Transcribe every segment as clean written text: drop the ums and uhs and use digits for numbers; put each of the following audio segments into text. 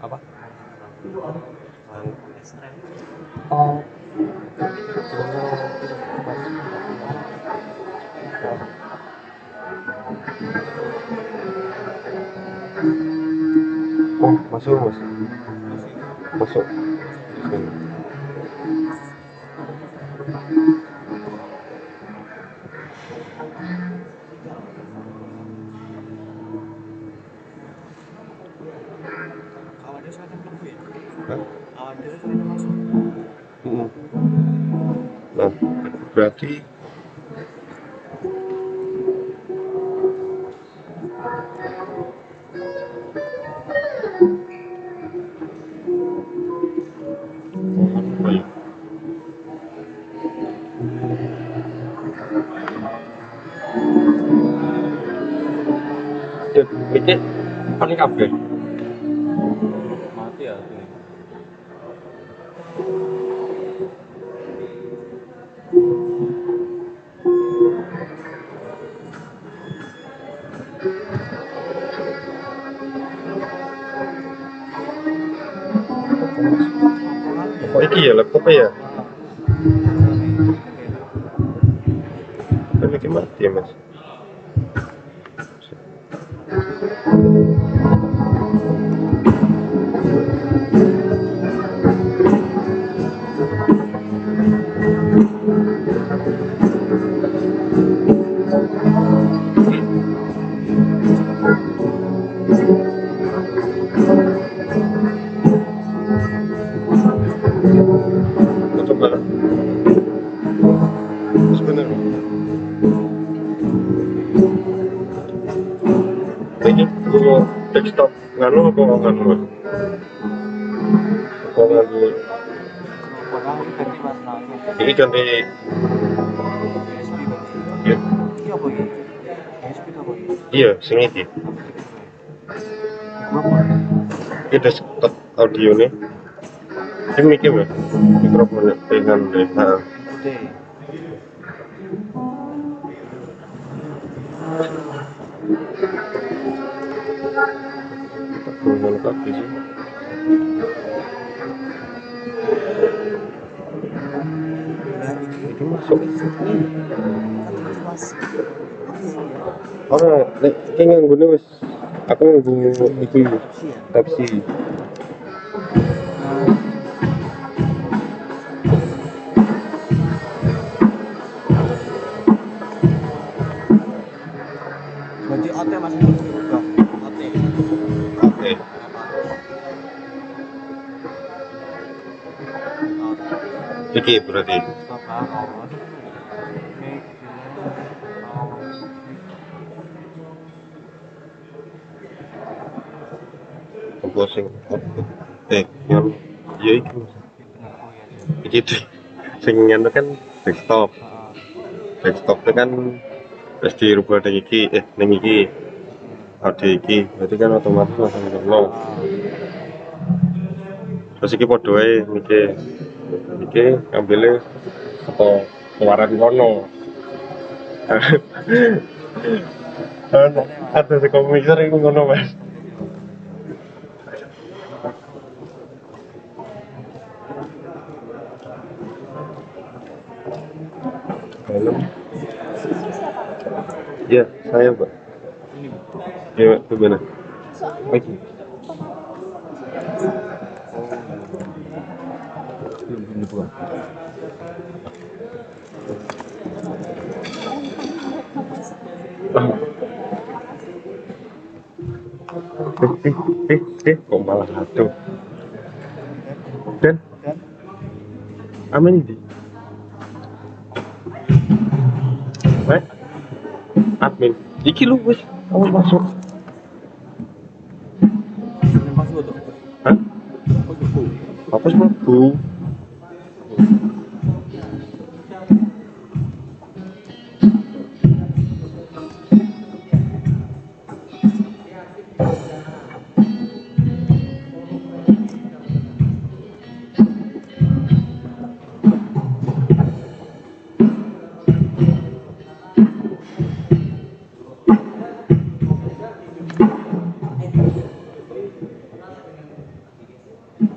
Apa? Oh, Oh, masuk mas. Masuk. Awalnya saya kan lebih. Hah? Awalnya saya masuk. Nah, berarti apa ya? Ini paling kabeh. Mati ya tuh. Kok iki ya laptopnya ya? Kan iki mati ya mas. Coba lah. Sebenarnya. Ini gua desktop nganu apa nganu mas? Apa nganu? Padahal ini ganti mas langsung. Ini ganti USB ganti. ya. Ini apa ini? USB apa ini? Iya, sing iki. Mikrofon. Ini desktop audio nih. Ini mic ya, mikrofonnya dengan deh. Inputnya. Dengan kaki sih. Nah, ini Itu masuk. kan mas. Ora, nek iki nganggone wis aku nganggo iki Type-C. Berarti OT mas diubah. OT. Oke. Iki berarti composing output. Yang ya iki. Iki tuh sing ngene kan desktop. Desktop itu kan wis dirubah ning iki, ning iki. Audio iki, berarti kan otomatis langsung ngono. Terus iki padha wae iki ngambilnya apa keluaran kono. Ada di komputer itu ngono mas. Dalam. Siapa? Ya, saya Pak. Ini Ya, gimana? Soalnya Pagi. belum dibuka. Kok malah satu? Dan aman ini. Baik. Admin. Iki lu wis awal masuk. Ini password tuh. Hah? Password. Apa sih Bu?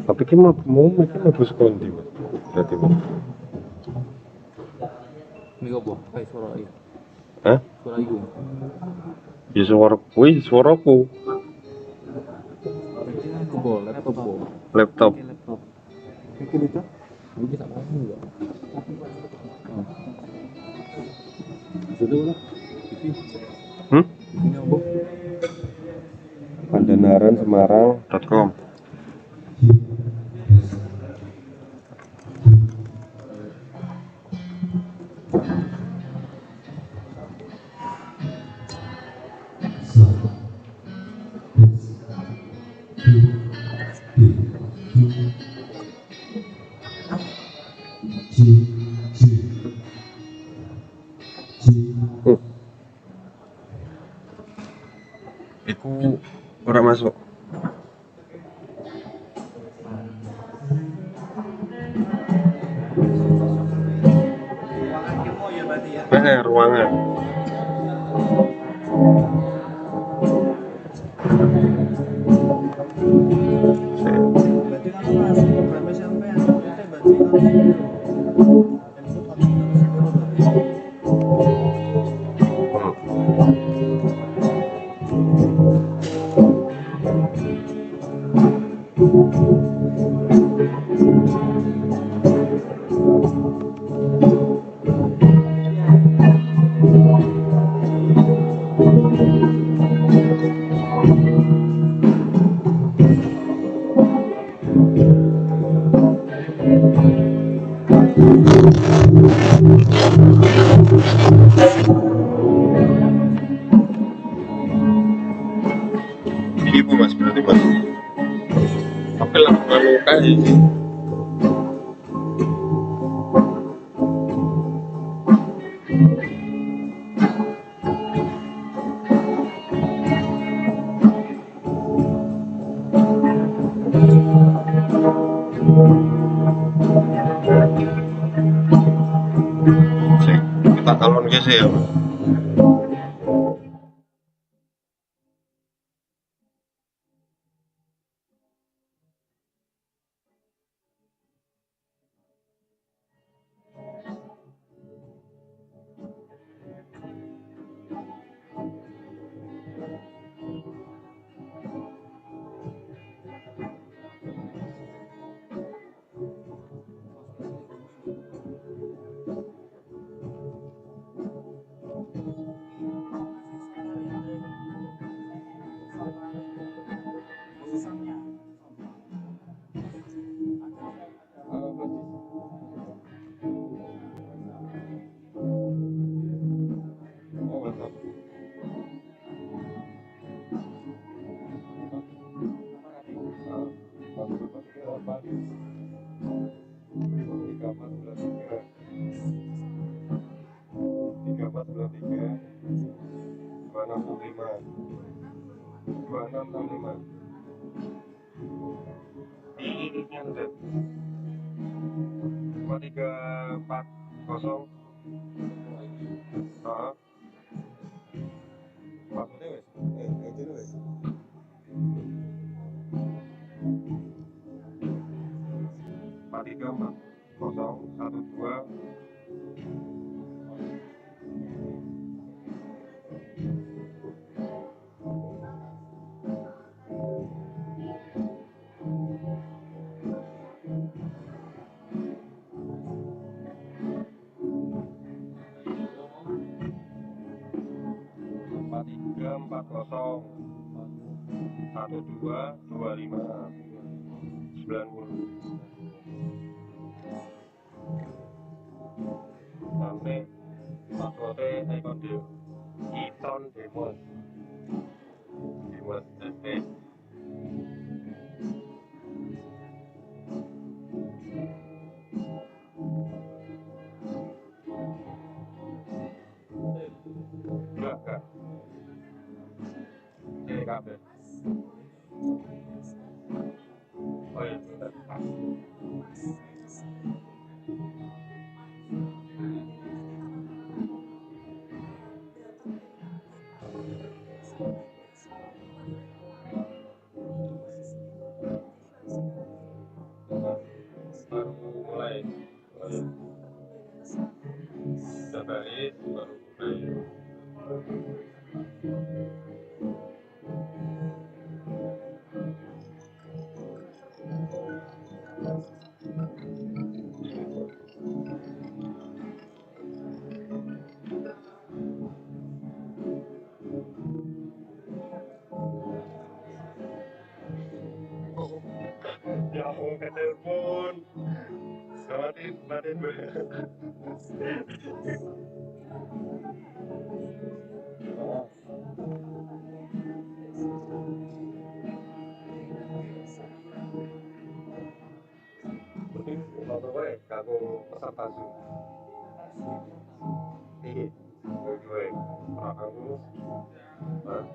Tapi kan mau sekondi Mas. Berarti Mas. Ini apa? Kayak suara ini. Hah? Suara itu. Ya suaraku. Apa? Laptop apa? Laptop. Laptop. Ini itu? Ini bisa kamu enggak? Sudah lah. Ini apa? Pandanaran Semarang.com. Iku ora masuk. Ruangan. Ibu Mas berarti Mas. Tapi langsung luka sih. Kita talon guys ya. Tiga empat kosong. Maksudnya wes, itu wes. 434012 12 25 90 sampai passwordnya ICON-DEMOST SP. Enggak kabel. Oh iya, bentar. Baru mulai. Oh iya. Udah balik, baru mulai. Ya mau ke telepon. Matiin. Mau gue kaku peserta Zoom. Iya, gue orang aku. Hah?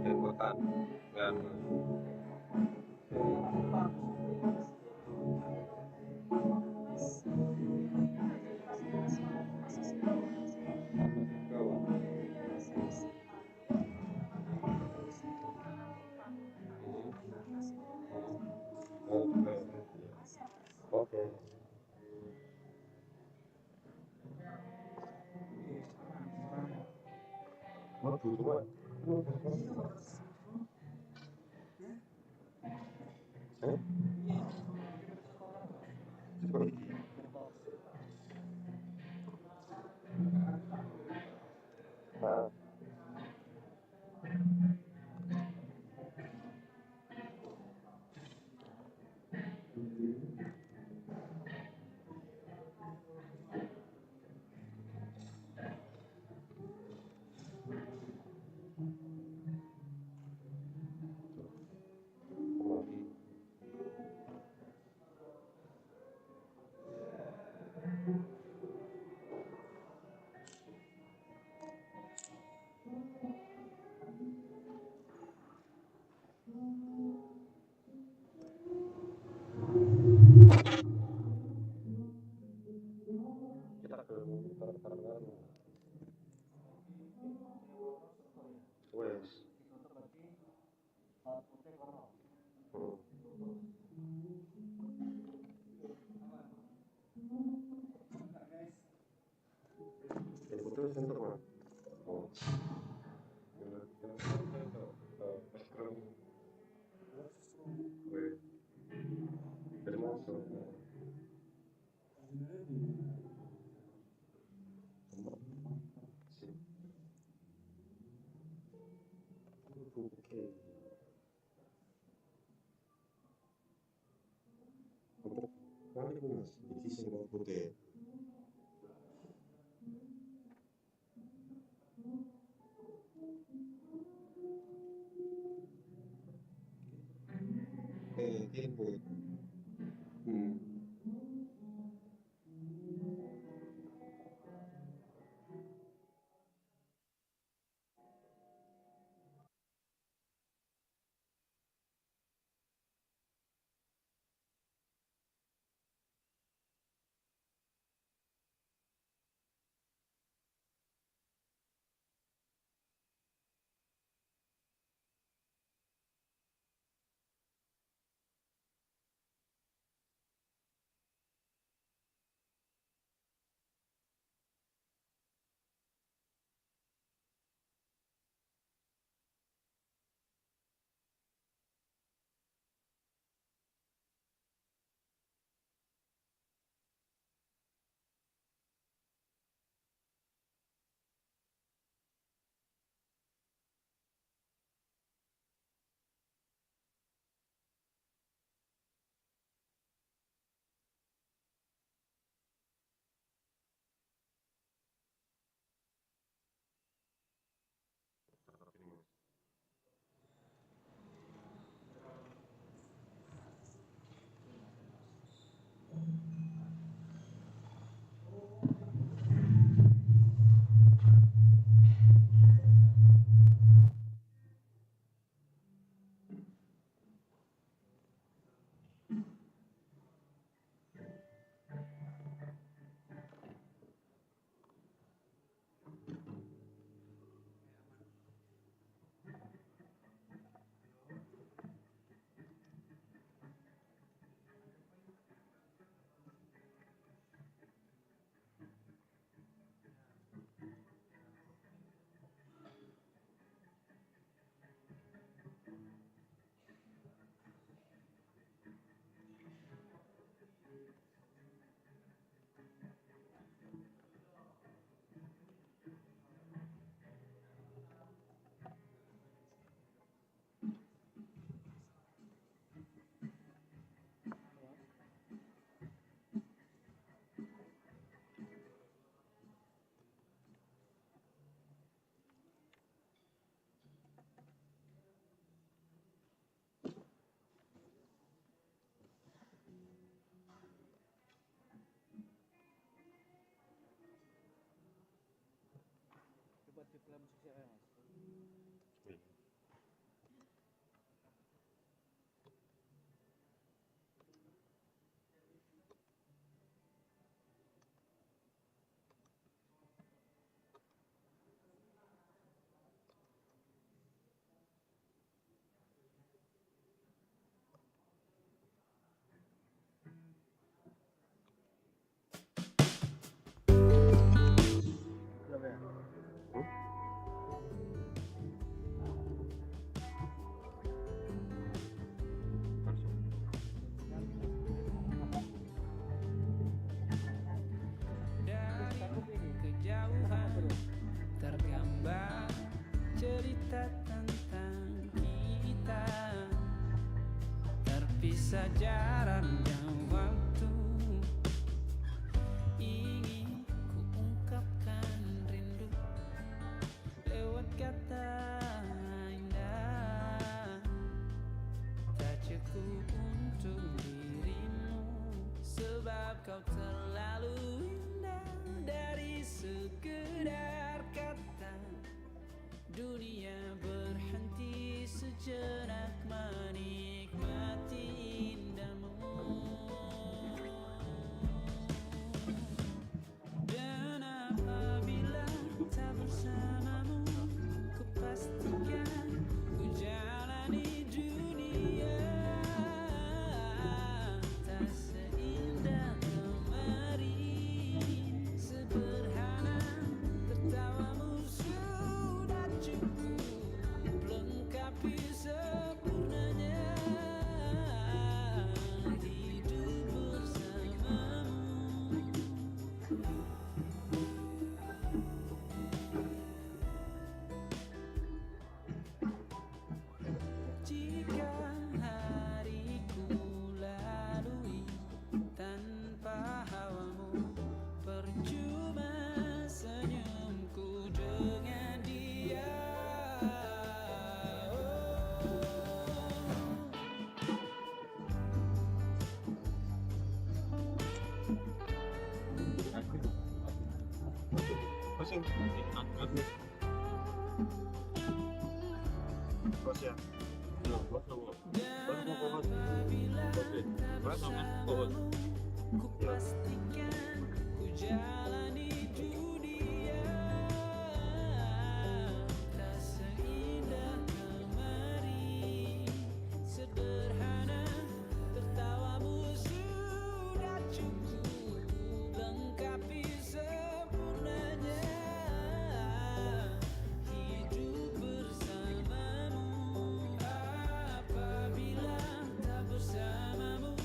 Jemputan dengan oke. Mau dulu. Nah, kita ke pertarungan. Wes. Jadi putus untuk mana? Oh. Wes. Termasuk. Oke. Nanti mas, di sini putih. Input. Iklan musik siapa mas? Belum ya? Kejauhan tergambar cerita tentang kita, terpisah jarak dan waktu. Ingin ku ungkapkan rindu lewat kata indah, tak cukup untuk dirimu sebab kau terlalu indah. Dari sekedar kata, dunia berhenti sejenak menikmati indahmu. Dan apabila tak bersamamu, ku pastikan ku jalani dunia tak seindah kemarin. Sederhana tertawamu sudah cukup lengkapi sempurnanya hidup bersamamu. Jika hariku lalui tanpa hawamu, percuma senyumku dengan dia. Pusing. Bos ya. Bos mau. Dan apabila tak bersamamu, ku pastikan ku jalani dunia tak seindah kemarin. Sederhana tertawamu sudah cukup lengkapi sempurnanya hidup bersamamu. Apabila tak bersamamu,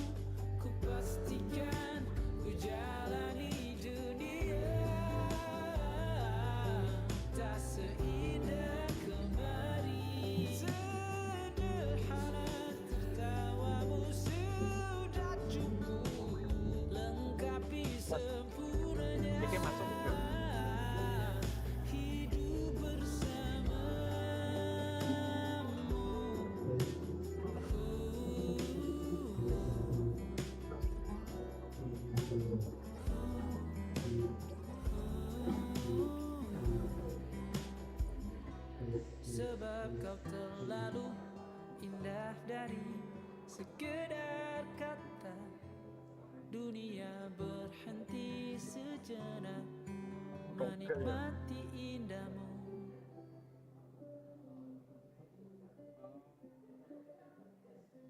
ku pastikan ku jalani dunia tak seindah kemarin. Sederhana tertawamu sudah cukup lengkapi sempurnanya Ini kayak masuk ke hidup bersamamu. Sebab kau terlalu indah dari sekedar kata, dunia berhenti sejenak menikmati indahmu.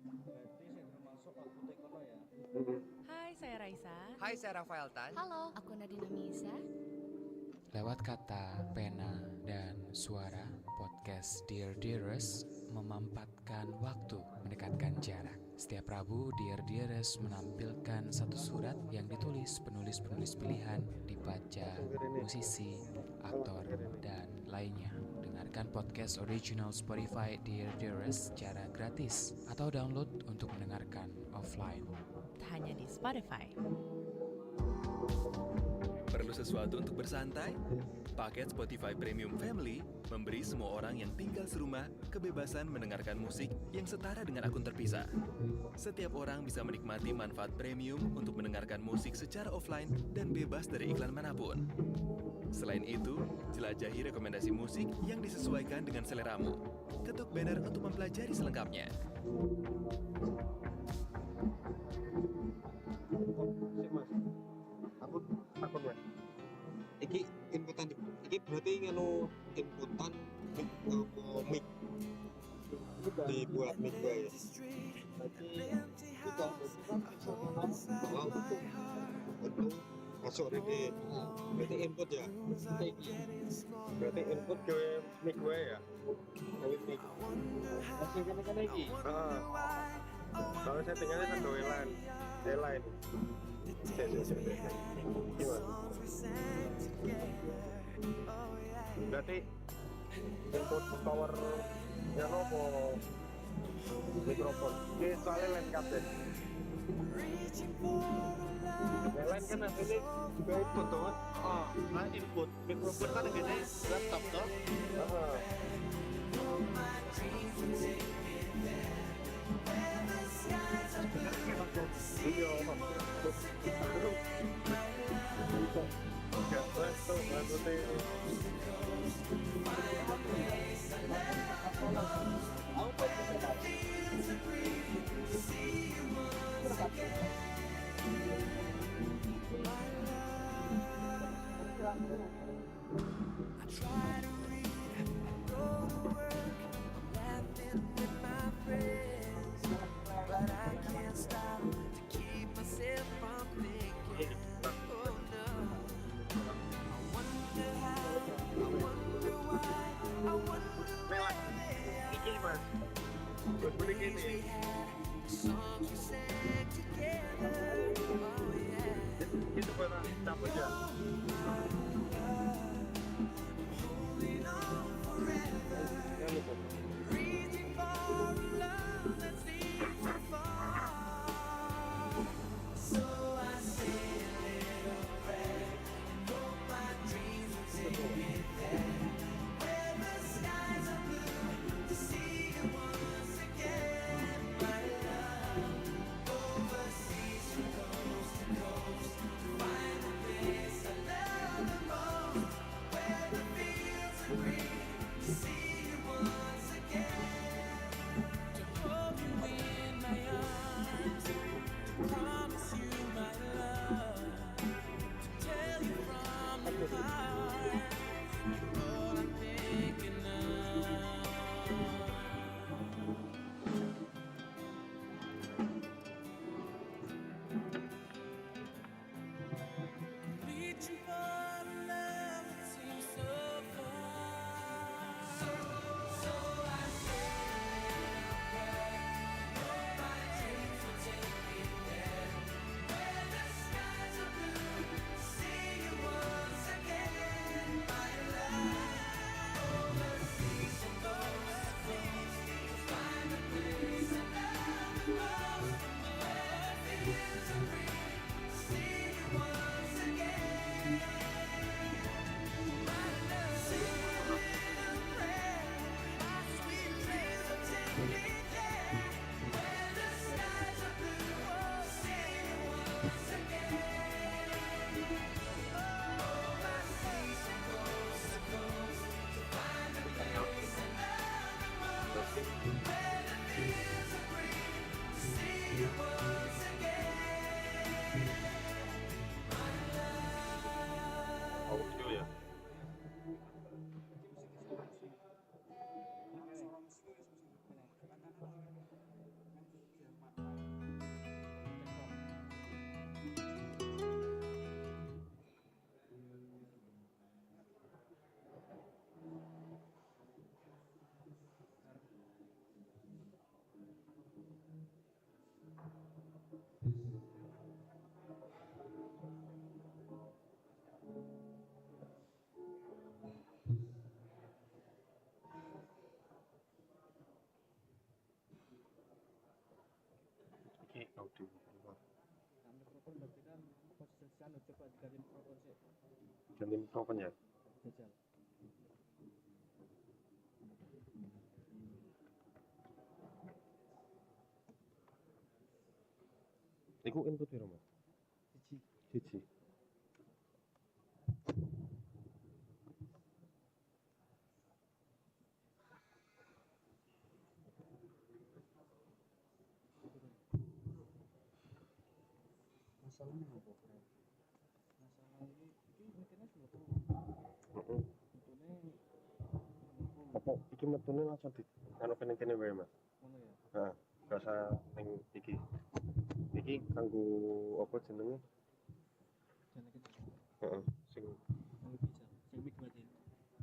Berarti saya termasuk aku tekono ya. Hai, saya Raisa. Hai, saya Rafael Tan. Halo, aku Nadina Misa. Lewat kata, pena, dan suara, podcast Dear Dearest memampatkan waktu, mendekatkan jarak. Setiap Rabu, Dear Dearest menampilkan satu surat yang ditulis penulis-penulis pilihan, dibaca musisi, aktor, dan lainnya. Dengarkan podcast original Spotify Dear Dearest secara gratis atau download untuk mendengarkan offline. Hanya di Spotify. Perlu sesuatu untuk bersantai? Paket Spotify Premium Family memberi semua orang yang tinggal serumah kebebasan mendengarkan musik yang setara dengan akun terpisah. Setiap orang bisa menikmati manfaat premium untuk mendengarkan musik secara offline dan bebas dari iklan manapun. Selain itu, jelajahi rekomendasi musik yang disesuaikan dengan seleramu. Ketuk banner untuk mempelajari selengkapnya. Sik Mas. Aku takut Mas. Iki inputan iki berarti nganu inputan mic dibuat mic ya. Berarti kita Untuk masuk ini berarti input ya. Berarti input ke mic gue ya. Ke mic. masih kena lagi. Kalau settingannya kan doelan, line. Gimana? Berarti input power ya apa mikrofon. Ini soalnya line kabel. Line kan ini juga input tuh. Input mikrofon kan gini laptop toh. Iya, gak tuh maksudnya. I try to read, go to work, laughing with my friends, but I can't stop to keep myself from thinking. Oh no, I wonder how, I wonder why, I wonder why. Ini mas, buat beli gini. We had the songs we sang together. Oh yeah. Itu buat dapet ya. Holding on forever, Ya lupa. reaching for a love that seems so far. So I say a little prayer and hope my dreams will take me there, where the skies are blue, to see you once again, my love. Overseas from coast to coast, to find the place I love the most, where the fields are green, to see you once again, to hold you in my arms, to promise you my love, to tell you from the heart, you're all I'm thinking of. Reaching for a love that seems so far. So I say a little prayer, hope my dreams will take me there, where the skies are blue, to see you once again, my love. Overseas from coast to coast, to find a place I love the most, where the fields are green, to see you once again, my love. Say a little prayer, my sweet dreams will take me there, where the skies are blue, see you once again. Overseas from coast to coast, to find a place I love the most, where the fields are green, to see you once again, my love. Audio ya. Iki audio. Nah, mikrofon berarti kan posisi anu coba diganti mikrofon sih. Ganti mikrofon ya. Jajal. Iku input piro mas? Siji. Siji. masalahnya apa? Masalah ini mikirnya sudah tuh. Heeh. Tentunya Apa iki metune langsung di anu kene wae, Mas. ngono ya. Heeh. Gak usah ning iki. Iki kanggo apa jenenge? Jangan kecil. Heeh. Sing Yang bisa. Sing mic berarti.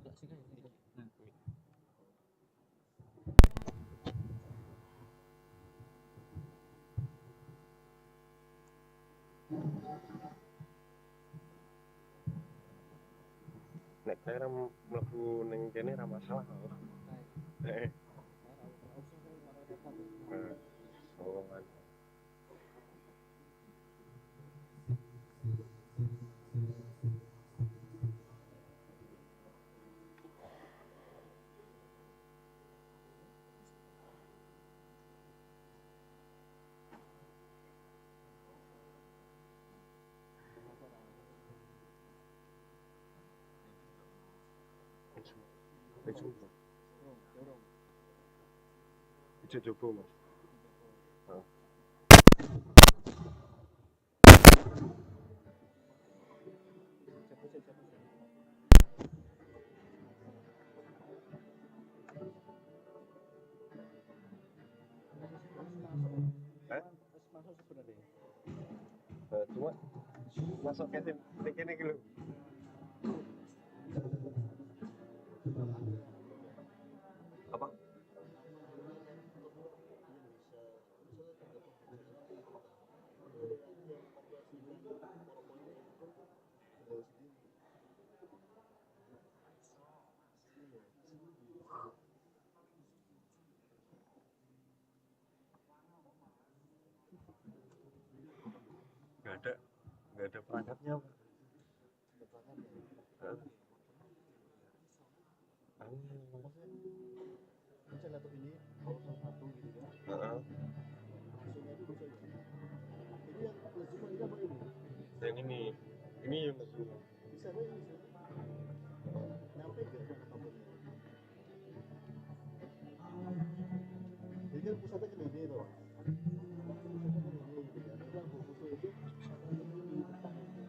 Enggak sih kayak iki. Nah, nek kaya mlebu ning kene ra masalah kok. kayak Heeh. ora usah kayak ora repot. Heeh. Oh, kan. Ijo Dorong. ijo jopo, Mas. Heeh. Siapa. Masuk sebenarnya. Cuma masuk ke sini kene iki lho. Apa? Nggak ada perangkatnya, Pak. Heeh. Bisa laptop ini kalau satu gitu kan. Heeh. Langsungnya itu bisa ya. Ini yang cuma ini apa ini? Dan ini yang masuk. Bisa apa ini? Nyampe ke mana kabelnya? Jadi kan pusatnya ke ini tuh. Pusatnya ke ini gitu kan. Itu yang fokus itu di depan itu.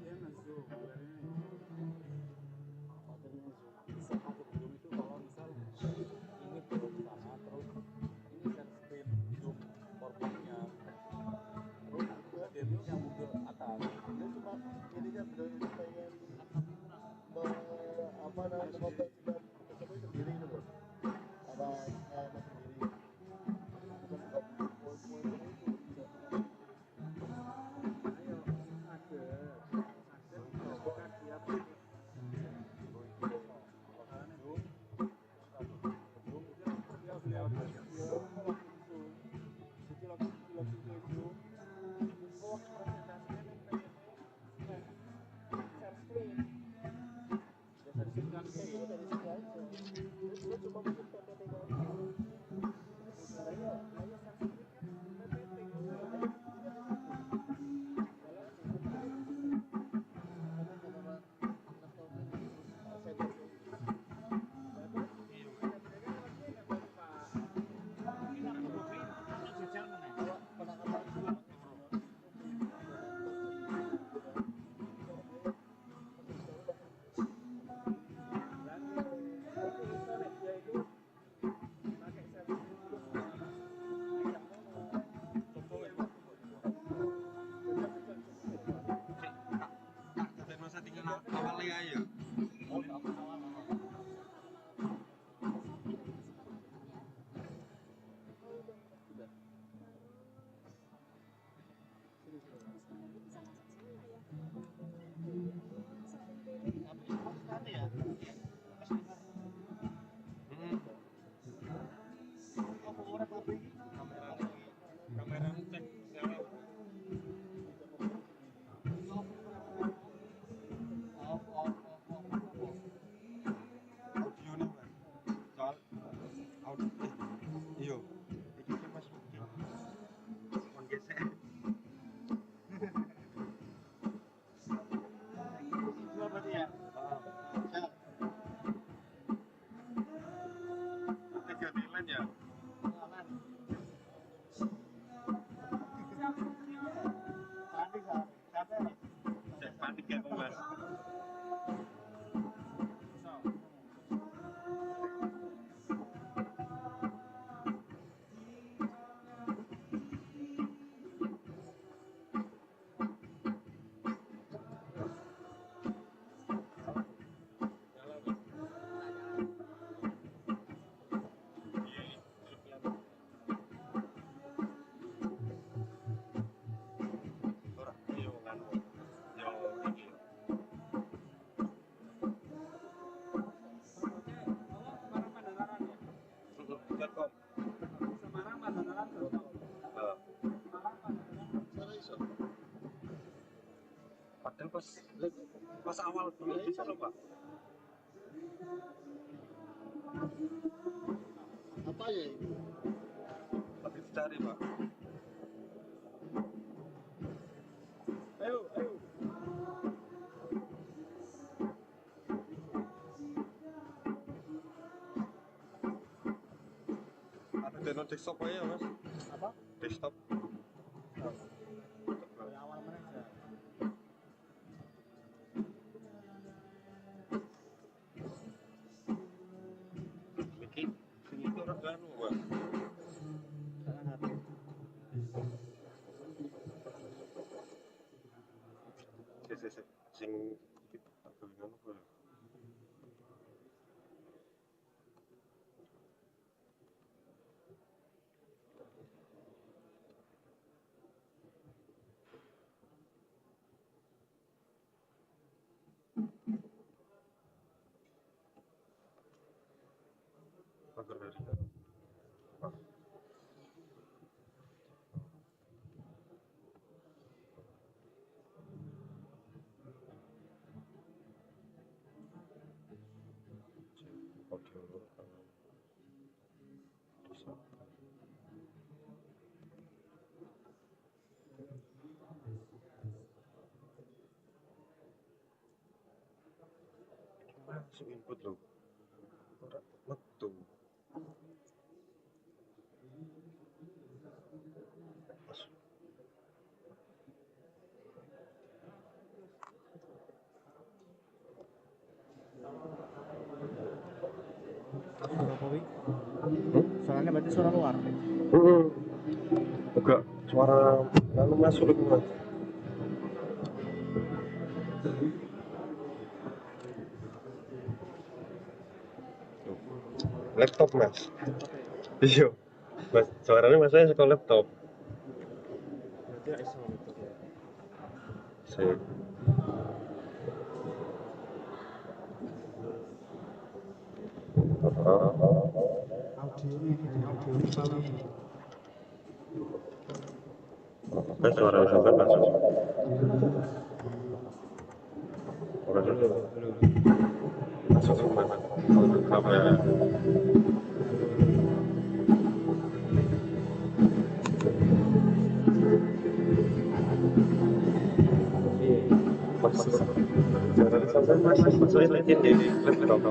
Dia masuk materinya zoom. Bisa masuk zoom itu kalau misal ini belum sama terus ini share screen zoom formatnya terus dia itu nyambung ke atas dia cuma ininya benar pengen apa namanya membuat sudah sendiri itu loh ada sendiri bukan poin-poin itu bisa ayo ada bukan siap Pas awal dulu bisa loh Pak. Apa ya? Tapi dicari Pak. Ayo. Ada download desktop aja Mas. Apa? Desktop. Dari awal mana aja? Iki sing itu ora anu Pak. Sangat. Sing iki tak gawe ngono apa ya? Pagar dari Pak. Audio bisa. Masuk input loh. Ora metu. Masuk. Suara kopi. Suaranya berarti suara luar. Enggak, suara lalu masuk itu Mas. Tuh. Laptop Mas. Iya. Mas, suaranya masanya ke laptop. Berarti ISO gitu ya. Saya Audio ini kali. kan suara sampai masuk. Orang dulu masuk semua. Apa ya? Masuk. Suara sampai masuk. Masuknya di laptop.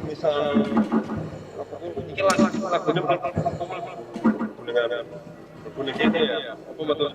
Misal iki lagunya lagunya gini ya aku betul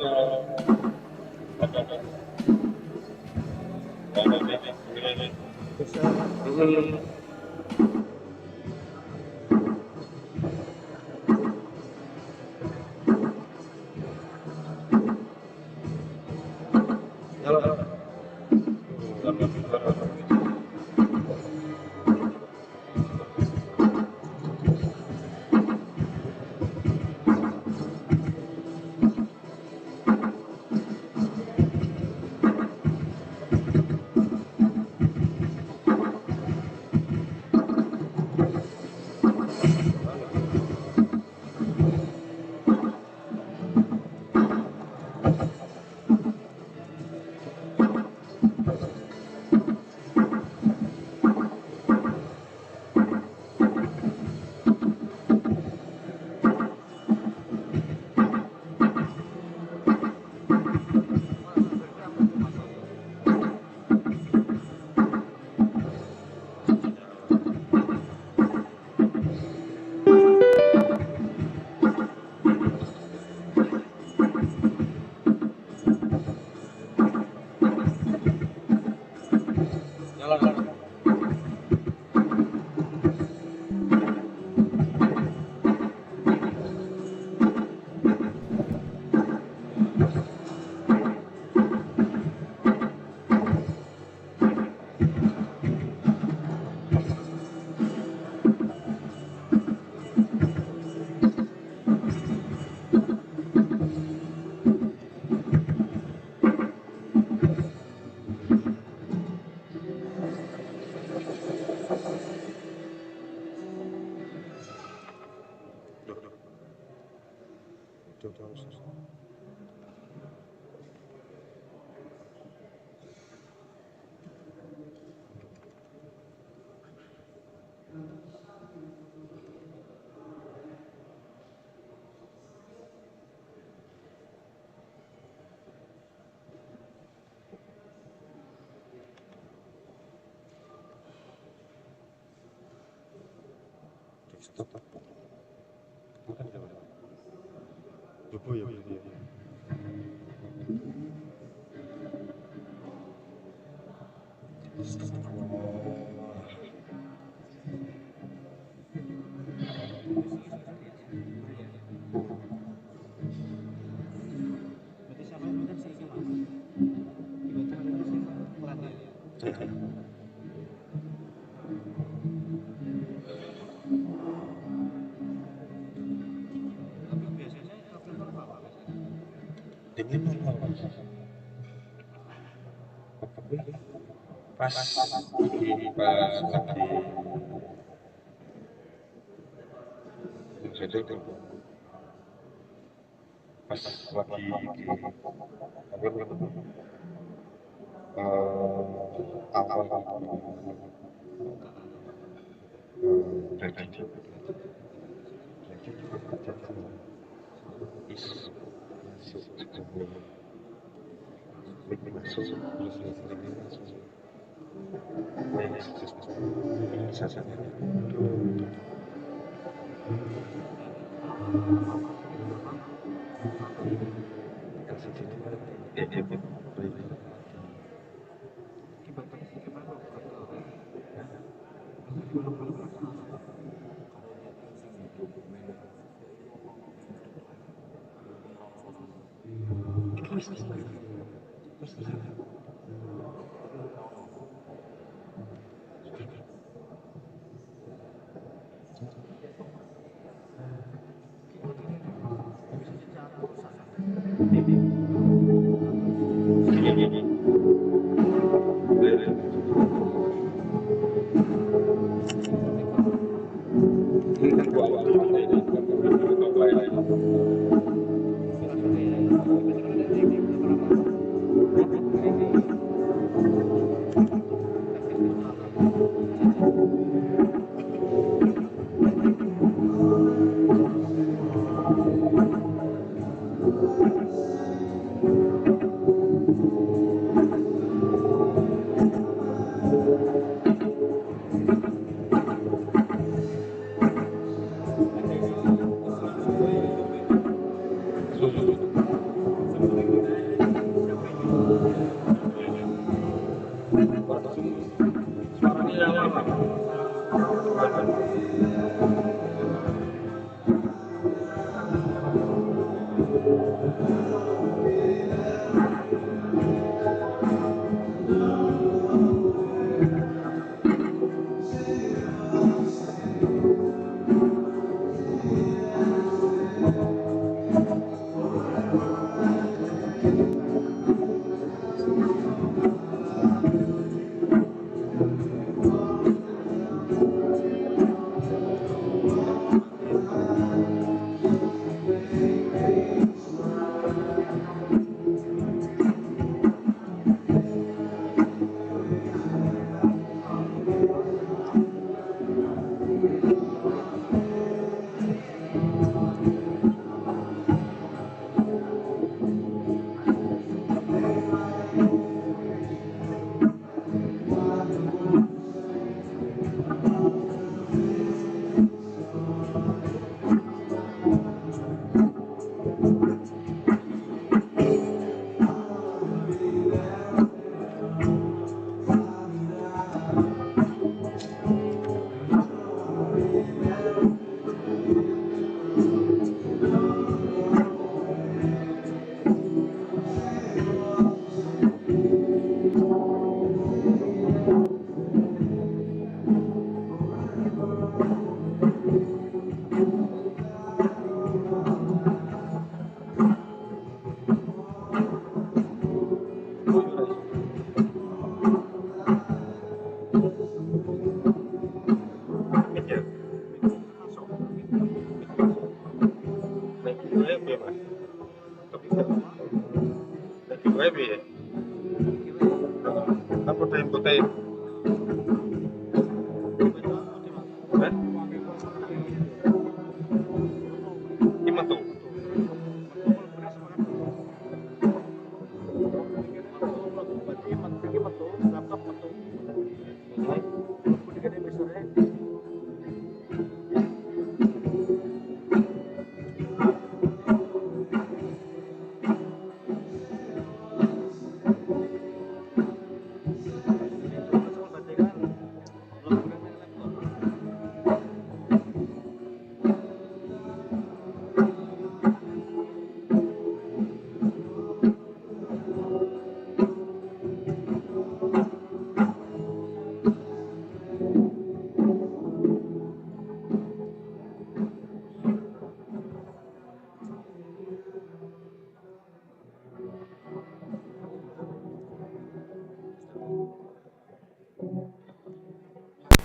terus. Stop. Bukan jauh. Lupa ya beli. Berarti siapa yang kan sih mas? Tiba-tiba ada sih pelan ya. Tapi biasanya kalau normal apa? Dengan normal. Tapi pas lagi jadi itu pas lagi awal jadi Gimana tuh?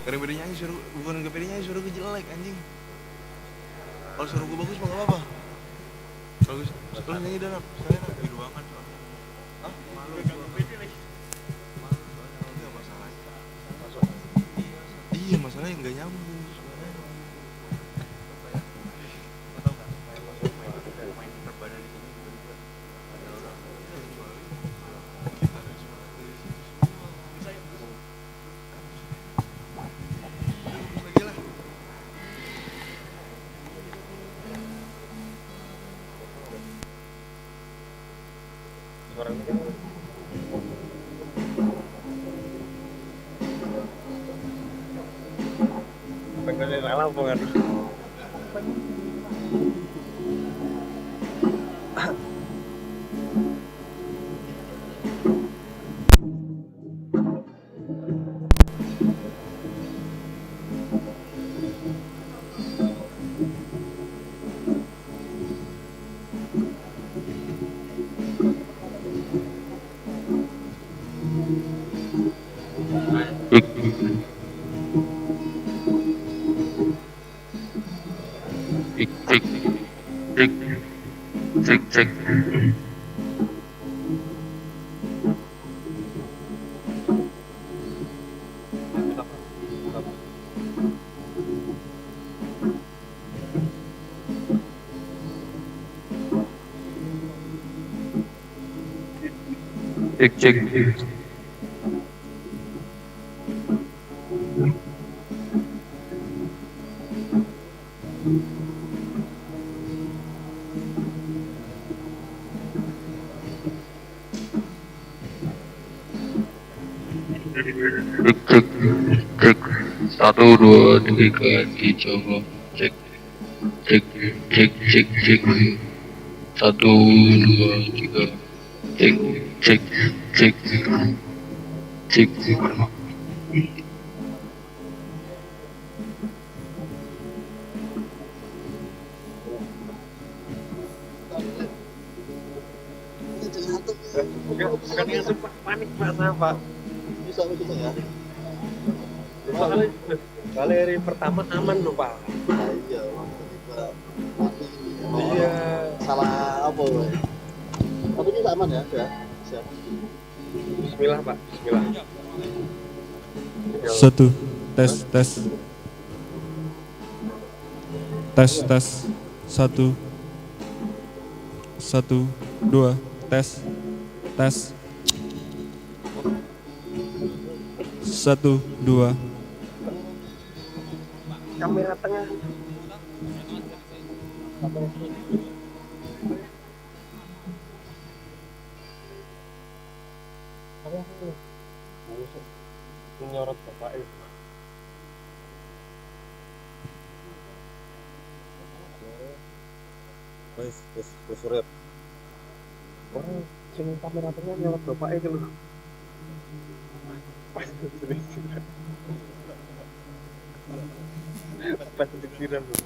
Karena beda nyanyi suruh, bukan gak pede nyanyi suruh gue jelek anjing. Kalau suruh gue bagus mah gak apa-apa. Kalau nyanyi dalam, saya di ruangan soalnya. Hah? Malu gua. Malu soalnya kalau gak masalahnya. Iya masalahnya gak nyambung sebenarnya. Main terbadan di sini juga ada orang kecuali kita ada semua dari situ semua. Lagi lah. Suaranya kan pengen lampu kan. Cek. Cek. 1, 2, 3 dicoba. Cek. Cek. 1, 2, 3. Cek. Bukan itu Pak, panik Pak saya Pak. Bisa begitu ya? Soalnya galeri pertama aman loh Pak. Iya, tiba-tiba mati gitu ya. Iya. Salah apa gue? Tapi ini aman ya? Ya. Siap. Bismillah Pak, Bismillah. Satu, tes. Satu, 2, tes. 1, 2. Kamera tengah. Menyorot Bapak itu. Wes urip. Orang sing kamera tengah nyorot Bapak itu loh. Pas deg-degan loh.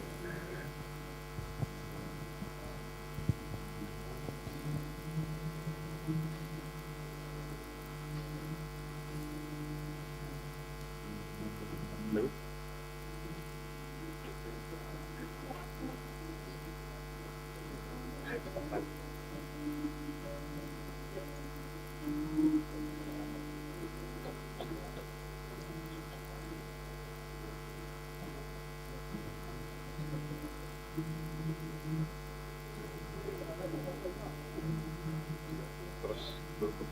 Terus tutup.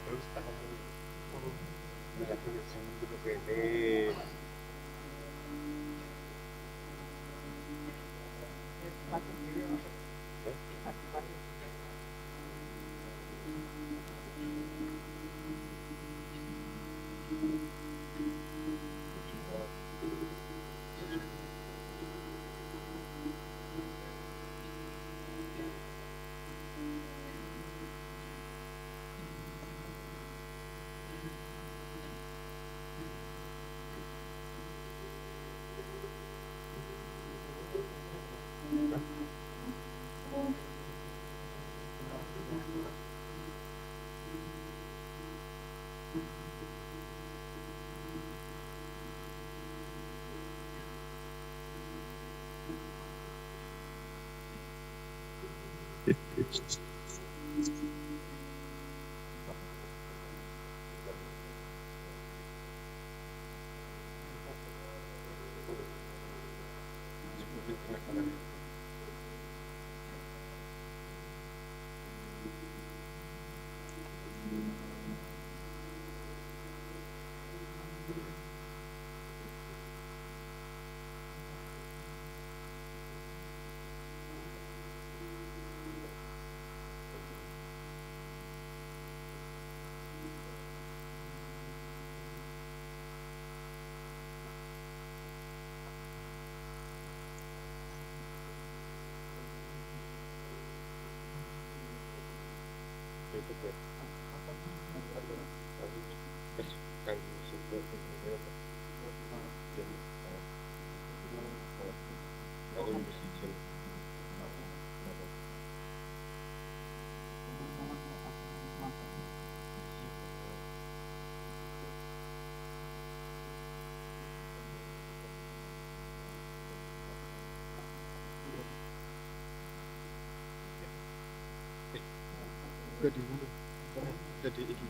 Terus tangan ini berarti seminggu ini itu ya. Terus kan super aku lebih sijil. Jadi dulu, jadi ini.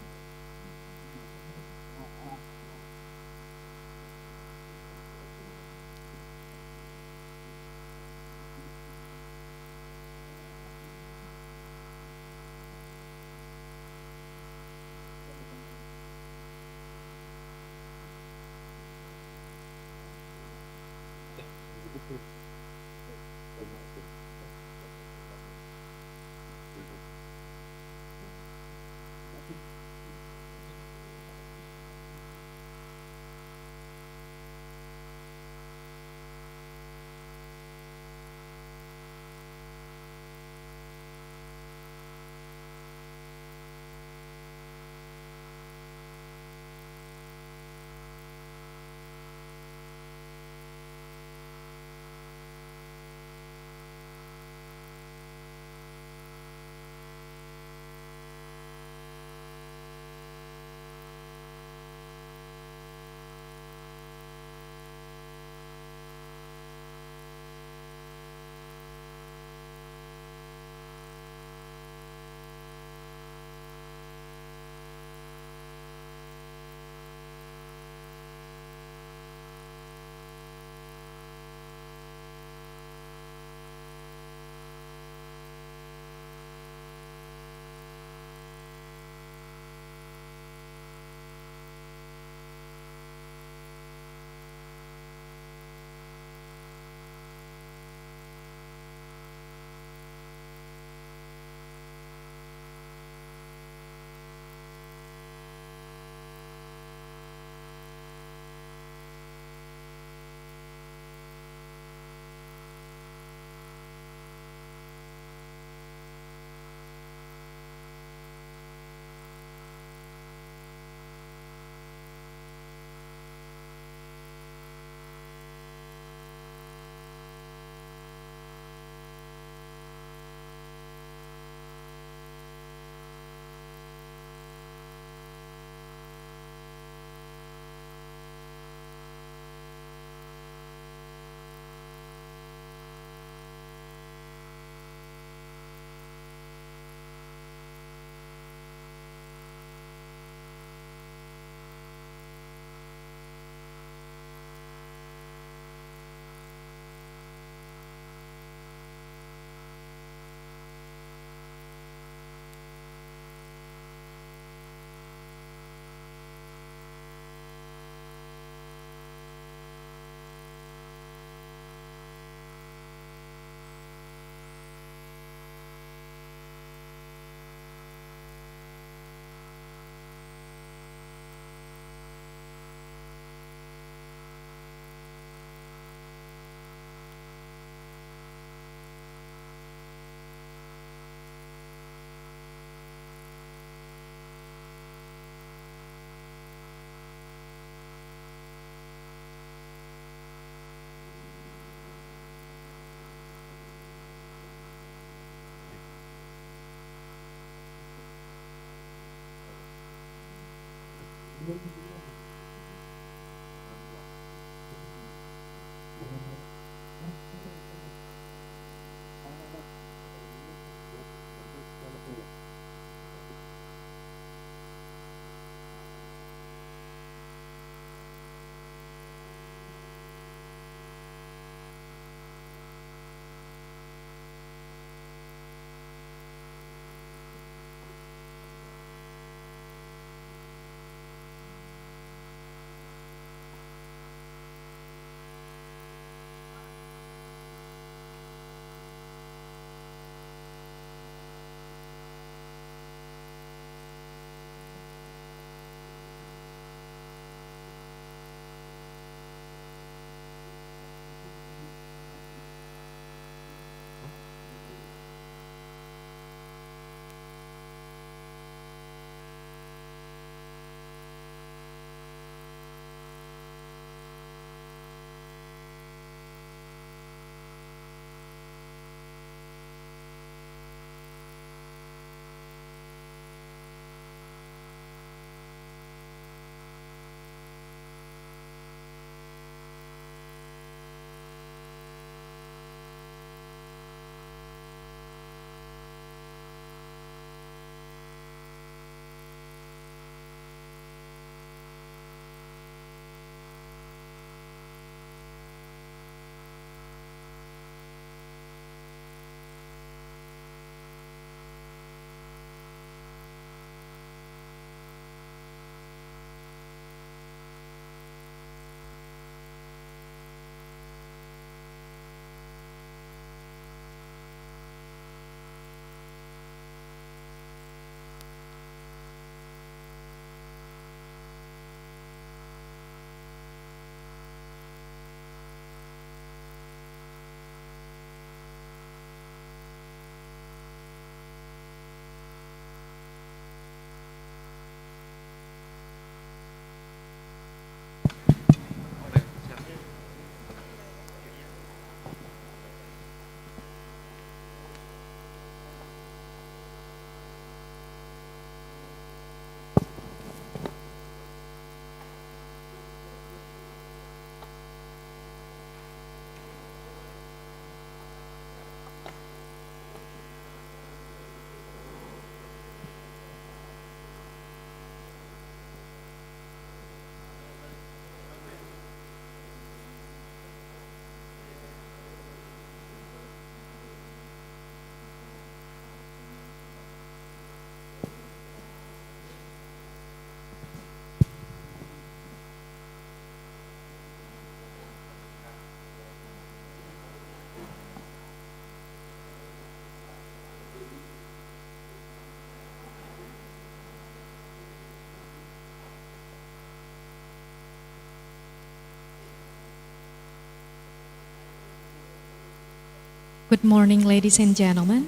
Good morning, ladies and gentlemen.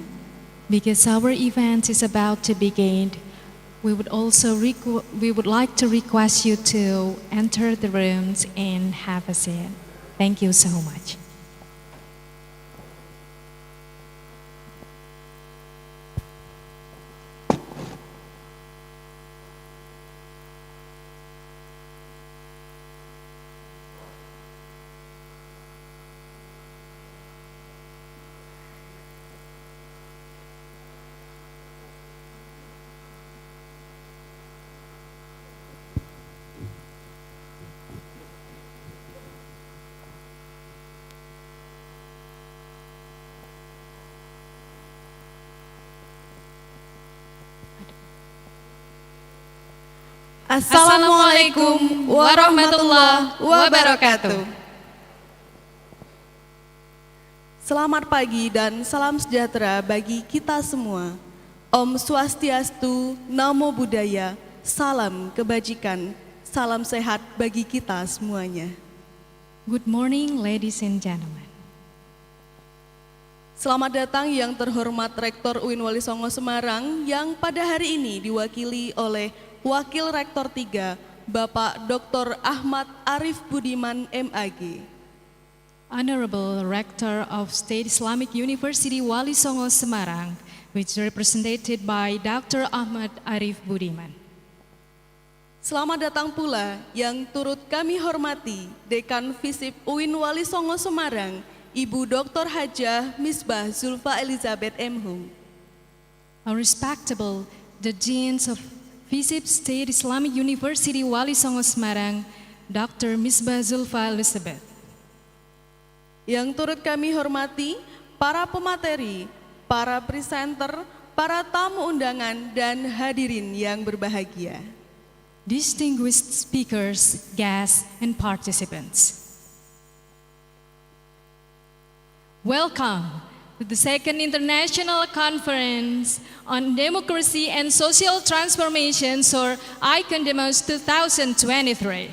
Because our event is about to begin, we would like to request you to enter the rooms and have a seat. Thank you so much. Assalamualaikum warahmatullahi wabarakatuh. Selamat pagi dan salam sejahtera bagi kita semua. Om Swastiastu, Namo Buddhaya, salam kebajikan, salam sehat bagi kita semuanya. Good morning, ladies and gentlemen. Selamat datang yang terhormat Rektor UINWALISONGO Semarang yang pada hari ini diwakili oleh Wakil Rektor 3, Bapak Dr. Ahmad Arif Budiman MAG. Honorable Rector of State Islamic University Wali Songo Semarang, which is represented by Dr. Ahmad Arif Budiman. Selamat datang pula yang turut kami hormati Dekan FISIP UINWALISONGO Semarang, Ibu Dr. Hajah Misbah Zulfa Elizabeth M. Hum. Our respectable, the Deans of FISIP State Islamic University Wali Songo Semarang, Dr. Misbah Zulfa Elizabeth. Yang turut kami hormati para pemateri, para presenter, para tamu undangan, dan hadirin yang berbahagia. Distinguished speakers, guests, and participants. Welcome to the Second International Conference on Democracy and Social Transformations, or ICON-DEMOST 2023.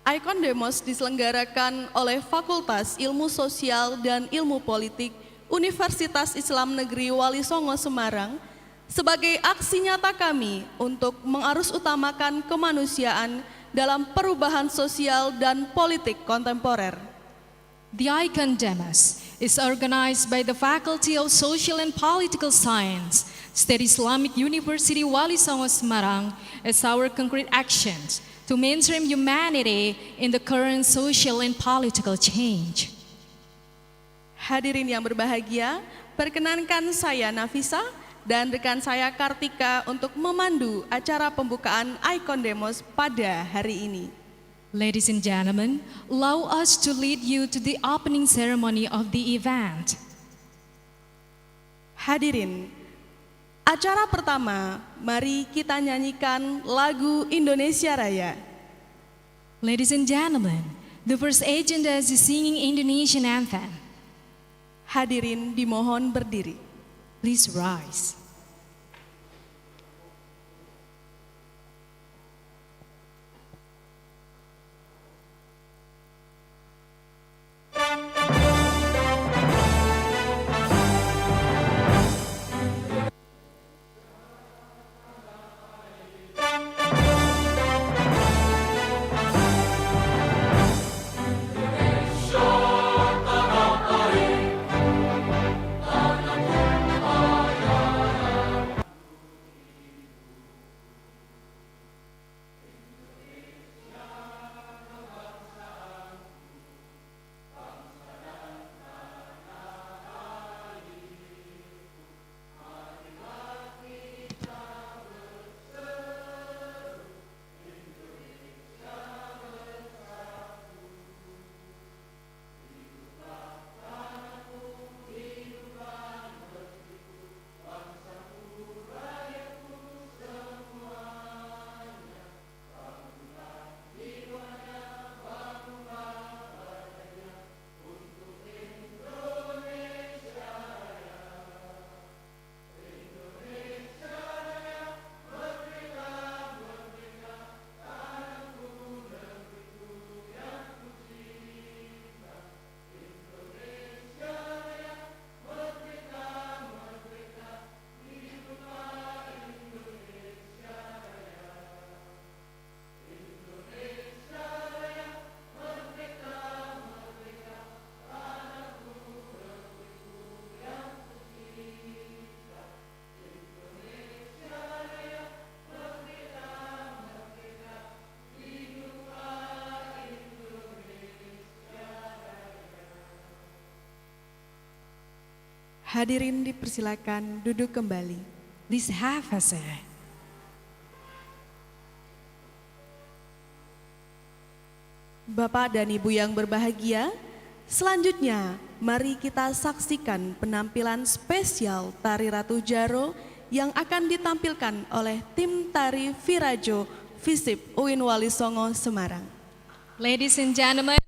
ICON-DEMOST diselenggarakan oleh Fakultas Ilmu Sosial dan Ilmu Politik Universitas Islam Negeri Wali Songo Semarang sebagai aksi nyata kami untuk mengarusutamakan kemanusiaan dalam perubahan sosial dan politik kontemporer. The ICON-DEMOST is organized by the Faculty of Social and Political Science, State Islamic University Wali Songo Semarang, as our concrete actions to mainstream humanity in the current social and political change. Hadirin yang berbahagia, perkenankan saya Nafisa dan rekan saya Kartika untuk memandu acara pembukaan ICON-DEMOST pada hari ini. Ladies and gentlemen, allow us to lead you to the opening ceremony of the event. Hadirin, acara pertama, mari kita nyanyikan lagu Indonesia Raya. Ladies and gentlemen, the first agenda is the singing Indonesian anthem. Hadirin dimohon berdiri. Please rise. Hadirin dipersilakan duduk kembali. Please have a seat. Bapak dan Ibu yang berbahagia, selanjutnya mari kita saksikan penampilan spesial Tari Ratu Jaro yang akan ditampilkan oleh tim tari Virajo FISIP UINWALISONGO Semarang. Ladies and gentlemen,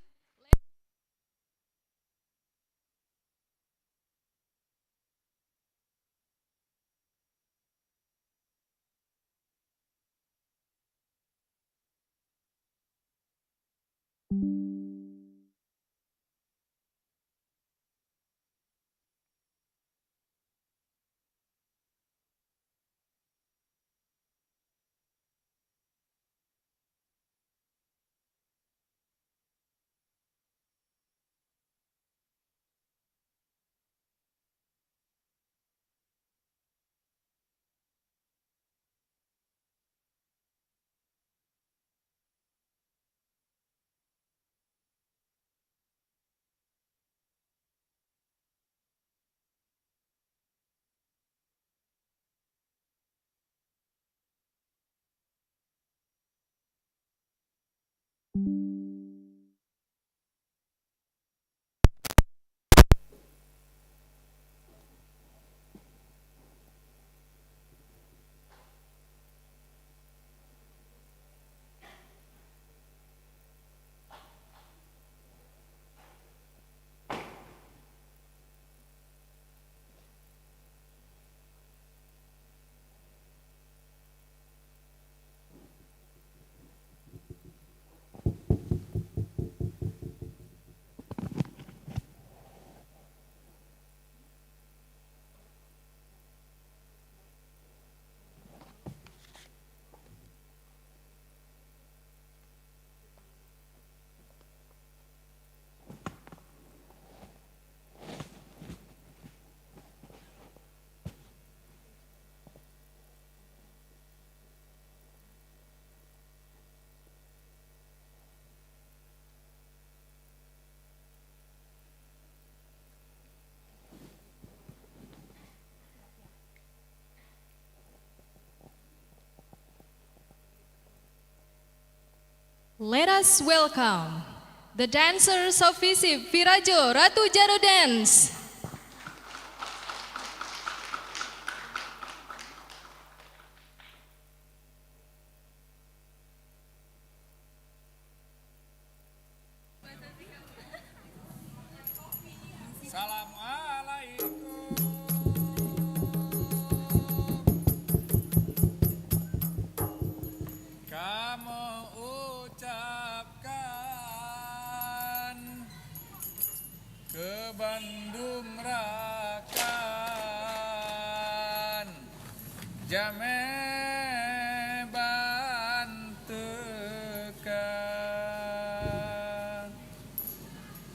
Let us welcome the dancers of FISIP, Virajo, Ratu Jaro Dance. Ke Bandung Rakan Jame bantekan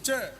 Ce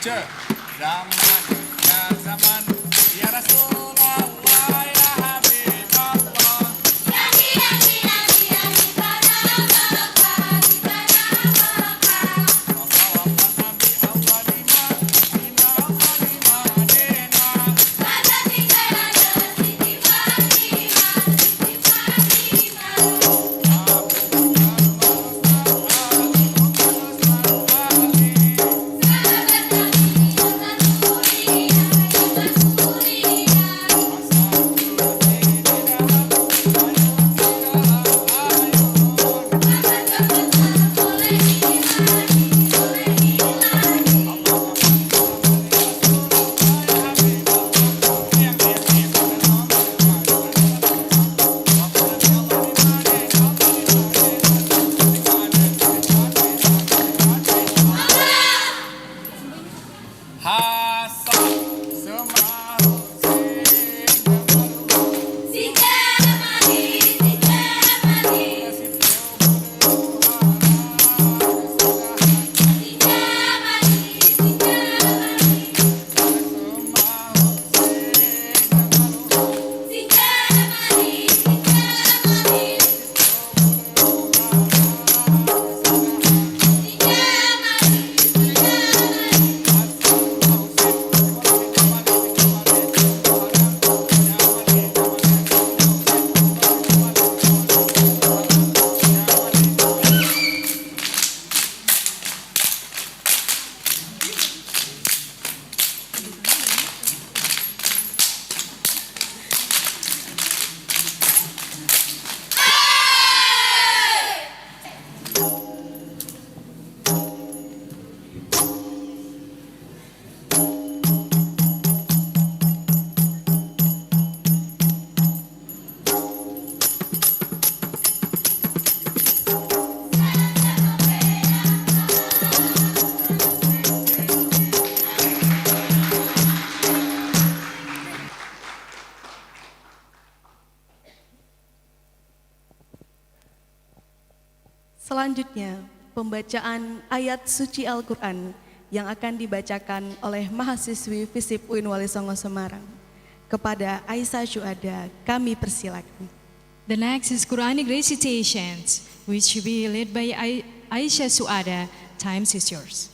Zaman ya zaman ya Rasulullah ya Habibullah. Selanjutnya, pembacaan ayat suci Al-Quran yang akan dibacakan oleh mahasiswi FISIP UINWALISONGO Semarang. Kepada Aisyah Syuhada, kami persilakan. The next is Quranic recitations, which will be led by Aisyah Suada. Time is yours.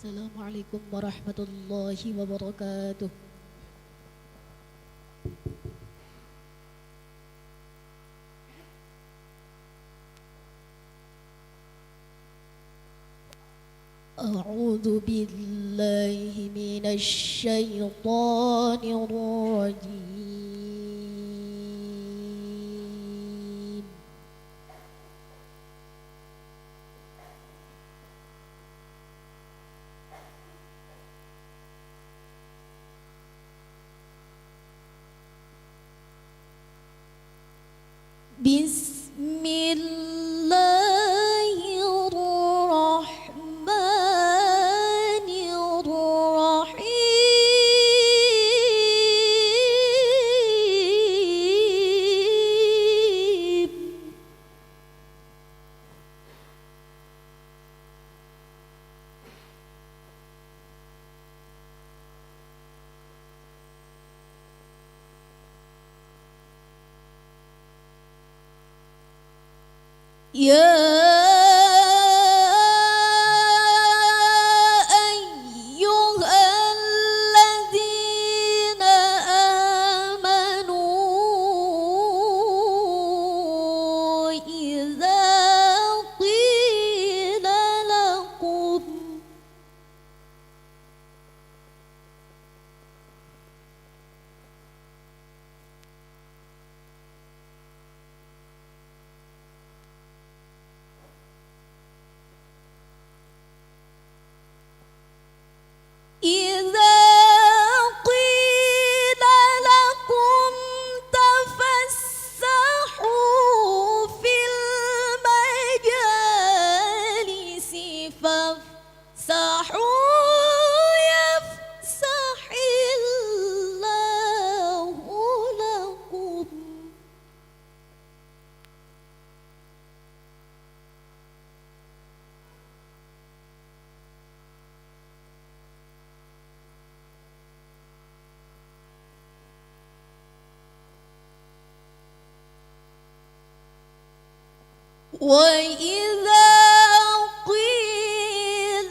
Assalamualaikum warahmatullahi wabarakatuh. A'udzu billahi minasy syaithanir rajim. Bismillahirrahmanirrahim. Ya ayyuhalladzina amanu idza qila lakum وإذا قيل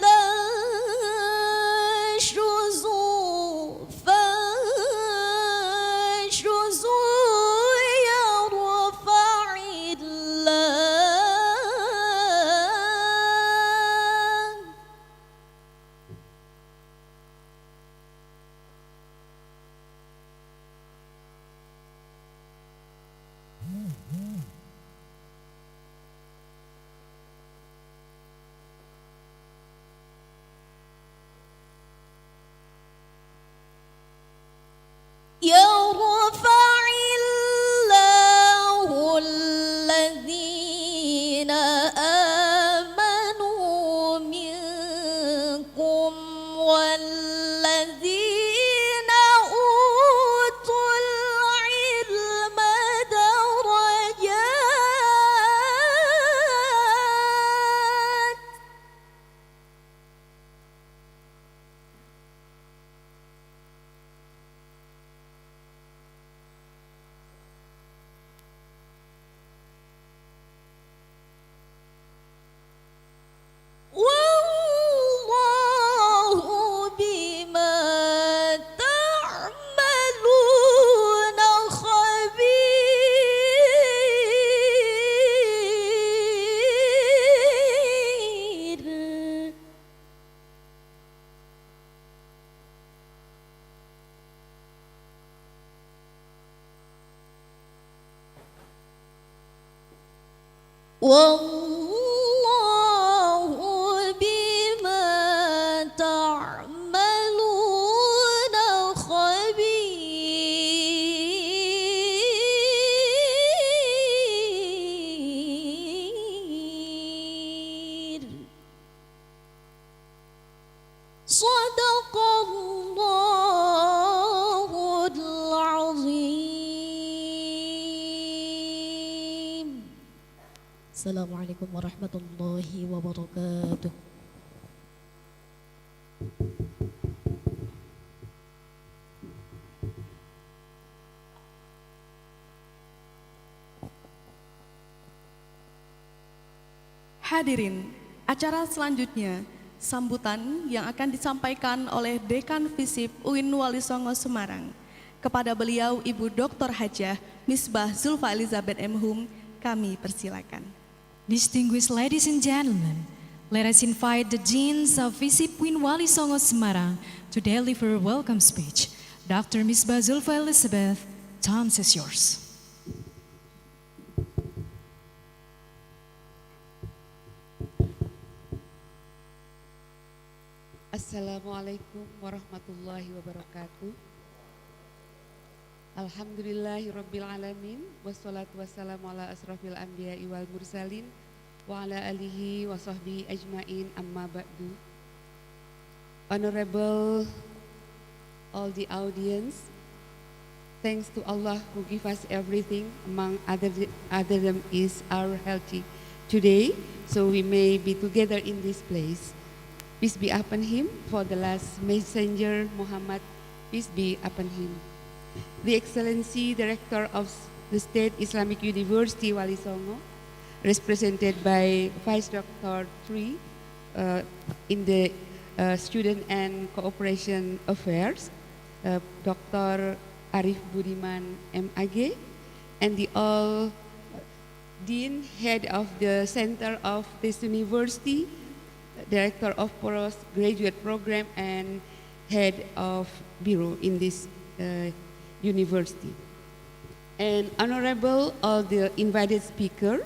انشزوا فانشزوا يرفع الله يرفع الله الذين آمنوا منكم والذين أوتوا العلم درجات والله بما تعملون خبير والله بما تعملون خبير صدق الله العظيم. Assalamualaikum warahmatullahi wabarakatuh. Hadirin, acara selanjutnya sambutan yang akan disampaikan oleh Dekan FISIP UINWALISONGO Semarang. Kepada beliau Ibu Dr. Hajah Misbah Zulfa Elizabeth M. Hum, kami persilakan. Distinguished ladies and gentlemen, let us invite the deans of FISIP UINWALISONGO Semarang to deliver a welcome speech. Dr. Misbah Zulfa Elizabeth, time is yours. Assalamualaikum warahmatullahi wabarakatuh. Alhamdulillahirabbil alamin wassalatu wassalamu ala asrofil anbiya'i wal mursalin wa ala alihi wa sahbihi ajmain amma ba'du. Honorable all the audience, thanks to Allah who give us everything, among other them is our healthy today, so we may be together in this place. Peace be upon him, for the last messenger Muhammad, peace be upon him. The Excellency Director of the State Islamic University Walisongo, represented by Vice Doctor 3 in the Student and Cooperation Affairs, Dr. Arif Budiman MAG, and the all Dean, Head of the Center of this University, Director of Postgraduate Program, and Head of Bureau in this university. And honorable all the invited speakers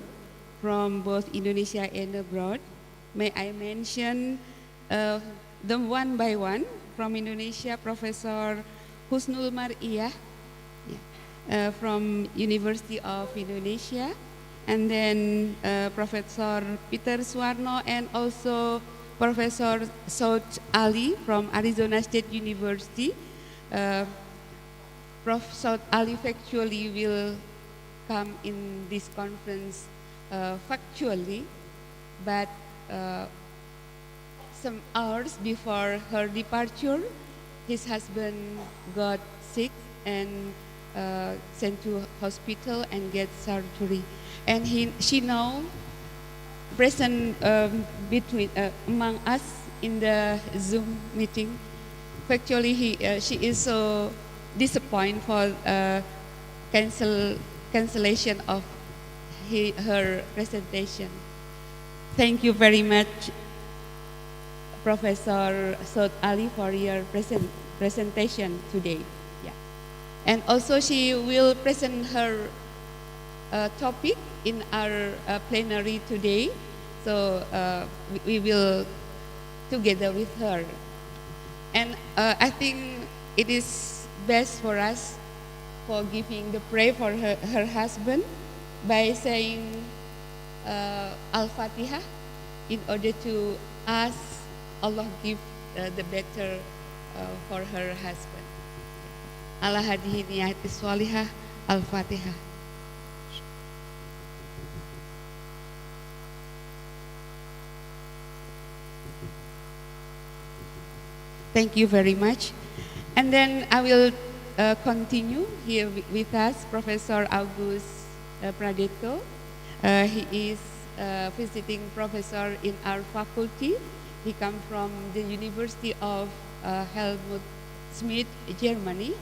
from both Indonesia and abroad, may I mention them one by one. From Indonesia, Professor Husnul Mar'iyah from University of Indonesia, and then Professor Peter Suwarno, and also Professor Saud Ali from Arizona State University. Prof. Saud Ali factually will come in this conference factually, but some hours before her departure, his husband got sick and sent to hospital and get surgery. And she now present between among us in the Zoom meeting. Actually, she is so disappointed for cancellation of her presentation. Thank you very much, Professor Sot Ali, for your presentation today. Yeah. And also she will present her topic in our plenary today. So we will together with her. And I think it is best for us for giving the prayer for her husband by saying Al-Fatihah in order to ask Allah give the better for her husband. Ala hadihi niyati sholihah. Al-Fatihah. Thank you very much. And then I will continue here with us, Professor August Pradeto. He is visiting professor in our faculty. He comes from the University of Helmut Schmidt, Germany.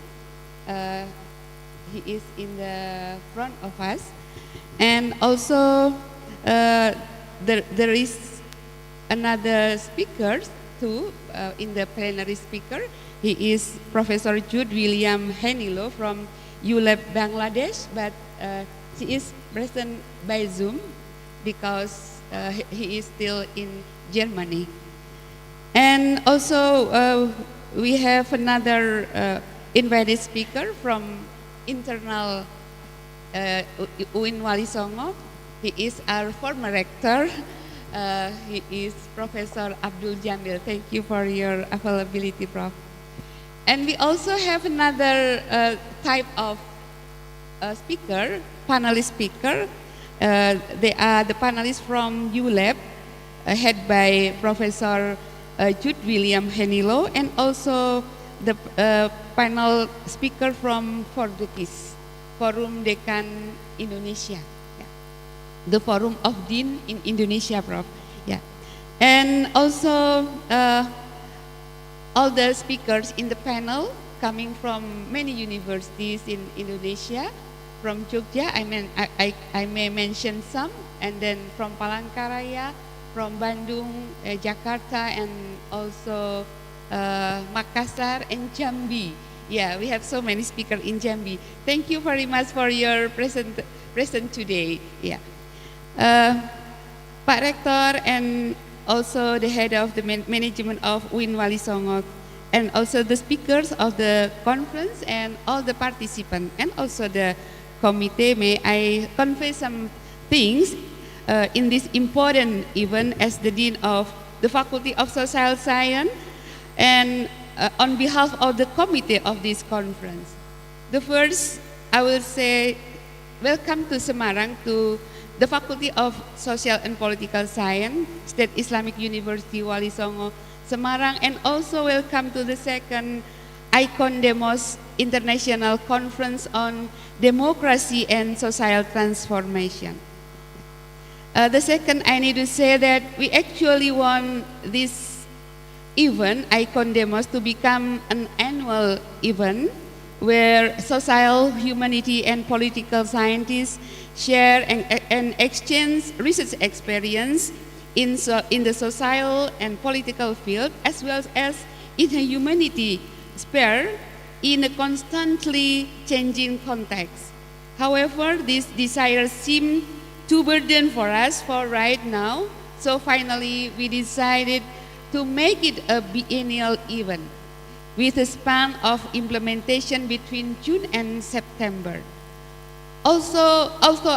He is in the front of us. And also there is another speaker too in the plenary speaker. He is Professor Jude William Henilo from ULab Bangladesh, but he is present by Zoom because he is still in Germany. And also we have another invited speaker from internal UINWALISONGO. He is our former rector. He is Professor Abdul Jamil. Thank you for your availability, Prof. And we also have another type of speaker, panelist speaker. They are the panelists from ULab, head by Professor Jude William Henilo, and also the panel speaker from Fordekis, Forum Dekan Indonesia. Yeah. The Forum of Dean in Indonesia, Prof. Yeah. And also all the speakers in the panel coming from many universities in Indonesia. From Jogja, I may mention some, and then from Palangkaraya, from Bandung, Jakarta, and also Makassar and Jambi. Yeah, we have so many speakers in Jambi. Thank you very much for your present today. Yeah, Pak Rektor and also the head of the management of UINWALISONGO, and also the speakers of the conference and all the participants, and also the committee. May I convey some things in this important event as the Dean of the Faculty of Social Science and on behalf of the committee of this conference. The first, I will say, welcome to Semarang, to the Faculty of Social and Political Science, State Islamic University Walisongo, Semarang, and also welcome to the second ICON-DEMOST International Conference on Democracy and Social Transformation. The second, I need to say that we actually want this event, ICON-DEMOST, to become an annual event where social, humanity, and political scientists share and exchange research experience in the social and political field, as well as in the humanity sphere in a constantly changing context. However, these desires seem too burden for us for right now, so finally we decided to make it a biennial event with a span of implementation between June and September. Also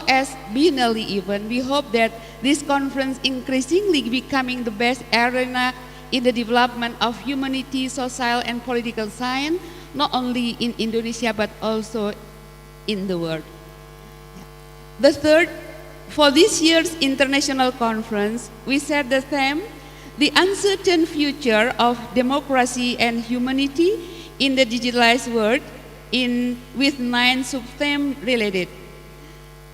as biennial event, we hope that this conference increasingly becoming the best arena in the development of humanity, social, and political science, not only in Indonesia but also in the world. The third, for this year's international conference, we set the theme, the uncertain future of democracy and humanity in the digitalized world, with 9 sub-themes related.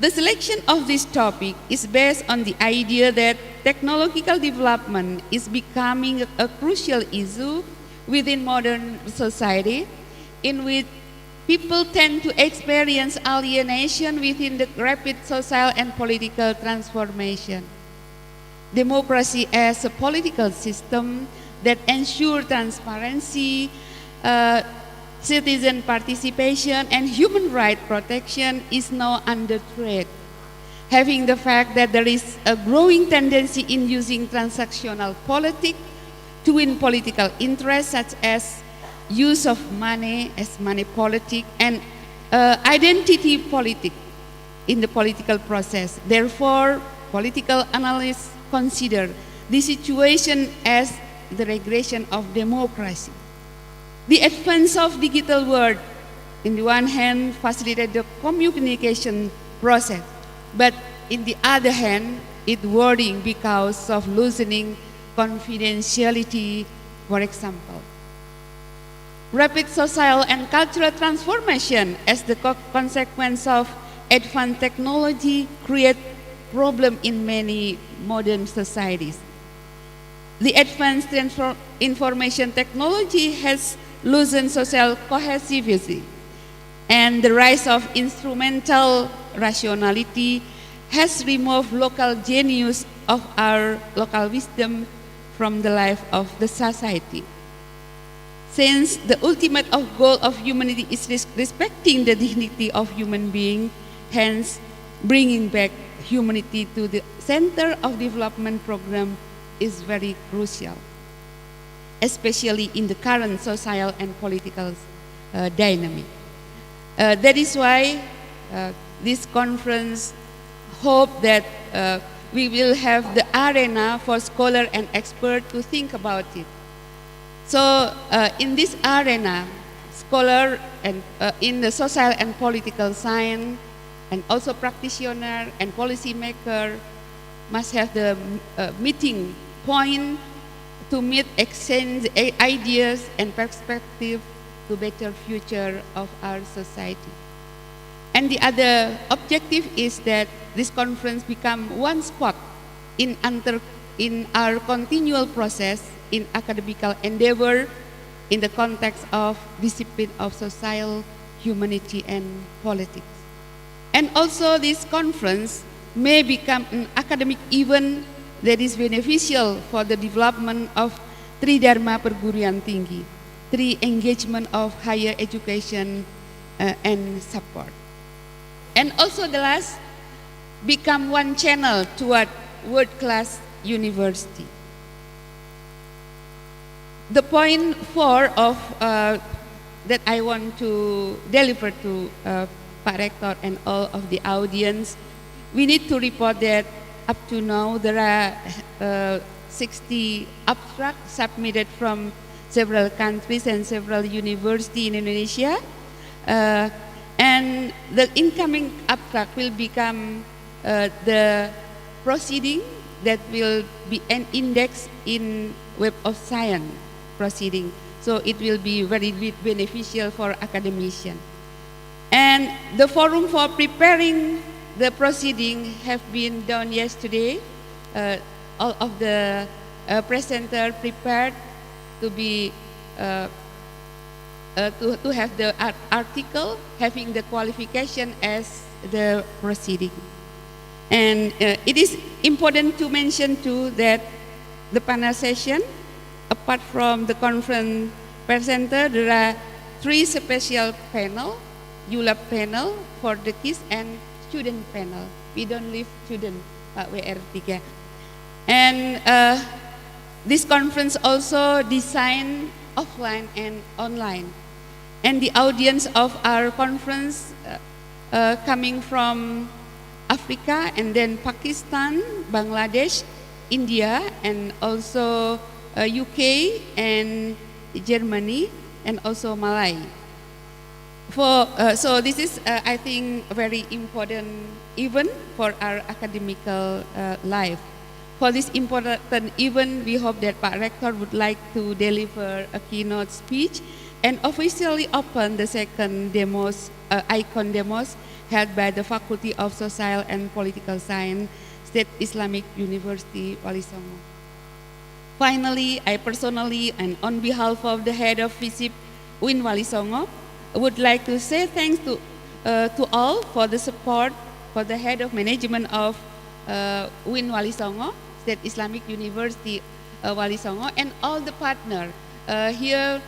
The selection of this topic is based on the idea that technological development is becoming a crucial issue within modern society, in which people tend to experience alienation within the rapid social and political transformation. Democracy as a political system that ensures transparency, citizen participation, and human rights protection is now under threat, having the fact that there is a growing tendency in using transactional politics to win political interests, such as use of money as money politic and identity politics in the political process. Therefore, political analysts consider the situation as the regression of democracy. The advance of digital world, in the one hand, facilitated the communication process, but in the other hand, it worrying because of loosening confidentiality, for example. Rapid social and cultural transformation as the consequence of advanced technology create problem in many modern societies. The advanced information technology has loosened social cohesivity, and the rise of instrumental rationality has removed local genius of our local wisdom from the life of the society. Since the ultimate goal of humanity is respecting the dignity of human being, hence bringing back humanity to the center of development program is very crucial, especially in the current social and political dynamic. That is why this conference hope that we will have the arena for scholar and expert to think about it. So in this arena, scholar and in the social and political science, and also practitioner and policymaker must have the meeting point to meet, exchange ideas and perspective to better future of our society. And the other objective is that this conference become one spot in our continual process in academical endeavor in the context of discipline of social, humanity, and politics. And also this conference may become an academic event that is beneficial for the development of Tridharma Perguruan Tinggi, engagement of higher education and support. And also the last, become one channel toward world-class university. The point 4 of that I want to deliver to Pak Rector and all of the audience, we need to report that up to now there are 60 abstracts submitted from several countries and several universities in Indonesia. And the incoming abstract will become the proceeding that will be an index in Web of Science proceeding. So it will be very beneficial for academicians. And the forum for preparing the proceeding have been done yesterday. All of the presenters prepared to be to have the article having the qualification as the proceeding. And it is important to mention too that the panel session, apart from the conference presenter, there are 3 special panel, ULAB panel for the kids and student panel. We don't leave student, Pak WR3. And this conference also designed offline and online. And the audience of our conference coming from Africa and then Pakistan, Bangladesh, India, and also UK and Germany, and also Malay. So this is, I think, a very important event for our academical life. For this important event, we hope that Pak Rector would like to deliver a keynote speech and officially opened the second ICON-DEMOST held by the Faculty of Social and Political Science, State Islamic University, Walisongo. Finally, I personally and on behalf of the head of FISIP, UINWALISONGO, would like to say thanks to all for the support, for the head of management of UINWALISONGO, State Islamic University Walisongo, and all the partner here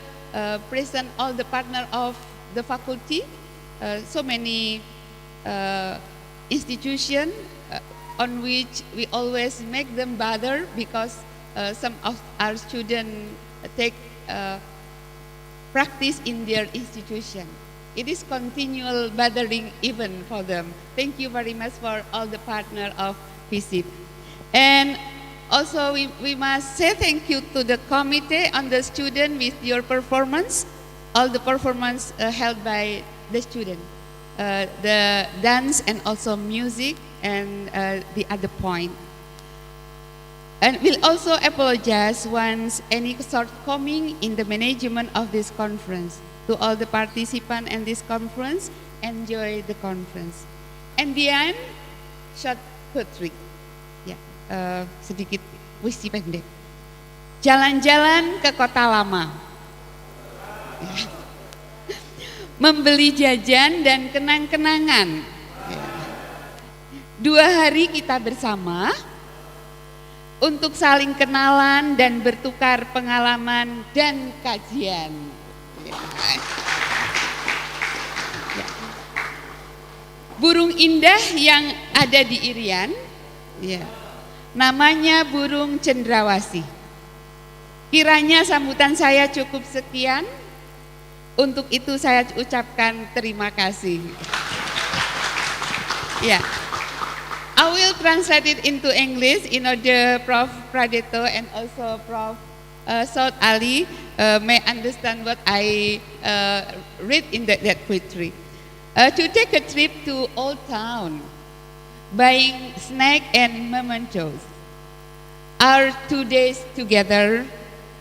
present, all the partner of the faculty, so many institution on which we always make them bother because some of our students take practice in their institution. It is continual bothering even for them. Thank you very much for all the partner of FISIP. And also we must say thank you to the committee on the student with your performance, all the performance held by the student, the dance and also music and the other point. And we'll also apologize once any shortcoming in the management of this conference. To all the participants in this conference, enjoy the conference. And the end, short poetry. Ya, sedikit puisi pendek. Jalan-jalan ke kota lama. Membeli jajan dan kenang-kenangan. 2 hari kita bersama untuk saling kenalan dan bertukar pengalaman dan kajian. Ya. Burung indah yang ada di Irian, ya, namanya burung cendrawasih. Kiranya sambutan saya cukup sekian. Untuk itu saya ucapkan terima kasih. Ya. I will translate it into English in order Prof. Pradeto and also Prof. Saud Ali may understand what I read in that poetry. To take a trip to Old Town, buying snack and mementos. Our 2 days together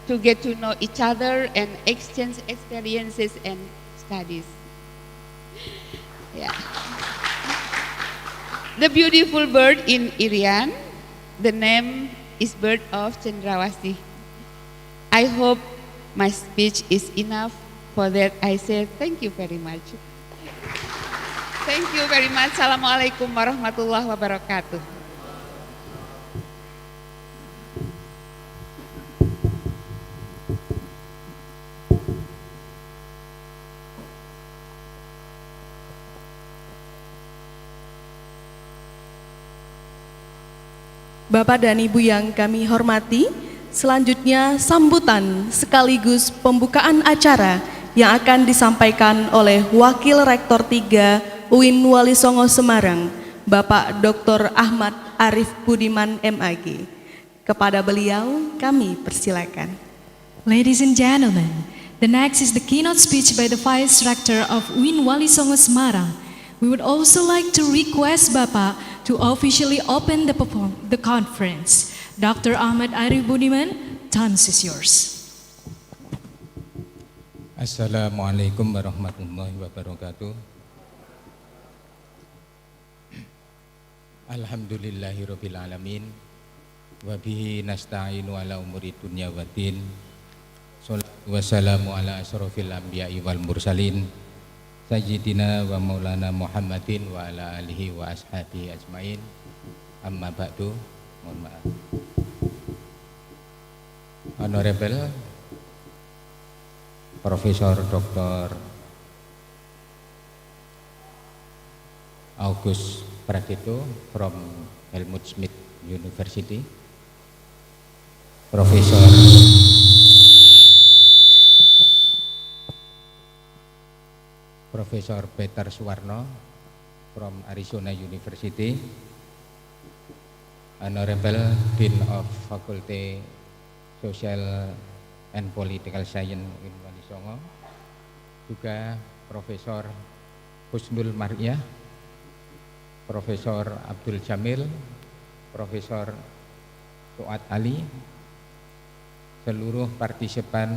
to get to know each other and exchange experiences and studies. Yeah. The beautiful bird in Irian, the name is bird of Cendrawasih. I hope my speech is enough. For that I say thank you very much. Thank you very much. Assalamualaikum warahmatullahi wabarakatuh. Bapak dan Ibu yang kami hormati, selanjutnya sambutan sekaligus pembukaan acara yang akan disampaikan oleh Wakil Rektor 3 UIN Walisongo Semarang, Bapak Dr. Ahmad Arif Budiman MAG. Kepada beliau kami persilakan. Ladies and gentlemen, the next is the keynote speech by the Vice Rector of UIN Walisongo Semarang. We would also like to request Bapak to officially open the conference. Dr. Ahmad Arif Budiman, time is yours. Assalamualaikum warahmatullahi wabarakatuh. Alhamdulillahirabbil alamin. Wa bihi nasta'inu ala umuri dunya waddin. Shallallahu wassalamu ala asrofil anbiya'i wal mursalin. Sayyidina wa maulana Muhammadin wa ala alihi wa ashabihi ajmain. Amma ba'du. Mohon maaf. Honorable Profesor Dr. August Pradeto from Helmut Schmidt University, Profesor Peter Suwarno from Arizona University, Honorable Dean of Faculty Social and Political Science in Walisongo, juga Profesor Husnul Maryah, Profesor Abdul Jamil, Profesor Saud Ali, seluruh partisipan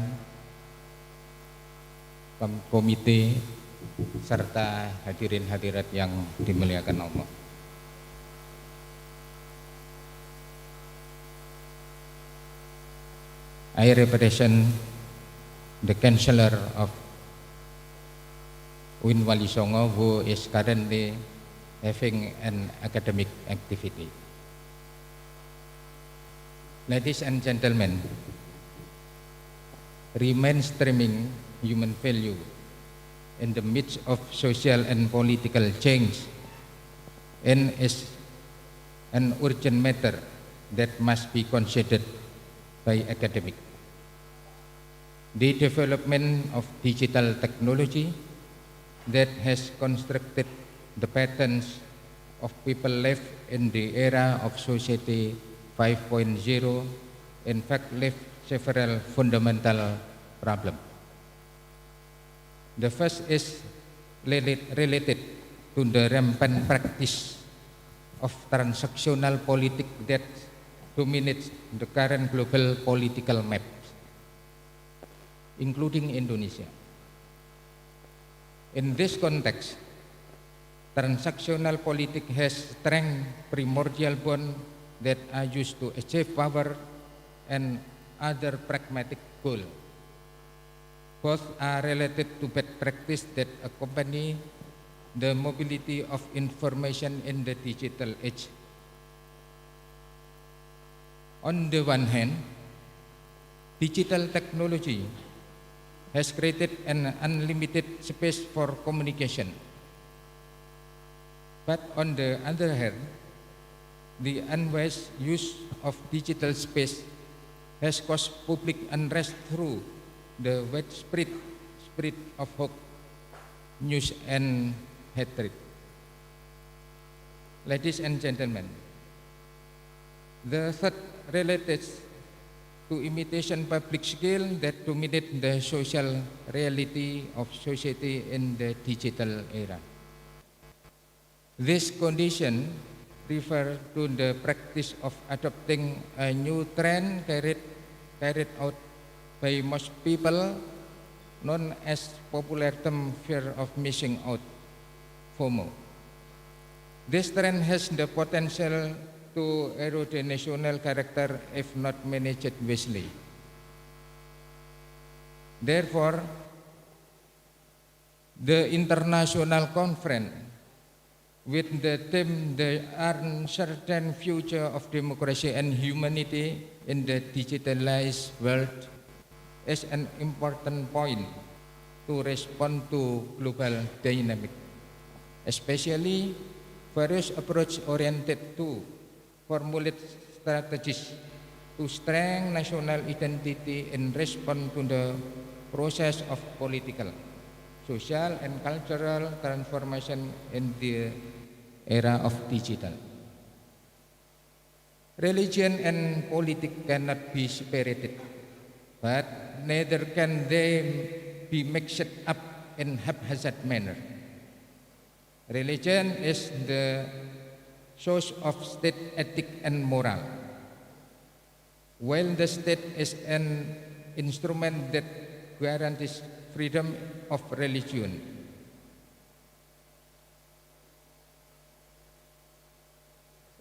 komite, serta hadirin hadirat yang dimuliakan Allah. I represent the Chancellor of UINWALISONGO, who is currently having an academic activity. Ladies and gentlemen, mainstreaming human value in the midst of social and political change and is an urgent matter that must be considered by academics. The development of digital technology that has constructed the patterns of people live in the era of society 5.0 in fact left several fundamental problems. The first is related to the rampant practice of transactional politics that dominates the current global political map, including Indonesia. In this context, transactional politics has strength primordial bonds that are used to achieve power and other pragmatic goals. Both are related to bad practice that accompany the mobility of information in the digital age. On the one hand, digital technology has created an unlimited space for communication. But on the other hand, the unwise use of digital space has caused public unrest through the widespread spread of hoax, news, and hatred. Ladies and gentlemen, the third relates to imitation public skill that dominate the social reality of society in the digital era. This condition refers to the practice of adopting a new trend carried out by most people, known as popular term fear of missing out, FOMO. This trend has the potential to erode the national character if not managed wisely. Therefore, the international conference with the theme "The Uncertain Future of Democracy and Humanity in the Digitalized World" is an important point to respond to global dynamic, especially various approaches oriented to formulate strategies to strengthen national identity in response to the process of political, social, and cultural transformation in the era of digital. Religion and politics cannot be separated, but neither can they be mixed up in haphazard manner. Religion is the source of state ethic and moral, while the state is an instrument that guarantees freedom of religion.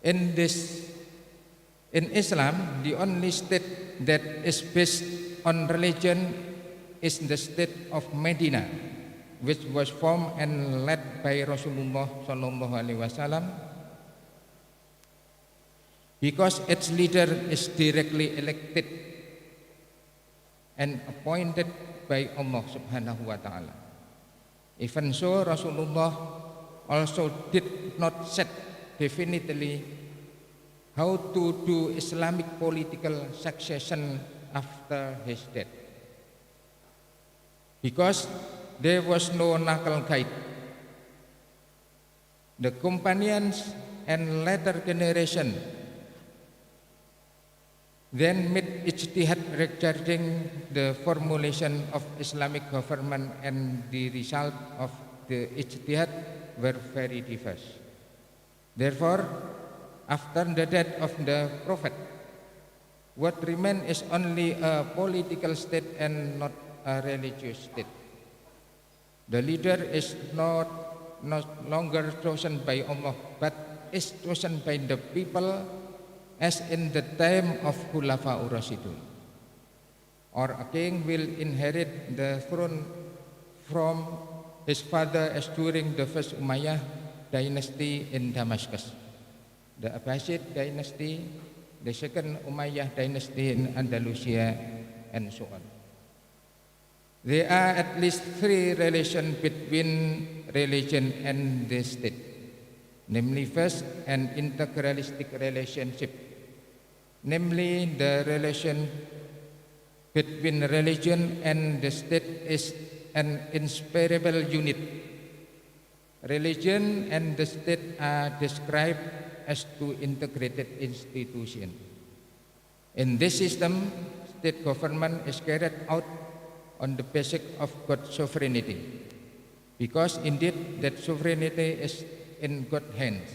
In Islam, the only state that is based on religion is the state of Medina, which was formed and led by Rasulullah SAW, because its leader is directly elected and appointed by Allah Subhanahu wa Ta'ala. Even so, Rasulullah also did not set definitely how to do Islamic political succession after his death, because there was no knuckle guide. The companions and later generation then made ijtihad regarding the formulation of Islamic government, and the result of the ijtihad were very diverse. Therefore, after the death of the Prophet, what remained is only a political state and not a religious state. The leader is not no longer chosen by Allah, but is chosen by the people as in the time of Khulafa Ur-Rasyidun. Or a king will inherit the throne from his father as during the first Umayyah dynasty in Damascus, the Abbasid dynasty, the second Umayyah dynasty in Andalusia, and so on. There are at least three relations between religion and the state. Namely, first, an integralistic relationship. Namely, the relation between religion and the state is an inseparable unit. Religion and the state are described as two integrated institutions. In this system, state government is carried out on the basis of God's sovereignty, because indeed that sovereignty is in God's hands.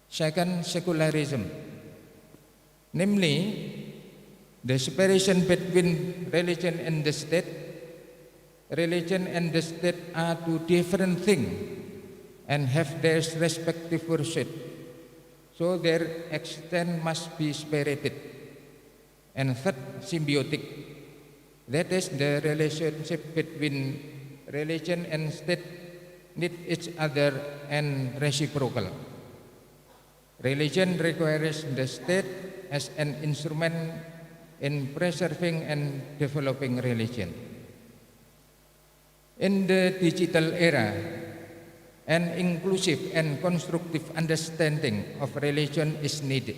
Second, secularism, namely the separation between religion and the state. Religion and the state are two different things and have their respective worship, so their extent must be separated. And third, symbiotic. That is, the relationship between religion and state need each other and reciprocal. Religion requires the state as an instrument in preserving and developing religion. In the digital era, an inclusive and constructive understanding of religion is needed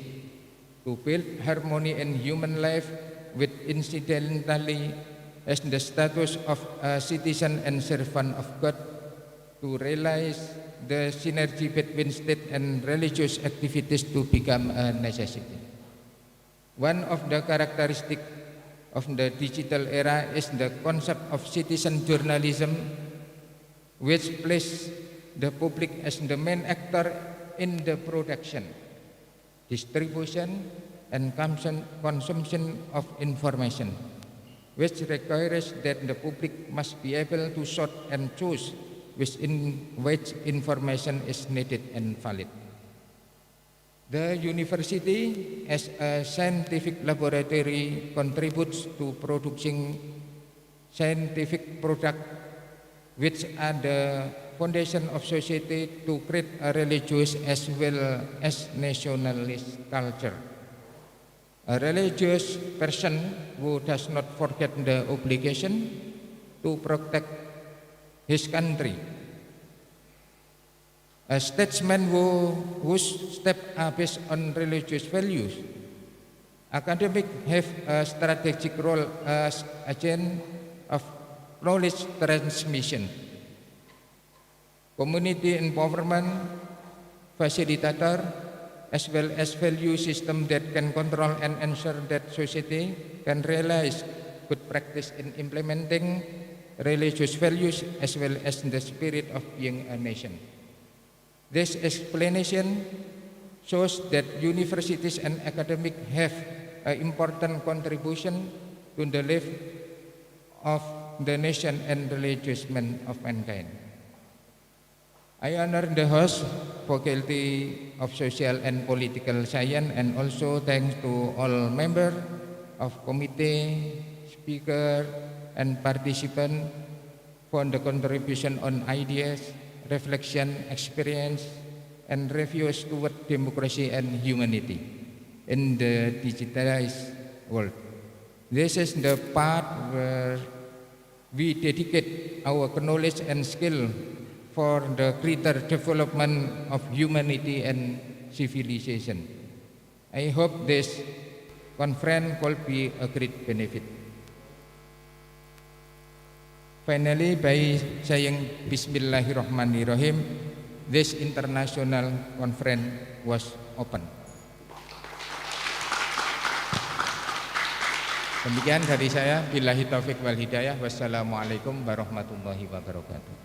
to build harmony in human life with incidentally as the status of a citizen and servant of God, to realize the synergy between state and religious activities to become a necessity. One of the characteristics of the digital era is the concept of citizen journalism, which places the public as the main actor in the production, distribution, and consumption of information, which requires that the public must be able to sort and choose within which information is needed and valid. The university as a scientific laboratory contributes to producing scientific products which are the foundation of society to create a religious as well as nationalist culture. A religious person who does not forget the obligation to protect his country. A statesman whose steps are based on religious values. Academics have a strategic role as agent of knowledge transmission. Community empowerment facilitator, as well as value system that can control and ensure that society can realize good practice in implementing religious values as well as the spirit of being a nation. This explanation shows that universities and academics have an important contribution to the life of the nation and religious men of mankind. I honor the host, Faculty of Social and Political Science, and also thanks to all members of committee, speaker, and participants for the contribution on ideas, reflection, experience, and reviews toward democracy and humanity in the digitalized world. This is the part where we dedicate our knowledge and skill for the greater development of humanity and civilization. I hope this conference will be a great benefit. Finally, by saying Bismillahirrahmanirrahim, this international conference was open. Demikian dari saya, billahi taufik wal hidayah, wassalamualaikum warahmatullahi wabarakatuh.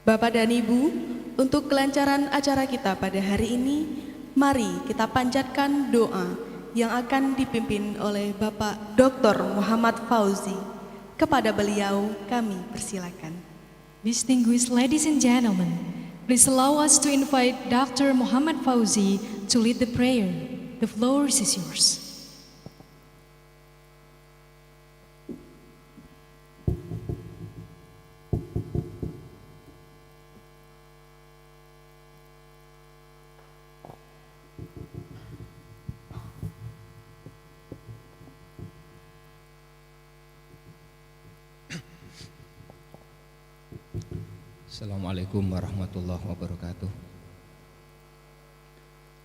Bapak dan Ibu, untuk kelancaran acara kita pada hari ini, mari kita panjatkan doa yang akan dipimpin oleh Bapak Dr. Muhammad Fauzi. Kepada beliau kami persilakan. Distinguished ladies and gentlemen, please allow us to invite Dr. Muhammad Fauzi to lead the prayer. The floor is yours. Assalamualaikum warahmatullahi wabarakatuh.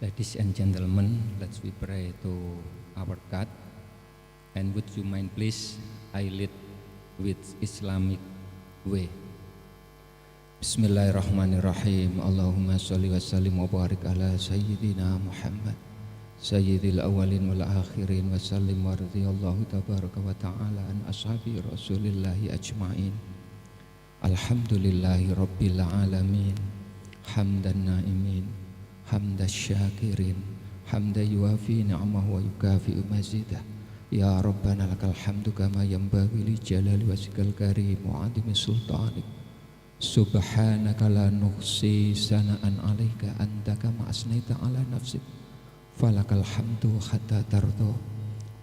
Ladies and gentlemen, let's we pray to our God. And would you mind please, I lead with Islamic way. Bismillahirrahmanirrahim. Allahumma sholli wa sallim wa barik ala sayyidina Muhammad sayyidil awalin wal akhirin wa sallim wa radhiyallahu tabaraka wa ta'ala an ashabi rasulillahi ajma'in. Alhamdulillahi rabbil alamin, hamdan naimin, hamdan syakirin, hamdan yuafi ni'amahu wa yukafi'u mazidah. Ya Rabbana lakal hamdu kama yanbaghi li jalali wajhikal karim wa 'azimi sultanik. Subhanaka la nuhsi sana'an 'alaika anta kama asnaita 'ala nafsik. Falakal hamdu hatta tardo,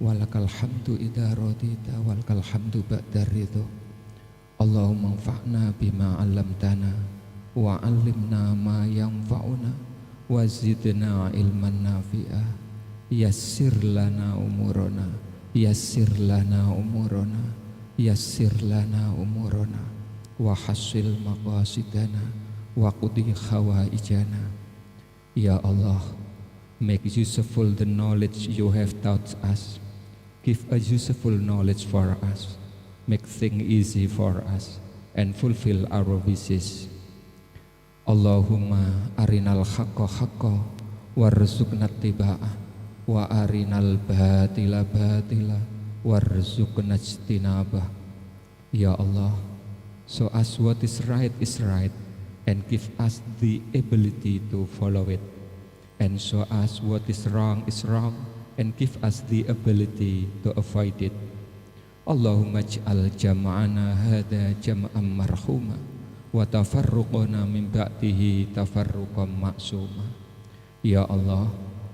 walakal hamdu idza radita, walakal hamdu ba'da ridho. Allahumma anfa'na bima 'allamtana wa 'allimna ma yanfa'una wa zidna ilman nafi'ah. Yassir lana umurana, yassir lana umurana, yassir lana umurana, wa hasil maqasidana wa qudi khawaijana. Ya Allah, make useful the knowledge you have taught us. Give a useful knowledge for us. Make things easy for us and fulfill our wishes. Allahumma arinal haqqa haqqa warzuqna ittiba'ah wa arinal batila batila warzuqna ijtinabah. Ya Allah, show us what is right and give us the ability to follow it, and show us what is wrong and give us the ability to avoid it. Allahumma ij'al jam'ana hadha jam'an marhuma wa tafarruqana min ba'dihi tafarruqan ma'suma. Ya Allah,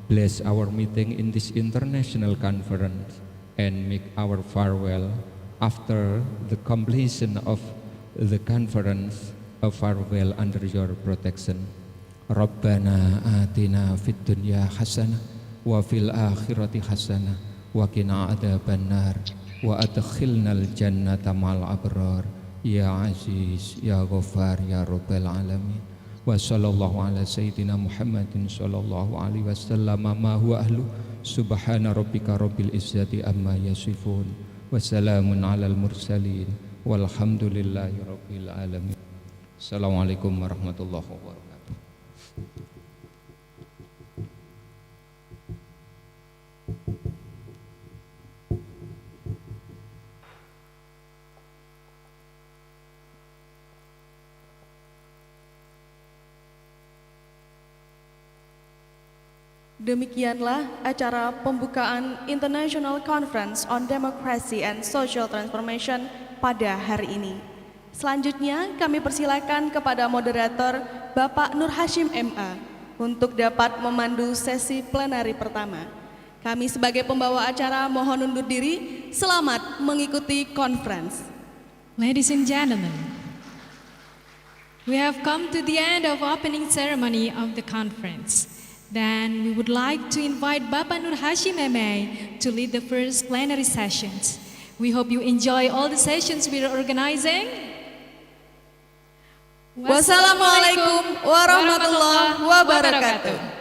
bless our meeting in this international conference and make our farewell after the completion of the conference a farewell under your protection. Rabbana atina fid dunya hasanah wa fil akhirati hasanah wa qina adzabannar wa adkhilnal jannata ma'al abrar. Ya Aziz, Ya Ghaffar, Ya Rabbal Alamin. Wa sallallahu ala sayyidina Muhammadin sallallahu alaihi wasallam ma huwa ahlu. Subhana rabbika rabbil izzati amma yasifun. Wa salamun alal mursalin. Walhamdulillahi rabbil alamin. Assalamualaikum warahmatullahi wabarakatuh. Demikianlah acara pembukaan International Conference on Democracy and Social Transformation pada hari ini. Selanjutnya kami persilakan kepada moderator Bapak Nur Hashim MA untuk dapat memandu sesi plenari pertama. Kami sebagai pembawa acara mohon undur diri. Selamat mengikuti conference. Ladies and gentlemen, we have come to the end of opening ceremony of the conference. Then we would like to invite Bapak Nur Hashim MA to lead the first plenary sessions. We hope you enjoy all the sessions we are organizing. Wassalamualaikum warahmatullahi wabarakatuh.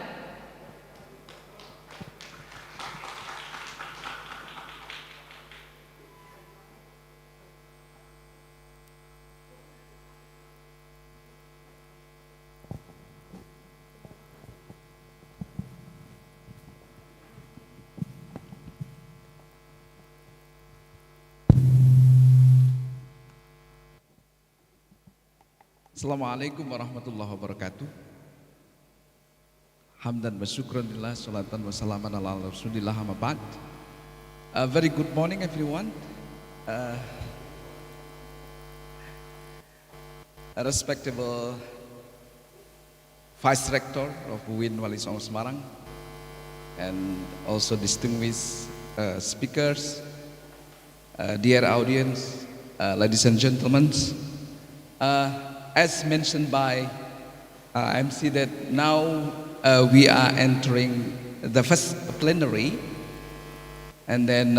Assalamualaikum warahmatullahi wabarakatuh. Hamdan wa syukran lillah, salatan wa salaman ala rasulillah, amma ba'd. Very good morning everyone. A respectable Vice Rector of UINWALISONGO Semarang, and also distinguished speakers, dear audience, ladies and gentlemen. As mentioned by MC, that now we are entering the first plenary, and then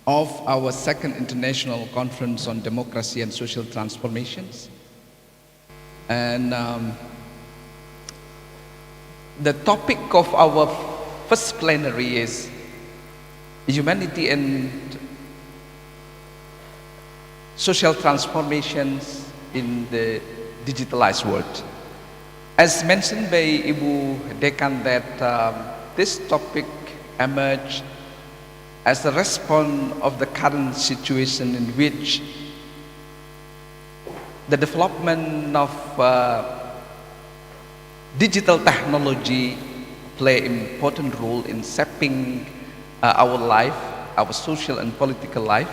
of our second international conference on democracy and social transformations. And the topic of our first plenary is humanity and social transformations in the digitalized world. As mentioned by Ibu Dekan, that this topic emerged as a response of the current situation in which the development of digital technology play an important role in shaping our life, our social and political life.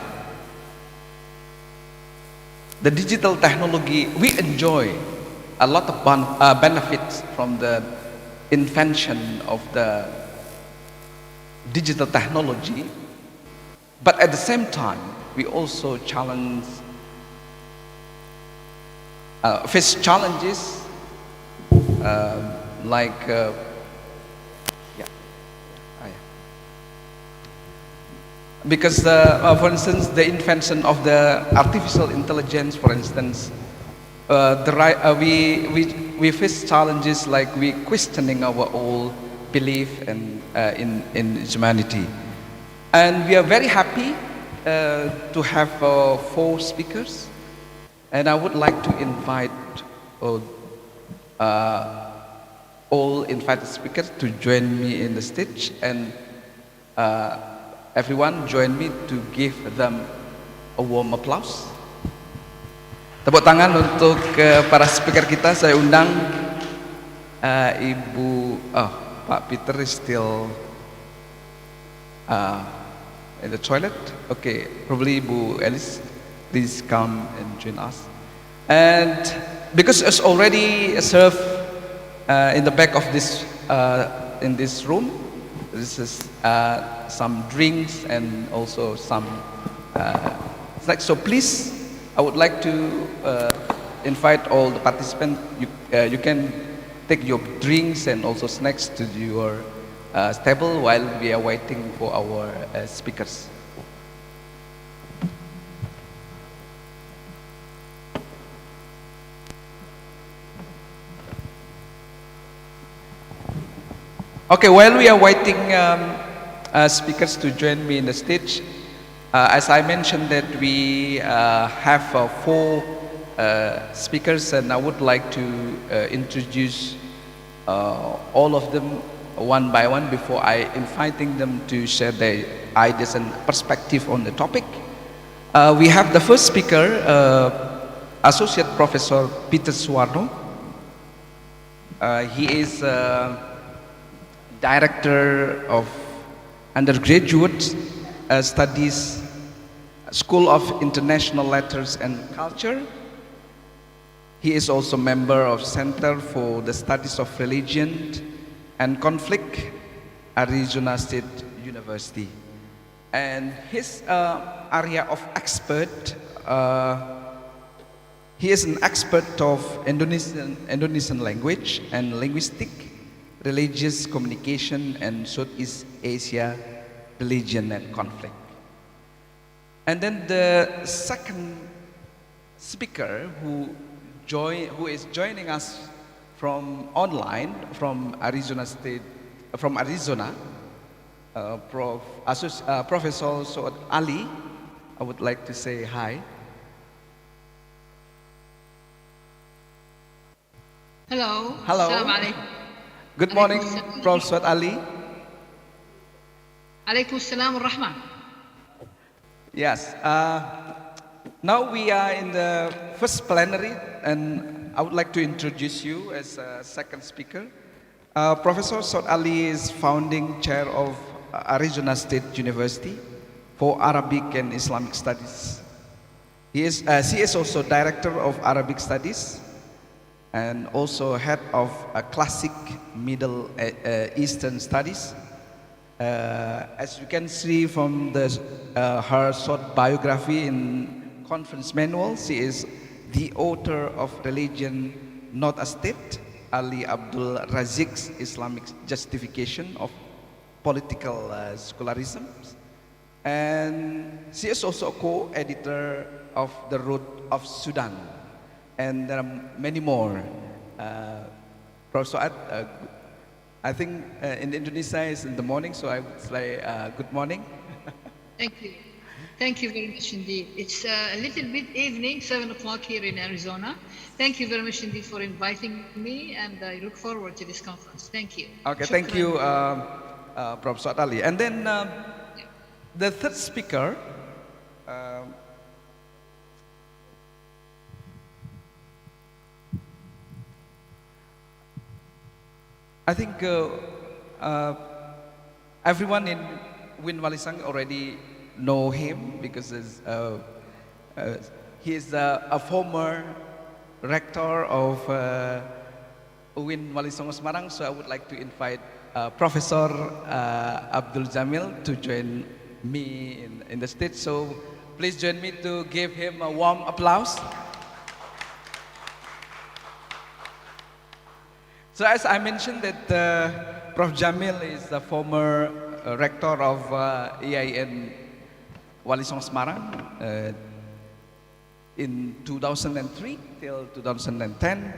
The digital technology, we enjoy a lot of benefits from the invention of the digital technology, but at the same time, we also face challenges because for instance, the invention of the artificial intelligence, for instance, we face challenges like we questioning our old belief and in humanity. And we are very happy to have 4 speakers, and I would like to invite all invited speakers to join me in the stage, and everyone join me to give them a warm applause. Tepuk tangan untuk para speaker kita. Saya undang Pak Peter is still in the toilet. Okay, probably Ibu Alice, please come and join us. And because it's already served in the back of this in this room, this is some drinks and also some snacks. So please, I would like to invite all the participants. You can take your drinks and also snacks to your table while we are waiting for our speakers. Okay, while we are waiting speakers to join me in the stage, as I mentioned that we have 4 speakers, and I would like to introduce all of them one by one before I inviting them to share their ideas and perspective on the topic. We have the first speaker, Associate Professor Peter Suwarno. He is Director of Undergraduate Studies, School of International Letters and Culture. He is also member of Center for the Studies of Religion and Conflict, Arizona State University. And his area of expert, he is an expert of Indonesian language and linguistic, religious communication, and Southeast Asia religion and conflict. And then the second speaker who is joining us from online from Arizona State, Professor Soad Ali. I would like to say hi. Hello. Hello. Assalamualaikum. Good morning, Prof. Soad Ali. Waalaikumsalam warahmah. Yes. Now we are in the first plenary, and I would like to introduce you as a second speaker. Professor Sot Ali is founding chair of Arizona State University for Arabic and Islamic Studies. She is also director of Arabic Studies and also head of Classic Middle Eastern Studies. As you can see from her short biography in conference manual, she is the author of Religion Not a State, Ali Abdul Razik's Islamic Justification of Political Secularism. And she is also a co-editor of The Road of Sudan. And there are many more. Professor, I think in Indonesia it's in the morning, so I would say good morning. Thank you. Thank you very much indeed. It's a little bit evening, 7 o'clock here in Arizona. Thank you very much indeed for inviting me, and I look forward to this conference. Thank you. Okay, thank you, Professor Ali. And then the third speaker, I think everyone in UINWALISONGO already know him because he is a former rector of UINWALISONGO Semarang. So I would like to invite Professor Abdul Jamil to join me in the stage. So please join me to give him a warm applause. So as I mentioned that Prof. Jamil is the former rector of IAIN Walisongo Semarang in 2003 till 2010.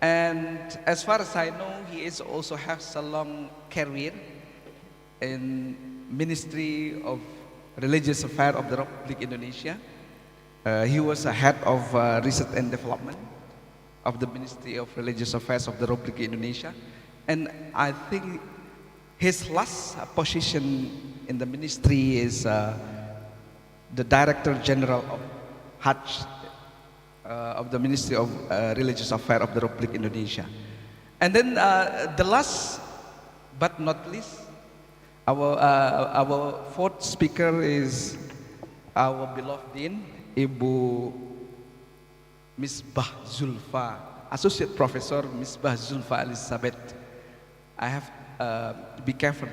And as far as I know, he is also has a long career in Ministry of Religious Affairs of the Republic Indonesia. He was a head of Research and Development of the Ministry of Religious Affairs of the Republic Indonesia. And I think his last position in the ministry is the Director General of Hajj of the Ministry of Religious Affairs of the Republic Indonesia. And then the last but not least, our fourth speaker is our beloved Dean, Ibu Misbah Zulfa, Associate Professor Misbah Zulfa Elizabeth. I have to be careful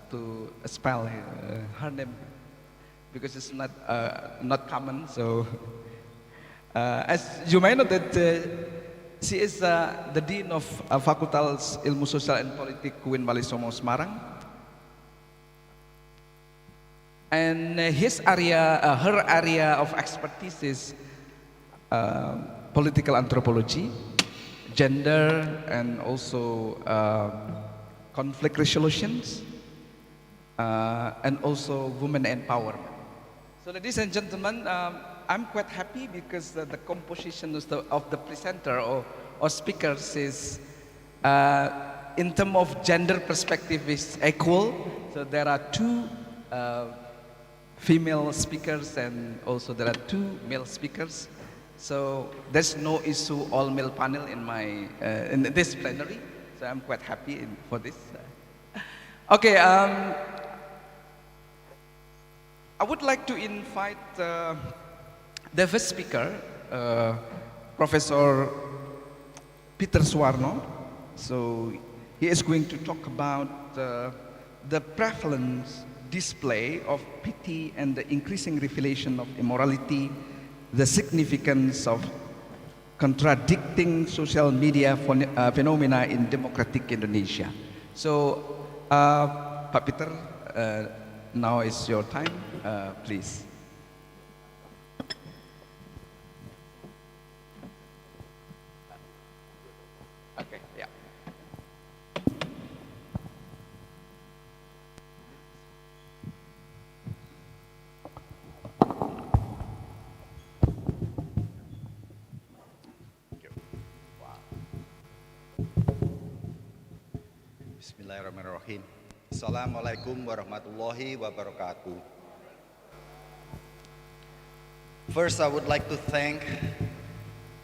to spell her name because it's not common. So, as you may know that she is the Dean of Fakultas Ilmu Sosial and Politik UINWALISONGO Semarang. And her area of expertise is political anthropology, gender, and also conflict resolutions, and also women empowerment. So ladies and gentlemen, I'm quite happy because the composition of the presenter or speakers is, in terms of gender perspective, is equal. So there are two female speakers and also there are two male speakers. So there's no issue all male panel in this plenary. So I'm quite happy for this. Okay, I would like to invite the first speaker, Professor Peter Suwarno. So he is going to talk about the prevalent display of pity and the increasing revelation of immorality, the significance of contradicting social media phenomena in democratic Indonesia. So, Pak Peter, now is your time, please. Okay, yeah. Bismillahirrahmanirrahim. Assalamualaikum warahmatullahi wabarakatuh. First, I would like to thank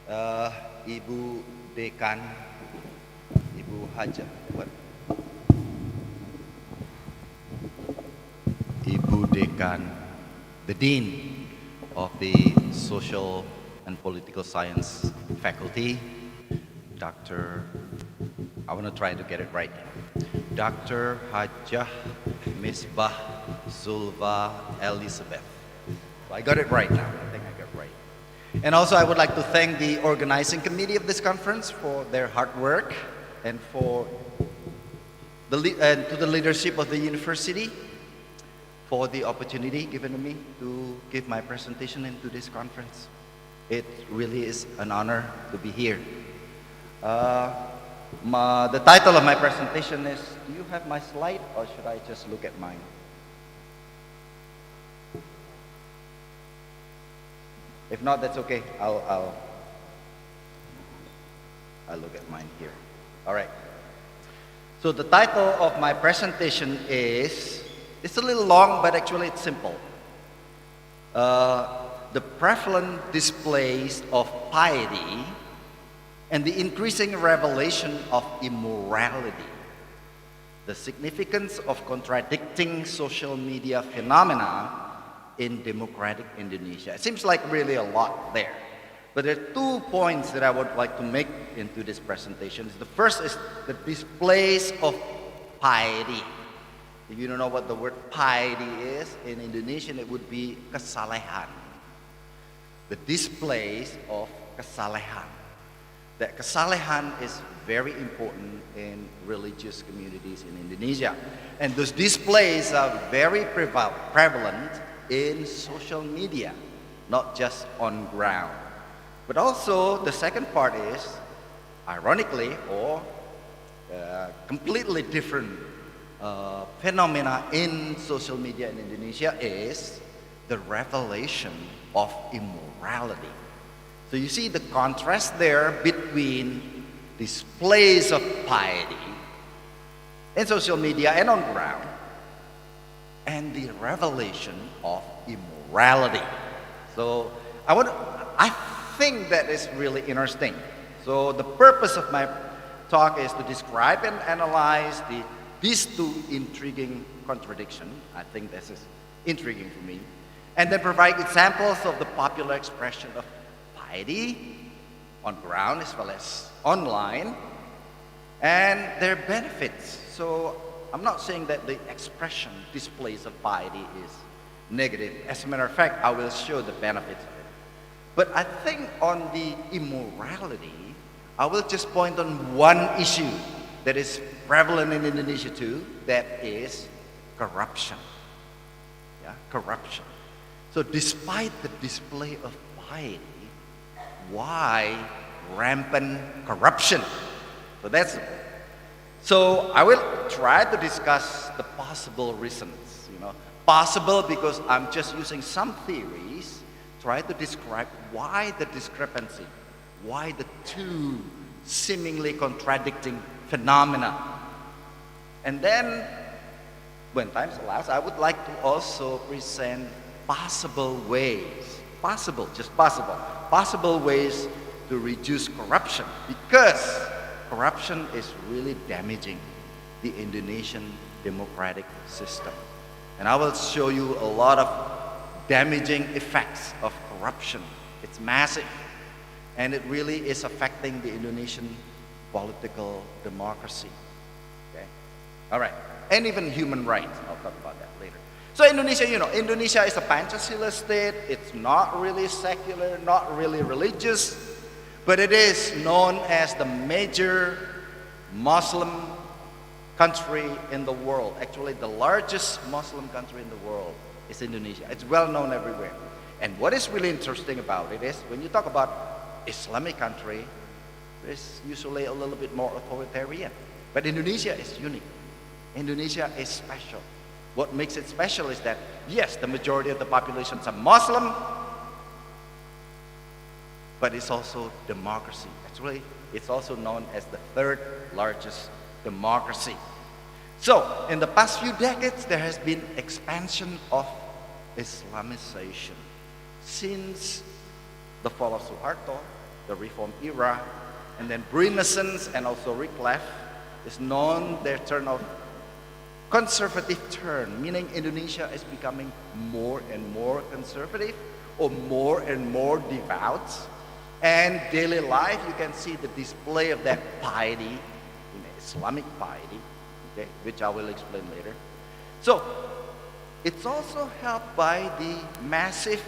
Ibu Dekan, Ibu Hajah, what? Ibu Dekan, the Dean of the Social and Political Science faculty, Dr. I want to try to get it right. Dr. Hajah Misbah Zulva Elizabeth. So I got it right now. I think I got it right. And also I would like to thank the organizing committee of this conference for their hard work and for to the leadership of the university for the opportunity given to me to give my presentation into this conference. It really is an honor to be here. The title of my presentation is, do you have my slide or should I just look at mine? If not, that's okay. I'll look at mine here. All right. So the title of my presentation is, it's a little long, but actually it's simple. The prevalent displays of piety and the increasing revelation of immorality. The significance of contradicting social media phenomena in democratic Indonesia. It seems like really a lot there. But there are 2 points that I would like to make into this presentation. The first is the displays of piety. If you don't know what the word piety is, in Indonesian it would be kesalehan. The displays of kesalehan. That kesalehan is very important in religious communities in Indonesia. And those displays are very prevalent in social media, not just on ground. But also the second part is, ironically or completely different phenomena in social media in Indonesia is the revelation of immorality. So you see the contrast there between displays of piety in social media and on ground and the revelation of immorality. So I think that is really interesting. So the purpose of my talk is to describe and analyze these two intriguing contradictions. I think this is intriguing for me. And then provide examples of the popular expression of piety on ground as well as online and their benefits. So I'm not saying that the expression displays of piety is negative. As a matter of fact, I will show the benefits of it. But I think on the immorality, I will just point on one issue that is prevalent in Indonesia too, that is corruption. Yeah, corruption. So despite the display of piety, why rampant corruption? So I will try to discuss the possible reasons. Possible because I'm just using some theories, try to describe why the discrepancy, why the two seemingly contradicting phenomena. And then, when time allows, I would like to also present possible ways, possible ways to reduce corruption, because corruption is really damaging the Indonesian democratic system. And I will show you a lot of damaging effects of corruption. It's massive, and it really is affecting the Indonesian political democracy. Okay? All right, and even human rights. I'll talk about that later. So Indonesia, Indonesia is a Pancasila state. It's not really secular, not really religious, but it is known as the major Muslim country in the world. Actually, the largest Muslim country in the world is Indonesia. It's well known everywhere. And what is really interesting about it is, when you talk about Islamic country, it's usually a little bit more authoritarian. But Indonesia is unique. Indonesia is special. What makes it special is that, yes, the majority of the population are Muslim, but it's also democracy. Actually, it's also known as the third largest democracy. So, in the past few decades, there has been expansion of Islamization. since the fall of Suharto, the Reform era, and then Renaissance and also Reclef is known their turn of conservative turn, meaning Indonesia is becoming more and more conservative or more and more devout. And daily life, you can see the display of that piety, Islamic piety, okay, which I will explain later. So, it's also helped by the massive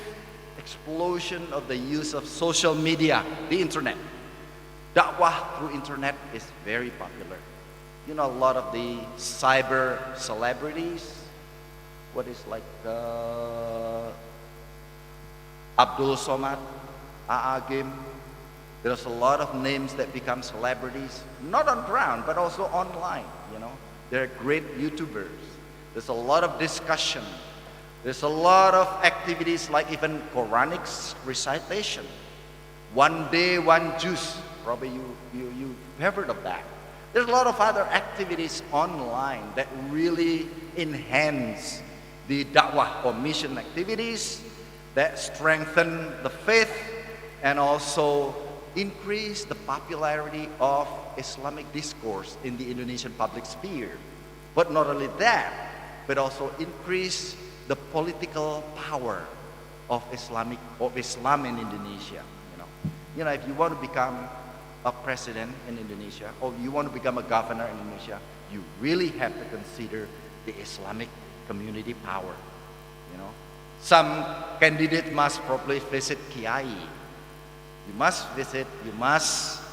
explosion of the use of social media, the internet. Dakwah through internet is very popular. You know, a lot of the cyber celebrities, what is like Abdul Somad, Aagim. There's a lot of names that become celebrities, not on ground, but also online, you know. They're great YouTubers. There's a lot of discussion. There's a lot of activities like even Quranic recitation. One day, one juice. Probably you've heard of that. There's a lot of other activities online that really enhance the da'wah or mission activities, that strengthen the faith and also increase the popularity of Islamic discourse in the Indonesian public sphere. But not only that, but also increase the political power of Islam in Indonesia. You know, if you want to become a president in Indonesia or you want to become a governor in Indonesia, you really have to consider the Islamic community power. You know, some candidate must probably visit Kiai. You must visit. You must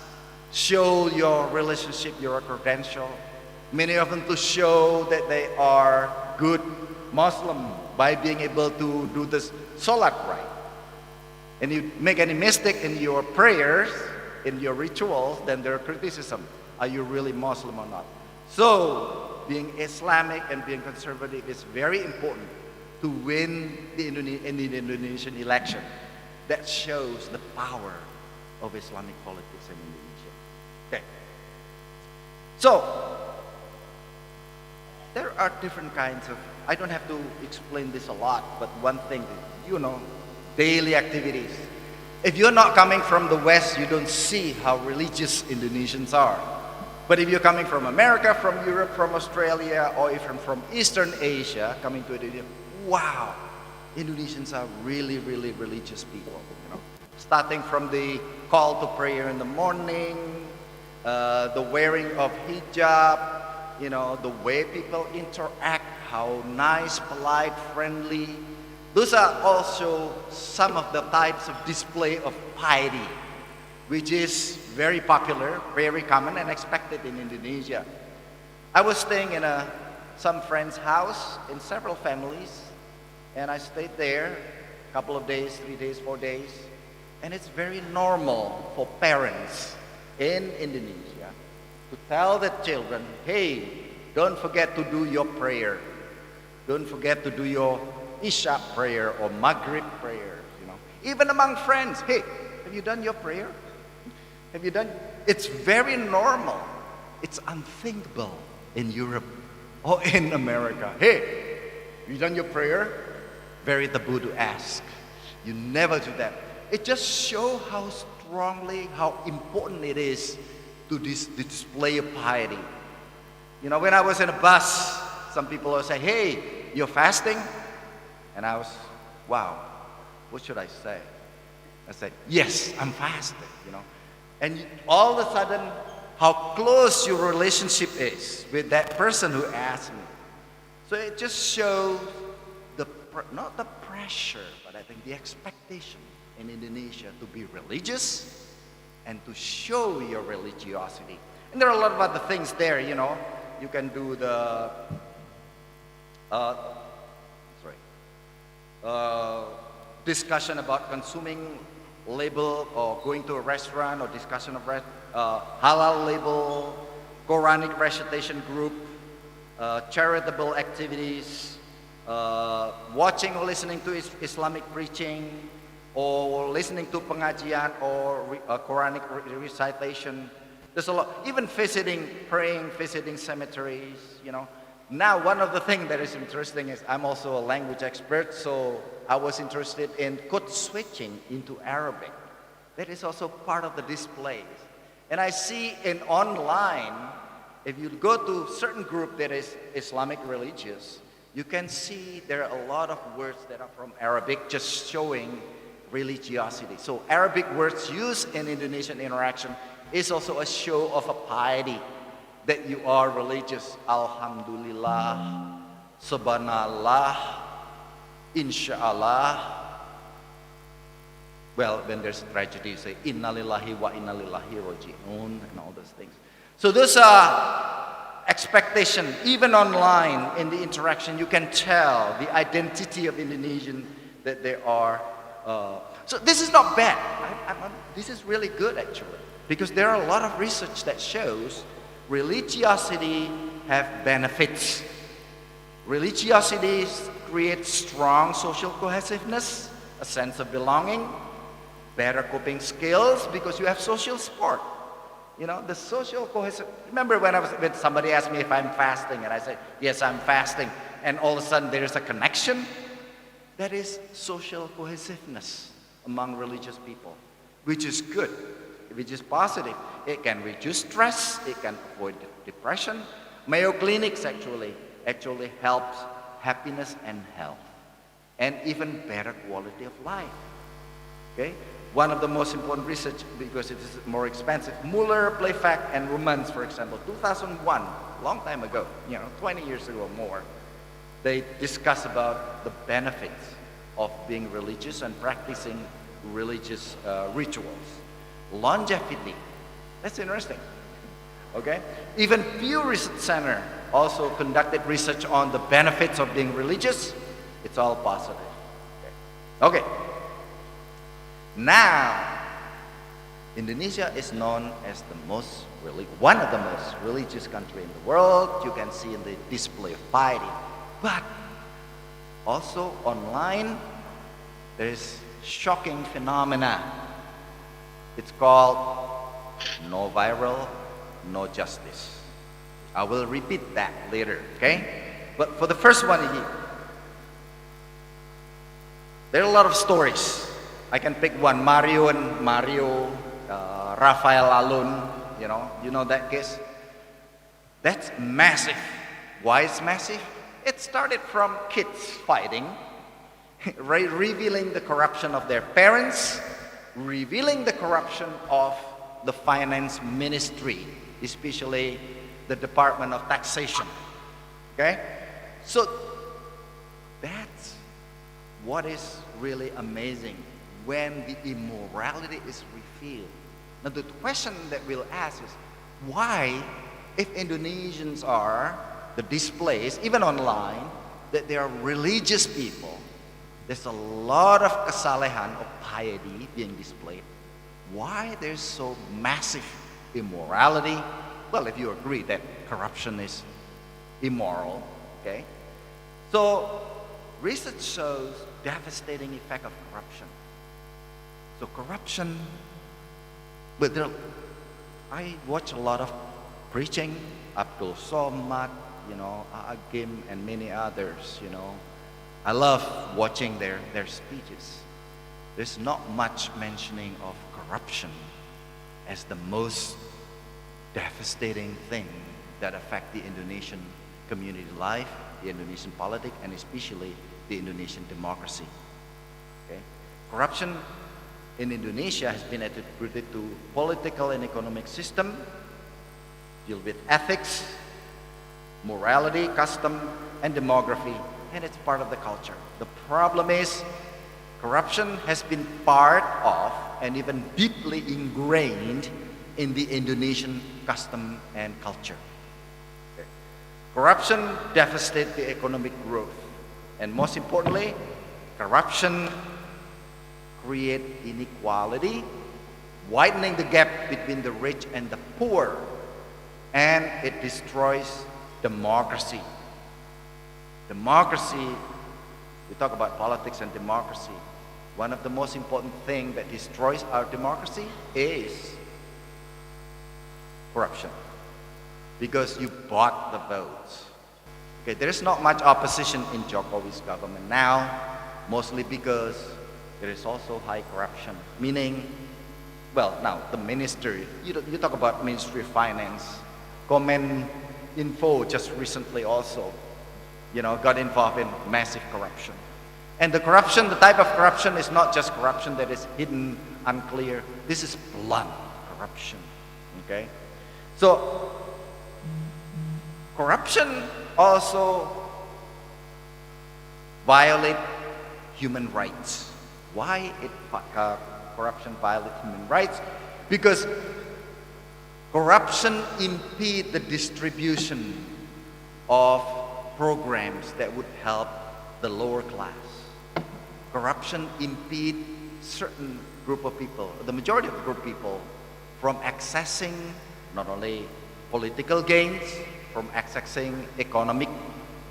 show your relationship, your credential. Many of them to show that they are good Muslim by being able to do this salat right. And you make any mistake in your prayers, in your rituals, then there are criticism. Are you really Muslim or not? So, being Islamic and being conservative is very important to win the Indonesian election. That shows the power of Islamic politics in Indonesia. Okay. So, there are different kinds of, I don't have to explain this a lot, but one thing, you know, daily activities. If you're not coming from the West, you don't see how religious Indonesians are. But if you're coming from America, from Europe, from Australia, or even from Eastern Asia, coming to Indonesia, wow, Indonesians are really, really religious people. You know, starting from the call to prayer in the morning, the wearing of hijab, you know, the way people interact, how nice, polite, friendly. Those are also some of the types of display of piety, which is very popular, very common and expected in Indonesia. I was staying in some friend's house in several families, and I stayed there a couple of days, 3 days, 4 days, and it's very normal for parents in Indonesia to tell the children, hey, don't forget to do your prayer. Don't forget to do your Isha prayer or Maghrib prayer, you know. Even among friends, hey, have you done your prayer? Have you done? It's very normal. It's unthinkable in Europe or in America. Hey, you done your prayer? Very taboo to ask. You never do that. It just shows how strongly, how important it is to display of piety. You know, when I was in a bus, some people will say, hey, you're fasting? And I was, wow, what should I say? I said, yes, I'm fasting, you know. And all of a sudden, how close your relationship is with that person who asked me. So it just shows not the pressure, but I think the expectation in Indonesia to be religious and to show your religiosity. And there are a lot of other things there, you know. You can do the discussion about consuming label or going to a restaurant or discussion of halal label, Quranic recitation group, charitable activities, watching or listening to Islamic preaching, or listening to pengajian or Quranic recitation. There's a lot, even visiting, praying, visiting cemeteries, you know, Now, one of the things that is interesting is I'm also a language expert, so I was interested in code switching into Arabic. That is also part of the displays. And I see in online, if you go to certain group that is Islamic religious, you can see there are a lot of words that are from Arabic just showing religiosity. So Arabic words used in Indonesian interaction is also a show of a piety, that you are religious. Alhamdulillah, Subhanallah, Insyaallah. Well, when there's a tragedy, you say Innalillahi wa innalillahi roji'un and all those things. So those are expectation. Even online in the interaction, you can tell the identity of Indonesian that they are. So this is not bad. This is really good actually, because there are a lot of research that shows religiosity have benefits. Religiosity creates strong social cohesiveness, a sense of belonging, better coping skills because you have social support. You know, the social cohesive. Remember when somebody asked me if I'm fasting and I said, yes, I'm fasting, and all of a sudden there is a connection? That is social cohesiveness among religious people, which is good, which is positive. It can reduce stress, it can avoid depression. Mayo Clinics actually helps happiness and health, and even better quality of life. Okay? One of the most important research, because it is more expensive, Muller, Playfact, and Rumans, for example, 2001, long time ago, 20 years ago or more, they discuss about the benefits of being religious and practicing religious rituals. Longevity, that's interesting. Okay? Even Pew Research Center also conducted research on the benefits of being religious. It's all positive. Okay. Now, Indonesia is known as one of the most religious countries in the world. You can see in the display of piety. But also online, there is shocking phenomena. It's called no viral, no justice. I will repeat that later, okay? But for the first one here, there are a lot of stories. I can pick one, Mario, Rafael Alun, you know that case? That's massive. Why is massive? It started from kids fighting, revealing the corruption of their parents, revealing the corruption of the finance ministry, especially the Department of Taxation. Okay? So that's what is really amazing when the immorality is revealed. Now the question that we'll ask is, why, if Indonesians are the displays, even online, that they are religious people, there's a lot of kesalehan of piety being displayed, why there's so massive immorality? Well, if you agree that corruption is immoral, okay? So research shows devastating effect of corruption. So corruption, but I watch a lot of preaching, Abdul Somad, Agim, and many others, I love watching their speeches. There's not much mentioning of corruption as the most devastating thing that affect the Indonesian community life, the Indonesian politics, and especially the Indonesian democracy. Okay? Corruption in Indonesia has been attributed to political and economic system, deal with ethics, morality, custom, and demography, and it's part of the culture. The problem is corruption has been part of and even deeply ingrained in the Indonesian custom and culture. Okay. Corruption devastates the economic growth, and most importantly, corruption creates inequality, widening the gap between the rich and the poor, and it destroys democracy. Democracy, we talk about politics and democracy. One of the most important things that destroys our democracy is corruption. Because you bought the votes. Okay, there is not much opposition in Jokowi's government now, mostly because there is also high corruption. Meaning, well, now the ministry, you talk about Ministry of Finance, Info just recently also, got involved in massive corruption. And the corruption, the type of corruption is not just corruption that is hidden, unclear. This is blunt corruption, okay? So, corruption also violate human rights. Why corruption violates human rights? Because corruption impedes the distribution of programs that would help the lower class. Corruption impedes certain group of people, the majority of the group of people, from accessing not only political gains, from accessing economic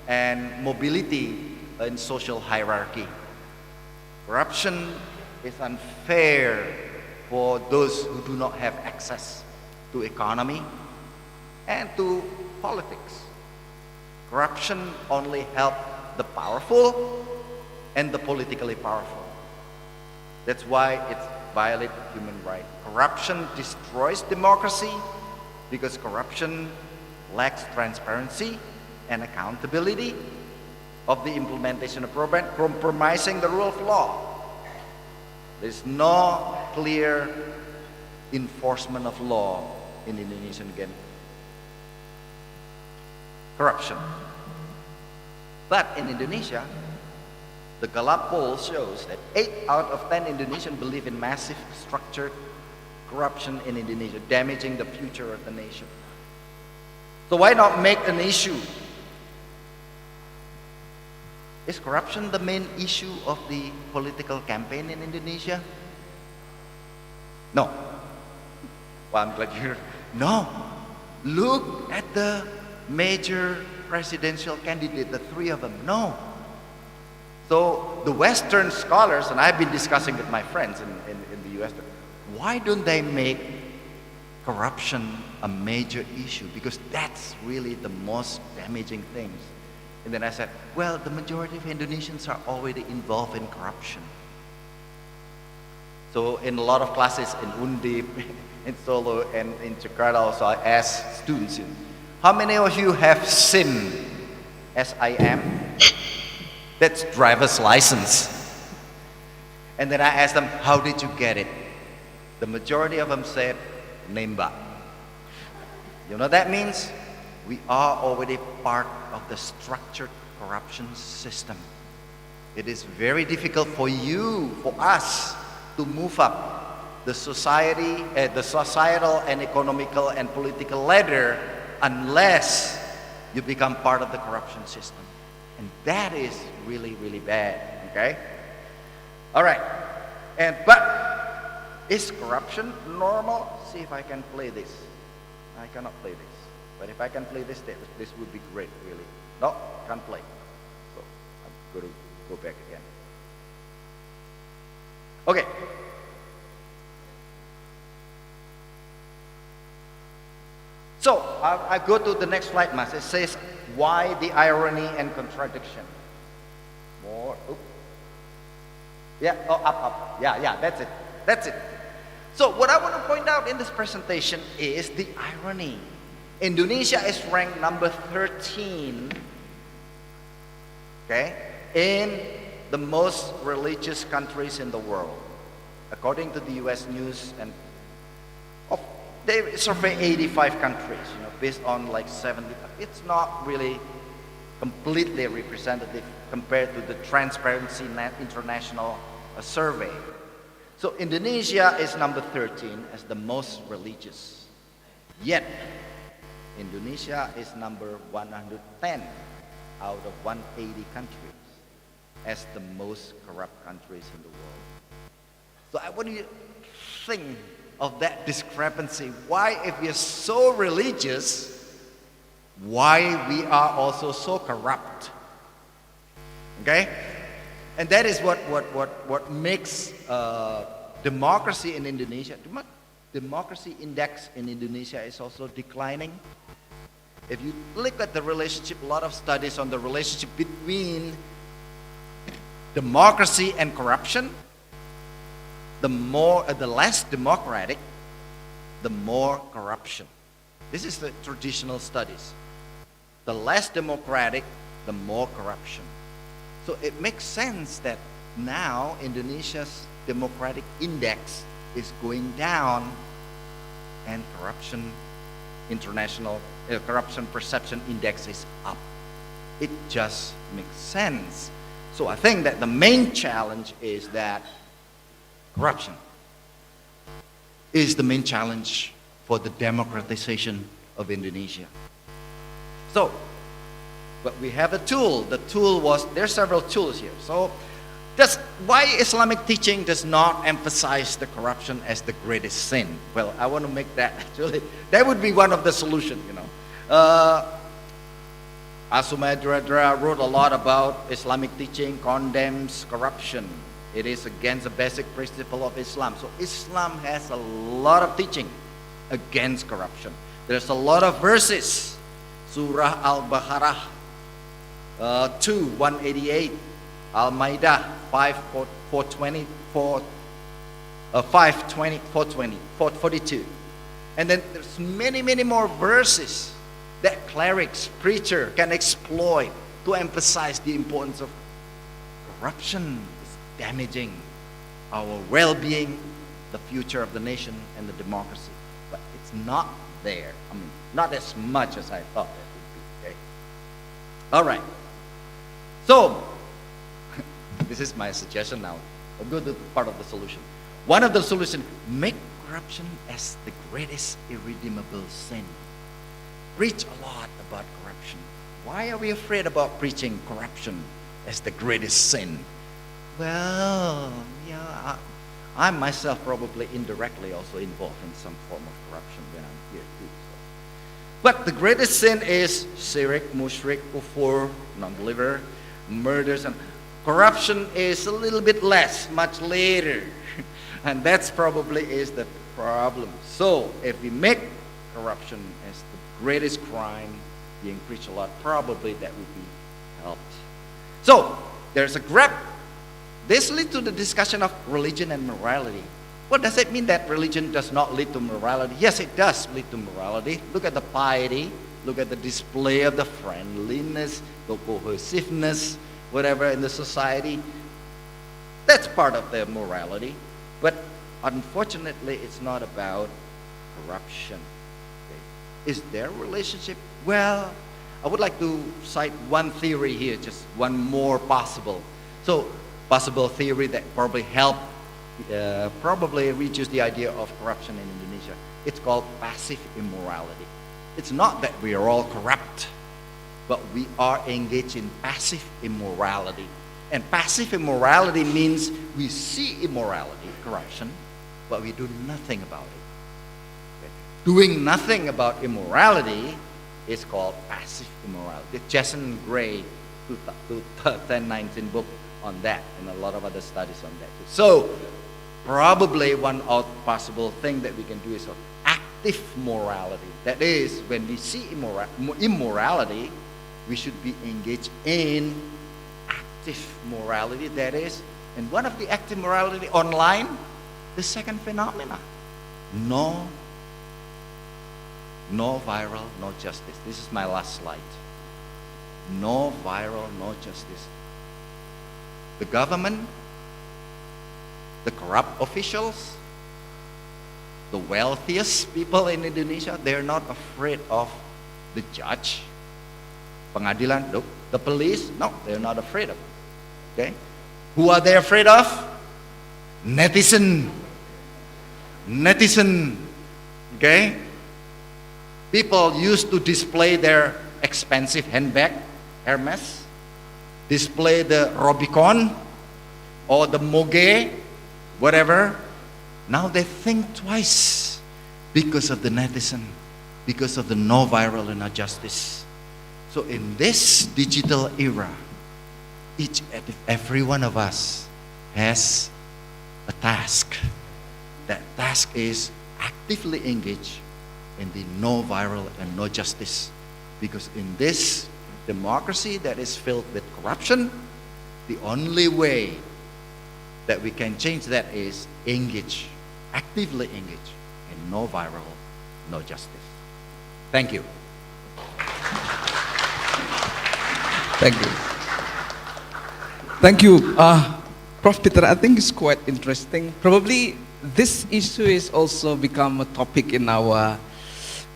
and mobility in social hierarchy. Corruption is unfair for those who do not have access to economy and to politics. Corruption only helps the powerful and the politically powerful. That's why it violates human rights. Corruption destroys democracy because corruption lacks transparency and accountability of the implementation of program, compromising the rule of law. There's no clear enforcement of law in Indonesia again. Corruption. But in Indonesia, the Gallup poll shows that 8 out of 10 Indonesians believe in massive structured corruption in Indonesia, damaging the future of the nation. So why not make an issue? Is corruption the main issue of the political campaign in Indonesia? No. Well, I'm glad you're... No. Look at the major presidential candidate, the 3 of them. No. So the Western scholars, and I've been discussing with my friends in the US, why don't they make corruption a major issue? Because that's really the most damaging things. And then I said, well, the majority of Indonesians are already involved in corruption. So in a lot of classes in Undip, in Solo, and in Jakarta also, I asked students, how many of you have SIM? S-I-M? That's driver's license. And then I asked them, how did you get it? The majority of them said, Nemba. You know what that means? We are already part of the structured corruption system. It is very difficult for you, for us, to move up the society, the societal and economical and political ladder unless you become part of the corruption system. And that is really, really bad, okay? All right, but is corruption normal? See if I can play this. I cannot play this. But if I can play this, this would be great, really. No, can't play. So I'm going to go back again. Okay. So I go to the next slide, Mas. It says, why the irony and contradiction? More. Oops. Yeah, oh, up. Yeah, that's it. That's it. So what I want to point out in this presentation is the irony. Indonesia is ranked number 13, okay, in the most religious countries in the world, according to the U.S. News, and they survey 85 countries, based on like 70. It's not really completely representative compared to the Transparency International survey. So Indonesia is number 13 as the most religious. Yet, Indonesia is number 110 out of 180 countries as the most corrupt countries in the world. So I want you to think of that discrepancy. Why, if we are so religious, why we are also so corrupt? Okay? And that is what makes democracy in Indonesia, democracy index in Indonesia is also declining. If you look at the relationship, a lot of studies on the relationship between democracy and corruption, the less democratic, the more corruption. This is the traditional studies. The less democratic, the more corruption. So it makes sense that now Indonesia's democratic index is going down and corruption perception index is up. It just makes sense. So I think that the main challenge is that corruption is the main challenge for the democratization of Indonesia. So, but we have a tool. The tool was, there are several tools here. So, just why Islamic teaching does not emphasize the corruption as the greatest sin? Well, I want to make that actually, that would be one of the solutions, you know. Asumedra wrote a lot about Islamic teaching condemns corruption. It is against the basic principle of Islam. So Islam has a lot of teaching against corruption. There's a lot of verses. Surah Al-Baqarah 2:188, Al-Maidah 442. And then there's many more verses that clerics, preacher can exploit to emphasize the importance of corruption is damaging our well-being, the future of the nation and the democracy. But it's not there. I mean, not as much as I thought it would be. Okay? All right. So, this is my suggestion now. I'll go to part of the solution. One of the solutions, make corruption as the greatest irredeemable sin. Preach a lot about corruption. Why are we afraid about preaching corruption as the greatest sin? Well, yeah, I myself probably indirectly also involved in some form of corruption when I'm here too. So. But the greatest sin is shirk, mushrik, kufur, non-believer, murders, and corruption is a little bit less, much later. And that's probably is the problem. So if we make corruption as the greatest crime being preached a lot, probably that would be helped. So there's a grab. This leads to the discussion of religion and morality. What does it mean that religion does not lead to morality? Yes, it does lead to morality. Look at the piety. Look at the display of the friendliness, the cohesiveness, whatever in the society. That's part of their morality. But unfortunately, it's not about corruption. Okay. Is there a relationship? Well, I would like to cite one theory here, just one more possible. So, possible theory that probably help, probably reduce the idea of corruption in Indonesia. It's called passive immorality. It's not that we are all corrupt, but we are engaged in passive immorality. And passive immorality means we see immorality, corruption, but we do nothing about it. Okay. Doing nothing about immorality is called passive immorality. Jason Gray, 2019 book on that, and a lot of other studies on that too. So, probably one possible thing that we can do is active morality. That is, when we see immorality, we should be engaged in active morality. That is, and one of the active morality online, the second phenomena, no viral, no justice. This is my last slide. No viral, no justice. The government, the corrupt officials, the wealthiest people in Indonesia, they're not afraid of the judge, pengadilan, no. The police, no, they're not afraid of it. Okay? Who are they afraid of? Netizen. Okay? People used to display their expensive handbag, Hermes, display the Robicon or the Moge, whatever. Now they think twice because of the netizen, because of the no viral and no justice. So in this digital era, every one of us has a task. That task is actively engage in the no viral and no justice Because in this democracy that is filled with corruption, the only way that we can change that is engage, actively engage, and no viral, no justice. Thank you. Thank you. Thank you, Prof. Peter. I think it's quite interesting. Probably this issue is also become a topic in our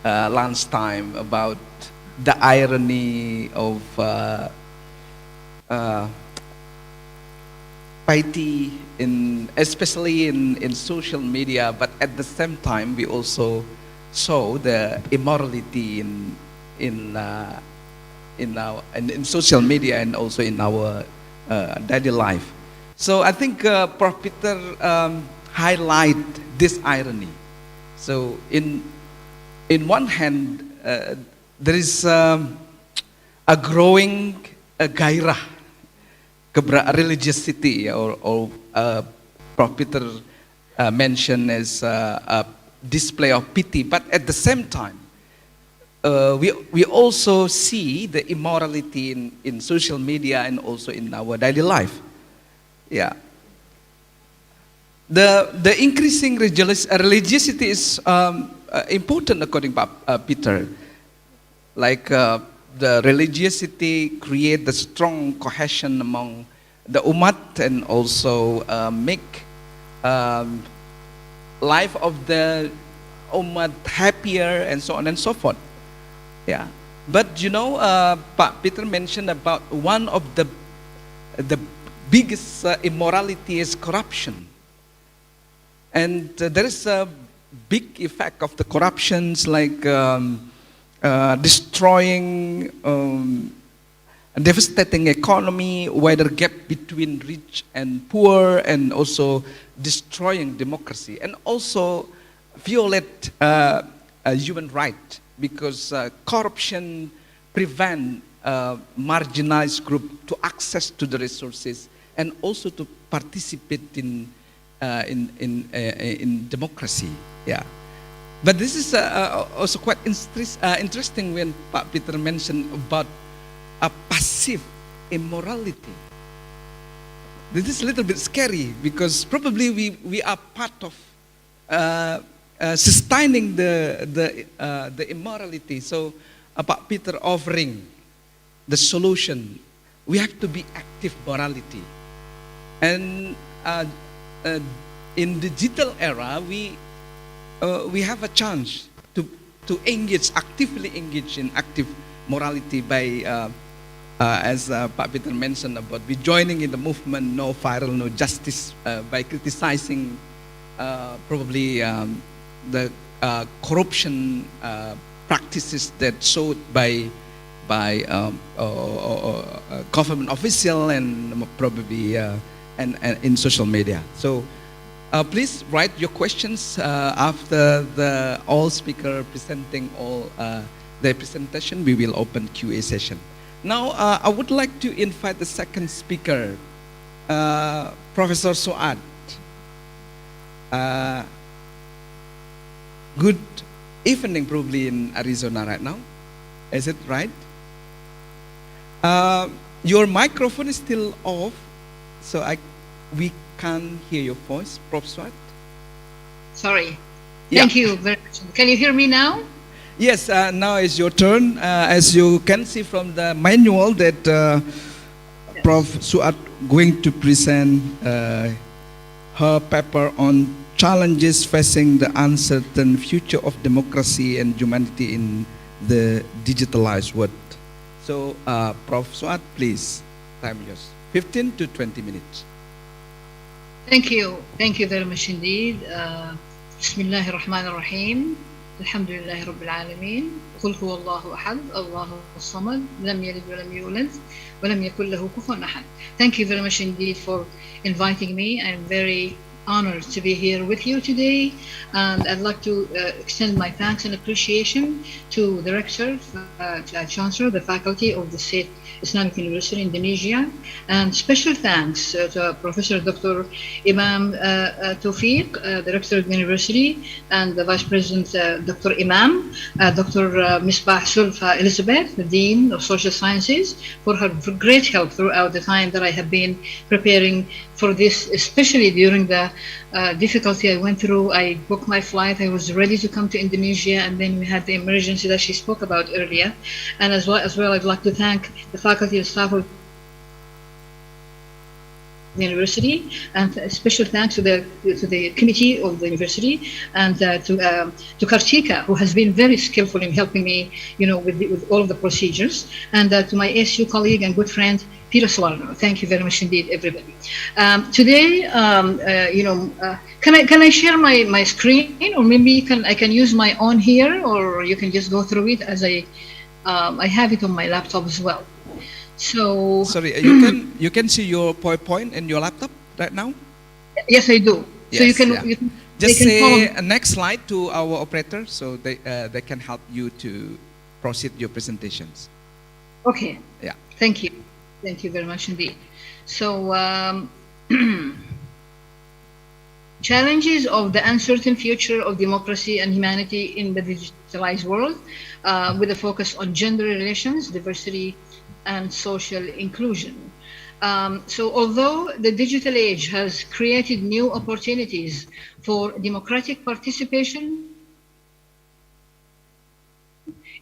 lunchtime about the irony of piety, especially in social media, but at the same time we also saw the immorality in social media and also in our daily life. So I think Prof. Peter highlight this irony. So in one hand, there is a growing gairah, religiosity, or Prof. Peter mentioned as a display of pity. But at the same time, we also see the immorality in social media and also in our daily life. Yeah. The increasing religiosity is important according to Peter. Like the religiosity create the strong cohesion among the umat and also make life of the umat happier and so on and so forth. Yeah, but you know, Peter mentioned about one of the biggest immorality is corruption, and there is a big effect of the corruptions like destroying, devastating economy, wider gap between rich and poor, and also destroying democracy, and also violate human rights. Because corruption prevent marginalized group to access to the resources and also to participate in democracy. Yeah, but this is also quite interesting when Peter mentioned about a passive immorality. This is a little bit scary because probably we are part of sustaining the immorality. So about Peter offering the solution, we have to be active morality. And in digital era, we have a chance to actively engage in active morality by as Peter mentioned about we joining in the movement No Viral, No Justice, by criticizing probably the corruption practices that showed by government official and probably and in social media. So please write your questions after the all speaker presenting all their presentation. We will open QA session. Now I would like to invite the second speaker, Professor Suad. Good evening, probably in Arizona right now. Is it right? Your microphone is still off, so we can't hear your voice, Prof. Swat. Sorry. Thank you very much. Can you hear me now? Yes, now is your turn. As you can see from the manual that Prof. Suat going to present her paper on challenges facing the uncertain future of democracy and humanity in the digitalized world. So, Prof. Suat, please, time yours. 15 to 20 minutes. Thank you. Thank you very much indeed. Bismillahir Rahmanir Rahim. Alhamdulillahi Rabbil Alameen. Qul huwa Allahu ahad, Allahu samad, lam yalid wa lam yulad, wa lam yakul lahu kufuwan ahad. Thank you very much indeed for inviting me. I'm very honored to be here with you today, and I'd like to extend my thanks and appreciation to the Rector, Chancellor, the Faculty of the State Islamic University in Indonesia, and special thanks to Professor Dr. Imam Taufiq, the Rector of the University, and the Vice President Dr. Imam, Dr. Misbah Sulfa Elizabeth, the Dean of Social Sciences, for her great help throughout the time that I have been preparing for this, especially during the difficulty I went through. I booked my flight. I was ready to come to Indonesia, and then we had the emergency that she spoke about earlier. And as well, I'd like to thank the faculty and staff of the university, and a special thanks to the committee of the university, and to Kartika, who has been very skillful in helping me, with all of the procedures, and to my ASU colleague and good friend Peter Salerno. Thank you very much indeed, everybody. Today, can I share my screen, or maybe I can use my own here, or you can just go through it as I have it on my laptop as well. So sorry, you can see your PowerPoint in your laptop right now? Yes, I do. Yes, so you can just they can say follow. next slide to our operator, so they can help you to proceed your presentations. Okay. Yeah. Thank you. Thank you very much indeed. So challenges of the uncertain future of democracy and humanity in the digitalized world, with a focus on gender relations, diversity, and social inclusion. So although the digital age has created new opportunities for democratic participation,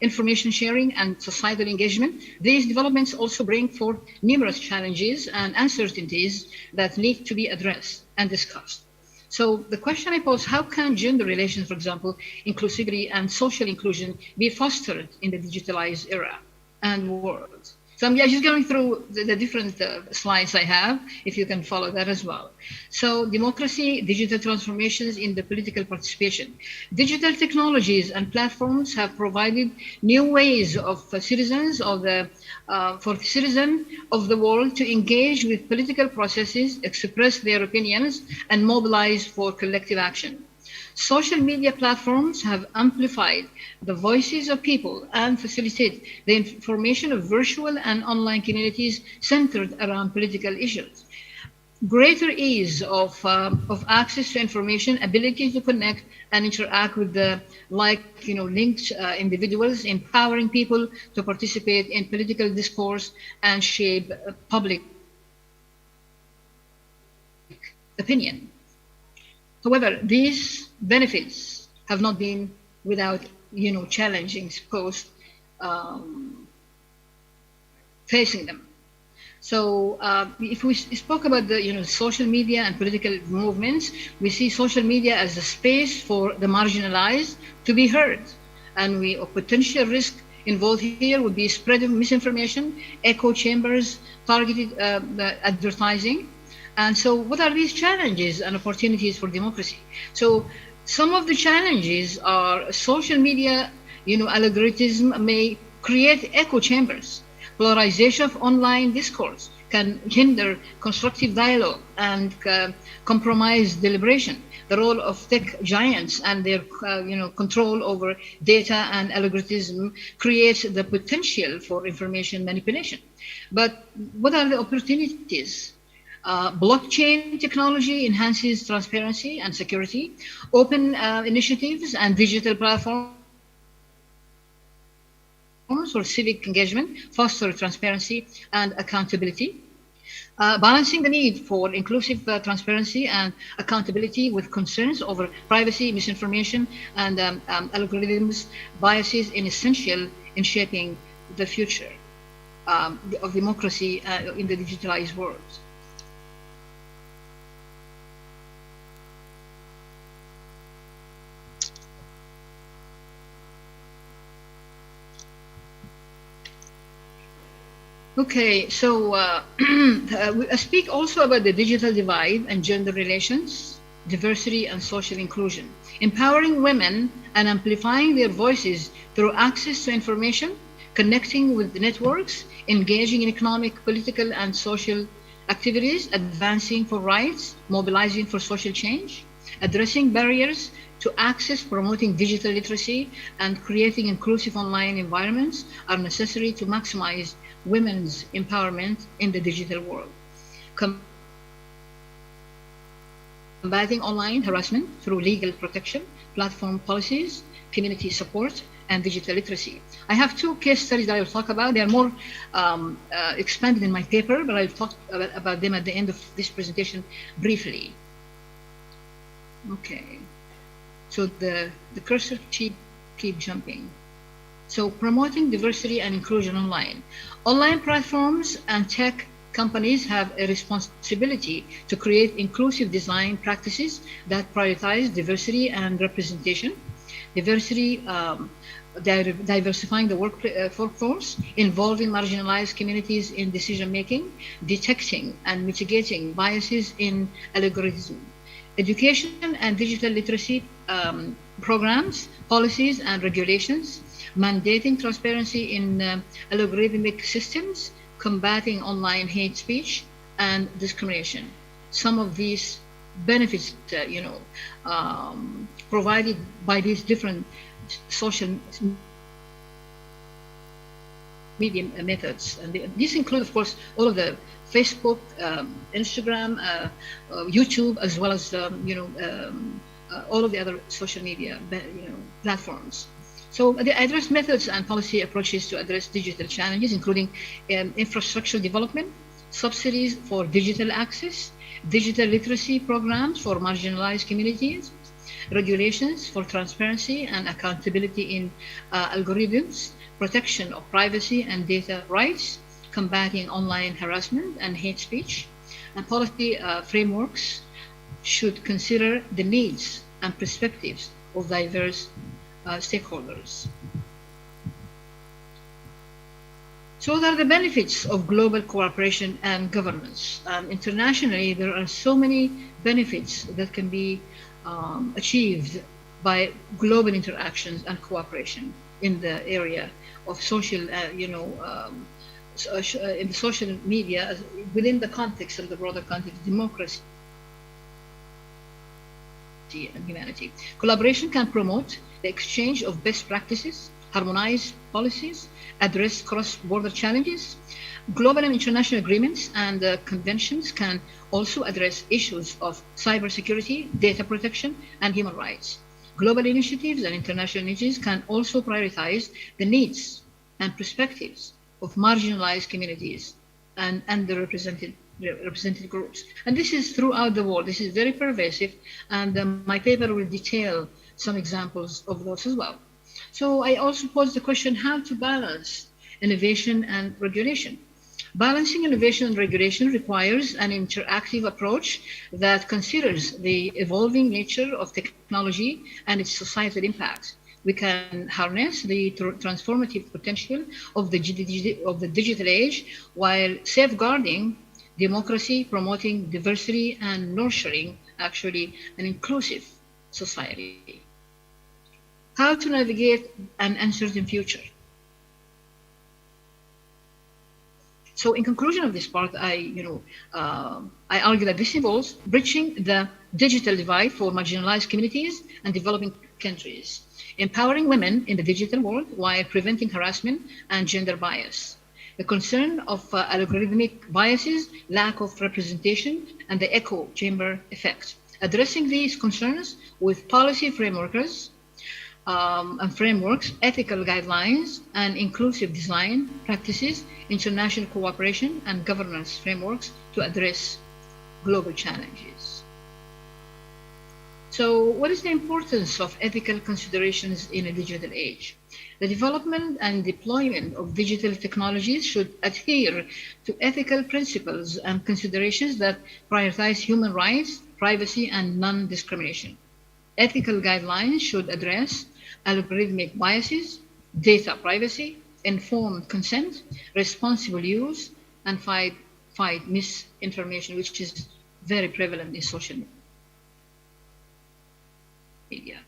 information sharing, and societal engagement, these developments also bring forth numerous challenges and uncertainties that need to be addressed and discussed. So the question I pose: how can gender relations, for example, inclusivity and social inclusion, be fostered in the digitalized era and world? So I'm just going through the different slides I have, if you can follow that as well. So democracy, digital transformations in the political participation. Digital technologies and platforms have provided new ways for citizens of the world to engage with political processes, express their opinions, and mobilize for collective action. Social media platforms have amplified the voices of people and facilitate the formation of virtual and online communities centered around political issues. Greater ease of access to information, ability to connect and interact with the linked individuals, empowering people to participate in political discourse and shape public opinion. However, these benefits have not been without, challenges posed facing them. So if we spoke about the, social media and political movements, we see social media as a space for the marginalized to be heard. And a potential risk involved here would be spread of misinformation, echo chambers, targeted advertising. And so what are these challenges and opportunities for democracy? So some of the challenges are social media, algorithm may create echo chambers. Polarization of online discourse can hinder constructive dialogue and compromise deliberation. The role of tech giants and their control over data and algorithm creates the potential for information manipulation. But what are the opportunities? Blockchain technology enhances transparency and security. Open initiatives and digital platforms for civic engagement foster transparency and accountability. Balancing the need for inclusive transparency and accountability with concerns over privacy, misinformation, and algorithms biases is essential in shaping the future of democracy in the digitalized world. Okay, so I speak also about the digital divide and gender relations, diversity and social inclusion. Empowering women and amplifying their voices through access to information, connecting with networks, engaging in economic, political, and social activities advancing for rights, mobilizing for social change, addressing barriers to access, promoting digital literacy, and creating inclusive online environments are necessary to maximize women's empowerment in the digital world. Combating online harassment through legal protection, platform policies, community support, and digital literacy. I have two case studies that I will talk about. They are more expanded in my paper, but I'll talk about them at the end of this presentation briefly. Okay, so the cursor keep jumping. So promoting diversity and inclusion online. Online platforms and tech companies have a responsibility to create inclusive design practices that prioritize diversity and representation. Diversifying the workforce, involving marginalized communities in decision-making, detecting and mitigating biases in algorithm. Education and digital literacy programs, policies and regulations, mandating transparency in algorithmic systems, combating online hate speech and discrimination. Some of these benefits, provided by these different social media methods, and these include, of course, all of the Facebook, Instagram, YouTube, as well as all of the other social media platforms. So they address methods and policy approaches to address digital challenges, including infrastructure development, subsidies for digital access, digital literacy programs for marginalized communities, regulations for transparency and accountability in algorithms, protection of privacy and data rights, combating online harassment and hate speech, and policy frameworks should consider the needs and perspectives of diverse stakeholders. So what are the benefits of global cooperation and governance? Internationally, there are so many benefits that can be achieved by global interactions and cooperation in the area of social, in the social media, within the context of the broader context, democracy and humanity. Collaboration can promote the exchange of best practices, harmonize policies, address cross-border challenges. Global and international agreements and conventions can also address issues of cybersecurity, data protection, and human rights. Global initiatives and international initiatives can also prioritize the needs and perspectives of marginalized communities and underrepresented groups. And this is throughout the world. This is very pervasive, and my paper will detail some examples of those as well. So I also pose the question how to balance innovation and regulation. Balancing innovation and regulation requires an interactive approach that considers the evolving nature of technology and its societal impact. We can harness the transformative potential of the digital age while safeguarding democracy, promoting diversity, and nurturing, actually, an inclusive society. How to navigate an uncertain future. So in conclusion of this part, I argue that this involves bridging the digital divide for marginalized communities and developing countries, empowering women in the digital world while preventing harassment and gender bias, the concern of algorithmic biases, lack of representation, and the echo chamber effect. Addressing these concerns with policy frameworks, ethical guidelines, and inclusive design practices, international cooperation, and governance frameworks to address global challenges. So what is the importance of ethical considerations in a digital age? The development and deployment of digital technologies should adhere to ethical principles and considerations that prioritize human rights, privacy, and non-discrimination. Ethical guidelines should address algorithmic biases, data privacy, informed consent, responsible use, and fight misinformation, which is very prevalent in social media.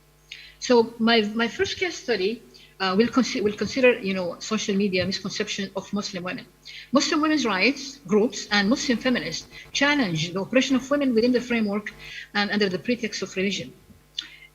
So my first case study will consider, social media misconception of Muslim women. Muslim women's rights groups and Muslim feminists challenge the oppression of women within the framework and under the pretext of religion.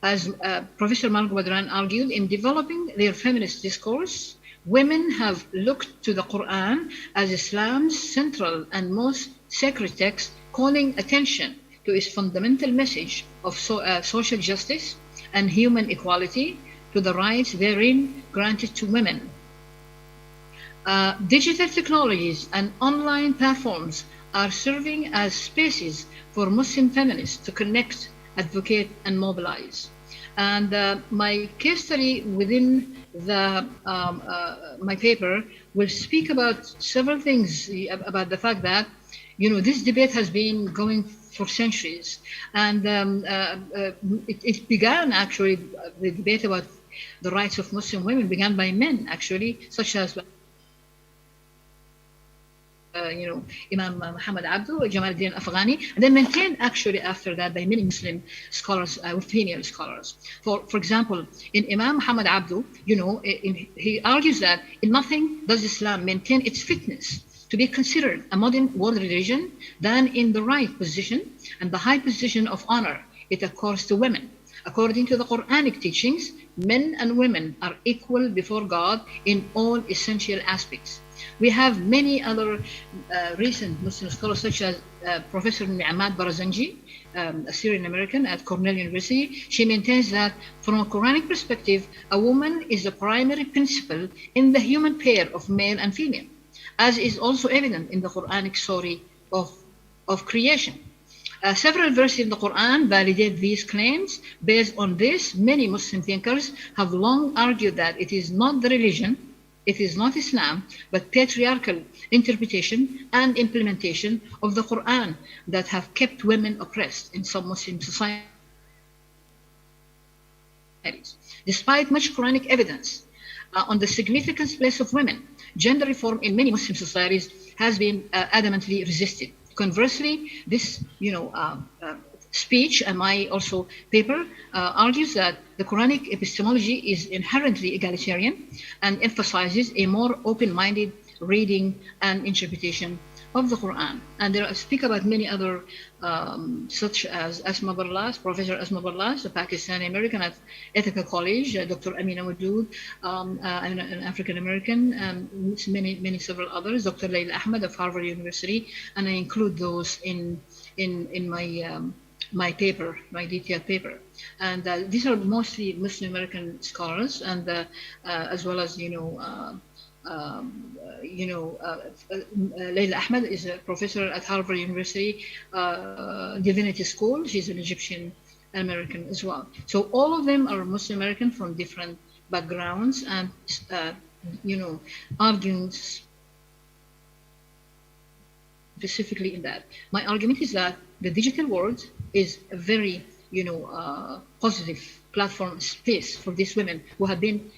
As Professor Margot Badran argued, in developing their feminist discourse, women have looked to the Quran as Islam's central and most sacred text, calling attention to its fundamental message of social justice and human equality, to the rights therein granted to women. Digital technologies and online platforms are serving as spaces for Muslim feminists to connect, advocate, and mobilize. And my case study within my paper will speak about several things about the fact that, this debate has been going for centuries. And it began, actually, the debate about the rights of Muslim women began by men, actually, such as Imam Muhammad Abdu, Jamal al-Din Afghani, and then maintained actually after that by many Muslim scholars, female scholars. For example, in Imam Muhammad Abdu, he argues that in nothing does Islam maintain its fitness to be considered a modern world religion than in the right position and the high position of honor it accords to women. According to the Quranic teachings, men and women are equal before God in all essential aspects. We have many other recent Muslim scholars, such as Professor Ni'mat Barazanji, a Syrian American at Cornell University. She maintains that from a Quranic perspective, a woman is the primary principle in the human pair of male and female, as is also evident in the Quranic story of creation. Several verses in the Quran validate these claims. Based on this, many Muslim thinkers have long argued that it is not the religion, it is not Islam, but patriarchal interpretation and implementation of the Quran that have kept women oppressed in some Muslim societies. Despite much Quranic evidence on the significant place of women, gender reform in many Muslim societies has been adamantly resisted. Conversely, this speech and my also paper argues that the Quranic epistemology is inherently egalitarian and emphasizes a more open-minded reading and interpretation of the Quran. And there I speak about many other, such as Asma Barlas, Professor Asma Barlas, a Pakistani American at Ethical College, Dr. Amina Wadood, an African American, many several others, Dr. Layla Ahmed of Harvard University, and I include those in my paper, my detailed paper. And these are mostly Muslim American scholars, and as well as Layla Ahmed is a professor at Harvard University Divinity School. She's an Egyptian American as well. So all of them are Muslim American from different backgrounds and arguing specifically in that. My argument is that the digital world is a very positive platform space for these women who have been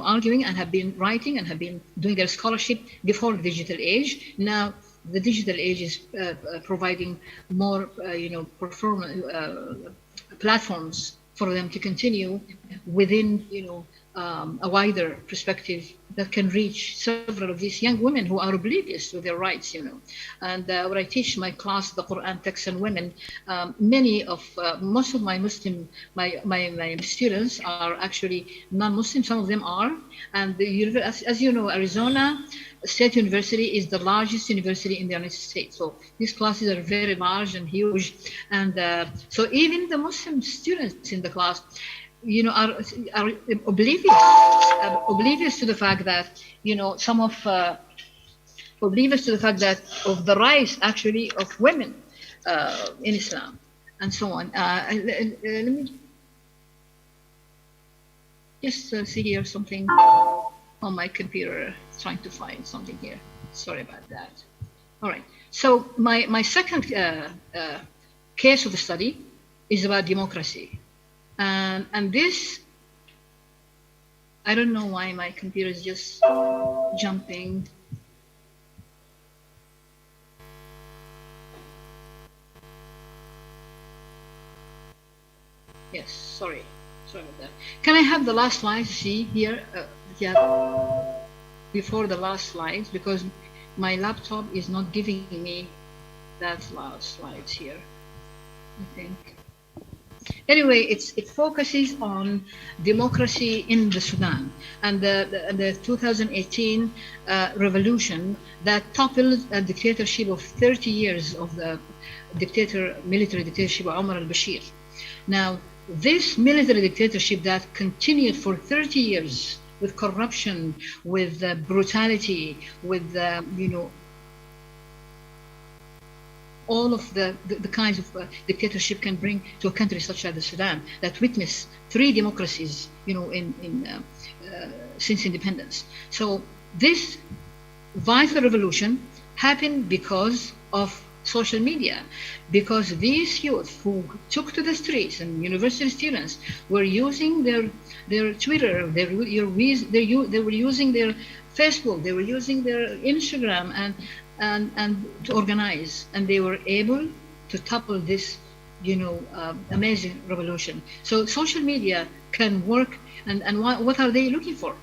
arguing and have been writing and have been doing their scholarship before the digital age. Now the digital age is providing more platforms for them to continue within a wider perspective that can reach several of these young women who are oblivious to their rights, And when I teach my class, the Quran text and women, most of my Muslim, my students are actually non-Muslim. Some of them are, and as you know, Arizona State University is the largest university in the United States. So these classes are very large and huge, and so even the Muslim students in the class are oblivious to the fact that oblivious to the fact that of the rights actually of women in Islam and so on. Let me just see here something on my computer, trying to find something here. Sorry about that. All right. So my second case of the study is about democracy. And this, I don't know why my computer is just jumping. Yes, sorry. Sorry about that. Can I have the last slide? See here, yeah, before the last slide, because my laptop is not giving me that last slide here, I think. Anyway, it focuses on democracy in the Sudan and the 2018 revolution that toppled a dictatorship of 30 years of the military dictatorship of Omar al-Bashir. Now, this military dictatorship that continued for 30 years with corruption, with brutality, with all of the kinds of dictatorship can bring to a country such as Sudan that witnessed 3 democracies, since independence. So this vital revolution happened because of social media, because these youth who took to the streets and university students were using their Twitter, they were using their Facebook, they were using their Instagram and to organize, and they were able to topple this amazing revolution. So social media can work, and what are they looking for?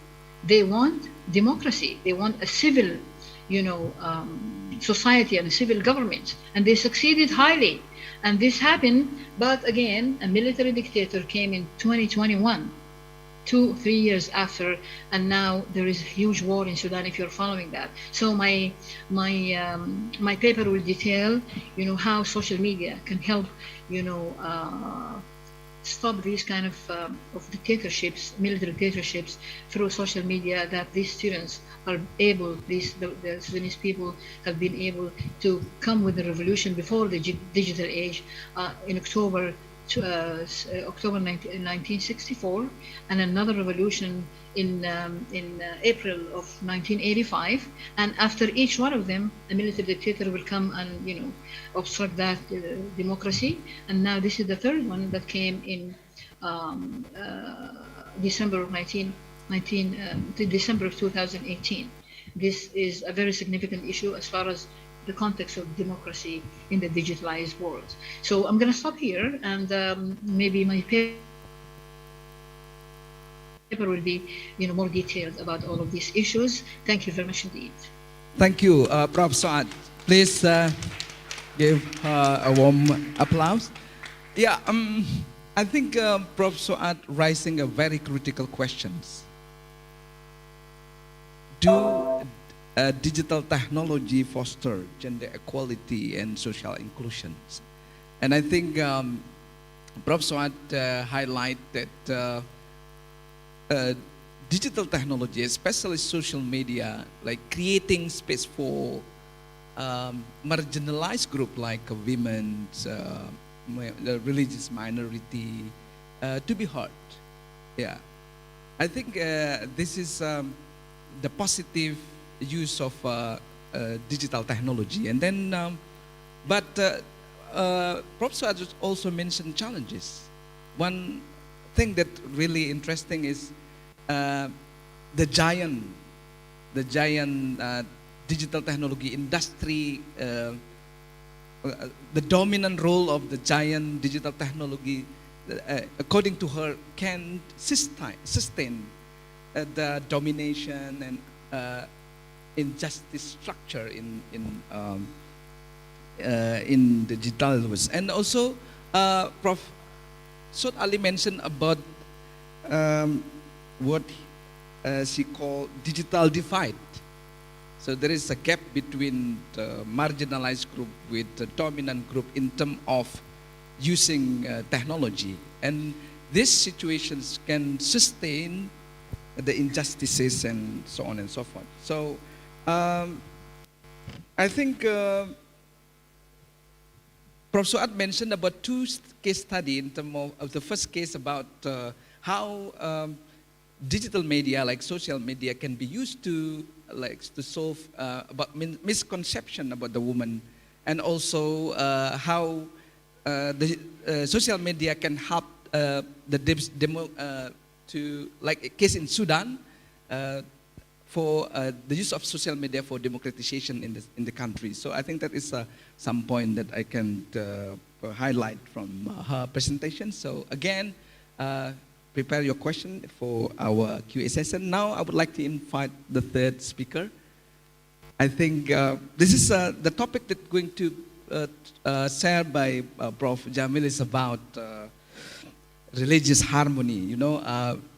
They want democracy, they want a civil society and a civil government, and they succeeded highly. And this happened, but again, a military dictator came in 2021, 2-3 years after, and now there is a huge war in Sudan, if you're following that. So my paper will detail how social media can help stop these kind of dictatorships, military dictatorships, through social media, that these students are able, the Sudanese people have been able to come with the revolution before the digital age in October 1964, and another revolution in April of 1985. And after each one of them, a military dictator will come and obstruct that democracy. And now this is the third one that came in December of 2018. This is a very significant issue as far as the context of democracy in the digitalized world. So I'm going to stop here, and maybe my paper will be more detailed about all of these issues. Thank you very much indeed. Thank you, Prof. Saad. Please give a warm applause. Yeah, I think Prof. Saad raising a very critical questions. Do digital technology foster gender equality and social inclusion? And I think Prof. Saad highlight that digital technology, especially social media, like creating space for marginalized group like women, the religious minority, to be heard. Yeah, I think this is the positive use of digital technology. And then, but Prof. Saad also mentioned challenges. One thing that really interesting is the giant digital technology industry, the dominant role of the giant digital technology, according to her, can sustain the domination and injustice structure in the digital world. And also, Prof. Saad Ali mentioned about what she called digital divide. So there is a gap between the marginalized group with the dominant group in terms of using technology. And these situations can sustain the injustices and so on and so forth. So I think Prof. Saad mentioned about 2 case studies in terms of the first case about how digital media, like social media, can be used to solve about misconception about the woman, and also how the social media can help to, like a case in Sudan, for the use of social media for democratization in the country. So I think that is some point that I can highlight from her presentation. So again, prepare your question for our QA session. Now I would like to invite the third speaker. I think this is the topic that's going to share by Prof. Jamil is about religious harmony. You know,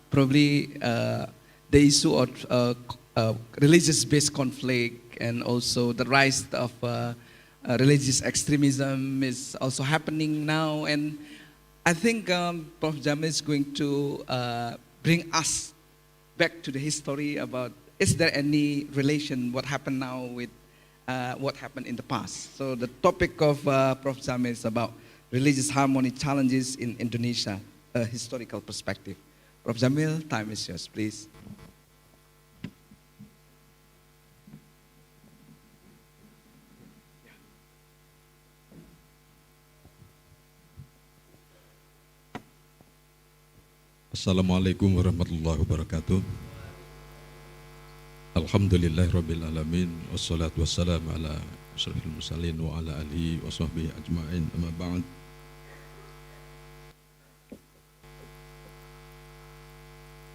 probably the issue of religious-based conflict and also the rise of religious extremism is also happening now. And I think Prof. Jamil is going to bring us back to the history about is there any relation what happened now with what happened in the past. So the topic of Prof. Jamil is about religious harmony challenges in Indonesia, a historical perspective. Prof. Jamil, time is yours, please. Assalamualaikum warahmatullahi wabarakatuh. Alhamdulillahirabbil alamin wassalatu wassalamu ala asyrafil mursalin wa ala alihi wa sahbihi ajmain. Amma ba'd.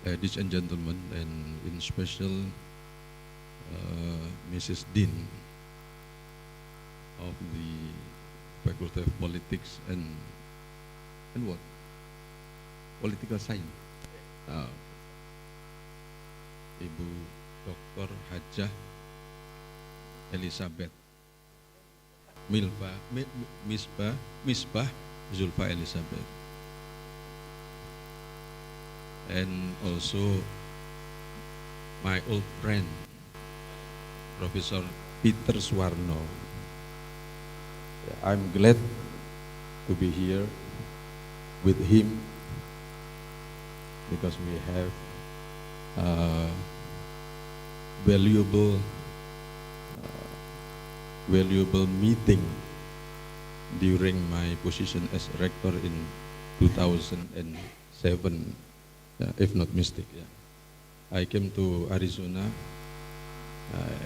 Ladies and gentlemen, and in special Mrs. Dean of the Faculty of Politics and what? Political Science. Ibu Dr. Hajah Elizabeth Misbah Zulfa Elizabeth, and also my old friend Professor Peter Swarno. I'm glad to be here with him because we have valuable meeting during my position as rector in 2007, if not mistake. Yeah. I came to Arizona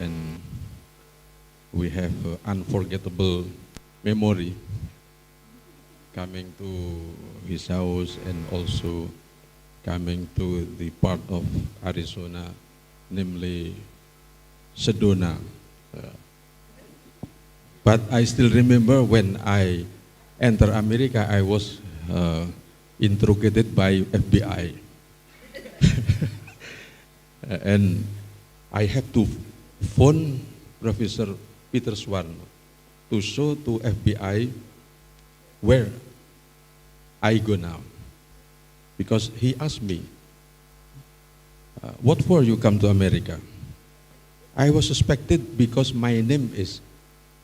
and we have unforgettable memory coming to his house and also coming to the part of Arizona, namely Sedona. But I still remember when I entered America, I was interrogated by FBI. And I have to phone Professor Peter Swarno to show to FBI where I go now. Because he asked me, what for you come to America? I was suspected because my name is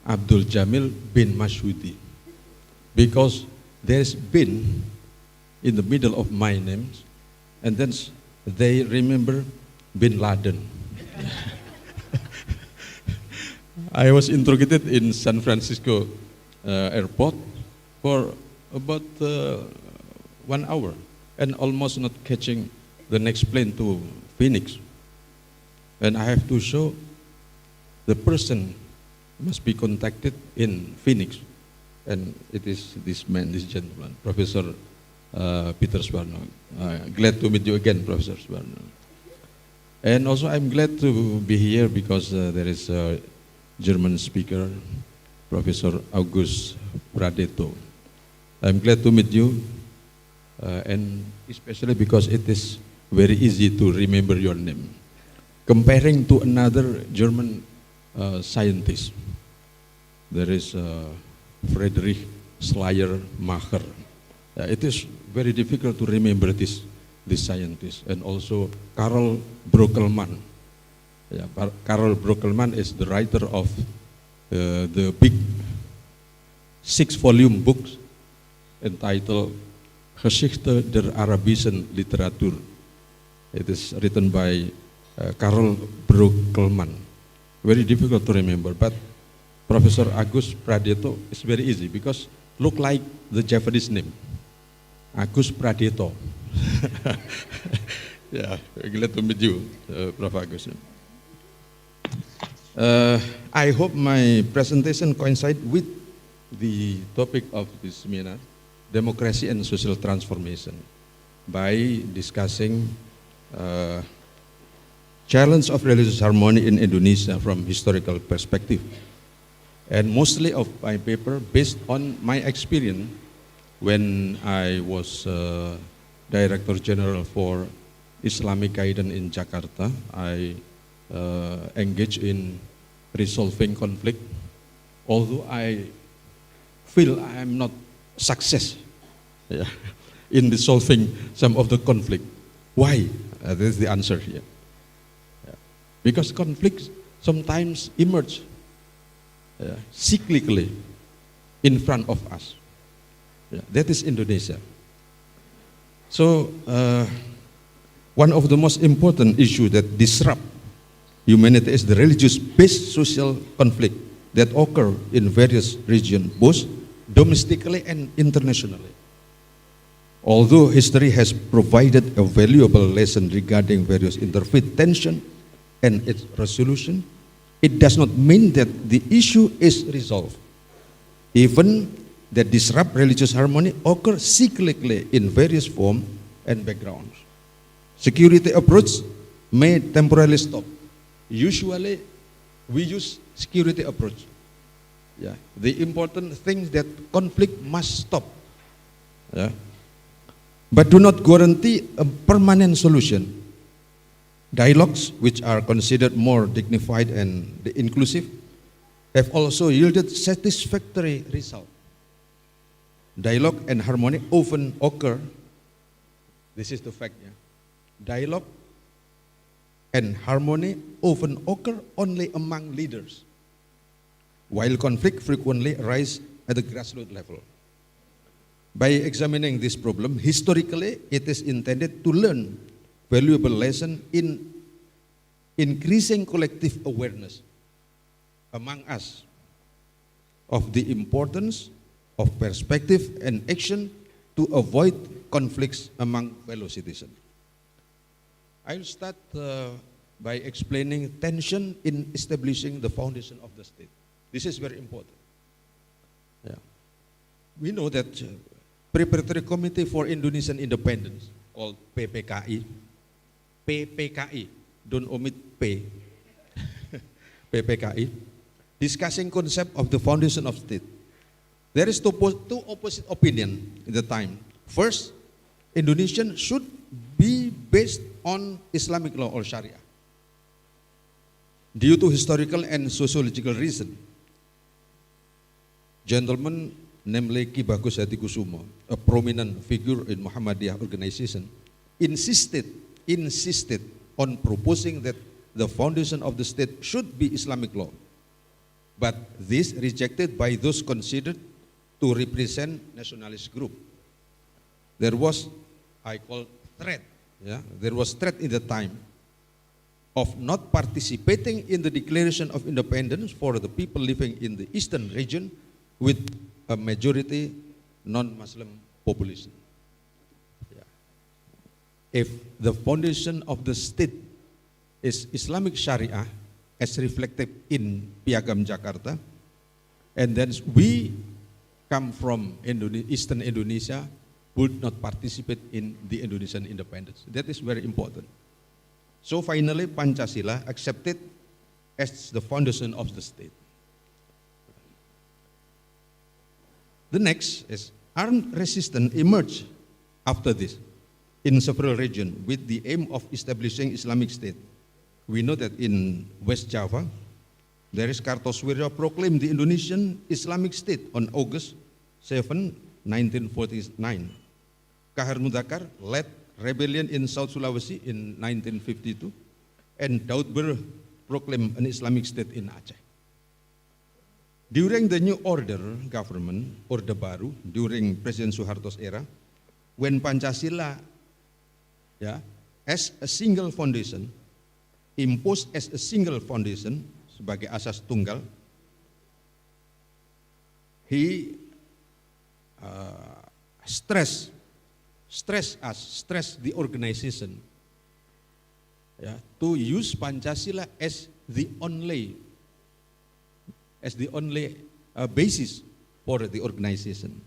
Abdul Jamil bin Masudi. Because there's bin in the middle of my name, and then they remember Bin Laden. I was interrogated in San Francisco airport for about 1 hour and almost not catching the next plane to Phoenix. And I have to show the person must be contacted in Phoenix. And it is this man, this gentleman, Professor Peter Swarno. Glad to meet you again, Professor Swarno. And also I'm glad to be here because there is a German speaker, Professor August Pradeto. I'm glad to meet you. And especially because it is very easy to remember your name. Comparing to another German scientist, there is Friedrich Schleiermacher. It is very difficult to remember this scientist. And also Karl Brockleman. Karl Brockleman is the writer of the big 6-volume book entitled Geschichte der Arabischen Literatur. It is written by Karl Brockleman. Very difficult to remember, but Professor Agus Pradeto is very easy because look like the Japanese name, Agus Pradeto. Yeah, glad to meet you, Prof. Agus. I hope my presentation coincides with the topic of this seminar, democracy and social transformation, by discussing challenge of religious harmony in Indonesia from historical perspective. And mostly of my paper based on my experience when I was Director General for Islamic Guidance in Jakarta. I engaged in resolving conflict, although I feel I am not success in resolving some of the conflict. Why? This is the answer here. Because conflicts sometimes emerge cyclically in front of us. That is Indonesia. So one of the most important issues that disrupt humanity is the religious-based social conflict that occur in various regions, both domestically and internationally. Although history has provided a valuable lesson regarding various interfaith tension and its resolution, it does not mean that the issue is resolved. Even that disrupt religious harmony occur cyclically in various forms and backgrounds. Security approach may temporarily stop. Usually, we use security approach. The important thing is that conflict must stop. But do not guarantee a permanent solution. Dialogues, which are considered more dignified and inclusive, have also yielded satisfactory results. Dialogue and harmony often occur, this is the fact, dialogue and harmony often occur only among leaders, while conflict frequently arises at the grassroots level. By examining this problem, historically, it is intended to learn valuable lesson in increasing collective awareness among us of the importance of perspective and action to avoid conflicts among fellow citizens. I'll start by explaining tension in establishing the foundation of the state. This is very important. We know that Preparatory Committee for Indonesian Independence, called PPKI, don't omit P, PPKI, discussing concept of the foundation of state. There is two opposite opinions in the time. First, Indonesian should be based on Islamic law or Sharia. Due to historical and sociological reason, gentlemen, namely Ki Bagus Hatikusumo, a prominent figure in Muhammadiyah organization, insisted on proposing that the foundation of the state should be Islamic law. But this rejected by those considered to represent nationalist group. There was, I call threat, there was threat in the time of not participating in the Declaration of Independence for the people living in the eastern region with a majority non-Muslim population. If the foundation of the state is Islamic Sharia, as reflected in Piagam Jakarta, and then we come from Eastern Indonesia, would not participate in the Indonesian independence. That is very important. So finally, Pancasila accepted as the foundation of the state. The next is armed resistance emerged after this in several regions with the aim of establishing Islamic State. We know that in West Java, there is Kartosuwiryo proclaimed the Indonesian Islamic State on August 7, 1949. Kahar Mudakar led rebellion in South Sulawesi in 1952, and Daud Ber proclaimed an Islamic State in Aceh. During the New Order government, Orde Baru, during President Suharto's era, when Pancasila as a single foundation, imposed as a single foundation sebagai asas tunggal, he stress the organization to use Pancasila as the only basis for the organization.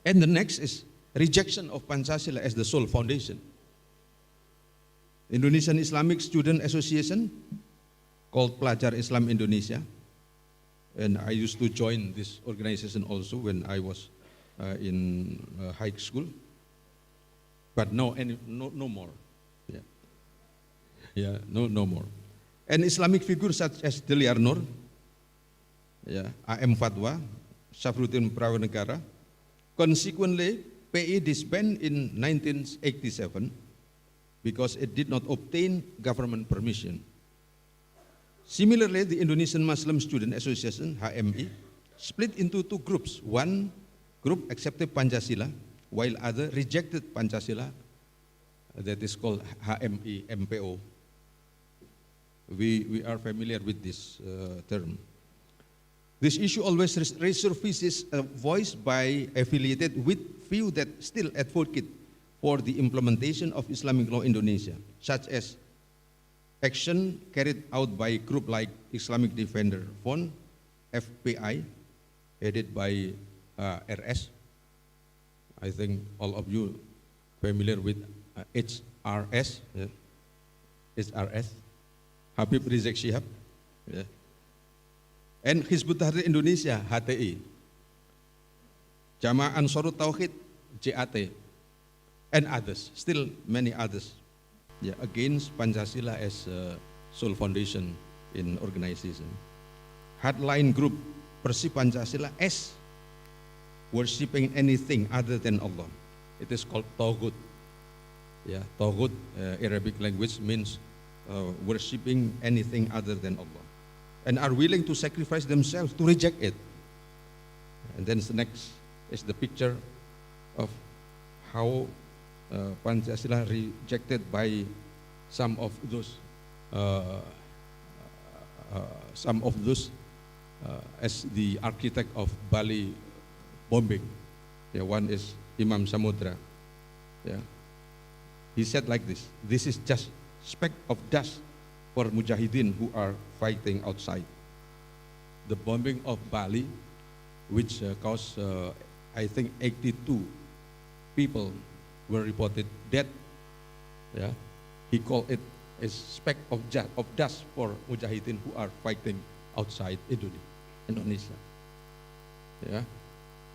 And the next is rejection of Pancasila as the sole foundation. Indonesian Islamic Student Association, called Pelajar Islam Indonesia, and I used to join this organization also when I was in high school, but no more. No more. And Islamic figures such as Deliar Nur, AM Fatwa, Syafruddin Prawanegara. Consequently, PI disbanded in 1987 because it did not obtain government permission. Similarly, the Indonesian Muslim Student Association, HMI, split into two groups. One group accepted Pancasila, while other rejected Pancasila. That is called HMI MPO. We are familiar with this term. This issue always resurfaces voiced by affiliated with few that still advocate for the implementation of Islamic law in Indonesia, such as action carried out by a group like Islamic Defender Fund, FPI, headed by RS. I think all of you familiar with HRS, HRS, Habib Rizik Syihab, and Hizbut Tahrir Indonesia, HTI, Jamaah Ansarut Tauhid, JAT, and others, still many others, against Pancasila as a sole foundation in organization. Hardline group perceive Pancasila as worshipping anything other than Allah. It is called Tawhud. Tawhud, Arabic language, means worshipping anything other than Allah, and are willing to sacrifice themselves to reject it. And then the next is the picture of how Pancasila rejected by some of those as the architect of Bali bombing. One is Imam Samudra. He said like this: "This is just speck of dust for mujahideen who are fighting outside." The bombing of Bali, which caused, I think, 82 people were reported dead. He called it a speck of dust for mujahideen who are fighting outside Indonesia.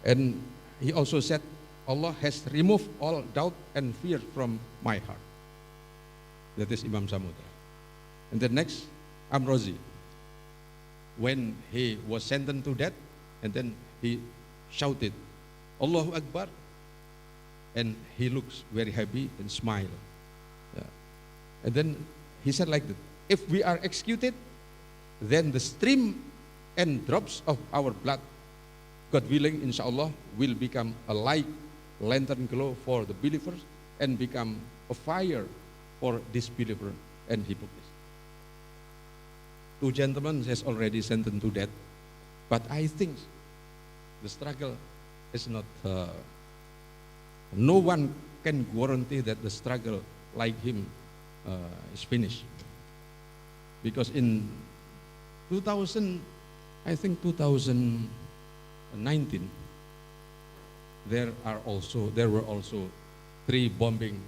And he also said, "Allah has removed all doubt and fear from my heart." That is Imam Samudra. And the next, Amrozi, when he was sentenced to death, and then he shouted, "Allahu Akbar," and he looks very happy and smiled. And then he said like that: "If we are executed, then the stream and drops of our blood, God willing, inshallah, will become a light lantern glow for the believers and become a fire for disbeliever and hypocrites." Two gentlemen has already sentenced to death, but I think the struggle is not, no one can guarantee that the struggle like him is finished. Because in 2019, there were also 3 bombing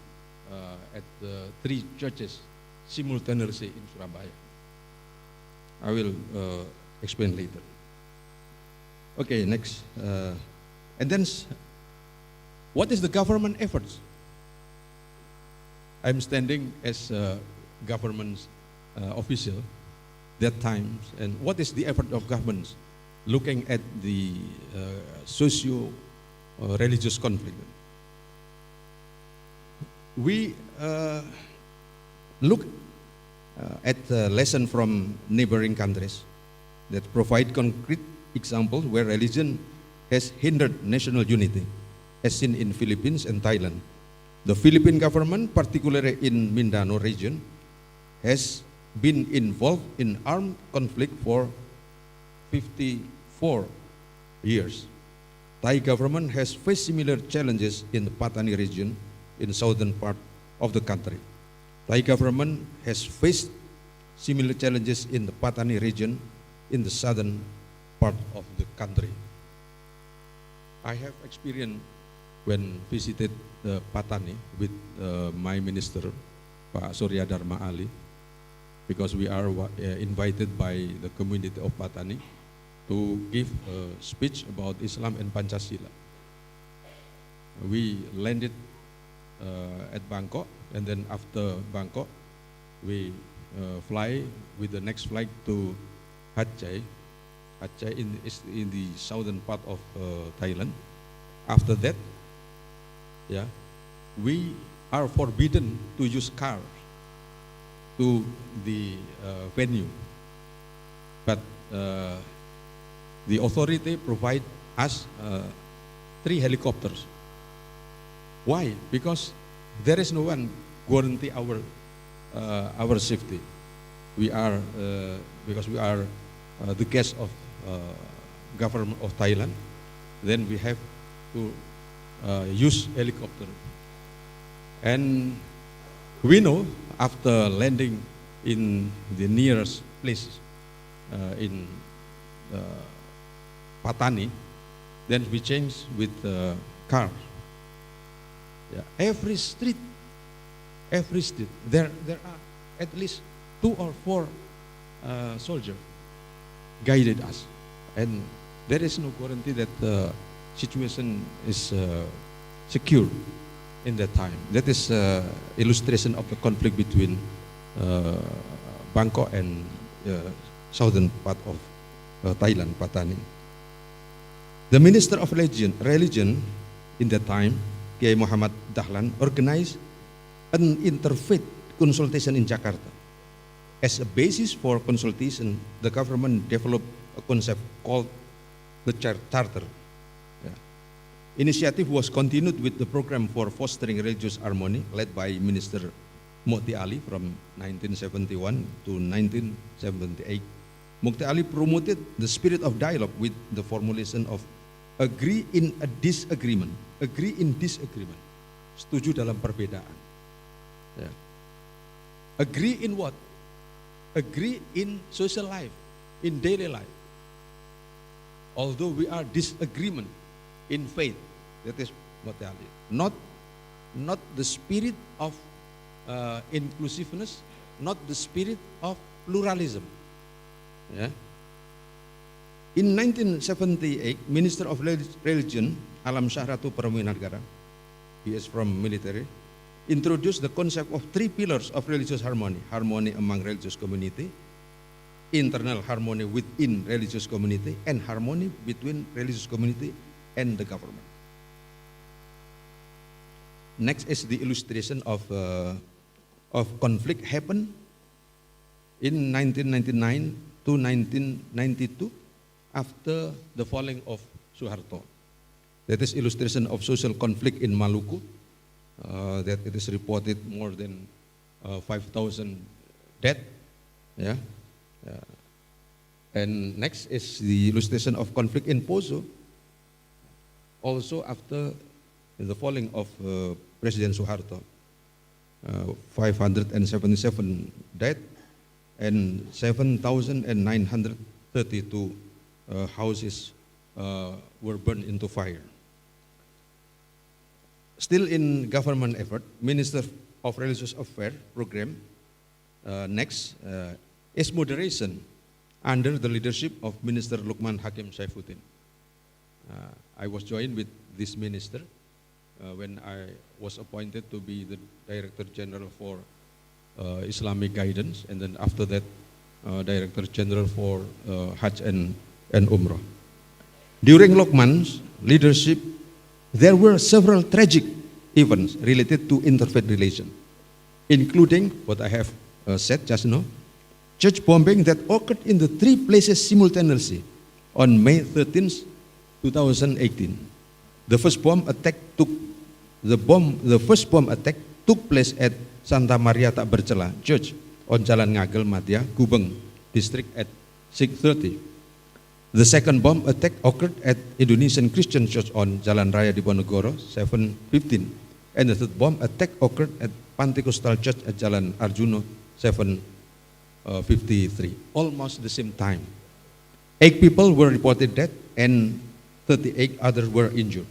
at the 3 churches simultaneously in Surabaya. I will explain later. Okay, next. And then, what is the government efforts? I'm standing as a government official that time, and what is the effort of governments looking at the socio-religious conflict? We look at the lesson from neighboring countries that provide concrete examples where religion has hindered national unity, as seen in Philippines and Thailand. The Philippine government, particularly in Mindanao region, has been involved in armed conflict for 54 years. Thai government has faced similar challenges in the Patani region in the southern part of the country. Thai government has faced similar challenges in the Patani region in the southern part of the country. I have experienced when visited Patani with my minister, Pak Surya Dharma Ali, because we are invited by the community of Patani to give a speech about Islam and Pancasila. We landed at Bangkok, and then after Bangkok, we fly with the next flight to Hat Yai. Hat Yai is in the southern part of Thailand. After that, we are forbidden to use cars to the venue, but the authority provide us 3 helicopters. Why? Because there is no one guarantee our safety. We are because we are the guests of government of Thailand. Then we have to use helicopter. And we know after landing in the nearest places in Patani, then we change with cars. Every street, there are at least 2 or 4 soldiers guided us, and there is no guarantee that the situation is secure in that time. That is illustration of the conflict between Bangkok and southern part of Thailand, Patani. The Minister of Religion in that time, Kiai Muhammad Dahlan, organized an interfaith consultation in Jakarta. As a basis for consultation, the government developed a concept called the Charter. Initiative was continued with the program for fostering religious harmony led by Minister Mukti Ali from 1971 to 1978. Mukti Ali promoted the spirit of dialogue with the formulation of agree in disagreement. Setuju dalam perbedaan. Agree in what? Agree in social life, in daily life. Although we are disagreement in faith, that is what they are. Not the spirit of inclusiveness, not the spirit of pluralism. In 1978, Minister of Religion Alam Syahratu Praminagara, he is from military, introduced the concept of 3 pillars of religious harmony: harmony among religious community, internal harmony within religious community, and harmony between religious community and the government. Next is the illustration of conflict happened in 1999 to 1992 after the falling of Suharto. That is illustration of social conflict in Maluku. That it is reported more than 5,000 dead. And next is the illustration of conflict in Poso. Also after the falling of President Suharto, 577 dead and 7,932 houses were burned into fire. Still in government effort, Minister of Religious Affairs program next is moderation under the leadership of Minister Lukman Hakim Saifuddin. I was joined with this minister when I was appointed to be the Director General for Islamic Guidance, and then after that Director General for Hajj and Umrah. During Lukman's leadership, there were several tragic events related to interfaith relation, including what I have said just now, church bombing that occurred in the 3 places simultaneously on May 13th, 2018. The first bomb attack took place at Santa Maria Tak Bercela Church on Jalan Ngagel Madya, Gubeng district at 6:30. The second bomb attack occurred at Indonesian Christian Church on Jalan Raya Diponegoro 7:15, and the third bomb attack occurred at Pentecostal Church at Jalan Arjuno 7:53. Almost the same time. 8 people were reported dead and 38 others were injured.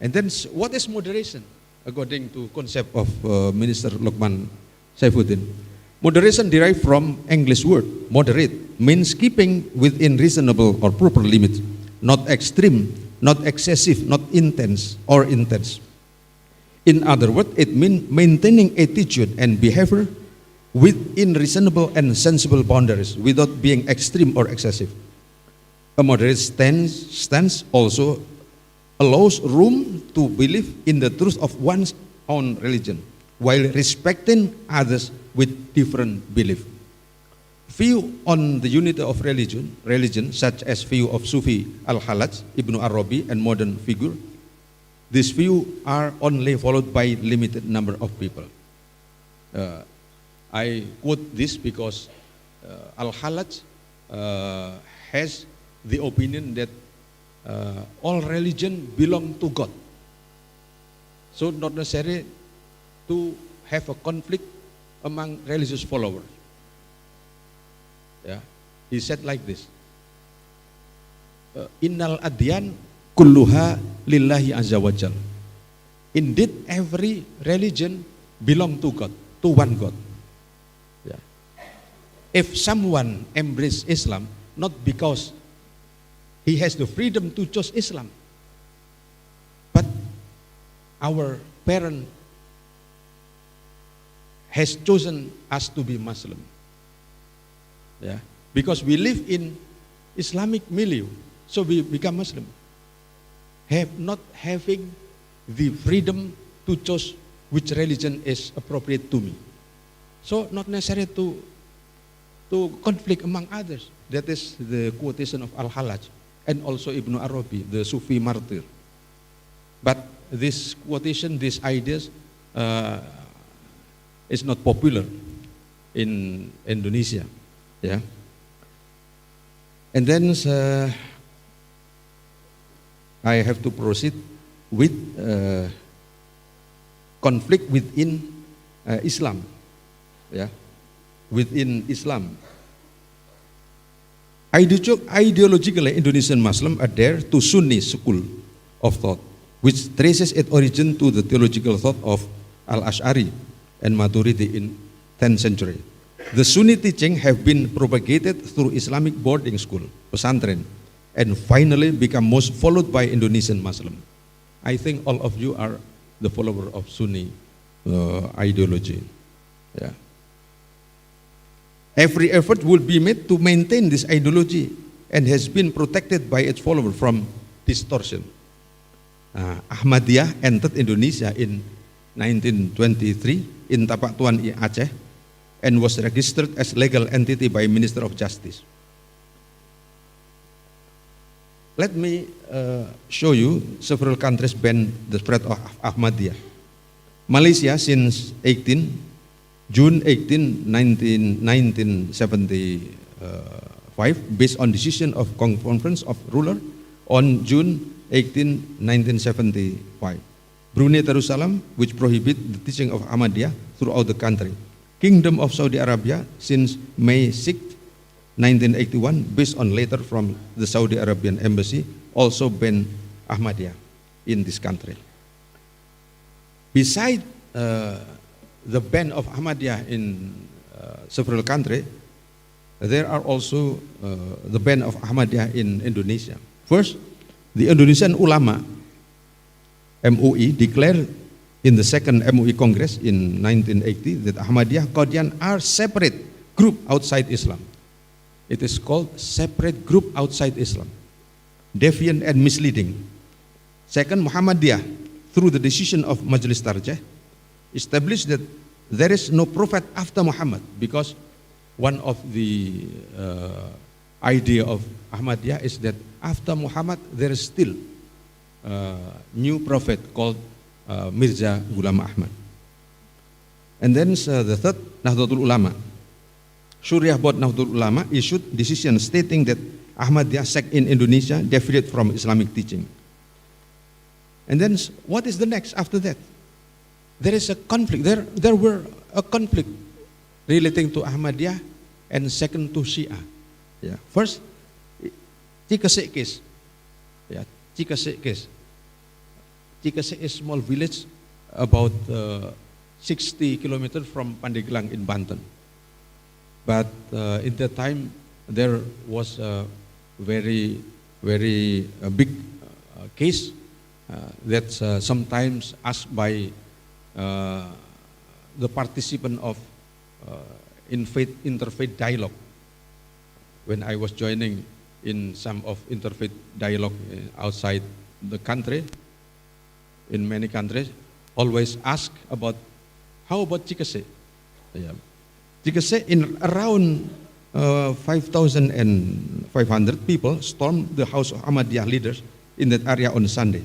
And then what is moderation? According to concept of Minister Lokman Saifuddin. Moderation derived from English word, moderate, means keeping within reasonable or proper limits, not extreme, not excessive, not intense or intense. In other words, it means maintaining attitude and behavior within reasonable and sensible boundaries without being extreme or excessive. A moderate stance also allows room to believe in the truth of one's own religion while respecting others with different belief. View on the unity of religion such as view of Sufi Al-Halaj, Ibn Arabi and modern figure, these views are only followed by limited number of people. I quote this because Al-Halaj has the opinion that all religion belong to God. So not necessary to have a conflict among religious followers. Yeah. He said like this, Innal adyan kulluha lillahi azza wa jal. Indeed, every religion belong to God, to one God. Yeah. If someone embrace Islam, not because he has the freedom to choose Islam, but our parent has chosen us to be Muslim. Yeah. Because we live in Islamic milieu, so we become Muslim. Not having the freedom to choose which religion is appropriate to me. So not necessary to conflict among others. That is the quotation of Al-Halaj and also Ibn Arabi, the Sufi martyr. But this quotation, these ideas is not popular in Indonesia. Yeah. And then I have to proceed with conflict within Islam. Yeah. Within Islam. Ideologically, Indonesian Muslims adhere to Sunni school of thought, which traces its origin to the theological thought of Al-Ash'ari and Maturidi in 10th century. The Sunni teaching have been propagated through Islamic boarding school, pesantren, and finally become most followed by Indonesian Muslim. I think all of you are the follower of Sunni ideology. Yeah. Every effort will be made to maintain this ideology and has been protected by its followers from distortion. Ahmadiyah entered Indonesia in 1923 in Tapak Tuan Aceh and was registered as legal entity by Minister of Justice. Let me show you several countries banned the spread of Ahmadiyah. Malaysia since June 18, 1975, based on decision of Conference of Rulers on June 18, 1975. Brunei Darussalam, which prohibit the teaching of Ahmadiyah throughout the country. Kingdom of Saudi Arabia since May 6, 1981, based on letter from the Saudi Arabian embassy, also banned Ahmadiyah in this country. Besides the ban of Ahmadiyah in several countries, there are also the ban of Ahmadiyah in Indonesia. First, the Indonesian Ulama, MUI, declared in the second MUI Congress in 1980 that Ahmadiyah Qadian are separate group outside Islam. It is called separate group outside Islam, deviant and misleading. Second, Muhammadiyah, through the decision of Majlis Tarjah, established that there is no prophet after Muhammad, because one of the idea of Ahmadiyah is that after Muhammad there is still new prophet called Mirza Ghulam Ahmad. And then the third, Nahdlatul Ulama. Syuriah Board Nahdlatul Ulama issued decision stating that Ahmadiyah sect in Indonesia deviated from Islamic teaching. And then what is the next after that? There is a conflict. There were a conflict relating to Ahmadiyah and second to Shia. Yeah. First, Cikesik case. Yeah, Cikesik case. Cikese is small village about 60 kilometers from Pandeglang in Banten. But in that time, there was a very big case that's sometimes asked by the participant of interfaith dialogue. When I was joining in some of interfaith dialogue outside the country, in many countries, always ask about how about Cikese? Yeah. Cikese in around 5,500 people stormed the house of Ahmadiyya leaders in that area on Sunday.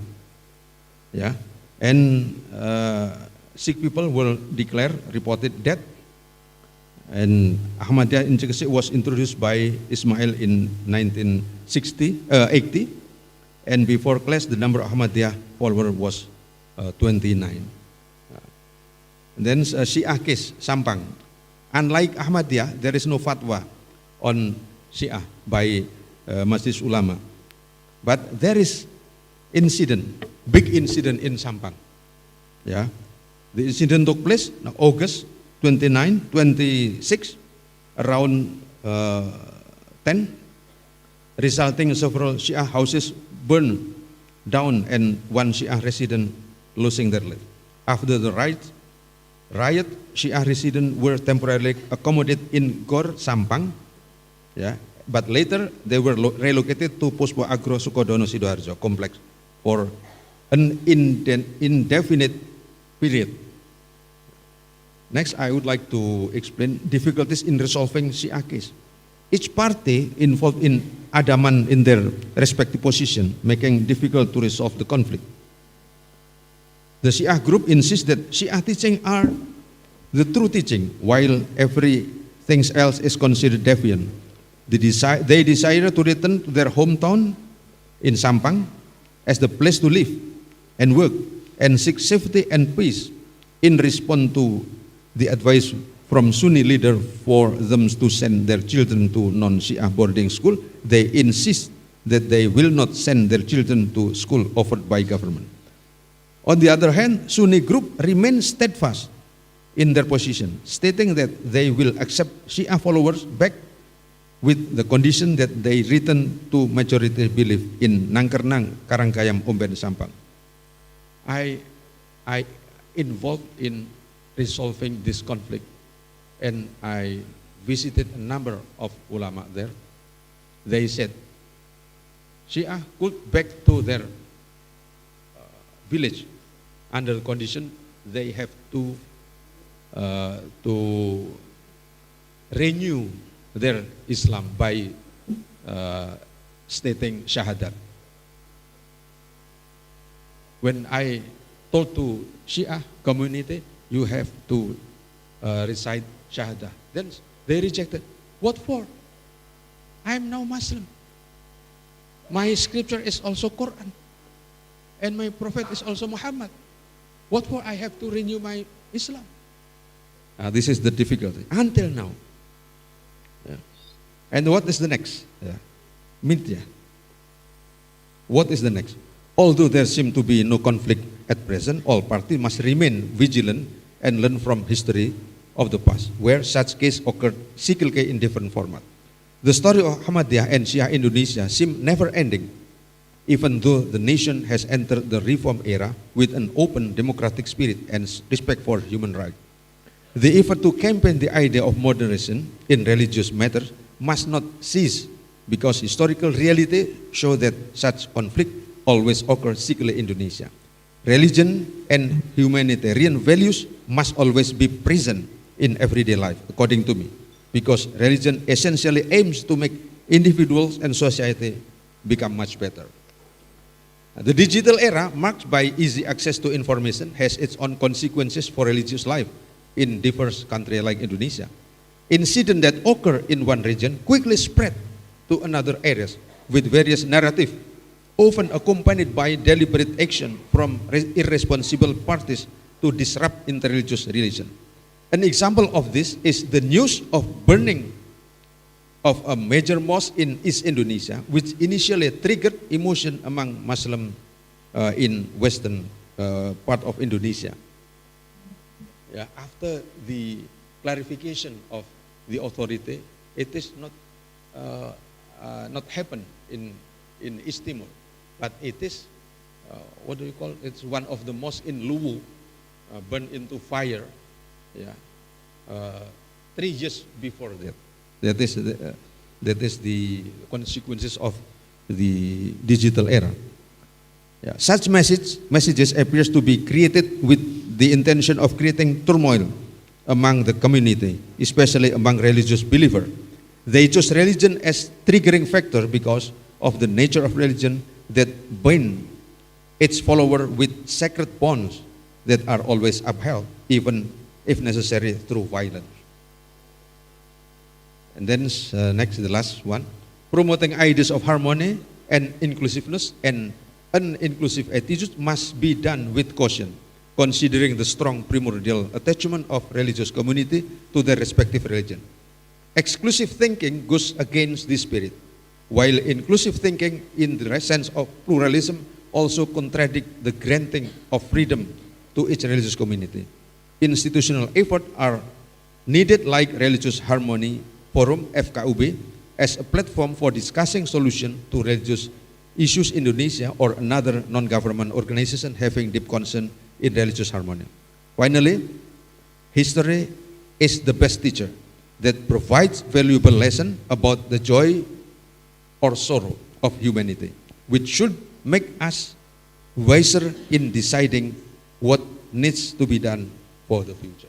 Yeah, and 6 people were reported dead. And Ahmadiyya in Cikese was introduced by Ismail in 1980, and before class the number of Ahmadiyya followers was 29. And then Syiah case, Sampang. Unlike Ahmadiyya, there is no fatwa on Syiah by Majelis Ulama. But there is big incident in Sampang. Yeah. The incident took place in August 29, 26, around 10, resulting in several Syiah houses burned down and one Syiah resident losing their life. After the riot, Syiah residents were temporarily accommodated in Gor Sampang, yeah, but later they were relocated to Puspo Agro Sukodono Sidoarjo complex for an indefinite period. Next, I would like to explain difficulties in resolving Syiah case. Each party involved in adaman in their respective position, making difficult to resolve the conflict. The Syiah group insists that Syiah teaching are the true teaching, while everything else is considered deviant. They desire to return to their hometown in Sampang as the place to live and work and seek safety and peace. In response to the advice from Sunni leader for them to send their children to non-Syiah boarding school, they insist that they will not send their children to school offered by government. On the other hand, Sunni group remain steadfast in their position, stating that they will accept Syiah followers back with the condition that they return to majority belief in Nangkernang, Karangkayam, Omben, Sampang. I involved in resolving this conflict, and I visited a number of ulama there. They said Syiah could back to their village under the condition they have to renew their Islam by stating Shahadat. When I told to Syiah community, you have to recite Shahadah, then they rejected. What for? I am now Muslim. My scripture is also Quran, and my prophet is also Muhammad. What for I have to renew my Islam? This is the difficulty until now. Yeah. And what is the next? Media. What is the next? Although there seems to be no conflict at present, all parties must remain vigilant and learn from history of the past, where such case occurred cyclically in different formats. The story of Ahmadiyya and Syiah Indonesia seem never ending, even though the nation has entered the reform era with an open democratic spirit and respect for human rights. The effort to campaign the idea of moderation in religious matters must not cease, because historical reality show that such conflict always occurs cyclically in Indonesia. Religion and humanitarian values must always be present in everyday life, according to me, because religion essentially aims to make individuals and society become much better. The digital era, marked by easy access to information, has its own consequences for religious life in diverse countries like Indonesia. Incidents that occur in one region quickly spread to another areas with various narratives, often accompanied by deliberate action from irresponsible parties to disrupt interreligious relations. An example of this is the news of burning of a major mosque in East Indonesia, which initially triggered emotion among Muslims in Western part of Indonesia. Yeah, after the clarification of the authority, it is not happen in East Timor, but it is what do you call? It's one of the most in Luwu, burned into fire. Yeah, 3 years before that. That is the consequences of the digital era. Yeah. Such messages appears to be created with the intention of creating turmoil among the community, especially among religious believers. They chose religion as triggering factor because of the nature of religion that bind its follower with sacred bonds that are always upheld, even if necessary through violence. And then next, the last one, promoting ideas of harmony and inclusiveness and uninclusive attitudes must be done with caution, considering the strong primordial attachment of religious community to their respective religion. Exclusive thinking goes against this spirit, while inclusive thinking in the sense of pluralism also contradict the granting of freedom to each religious community. Institutional efforts are needed like Religious Harmony Forum (FKUB) as a platform for discussing solutions to religious issues in Indonesia or another non-government organization having deep concern in religious harmony. Finally, history is the best teacher that provides valuable lesson about the joy or sorrow of humanity, which should make us wiser in deciding what needs to be done for the future.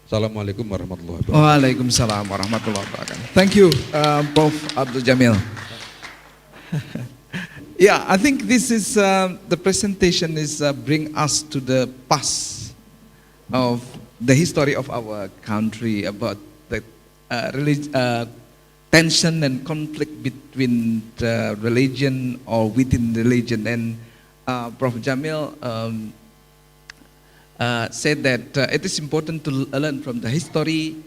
Assalamualaikum warahmatullahi wabarakatuh. Waalaikumsalam warahmatullahi wabarakatuh. Thank you, Prof. Abdul Jamil. Yeah, I think this is the presentation is bring us to the past of the history of our country about the tension and conflict between the religion or within religion. And Prof. Jamil said that it is important to learn from the history,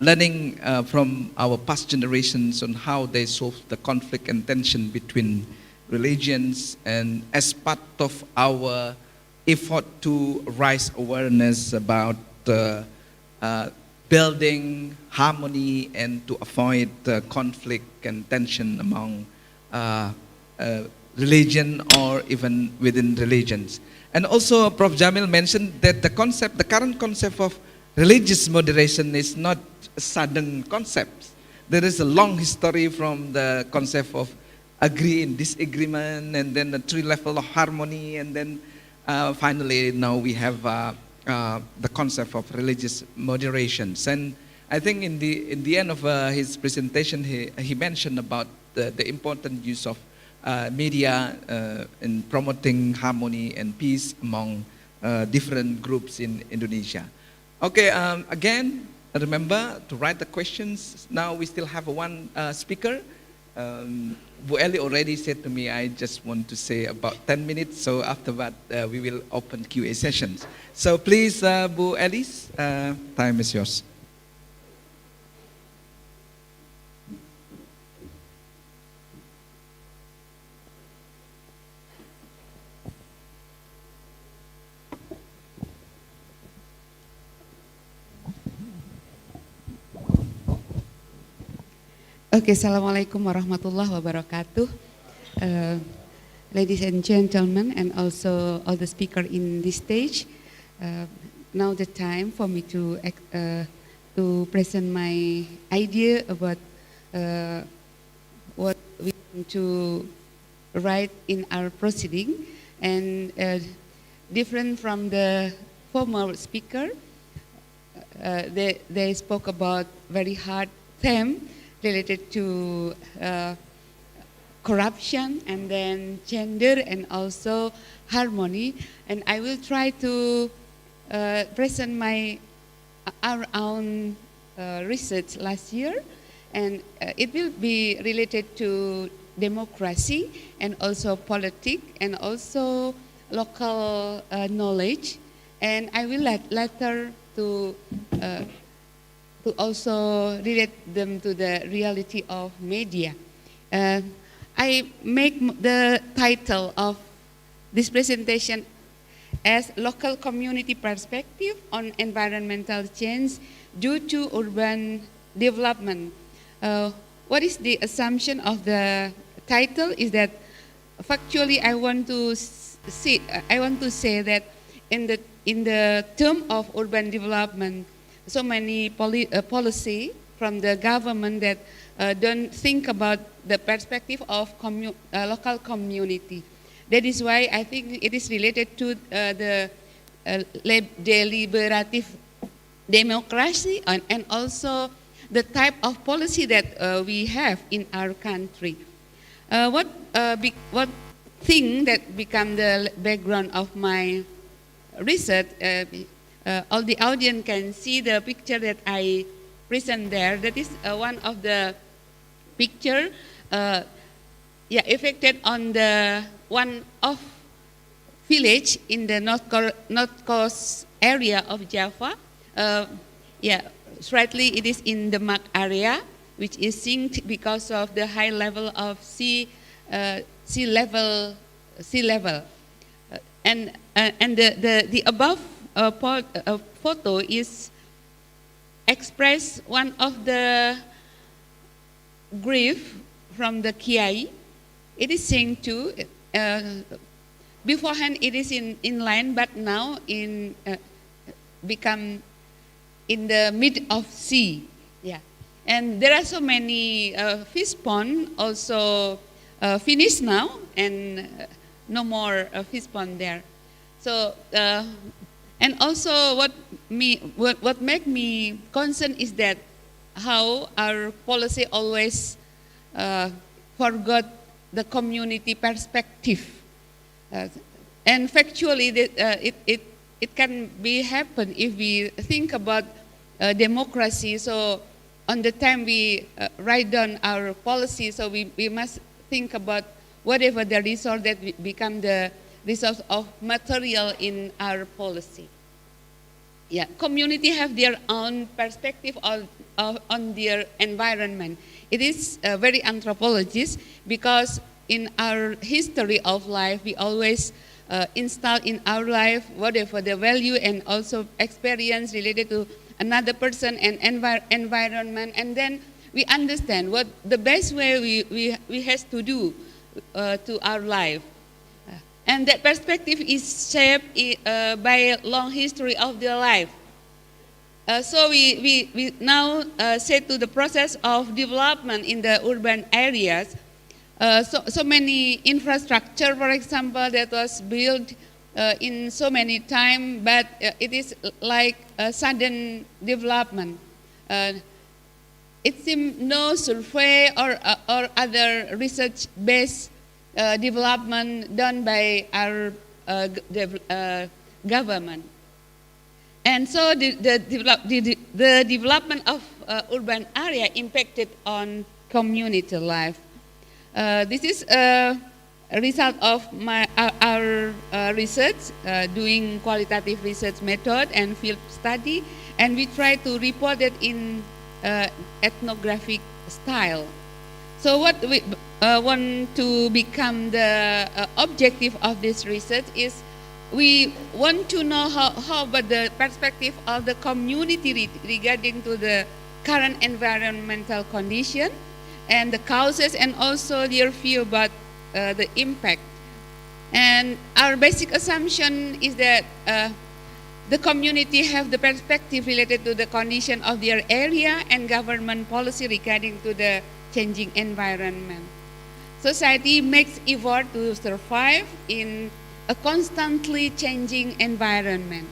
learning from our past generations on how they solved the conflict and tension between religions, and as part of our effort to raise awareness about building harmony and to avoid conflict and tension among religion or even within religions. And also Prof. Jamil mentioned that the current concept of religious moderation is not a sudden concept. There is a long history from the concept of agree and disagreement, and then the 3 levels of harmony, and then finally now we have the concept of religious moderations. And I think in the end of his presentation, he mentioned about the important use of media in promoting harmony and peace among different groups in Indonesia. Okay, again, remember to write the questions. Now we still have one speaker. Bu Eli already said to me, I just want to say about 10 minutes, so after that we will open QA sessions. So please, Bu Elis, time is yours. Okay, Assalamualaikum warahmatullahi wabarakatuh. Ladies and gentlemen, and also all the speakers in this stage. Now the time for me to present my idea about what we want to write in our proceeding, and different from the former speaker. They spoke about very hard theme related to corruption, and then gender, and also harmony. And I will try to present our own research last year, and it will be related to democracy and also politics and also local knowledge. And I will later to also relate them to the reality of media. I make the title of this presentation as local community perspective on environmental change due to urban development. What is the assumption of the title is that factually I want to say that in the term of urban development, so many policy from the government that don't think about the perspective of local community. That is why I think it is related to the deliberative democracy and also the type of policy that we have in our country. What thing that become the background of my research, all the audience can see the picture that I present there. That is one of the picture affected on the one of village in the north coast area of Java. Slightly it is in the Mark area, which is synced because of the high level of sea level, and the above photo is express one of the grief from the Kiai. It is synced to beforehand it is in line, but now in become in the mid of sea. And there are so many fish pond also finished now, and no more fish pond there. So and also what make me concerned is that how our policy always forgot the community perspective, and factually it can be happen if we think about democracy. So on the time we write down our policy, so we must think about whatever the resource that become the resource of material in our policy. Community have their own perspective on their environment. It is very anthropologist, because in our history of life, we always install in our life whatever the value and also experience related to another person and environment, and then we understand what the best way we has to do to our life. And that perspective is shaped by a long history of their life. So we now say to the process of development in the urban areas. So many infrastructure, for example, that was built in so many time, but it is like a sudden development. It seems no survey or other research-based development done by our government. And so the development of urban area impacted on community life. This is a result of our research, doing qualitative research method and field study, and we try to report it in ethnographic style. So what we want to become the objective of this research is we want to know how about the perspective of the community regarding to the current environmental condition and the causes, and also their view about the impact. And our basic assumption is that the community have the perspective related to the condition of their area and government policy regarding to the changing environment. Society makes effort to survive in a constantly changing environment,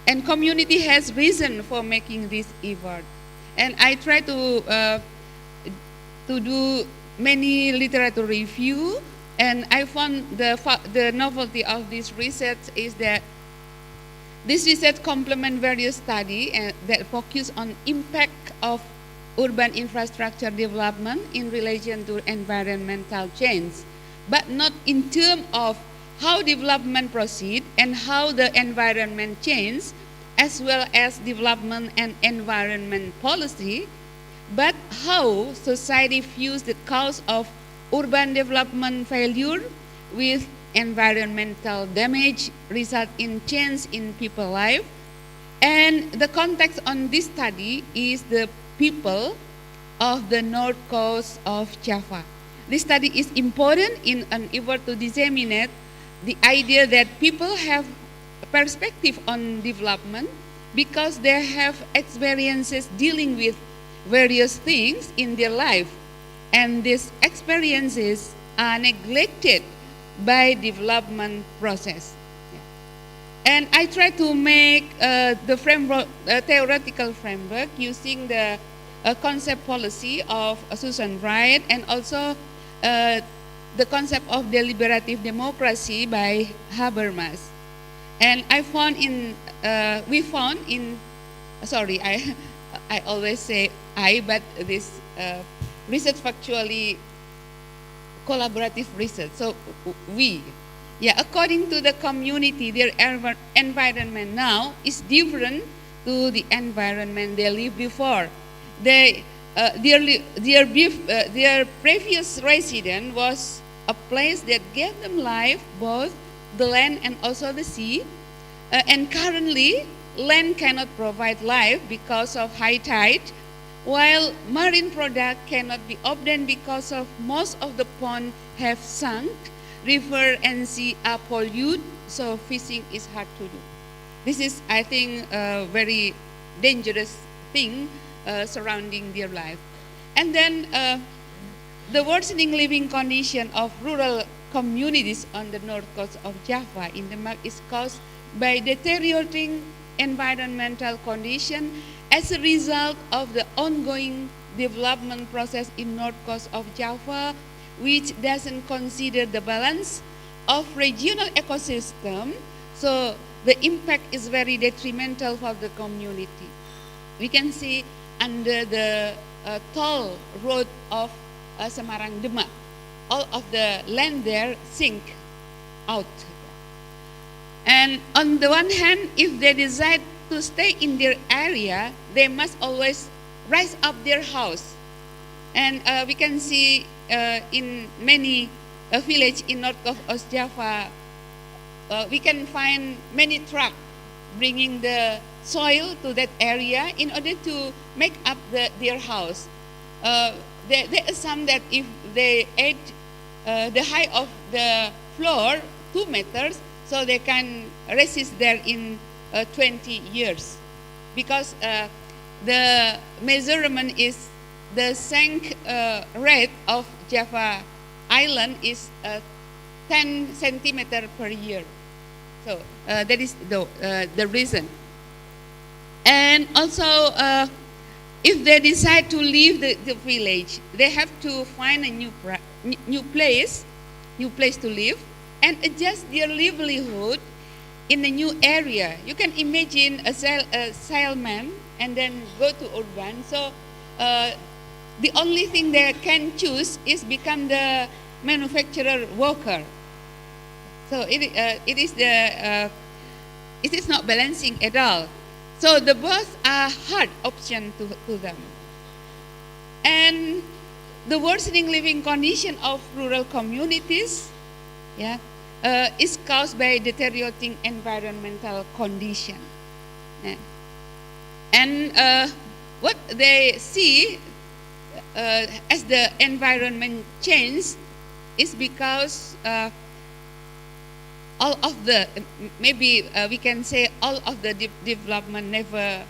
and community has reason for making this effort. And I try to do many literature review, and I found the novelty of this research is that this research complement various studies that focus on impact of urban infrastructure development in relation to environmental change, but not in terms of how development proceed and how the environment change, as well as development and environment policy, but how society views the cause of urban development failure with environmental damage result in change in people life. And the context on this study is the people of the north coast of Java. This study is important in an effort to disseminate the idea that people have a perspective on development because they have experiences dealing with various things in their life, and these experiences are neglected by development process. And I try to make the framework, theoretical framework using the concept policy of Susan Wright, and also the concept of deliberative democracy by Habermas. And we found in, sorry, I always say but this research factually collaborative research. So according to the community, their environment now is different to the environment they lived before. Their previous residence was a place that gave them life, both the land and also the sea. And currently, land cannot provide life because of high tide, while marine product cannot be obtained because of most of the ponds have sunk, river and sea are polluted, so fishing is hard to do. This is, I think, a very dangerous thing surrounding their life. And then the worsening living condition of rural communities on the north coast of Java in Denmark is caused by deteriorating environmental condition as a result of the ongoing development process in north coast of Java, which doesn't consider the balance of regional ecosystem. So the impact is very detrimental for the community. We can see under the toll road of Semarang Demak, all of the land there sink out. And on the one hand, if they decide to stay in their area, they must always rise up their house. And we can see in many villages in north of Java, we can find many trucks bringing the soil to that area in order to make up their house. They assume that if they add the height of the floor 2 meters, so they can resist there in 20 years. Because the measurement is the sink rate of Java Island is 10 centimeter per year. So that is the reason. And also, if they decide to leave the village, they have to find a new place to live and adjust their livelihood in a new area. You can imagine a salesman and then go to urban. So the only thing they can choose is become the manufacturer worker. So it is not balancing at all. So the both are hard option to them. And the worsening living condition of rural communities is caused by deteriorating environmental condition. And what they see as the environment change is because all of the, maybe we can say all of the development never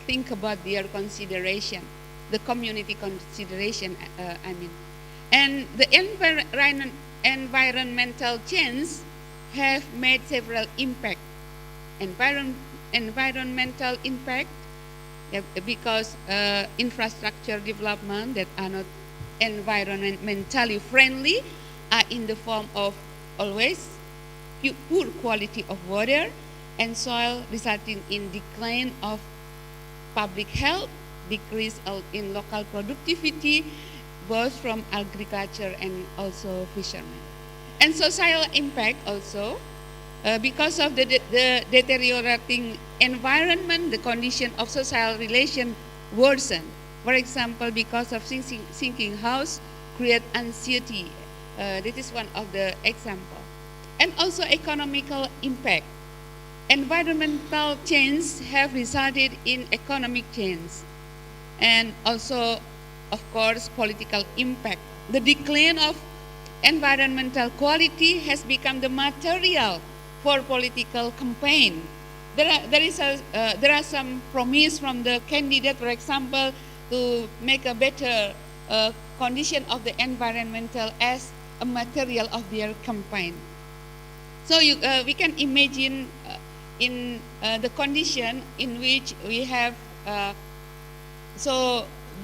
think about their consideration, the community consideration, I mean. And the environmental change have made several impact. Environmental impact, because infrastructure development that are not environmentally friendly are in the form of always poor quality of water and soil, resulting in decline of public health, decrease in local productivity, both from agriculture and also fishermen. And social impact also, because of the deteriorating environment, the condition of social relation worsen. For example, because of sinking house, create anxiety. This is one of the example. and also economical impact. Environmental change have resulted in economic change, and also, of course, political impact. The decline of environmental quality has become the material for political campaign. There are some promise from the candidate, for example, to make a better condition of the environmental as a material of their campaign. So we can imagine in the condition in which we have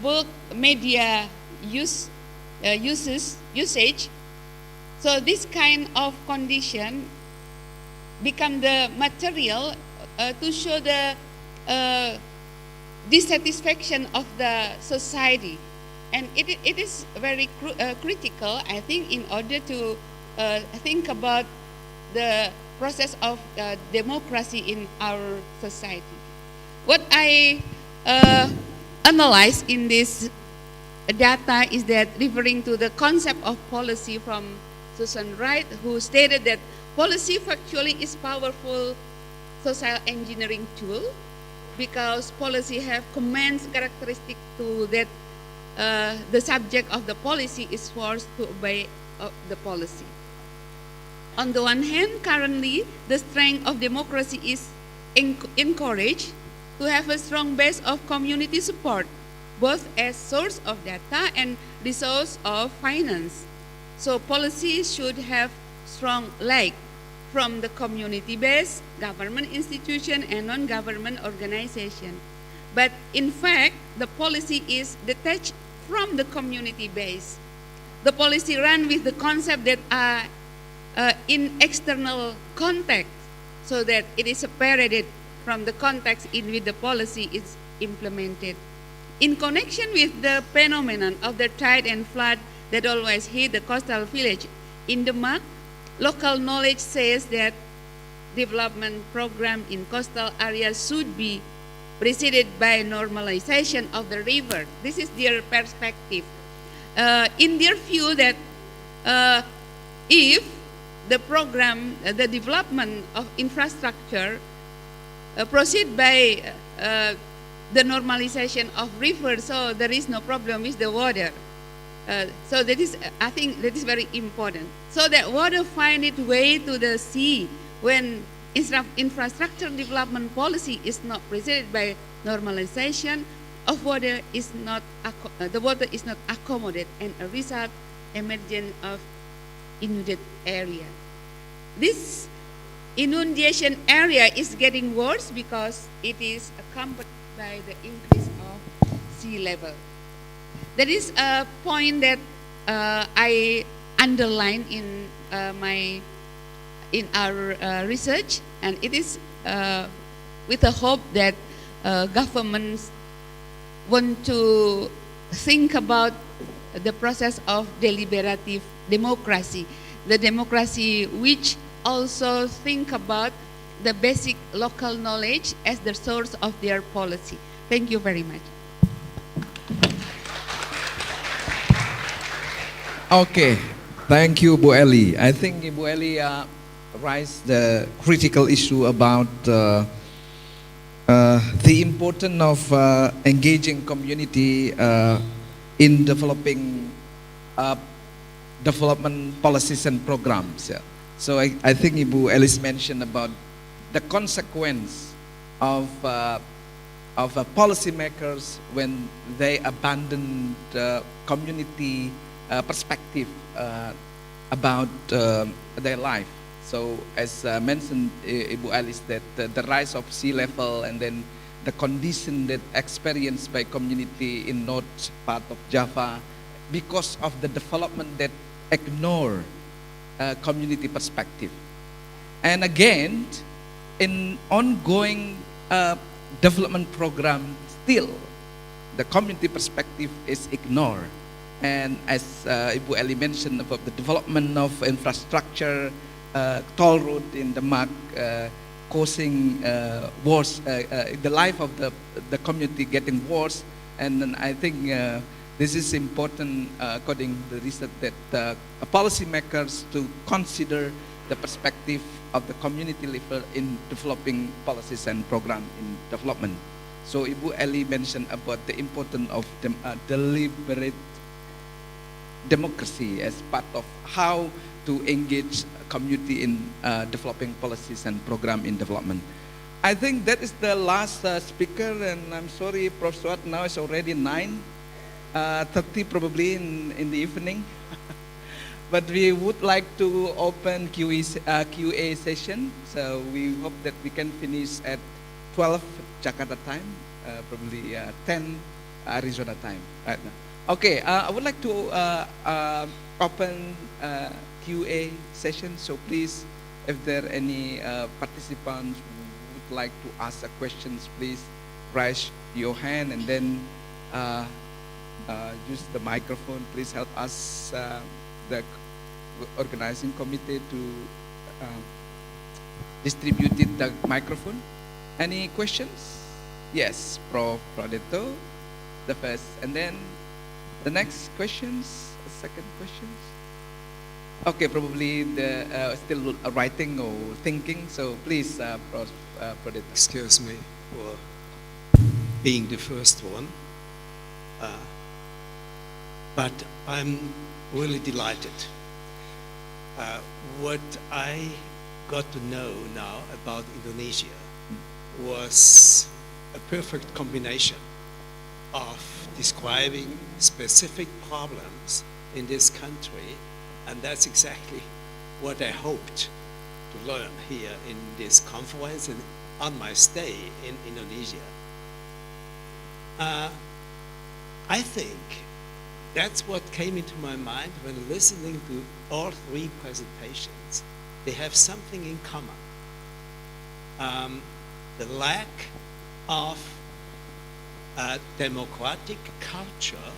book media usage. So this kind of condition become the material to show the dissatisfaction of the society, and it is very critical, I think, in order to think about the process of democracy in our society. What I analyze in this data is that referring to the concept of policy from Susan Wright, who stated that policy factually is powerful social engineering tool because policy have commands characteristic to that the subject of the policy is forced to obey the policy. On the one hand, currently, the strength of democracy is encouraged to have a strong base of community support, both as source of data and resource of finance. So policy should have strong leg from the community-based government institution and non-government organization. But in fact, the policy is detached from the community base. The policy run with the concept that are in external context, so that it is separated from the context in which the policy is implemented. In connection with the phenomenon of the tide and flood that always hit the coastal village in Demak, local knowledge says that development program in coastal areas should be preceded by normalization of the river. This is their perspective. In their view that if the program, the development of infrastructure proceed by the normalization of rivers, so there is no problem with the water. So that is, I think that is very important. So that water find its way to the sea when infrastructure development policy is not preceded by normalization of water is not, the water is not accommodated, and a result emergence of inundated area. This inundation area is getting worse because it is accompanied by the increase of sea level. There is a point that I underline in our research, and it is with the hope that governments want to think about the process of deliberative democracy, the democracy which also think about the basic local knowledge as the source of their policy. Thank you very much. Okay, thank you, Bu Eli. I think Bu Eli raised the critical issue about the importance of engaging community in developing development policies and programs. Yeah. So I think Ibu Elis mentioned about the consequence of policymakers when they abandon the community perspective about their life. So as mentioned, Ibu Alice, that the rise of sea level and then the condition that experienced by community in north part of Java because of the development that ignore community perspective. And again, in ongoing development program, still the community perspective is ignored. And as Ibu Eli mentioned about the development of infrastructure, toll road in Demak, causing worse, the life of the community getting worse. And then I think this is important according to the research that policymakers to consider the perspective of the community level in developing policies and program in development. So Ibu Eli mentioned about the importance of deliberate democracy as part of how to engage community in developing policies and program in development. I think that is the last speaker, and I'm sorry, Prof. Swat, now it's already 9:30 probably in the evening. But we would like to open QA session, so we hope that we can finish at 12 Jakarta time, probably 10 Arizona time right now. Okay, I would like to open QA session, so please, if there are any participants who would like to ask questions, please raise your hand and then use the microphone. Please help us, the organizing committee, to distribute the microphone. Any questions? Yes, Prof. Pradetto, the first, and then the next questions, second questions. Okay, probably the still writing or thinking. So please, Prof. Pradetto. Excuse me for being the first one, but I'm really delighted. What I got to know now about Indonesia was a perfect combination of describing specific problems in this country, and that's exactly what I hoped to learn here in this conference and on my stay in Indonesia. I think that's what came into my mind when listening to all three presentations. They have something in common. The lack of a democratic culture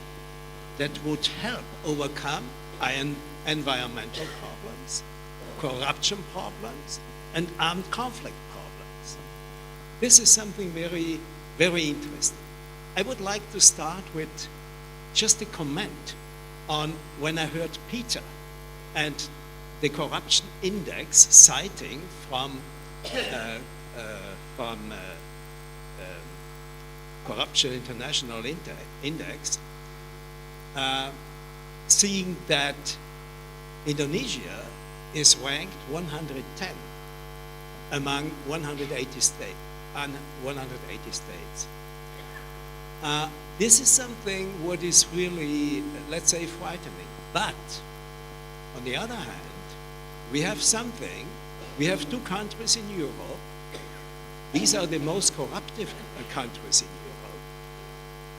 that would help overcome environmental problems, corruption problems, and armed conflict problems. This is something very, very interesting. I would like to start with just a comment on when I heard Peter and the corruption index citing from Corruption International Index, seeing that Indonesia is ranked 110 among 180 states. This is something what is really, let's say, frightening. But on the other hand, we have two countries in Europe. These are the most corruptive countries in Europe.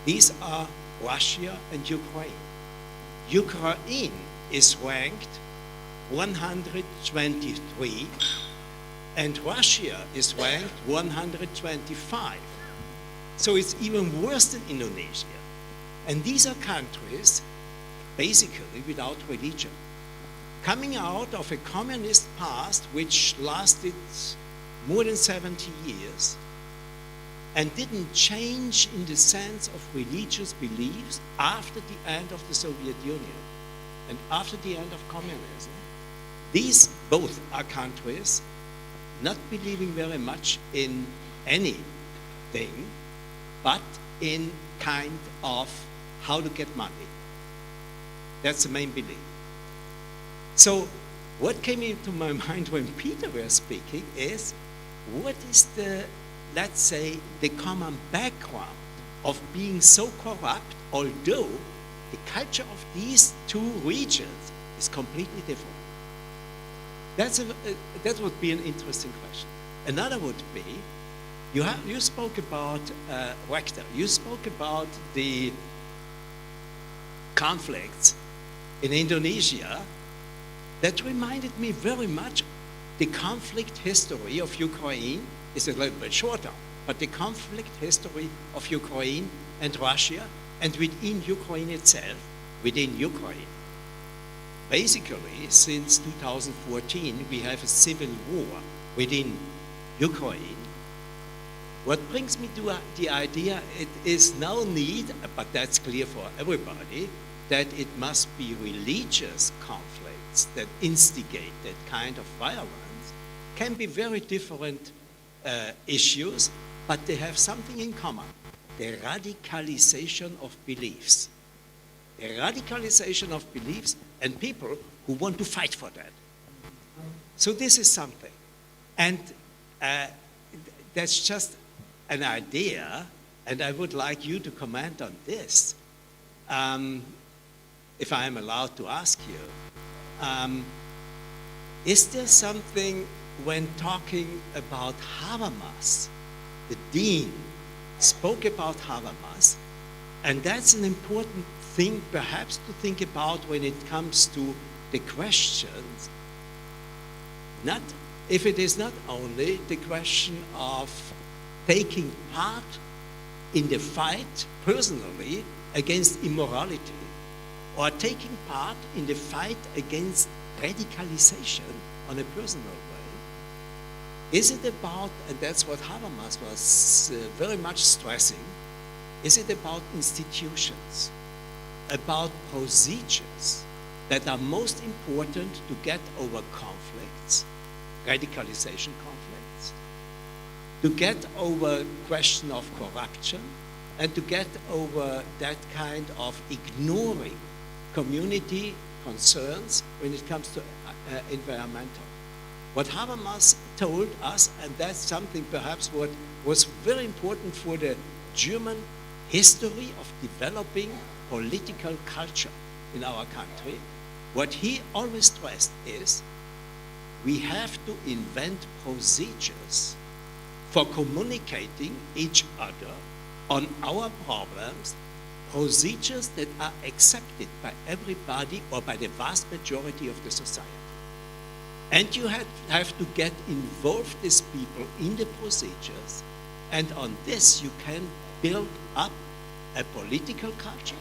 These are Russia and Ukraine. Ukraine is ranked 123, and Russia is ranked 125. So it's even worse than Indonesia. And these are countries basically without religion, coming out of a communist past which lasted more than 70 years and didn't change in the sense of religious beliefs after the end of the Soviet Union and after the end of communism. These both are countries not believing very much in anything, but in kind of how to get money. That's the main belief. So what came into my mind when Peter was speaking is, what is the, let's say, the common background of being so corrupt, although the culture of these two regions is completely different? That would be an interesting question. Another would be, you spoke about Rector, you spoke about the conflicts in Indonesia. That reminded me very much the conflict history of Ukraine is a little bit shorter, but the conflict history of Ukraine and Russia, and within Ukraine itself, within Ukraine. Basically, since 2014, we have a civil war within Ukraine. What brings me to the idea, it is no need, but that's clear for everybody, that it must be religious conflicts that instigate that kind of violence can be very different issues, but they have something in common: the radicalization of beliefs. The radicalization of beliefs and people who want to fight for that. So this is something. And that's just an idea, and I would like you to comment on this. If I am allowed to ask you, is there something when talking about Habermas, the dean spoke about Habermas, and that's an important thing perhaps to think about when it comes to the questions, not if it is not only the question of taking part in the fight personally against immorality, or taking part in the fight against radicalization on a personal way. Is it about, and that's what Habermas was very much stressing, is it about institutions, about procedures that are most important to get over conflicts, radicalization conflicts, to get over question of corruption, and to get over that kind of ignoring community concerns when it comes to environmental. What Habermas told us, and that's something perhaps what was very important for the German history of developing political culture in our country, what he always stressed is we have to invent procedures for communicating each other on our problems, procedures that are accepted by everybody or by the vast majority of the society. And you have to get involved as people in the procedures, and on this you can build up a political culture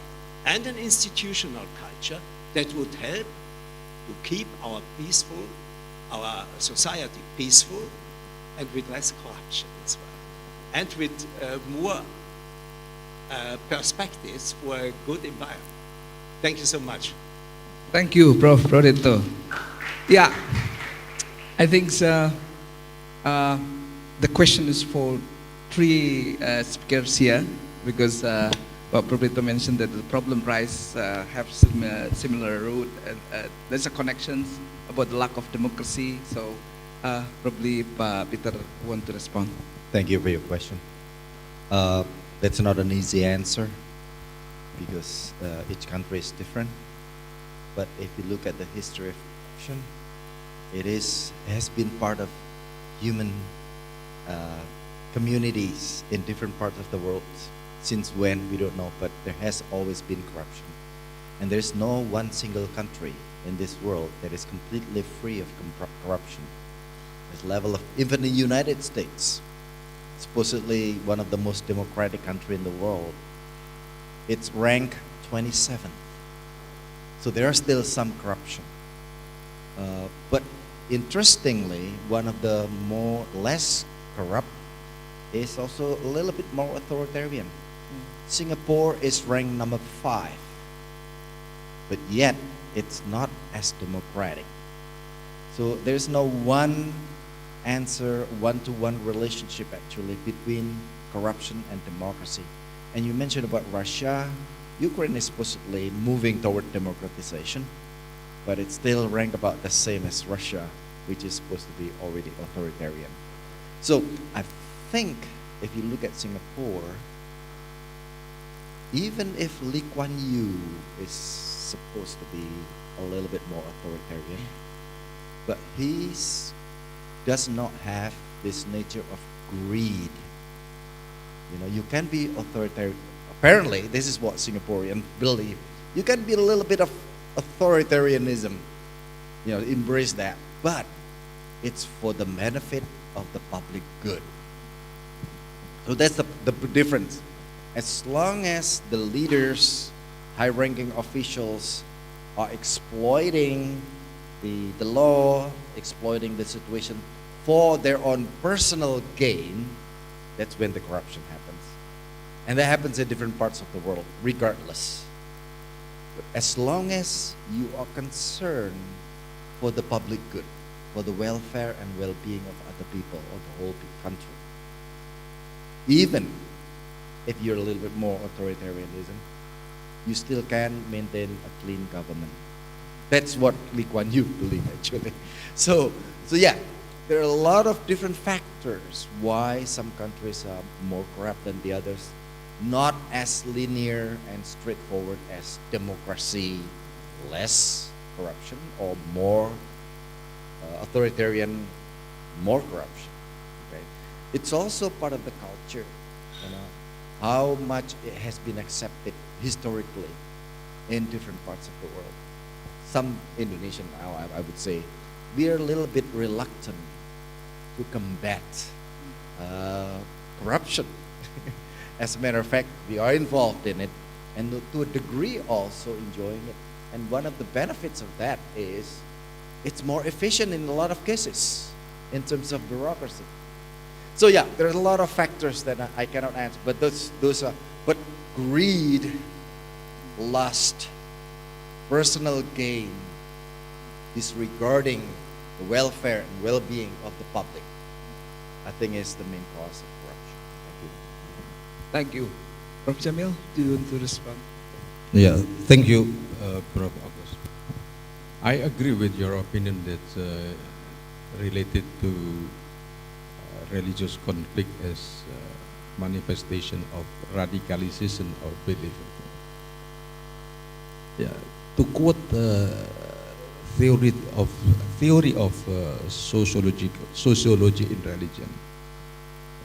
and an institutional culture that would help to keep our society peaceful and with less corruption as well, and with more perspectives for a good environment. Thank you so much. Thank you, Prof. Prodeto. Yeah, I think the question is for three speakers here, because what Prof. mentioned that the problem rise have similar root, and there's a connections about the lack of democracy. So probably Peter want to respond. Thank you for your question. That's not an easy answer because each country is different. But if you look at the history of corruption, it has been part of human communities in different parts of the world. Since when, we don't know, but there has always been corruption. And there's no one single country in this world that is completely free of corruption. There's level of, even the United States, supposedly one of the most democratic country in the world, it's ranked 27th. So there are still some corruption. But interestingly, one of the less corrupt is also a little bit more authoritarian. Singapore is ranked number 5, but yet it's not as democratic. So there's no one answer, one-to-one relationship actually between corruption and democracy. And you mentioned about Russia. Ukraine is supposedly moving toward democratization, but it's still ranked about the same as Russia, which is supposed to be already authoritarian. So I think if you look at Singapore, even if Lee Kuan Yew is supposed to be a little bit more authoritarian, but he does not have this nature of greed. You know, you can be authoritarian. Apparently, this is what Singaporeans believe. You can be a little bit of authoritarianism, you know, embrace that, but it's for the benefit of the public good. So that's the difference. As long as the leaders, high-ranking officials are exploiting the law, exploiting the situation for their own personal gain, that's when the corruption happens. And that happens in different parts of the world, regardless. as long as you are concerned for the public good, for the welfare and well-being of other people or the whole country, even if you're a little bit more authoritarianism, you still can maintain a clean government. That's what Lee Kuan Yew believed, actually. So yeah, there are a lot of different factors why some countries are more corrupt than the others. Not as linear and straightforward as democracy, less corruption, or more authoritarian, more corruption. Okay, it's also part of the culture, how much it has been accepted historically in different parts of the world. Some Indonesian now, I would say, we are a little bit reluctant to combat corruption. As a matter of fact, we are involved in it, and to a degree also enjoying it. And one of the benefits of that is it's more efficient in a lot of cases in terms of bureaucracy. So yeah, there's a lot of factors that I cannot answer, but those are, but greed, lust, personal gain, disregarding the welfare and well-being of the public, I think is the main cause of corruption. Thank you. Prof. Jamil, do you want to respond? Yeah, thank you, Prof. August. I agree with your opinion that related to religious conflict as manifestation of radicalization of belief. Yeah, to quote theory of sociology in religion.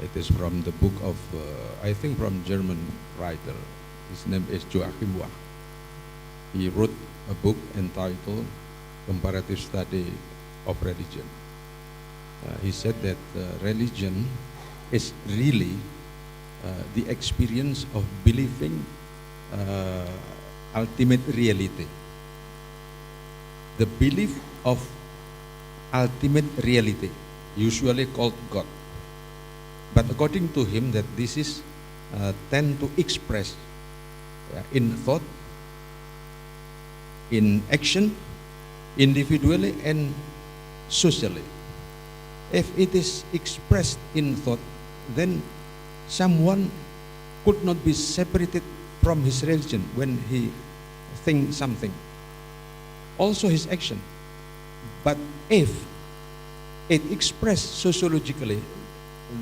It is from the book of I think from German writer. His name is Joachim Wach. He wrote a book entitled Comparative Study of Religion. He said that religion is really the experience of believing ultimate reality. The belief of ultimate reality, usually called God. But according to him, that this is tend to express in thought, in action, individually and socially. If it is expressed in thought, then someone could not be separated from his religion when he thinks something. Also his action. But if it expressed sociologically,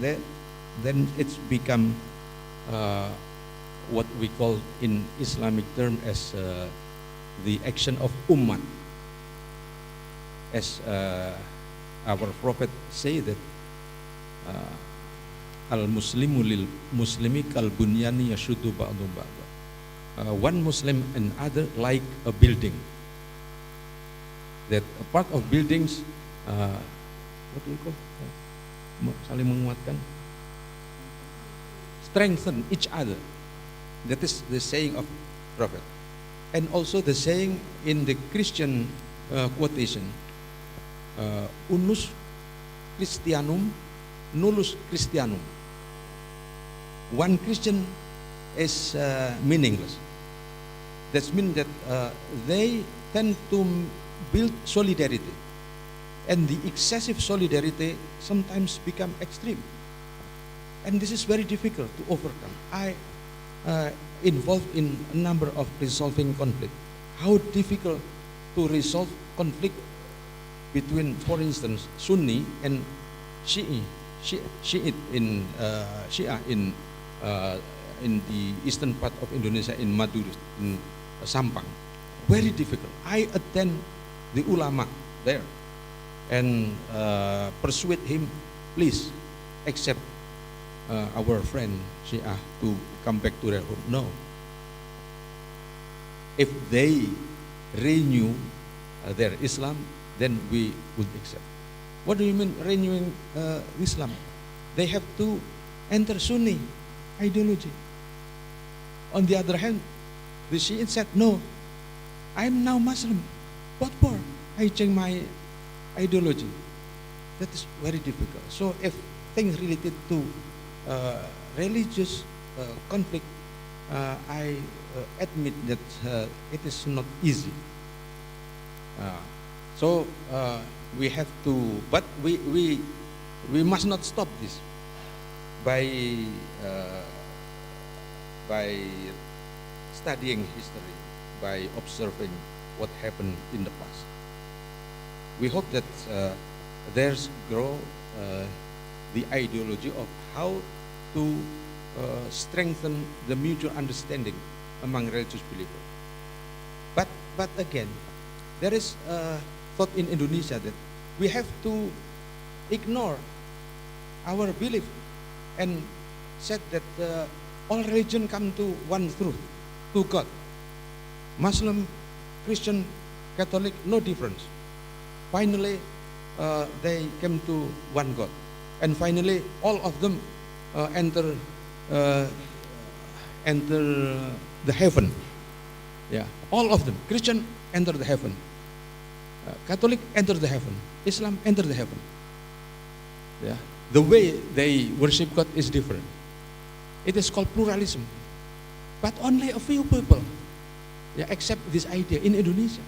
then it's become what we call in Islamic term as the action of ummah. As our Prophet say that al-muslimu lil muslimi kal bunyani yashuddu ba'dhu ba'dha. One Muslim and other like a building. That a part of buildings, what do you call? Saling menguatkan, strengthen each other. That is the saying of Prophet. And also the saying in the Christian quotation, unus Christianum, nullus Christianum. One Christian is meaningless. That means that they tend to build solidarity, and the excessive solidarity sometimes become extreme, and this is very difficult to overcome. I involved in a number of resolving conflict. How difficult to resolve conflict between, for instance, Sunni and Shiite in Shia in the eastern part of Indonesia, in Madura, in Sampang. Very difficult. I attend the ulama there and persuade him, please accept our friend Shia to come back to their home. No. If they renew their Islam, then we would accept. What do you mean renewing Islam? They have to enter Sunni ideology. On the other hand, the Shiite said, no, I'm now Muslim. What for? I change my ideology. That is very difficult. So if things related to religious conflict I admit that it is not easy. So we have to, but we must not stop this by studying history, by observing what happened in the past. We hope that there's grow the ideology of how to strengthen the mutual understanding among religious believers. But again, there is a thought in Indonesia that we have to ignore our belief and said that all religion come to one truth, to God. Muslim, Christian, Catholic, no difference. Finally, they came to one God, and finally, all of them enter the heaven. Yeah, all of them. Christian enter the heaven. Catholic enter the heaven. Islam enter the heaven. Yeah, the way they worship God is different. It is called pluralism, but only a few people accept this idea in Indonesia.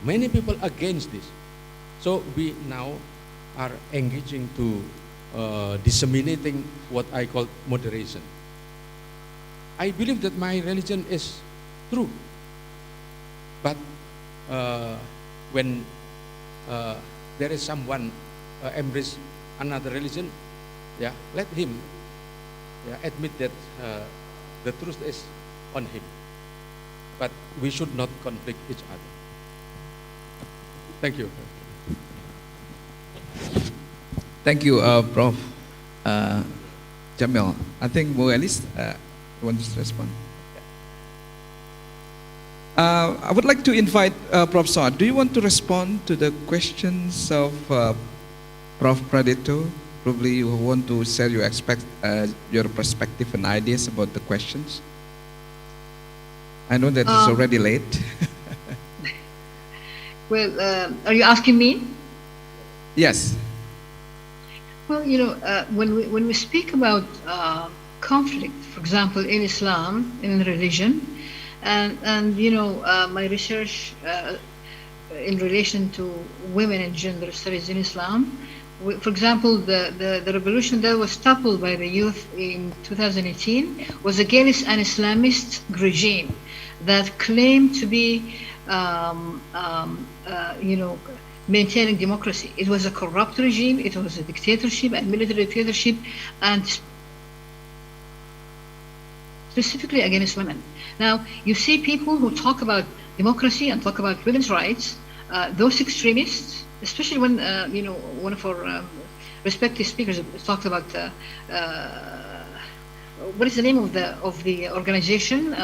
Many people against this. So we now are engaging to disseminating what I call moderation. I believe that my religion is true, but when there is someone embrace another religion, let him admit that the truth is on him. But we should not conflict each other. Thank you. Thank you, Prof. Jamil. I think Bu Elis wants to respond. I would like to invite Prof. Saad. Do you want to respond to the questions of Prof. Pradito? Probably you want to share your perspective and ideas about the questions. I know that it's already late. Well, are you asking me? Yes. Well, you know, when we speak about conflict, for example, in Islam, in religion, and you know, my research in relation to women and gender studies in Islam, for example, the revolution that was toppled by the youth in 2018 was against an Islamist regime that claimed to be, you know, maintaining democracy. It was a corrupt regime, it was a dictatorship and military dictatorship, and specifically against women. Now, you see people who talk about democracy and talk about women's rights, those extremists, especially when, you know, one of our respected speakers talked about, what is the name of the organization?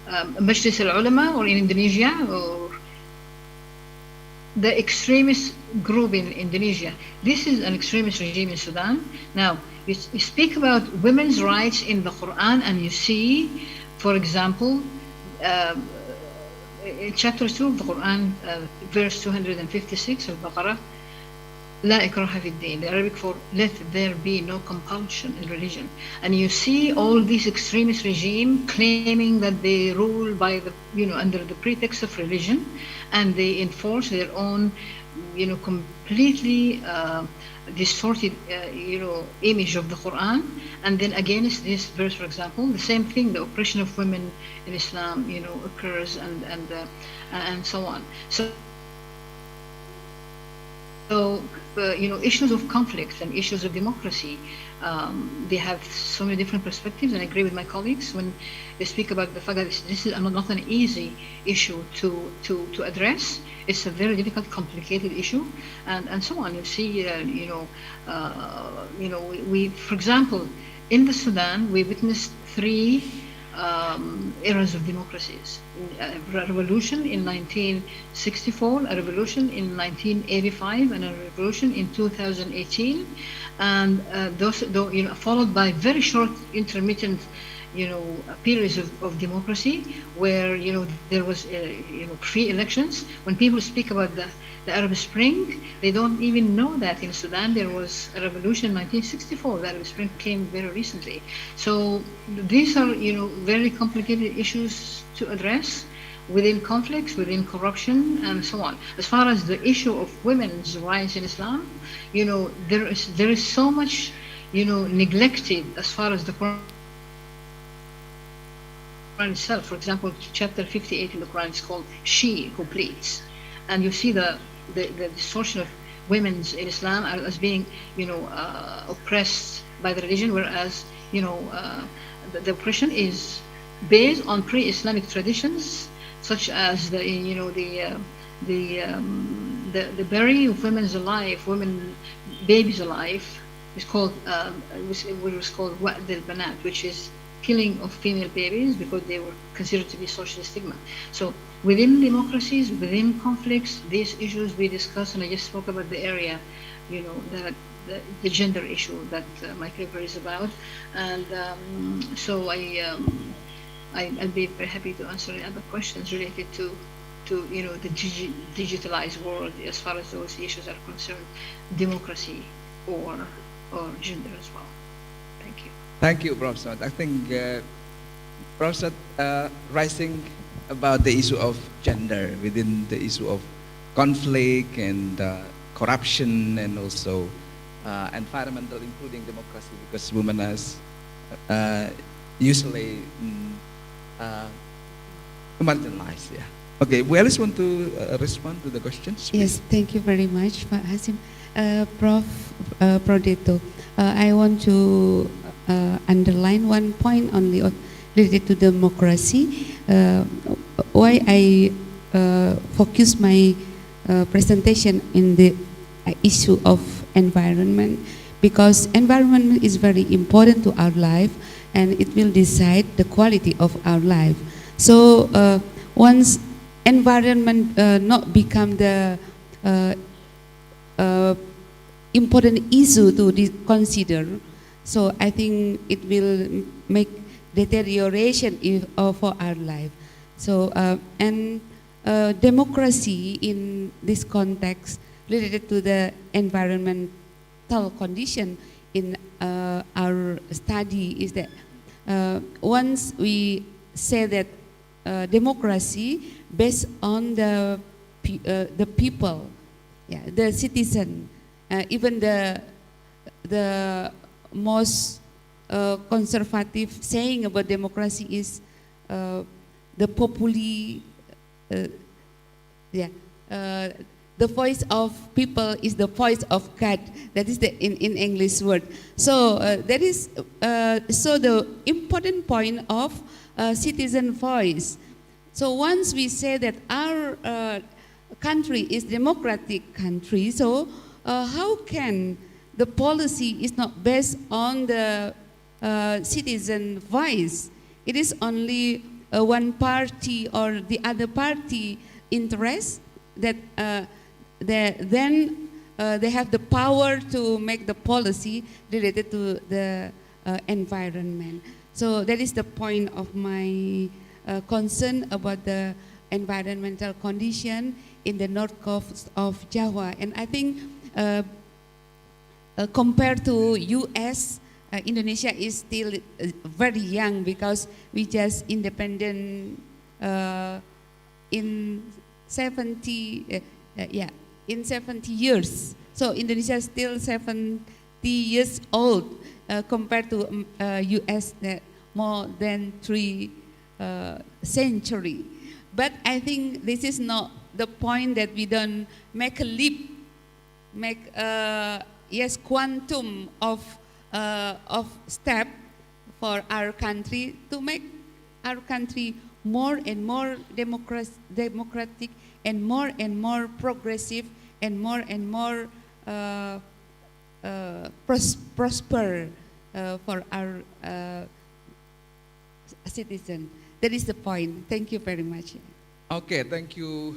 Majlis al-Ulama, or in Indonesia, or the extremist group in Indonesia. This is an extremist regime in Sudan. Now, you speak about women's rights in the Quran, and you see, for example, in chapter 2 of the Quran, verse 256 of Baqarah, La ikraha fi din, the Arabic for let there be no compulsion in religion. And you see all these extremist regime claiming that they rule by the, you know, under the pretext of religion, and they enforce their own, you know, completely distorted, you know, image of the Quran. And then against this verse, for example, the same thing, the oppression of women in Islam, you know, occurs, and so on. So, you know, issues of conflict and issues of democracy, they have so many different perspectives, and I agree with my colleagues when they speak about the fact that this is not an easy issue to address. It's a very difficult, complicated issue, and so on. You see, you know, we, for example, in the Sudan, we witnessed three eras of democracies: a revolution in 1964, a revolution in 1985, and a revolution in 2018, and those, you know, followed by very short intermittent, periods of democracy where, there was, free elections. When people speak about the Arab Spring, they don't even know that in Sudan there was a revolution in 1964. The Arab Spring came very recently. So these are, very complicated issues to address within conflicts, within corruption, and so on. As far as the issue of women's rights in Islam, there is so much, neglected as far as the Quran itself. For example, chapter 58 in the Quran is called "She Who Pleads," and you see the distortion of women's in Islam as being, oppressed by the religion, whereas, the oppression is based on pre-Islamic traditions, such as the burying of women's alive, babies alive, is called was called Wa'd al-Banat, which is killing of female babies because they were considered to be social stigma. So within democracies, within conflicts, these issues we discuss, and I just spoke about the area, that the gender issue that my paper is about, and so I'll be very happy to answer any other questions related to the digitalized world as far as those issues are concerned, democracy or gender as well. Thank you. Thank you, Professor. I think Professor rising about the issue of gender within the issue of conflict and corruption, and also environmental, including democracy, because women are usually marginalized. Yeah. Okay, we Alice want to respond to the questions? Yes, thank you very much, Pak Hasim. Prof. Prodetto, I want to underline one point only related to democracy. Why I focus my presentation in the issue of environment, because environment is very important to our life, and it will decide the quality of our life. So once environment not become the important issue to consider, so I think it will make deterioration for our life. So and democracy in this context related to the environmental condition in our study is that once we say that democracy based on the people, yeah, the citizen, even the most conservative saying about democracy is the populi, the voice of people is the voice of God. That is the in English word. So that is so the important point of citizen voice. So once we say that our country is democratic country, so how can the policy is not based on the citizen voice? It is only one party or the other party interest that then they have the power to make the policy related to the environment. So that is the point of my concern about the environmental condition in the north coast of Java. And I think compared to US, Indonesia is still very young because we just independent in 70 years. So Indonesia is still 70 years old compared to US that more than 3 century. But I think this is not the point that we don't make a leap, make quantum of step for our country to make our country more and more democratic and more progressive and more prosper for our citizen. That is the point. Thank you very much. Okay, thank you,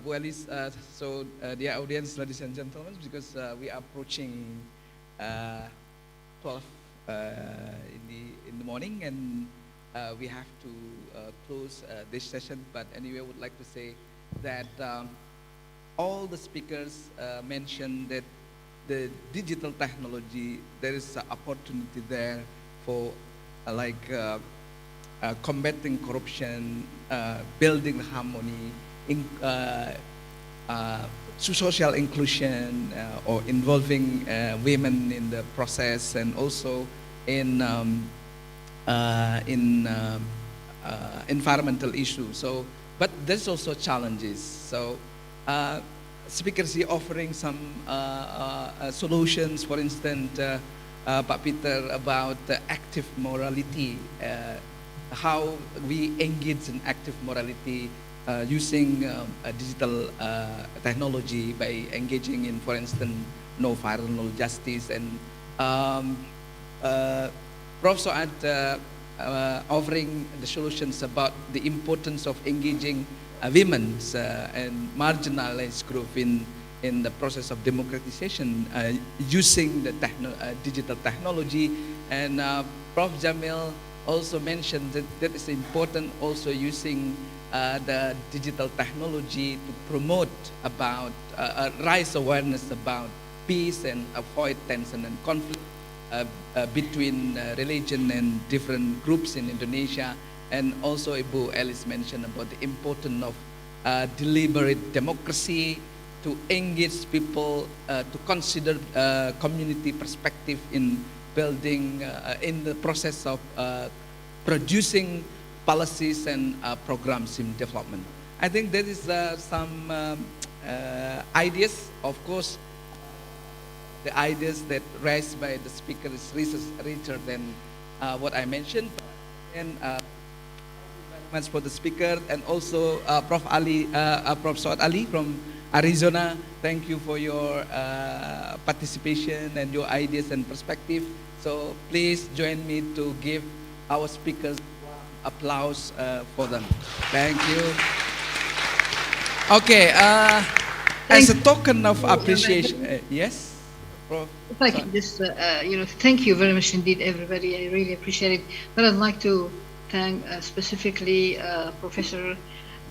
Bu Alice. So, dear audience, ladies and gentlemen, because we are approaching 12 in the morning, and we have to close this session. But anyway, I would like to say that all the speakers mentioned that the digital technology, there is an opportunity there for combating corruption, building harmony, social inclusion, or involving women in the process, and also in environmental issues. So, but there's also challenges. So, speakers here offering some solutions. For instance, Pak Peter about active morality, how we engage in active morality using digital technology by engaging in, for instance, no violence, no justice, and Prof. Soad offering the solutions about the importance of engaging women and marginalized group in the process of democratization using the digital technology. And Prof. Jamil also mentioned that it's important also using the digital technology to promote about raise awareness about peace and avoid tension and conflict between religion and different groups in Indonesia. And also Ibu Alice mentioned about the importance of deliberate democracy, to engage people, to consider community perspective in building, in the process of producing policies and programs in development. I think there is some ideas, of course. The ideas that raised by the speaker is richer than what I mentioned. And much for the speaker, and also Prof. Soad Ali from Arizona. Thank you for your participation and your ideas and perspective. So please join me to give our speakers applause for them. Thank you. Okay, as a token of appreciation, yes. If I can just, thank you very much indeed, everybody. I really appreciate it. But I'd like to thank specifically Professor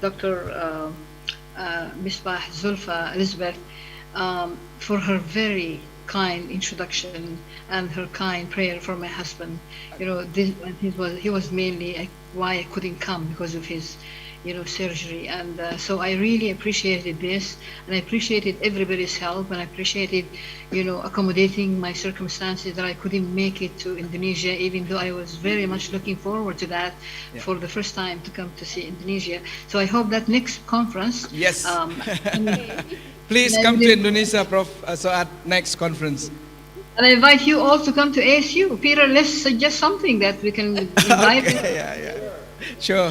Dr. Misbah Zulfa Elizabeth for her very kind introduction and her kind prayer for my husband. He was mainly why I couldn't come because of his surgery, and so I really appreciated this, and I appreciated everybody's help, and I appreciated accommodating my circumstances that I couldn't make it to Indonesia, even though I was very much looking forward to that for the first time to come to see Indonesia. So I hope that next conference, yes, please come to Indonesia, Prof. Soad, next conference. And I invite you all to come to ASU. Peter, let's suggest something that we can invite. Okay, sure.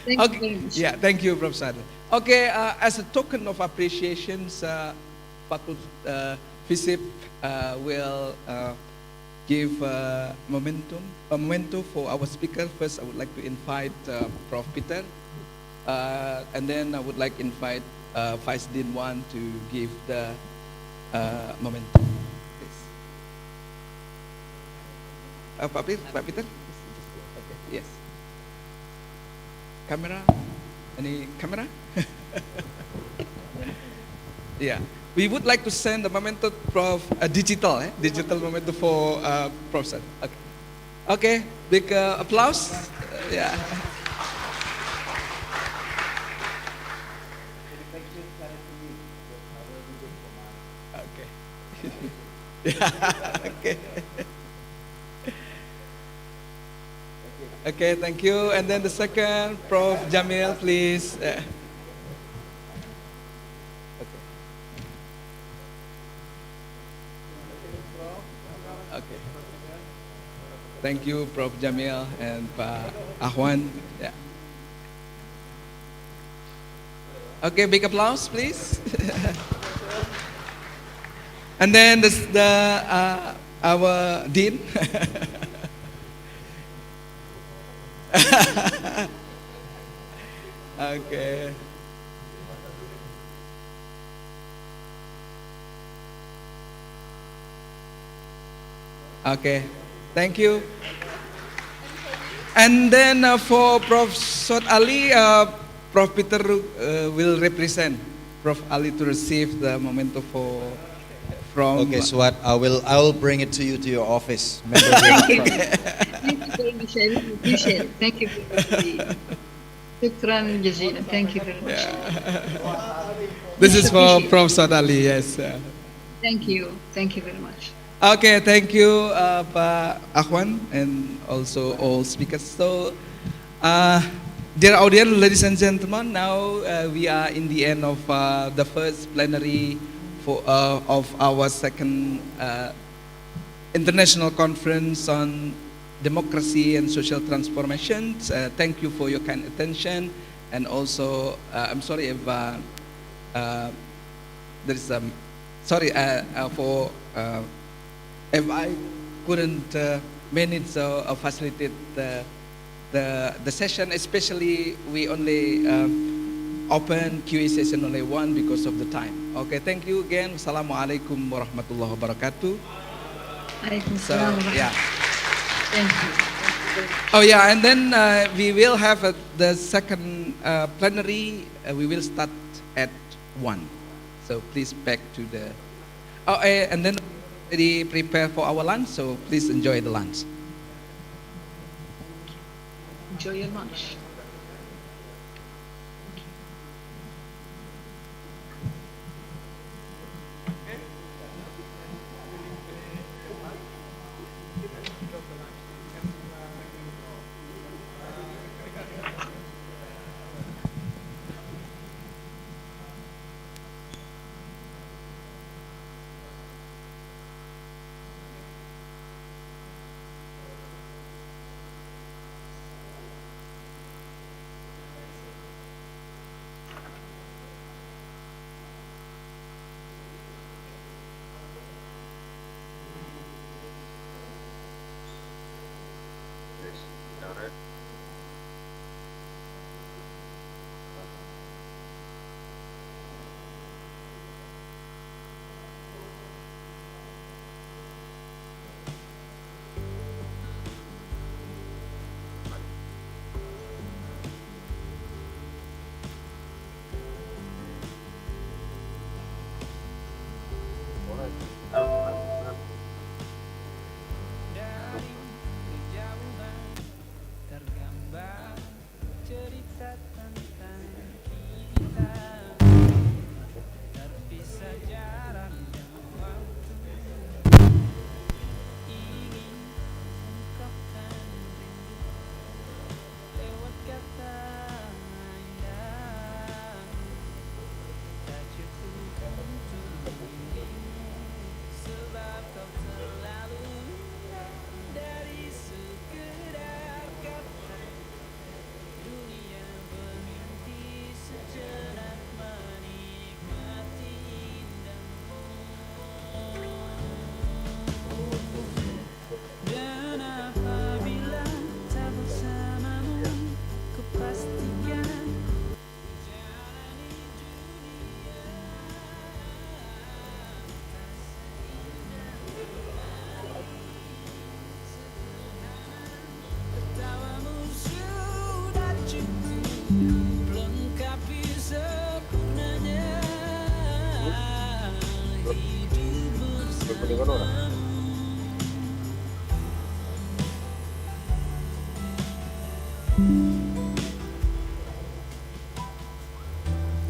Thank you very much. Yeah, thank you, Prof. Soad. Okay, as a token of appreciation, FISIP will give memento for our speaker. First, I would like to invite Prof. Peter, and then I would like to invite Vice Dean Wan to give the memento. Pak Peter? Okay, yes. Camera? Any camera? Yeah. We would like to send a memento, Prof. Digital memento for Prof. Soad. Okay. Okay. Big applause. Yeah. Okay. Yeah. Okay. Okay, thank you. And then the second, Prof. Jamil, please. Okay. Okay. Thank you, Prof. Jamil and Pak Ahwan. Yeah. Okay, big applause, please. And then our dean. Okay. Okay. Thank you. And then for Prof. Sot Ali, Prof. Peter will represent Prof. Ali to receive the memento from. Okay, Swat, I will bring it to you to your office. Thank you. Thank you very much. I really appreciate it. Thank you very much. Shukran jazilan. Thank you very much. This is for Prof. Sot Ali, yes. Thank you. Thank you very much. Okay, thank you, Pak Ahwan, and also all speakers. So, dear audience, ladies and gentlemen, now we are in the end of the first plenary of our second international conference on democracy and social transformations. Thank you for your kind attention, and also I'm sorry if there is for. If I couldn't manage or facilitate the session, especially we only open QA session only one because of the time. Okay, thank you again. Wassalamualaikum warahmatullahi wabarakatuh. So, yeah. Thank you. Oh yeah, and then we will have the second plenary. We will start at 1. So please back to the. Oh, and then. Already prepare for our lunch, so please enjoy the lunch. Enjoy your lunch.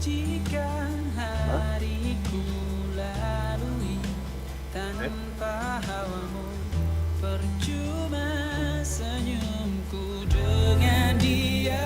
Jika hariku lalui tanpa hawamu, percuma senyumku dengan dia.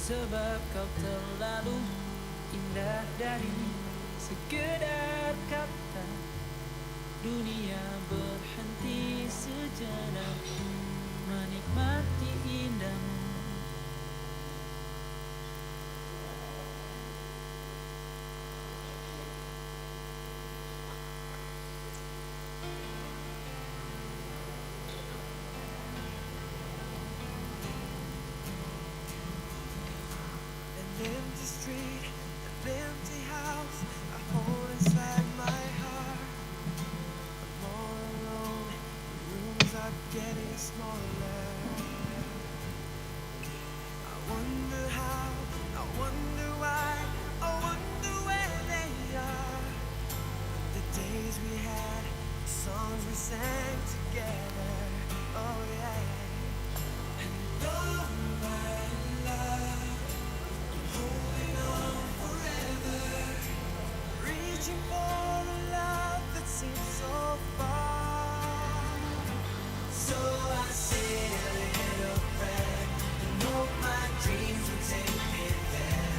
sebab kau terlalu indah dari sekedar kata. Dunia berhenti sejenak menikmati indahmu. An empty street, an empty house, I hold inside my heart. I'm all alone, the rooms are getting smaller. I wonder how, I wonder why, I wonder where they are. The days we had, the songs we sang together, oh yeah. And oh my love, holding on forever, reaching for a love that seems so far. So I say a little prayer and hope my dreams will take me there,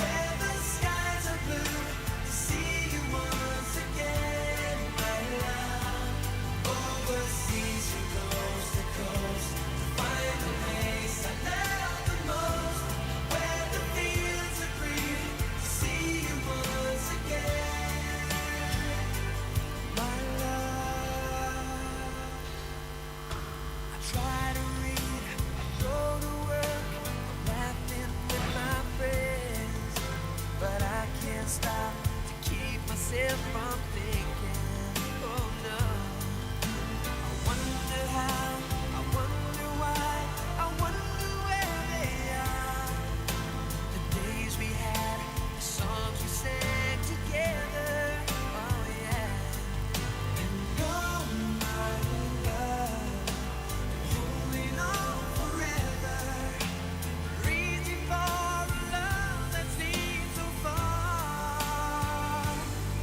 where the skies are blue, to see you once again, my love. Overseas from coast to coast, to find the place I love the most, where the fields are green, to see you once again, my love. I try to read, I go to work, I'm laughing with my friends, but I can't stop to keep myself from thinking, oh no. I wonder how, I wonder why, I wonder where they are. The days we had, the songs we sang together, oh yeah. And oh my love, holding on forever, reaching for a love that seems so far.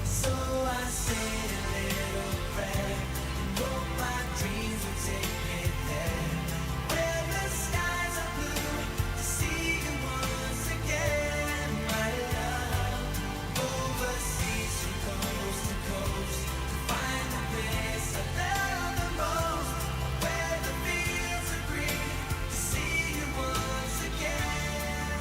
So I say a little prayer and hope my dreams will take me there, where the skies are blue, to see you once again, my love. Overseas from coast to coast, to find the place I love the most, where the fields are green, to see you once again,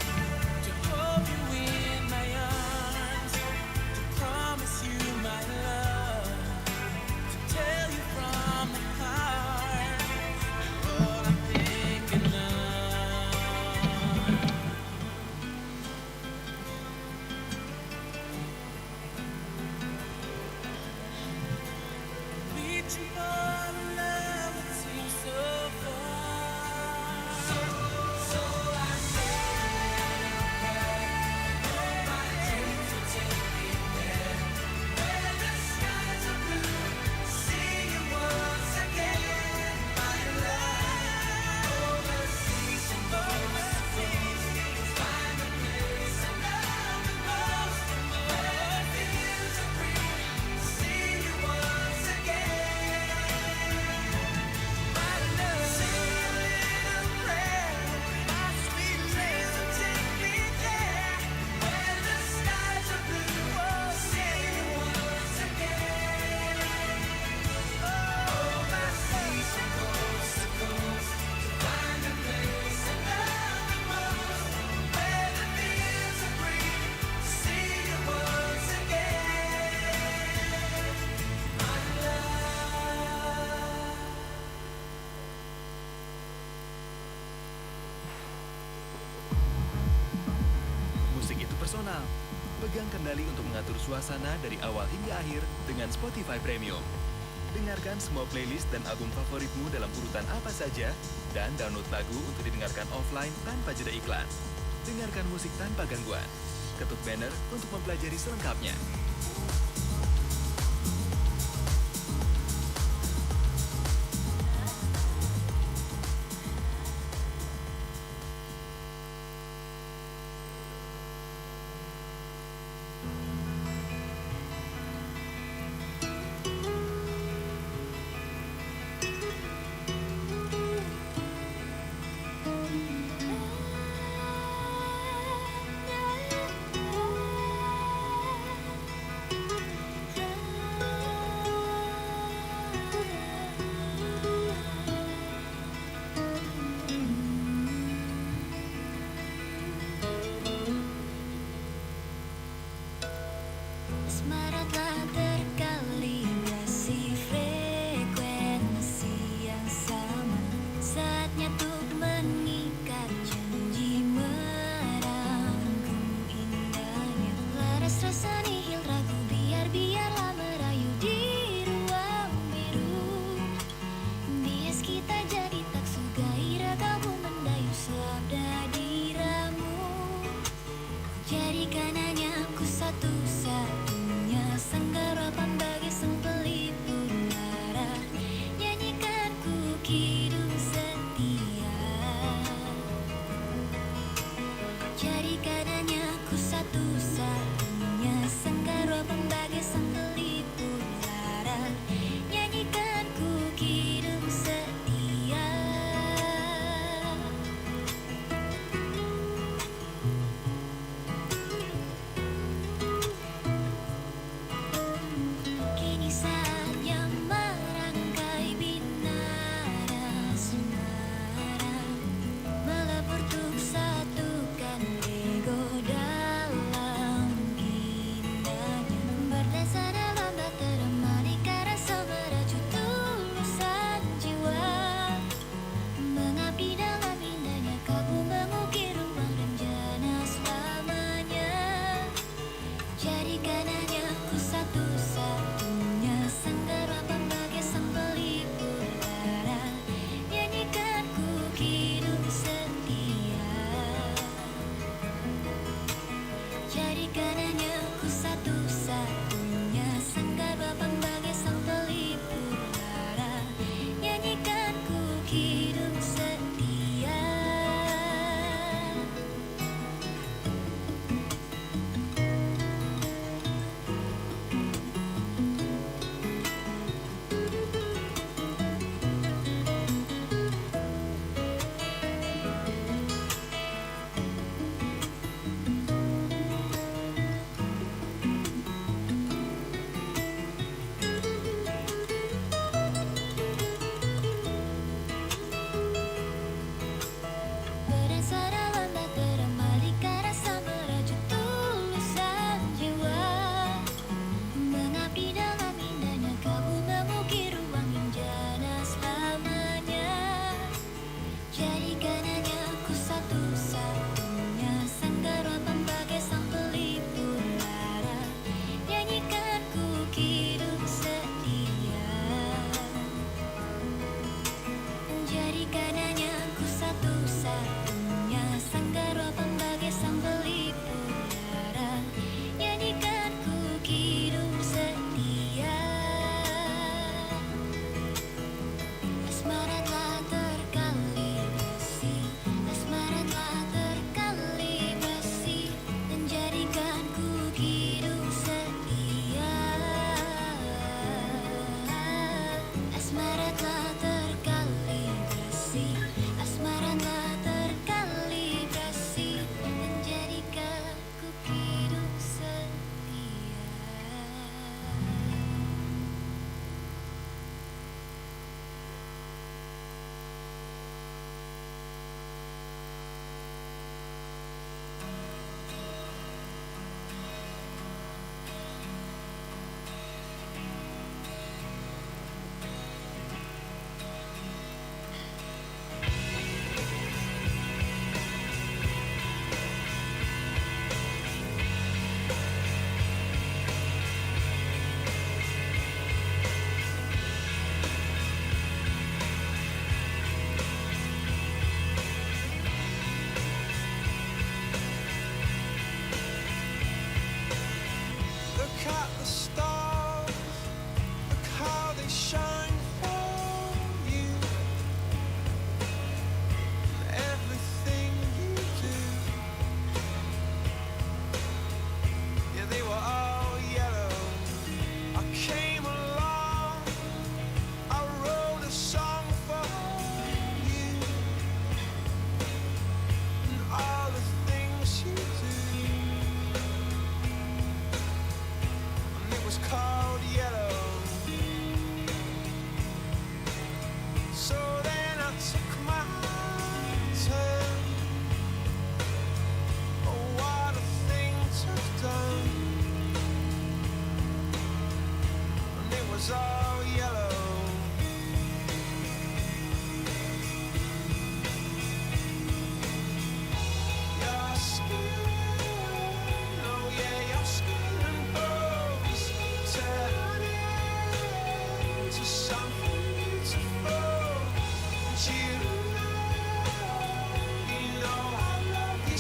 to hold you in my arms, to promise you my love, to tell you from the heart all I'm thinking of. Reaching for a love that seems so far. So I say, hope my dreams will take me there, where the skies are blue, to see you once again, my love. Overseas and overseas, to find the place I love the most, where the fields are green, to see you once again, my love. Say a little prayer, my sweet dreams will take me there, where the skies are blue, to see you once again. Overseas from coast to coast, to find the place I love the most, where the fields are green, to see you once again, my love. Musik itu personal. Pegang kendali untuk mengatur suasana dari awal hingga akhir dengan Spotify Premium. Dengarkan semua playlist dan album favoritmu dalam urutan apa saja, dan download lagu untuk didengarkan offline tanpa jeda iklan. Dengarkan musik tanpa gangguan. Ketuk banner untuk mempelajari selengkapnya.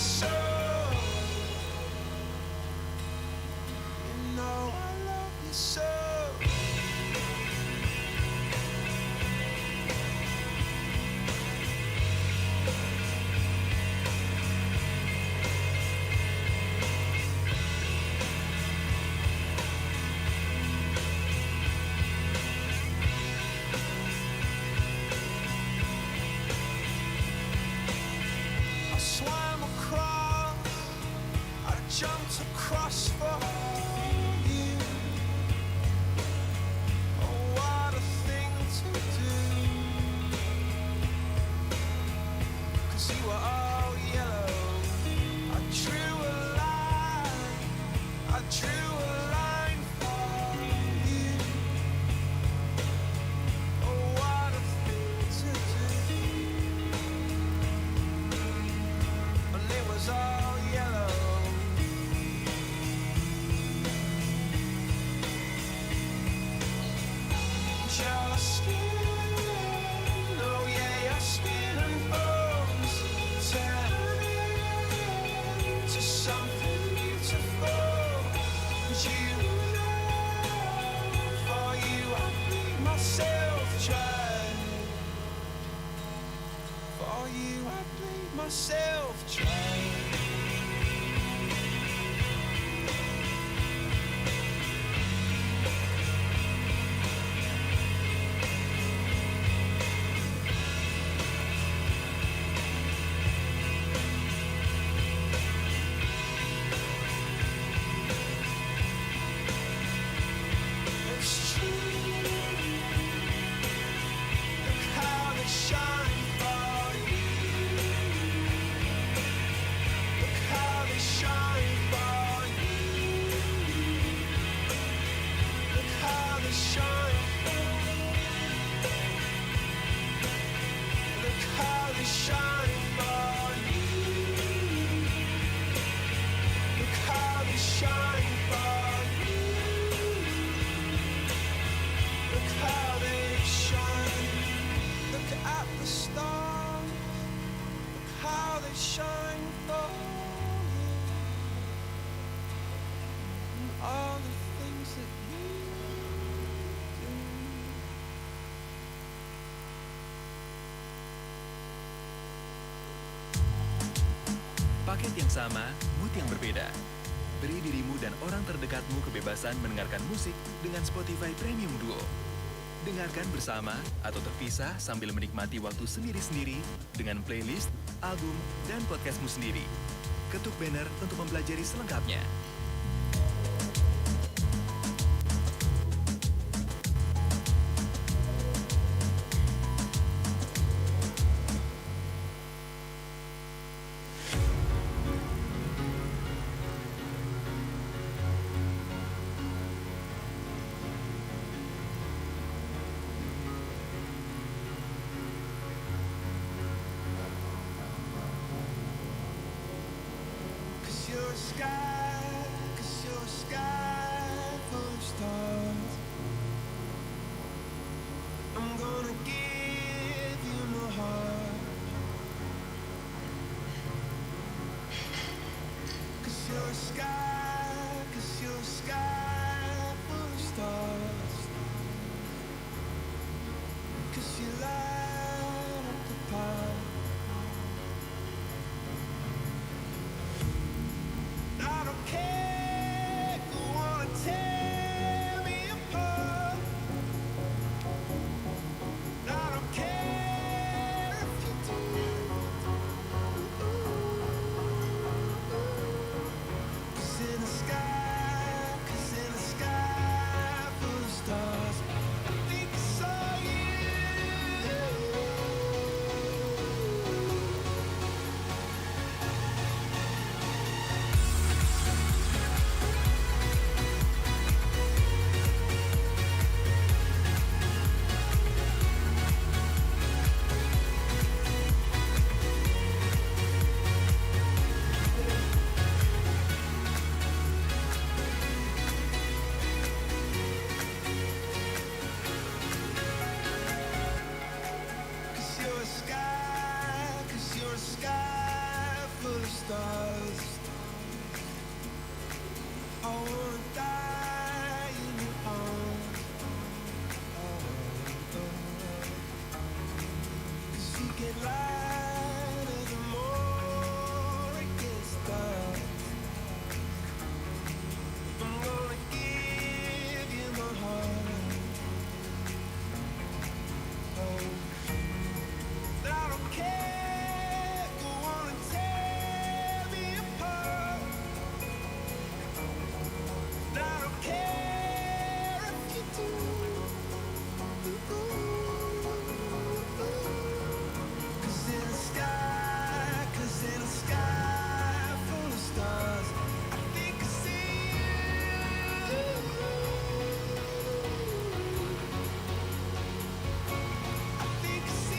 so. You know I love you so. I swam across, I jumped across for you. Oh, what a thing to do. 'Cause you were all yellow. I drew a line, I drew a line for you. Oh, what a thing to do. And it was all yellow. Your skin, oh yeah, your skin and bones turning to something beautiful. You know, for you I bleed myself dry. For you I bleed myself dry. It's true. Look how they shine for you. Look how they shine for you. Look how they shine for you. Look how they shine for you. Look how they shine for you. Look how they shine. Look at the stars. Look how they shine for you. And all the things that you do. Paket yang sama, mood yang berbeda. Beri dirimu dan orang terdekatmu kebebasan mendengarkan musik dengan Spotify Premium Duo. Dengarkan bersama atau terpisah sambil menikmati waktu sendiri-sendiri dengan playlist, album, dan podcastmu sendiri. Ketuk banner untuk mempelajari selengkapnya. Cause you're a sky full of stars. I'm gonna give you my heart. Cause you're a sky full of stars. Cause you light up the path. I don't care who wanna tear me apart. I don't care if you do. 'Cause stars. I wanna die in your arms. Cause you get lighter the more it gets dark. I'm gonna give you my heart. Oh, I don't care, go on and tear me apart. I don't care if you do. 'Cause in a sky full of stars, I think I see you. I think I see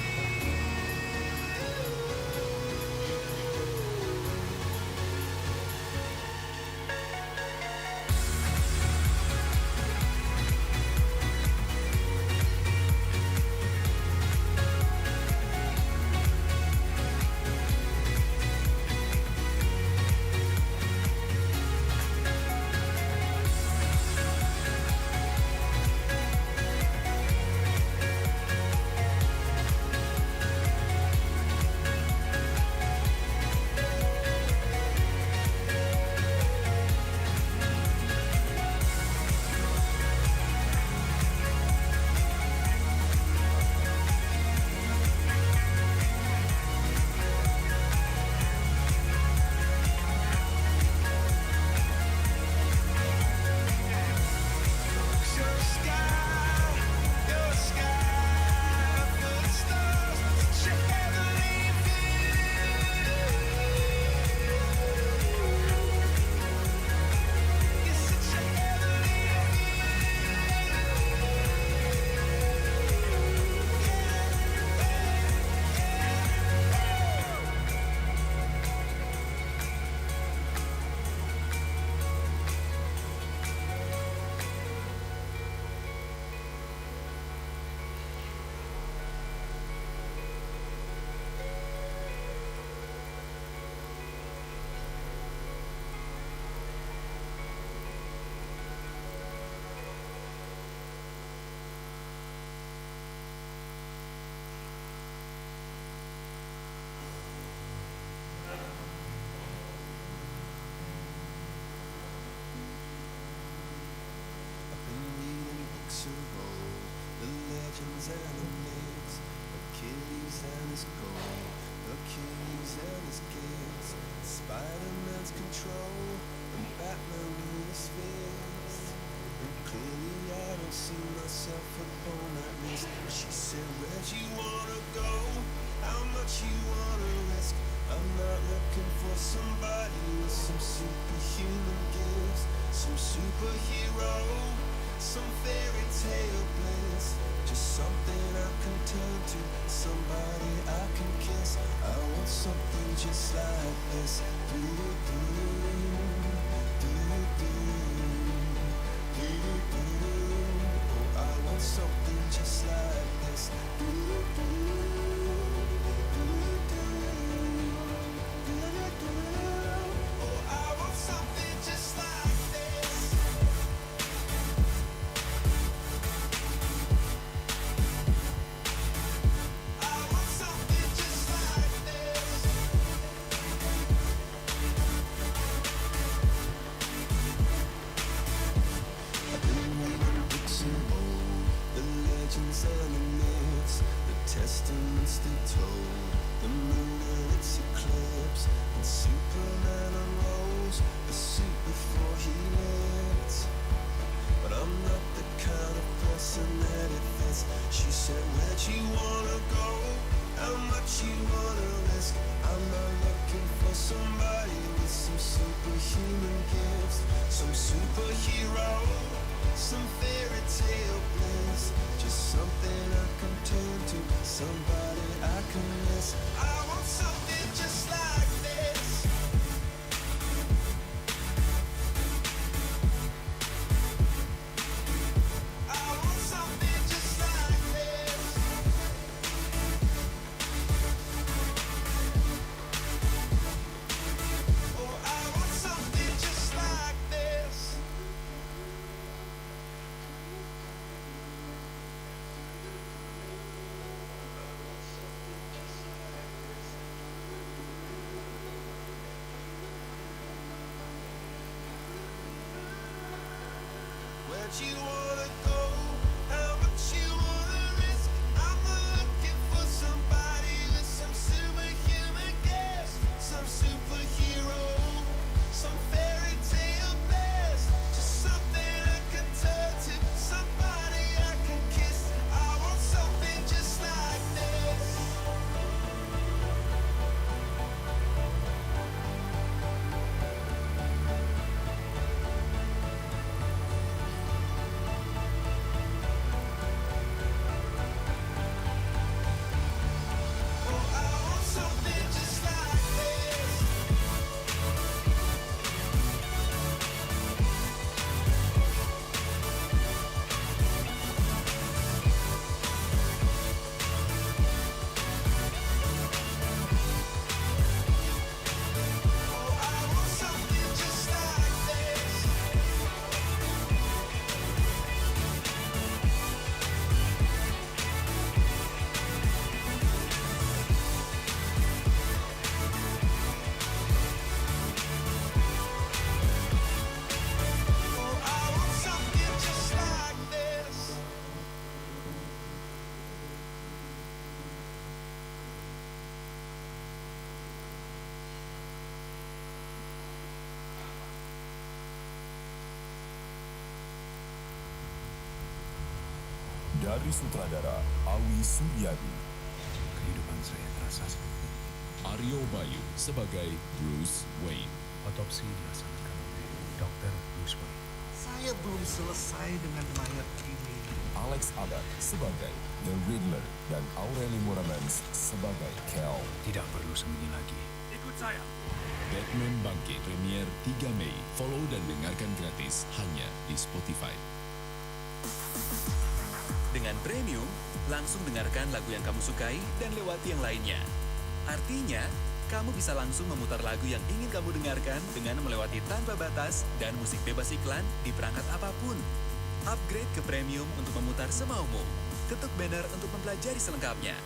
the legends and the myths, Achilles and his gold, Achilles and his gifts, Spider-Man's control, and Batman with his fist. And clearly I don't see myself upon that list. She said, where'd you wanna go? How much you wanna risk? I'm not looking for somebody with some superhuman gifts, some superhero, some fairy tale bliss, just something I can turn to, somebody I can kiss. I want something just like this. Oh, I want something just like this. Oh, I want something just like this. And the myths, the testaments they told, the moon and its eclipse, and Superman unrolls the suit before he lived. But I'm not the kind of person that it fits. She said, where'd you wanna go? How much you wanna risk? I'm not looking for somebody with some superhuman gifts, some superhero, some fairy tale bliss, just something I can turn to, somebody I can miss. I want something just like this. I want something just like this. much you wanna go, how much you wanna risk. I'm not looking for somebody with some superhuman gifts, some superhero, some fairy tale best, just something I can turn to, somebody I can kiss. I want something just like this. Something just like this. I want something just like this. I want something just like this. Dari sutradara Awi Suryadi. Kehidupan saya terasa seperti Aryo Bayu sebagai Bruce Wayne. Otopsi dilaksanakan oleh Dr. Bruce Wayne. Saya belum selesai dengan mayat ini. Alex Abad sebagai The Riddler dan Aureli Moramans sebagai Kel. Tidak perlu sembunyi lagi. Ikut saya. Batman Bangkit premier 3 Mei. Follow dan dengarkan gratis hanya di Spotify. Dengan premium, langsung dengarkan lagu yang kamu sukai dan lewati yang lainnya. Artinya, kamu bisa langsung memutar lagu yang ingin kamu dengarkan dengan melewati tanpa batas dan musik bebas iklan di perangkat apapun. Upgrade ke premium untuk memutar semaumu. Ketuk banner untuk mempelajari selengkapnya.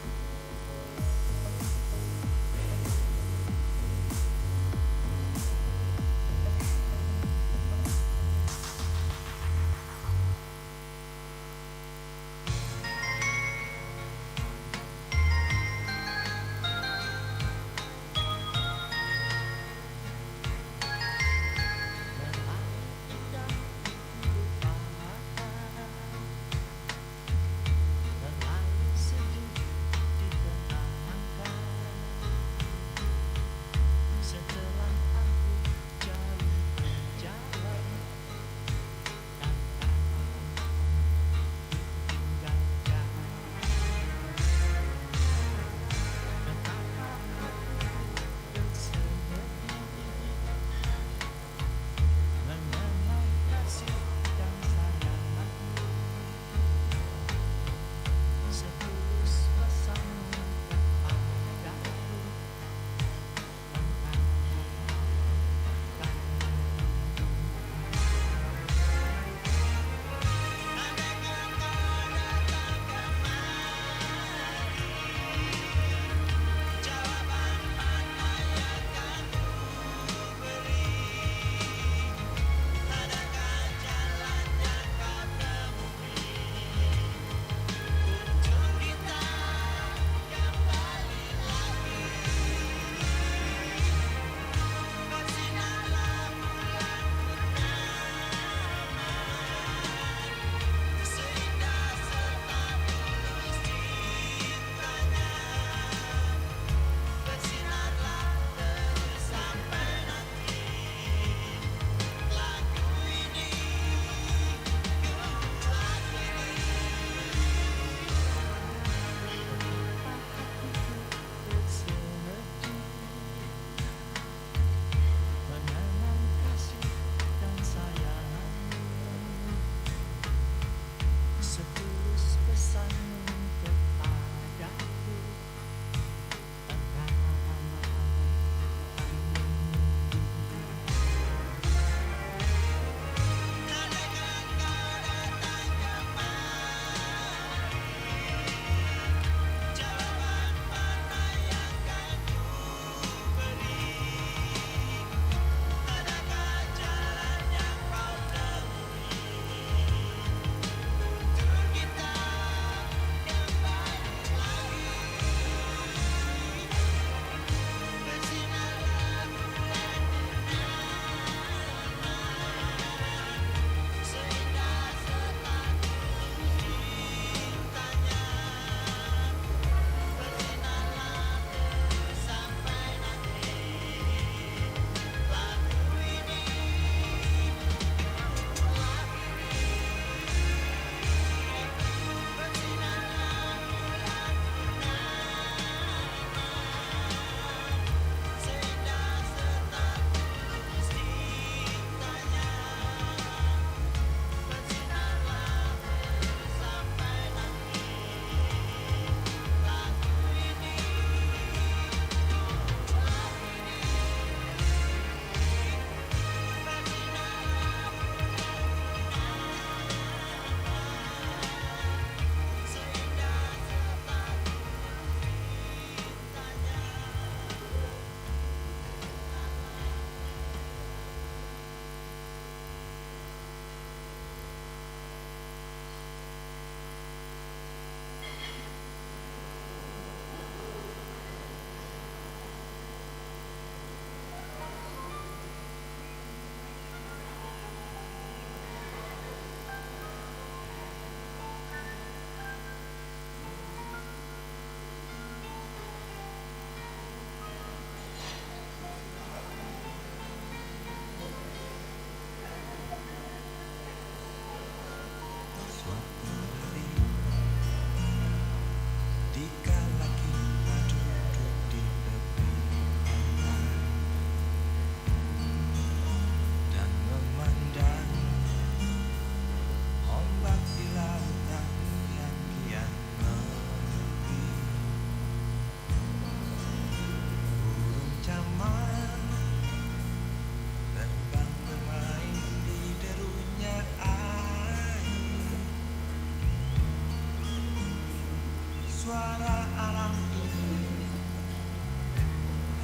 suara alam ini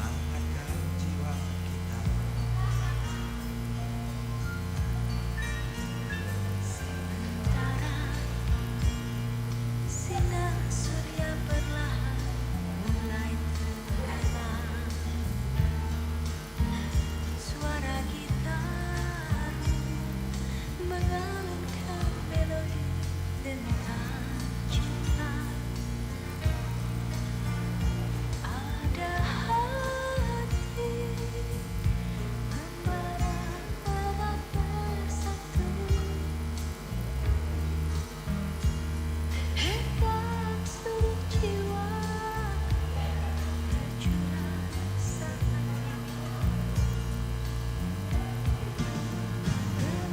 hangatkan jiwa kita. Sementara sinar surya perlahan mulai terdengar, suara gitar mengalunkan melodi tentang cinta. Ada hati membara bersatu, hentak seluruh jiwa tercurah saat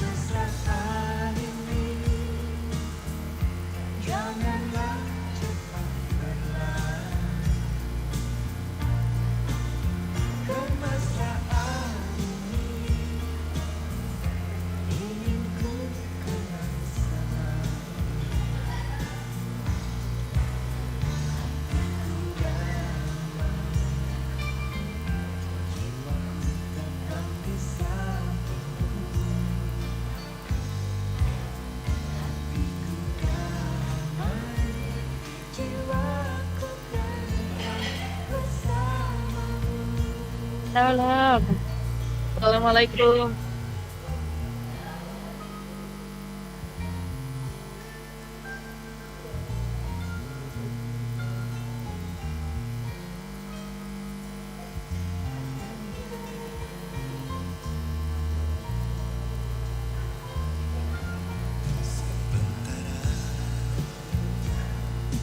kemesraan ini janganlah cepat berlalu. Kemesraan ini ingin ku kenang selalu. Hatiku damai, jiwaku tetap di sampingmu. Hatiku damai, jiwaku tetap bersamamu. Salam. Assalamualaikum.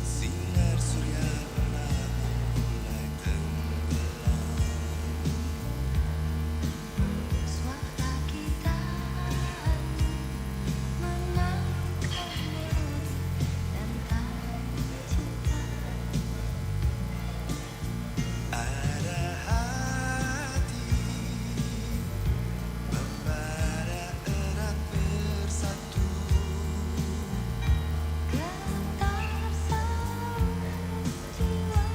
Sinar surya mulai tenggelam, Suara gitar menangkan melodi tentang cinta. ada hati membara erat bersatu, Getar seluruh jiwa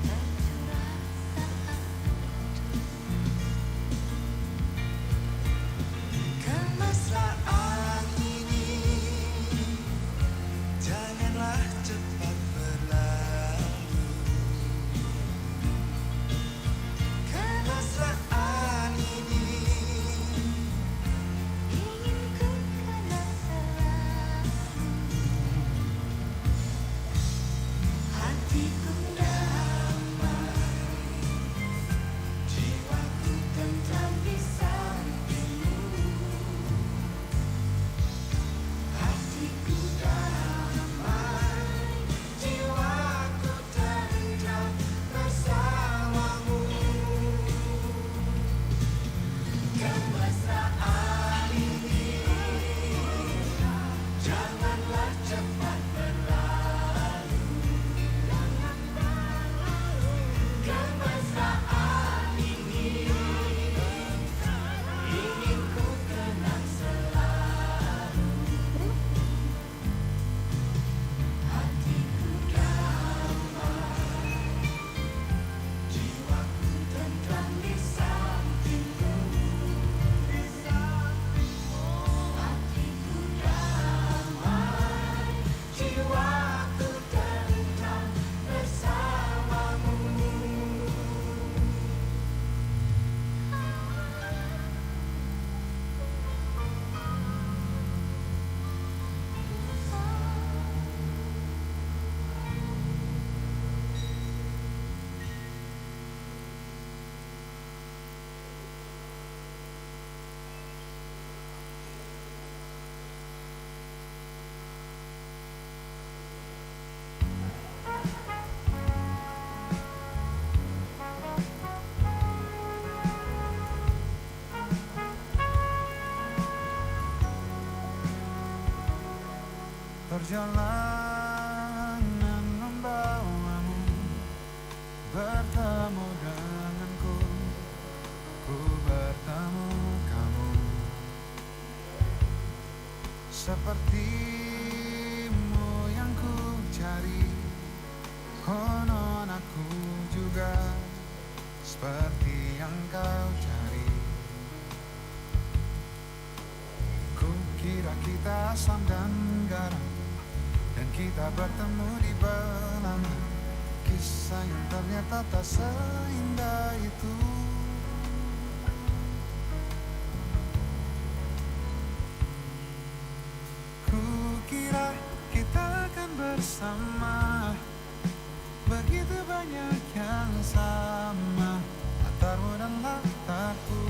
tercurah saat kemesraan ini janganlah cepat berlalu. Kemesraan ini ingin ku kenang selalu. Hatiku damai, jiwaku tentram di sampingmu. Hatiku damai, jiwaku tentram bersamamu. Kemesraan ini janganlah cepat berlalu. Kemesraan ini ingin ku kenang selalu. Hatiku damai, jiwaku tentram di sampingmu. Hatiku damai, jiwaku tentram bersamamu. perjalanan membawamu bertemu denganku, ku bertemu kamu. Sepertimu yang ku cari, konon aku juga seperti yang kau cari. Kukira kita asam dan garam, dan kita bertemu di belanga. Kisah yang ternyata tak seindah itu. Kukira kita akan bersama, begitu banyak yang sama, latarmu dan latarku.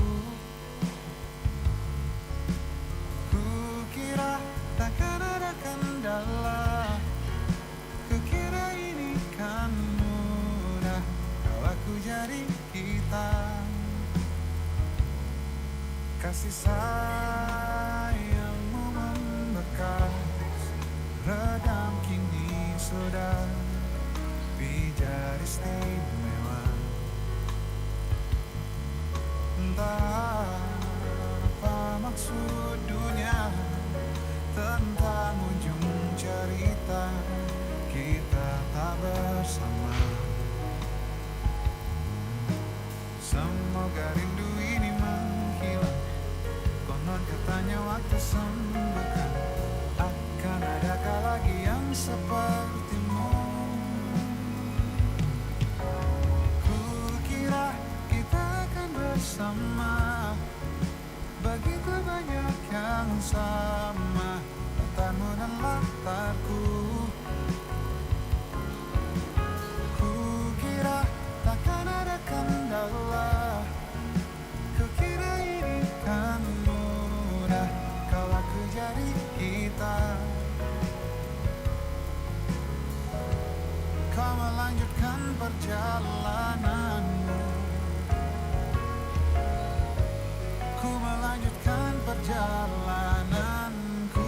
Kukira takkan ada kendala, kukira ini kan mudah, kau aku jadi kita. Kasih sayangmu membekas, redam kini sudah pijar istimewa. Entah apa maksud dunia tentang ujung cerita kita tak bersama. Semoga rindu ini menghilang, konon katanya waktu sembuhkan. Akan adakah lagi yang sepertimu? Kukira kita akan bersama, begitu banyak yang sama, latarmu dan latarku. Kukira takkan ada kendala, kukira ini kan mudah, kau aku jadi kita. Kau melanjutkan perjalananmu, ku melanjutkan perjalananku.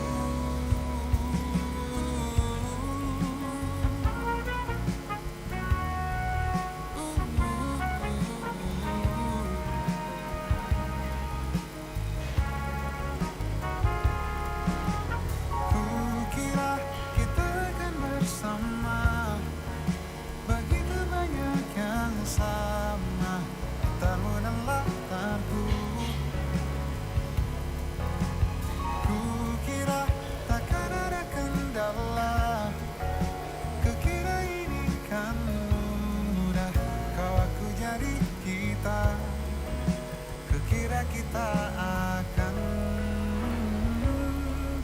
Kukira kita akan bersama, begitu banyak yang sama, latarmu dan latarku. Kukira takkan ada kendala, kukira ini kan mudah, kau aku jadi kita. Kukira kita akan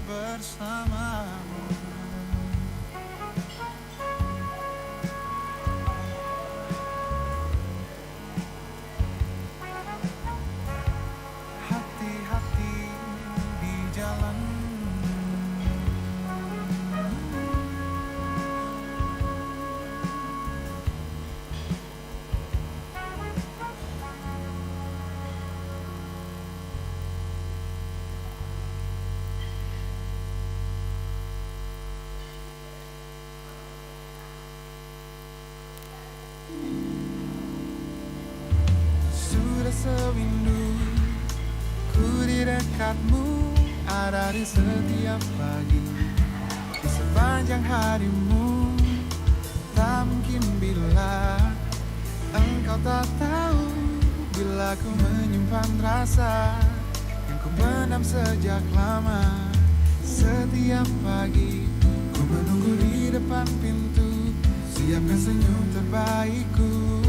bersama. Hati-hati di jalan. Sudah sewindu ku di dekatmu, ada di setiap pagi, di sepanjang harimu. Tak mungkin bila engkau tak tahu, bila ku menyimpan rasa yang ku pendam sejak lama. Setiap pagi ku menunggu di depan pintu, siapkan senyum terbaikku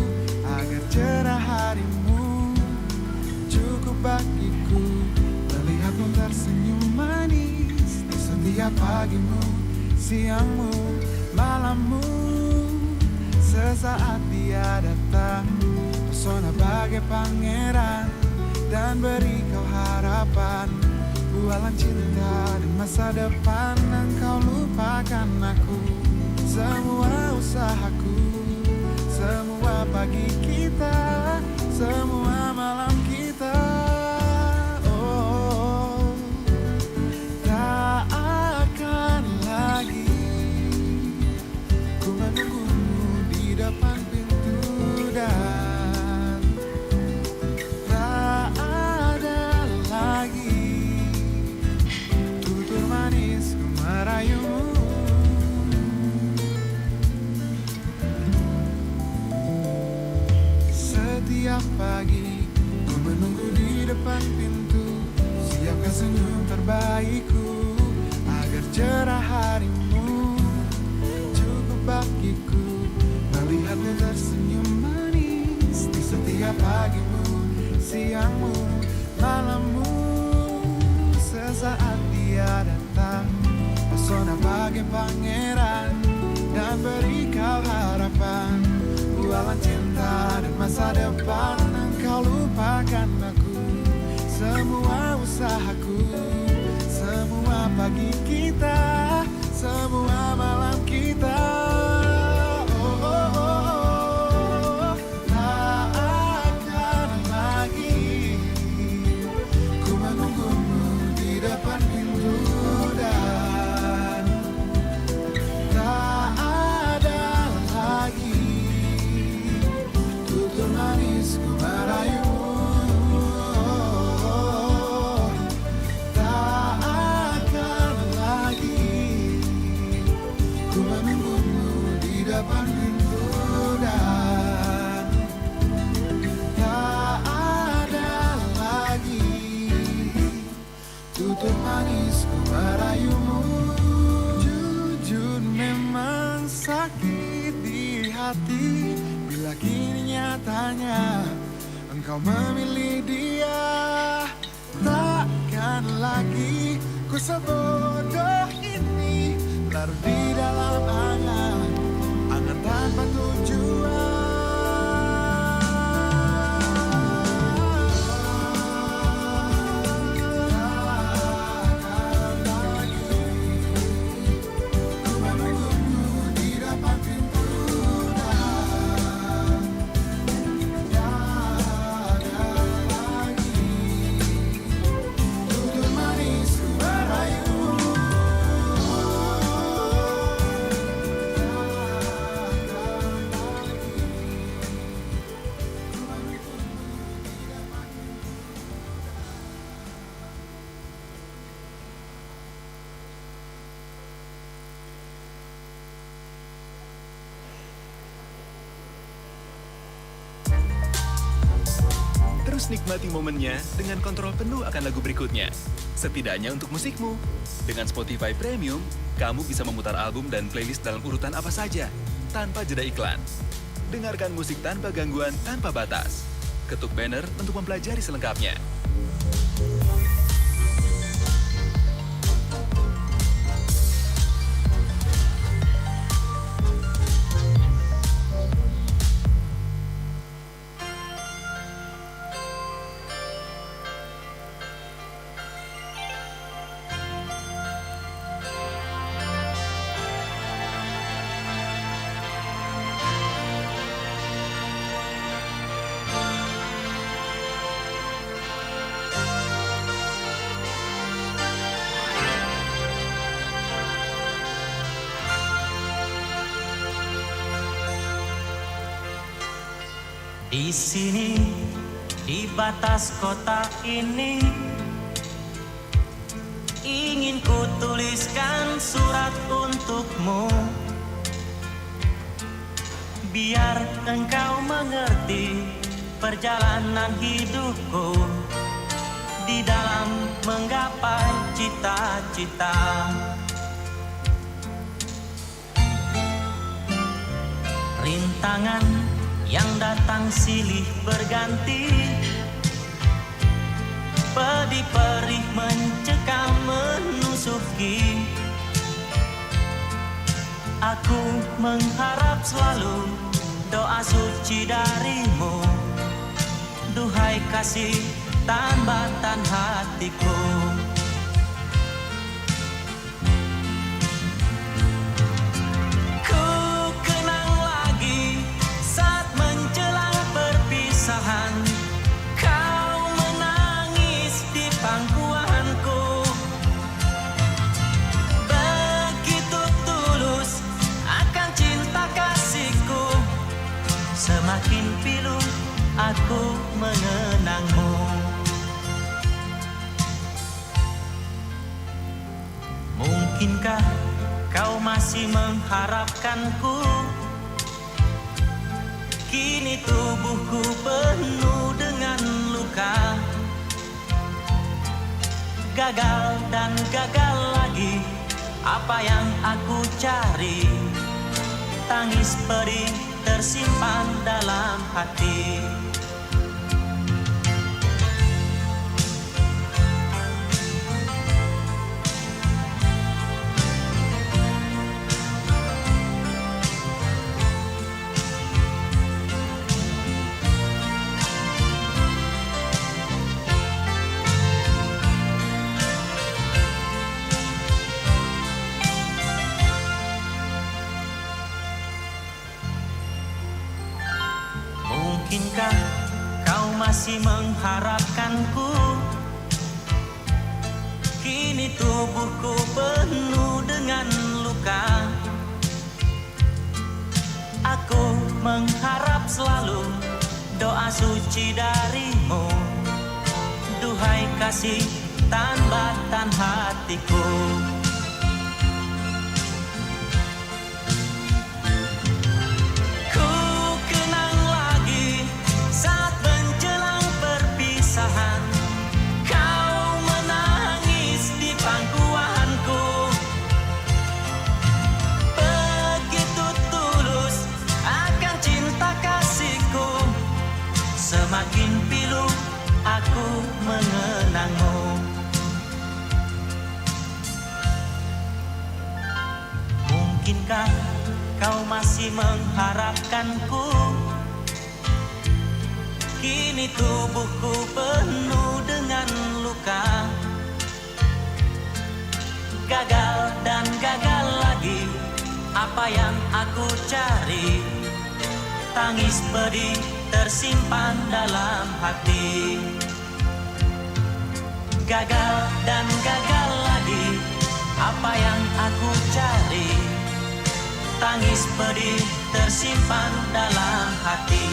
agar cerah harimu. Cukup bagiku melihatmu tersenyum manis di setiap pagimu, siangmu, malammu. Sesaat dia datang, pesona bagai pangeran, dan beri kau harapan, bualan cinta di masa depan. Engkau lupakan aku, semua usahaku, semua pagi kita, semua malam kita. Oh, tak akan lagi ku menunggumu di depan pintu, dan tak ada lagi tutur manis ku merayumu. Setiap pagi ku menunggu di depan pintu, siapkan senyum terbaikku agar cerah harimu. Cukup bagiku melihatmu tersenyum manis di setiap pagimu, siangmu, malammu. Sesaat dia datang, pesona bagai pangeran, dan beri kau harapan, bualan cinta dan masa depan. Engkau lupakan aku, semua usahaku, semua pagi kita, semua malam kita. Oh, oh, oh, tak akan lagi ku menunggumu di depan pintu, dan tak ada lagi tutur manis ku merayumu. Tak akan lagi ku menunggumu di depan pintu, dan tak ada lagi tutur manis ku merayumu. Jujur memang sakit di hati bila kini nyatanya engkau memilih dia. Takkan lagi ku sebodoh ini larut di dalam angan tanpa tujuan. Terus nikmati momennya dengan kontrol penuh akan lagu berikutnya. Setidaknya untuk musikmu. Dengan Spotify Premium, kamu bisa memutar album dan playlist dalam urutan apa saja, tanpa jeda iklan. Dengarkan musik tanpa gangguan, tanpa batas. Ketuk banner untuk mempelajari selengkapnya. Di sini, di batas kota ini, ingin ku tuliskan surat untukmu, biar engkau mengerti perjalanan hidupku di dalam menggapai cita-cita. Rintangan yang datang silih berganti, pedih perih mencekam menusuki. Aku mengharap selalu doa suci darimu, duhai kasih tambatan hatiku. Kau menangis di pangkuanku, begitu tulus akan cinta kasihku. Semakin pilu aku mengenangmu. Mungkinkah kau masih mengharapkanku? Kini tubuhku penuh gagal dan gagal lagi. Apa yang aku cari, tangis pedih tersimpan dalam hati. Mungkinkah kau masih mengharapkanku? Kini tubuhku penuh dengan luka. Aku mengharap selalu doa suci darimu. Duhai kasih tambatan hatiku. Semakin pilu aku mengenangmu. Mungkinkah kau masih mengharapkanku? Kini tubuhku penuh dengan luka. Gagal dan gagal lagi. Apa yang aku cari, tangis pedih tersimpan dalam hati. Gagal dan gagal lagi. Apa yang aku cari, tangis pedih tersimpan dalam hati.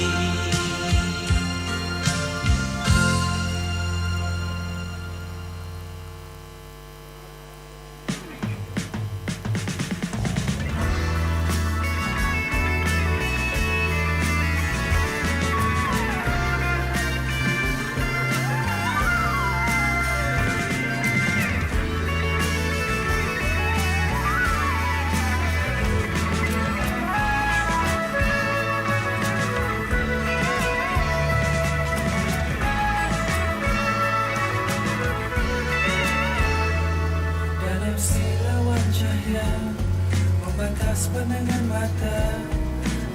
Membatas pandangan mata,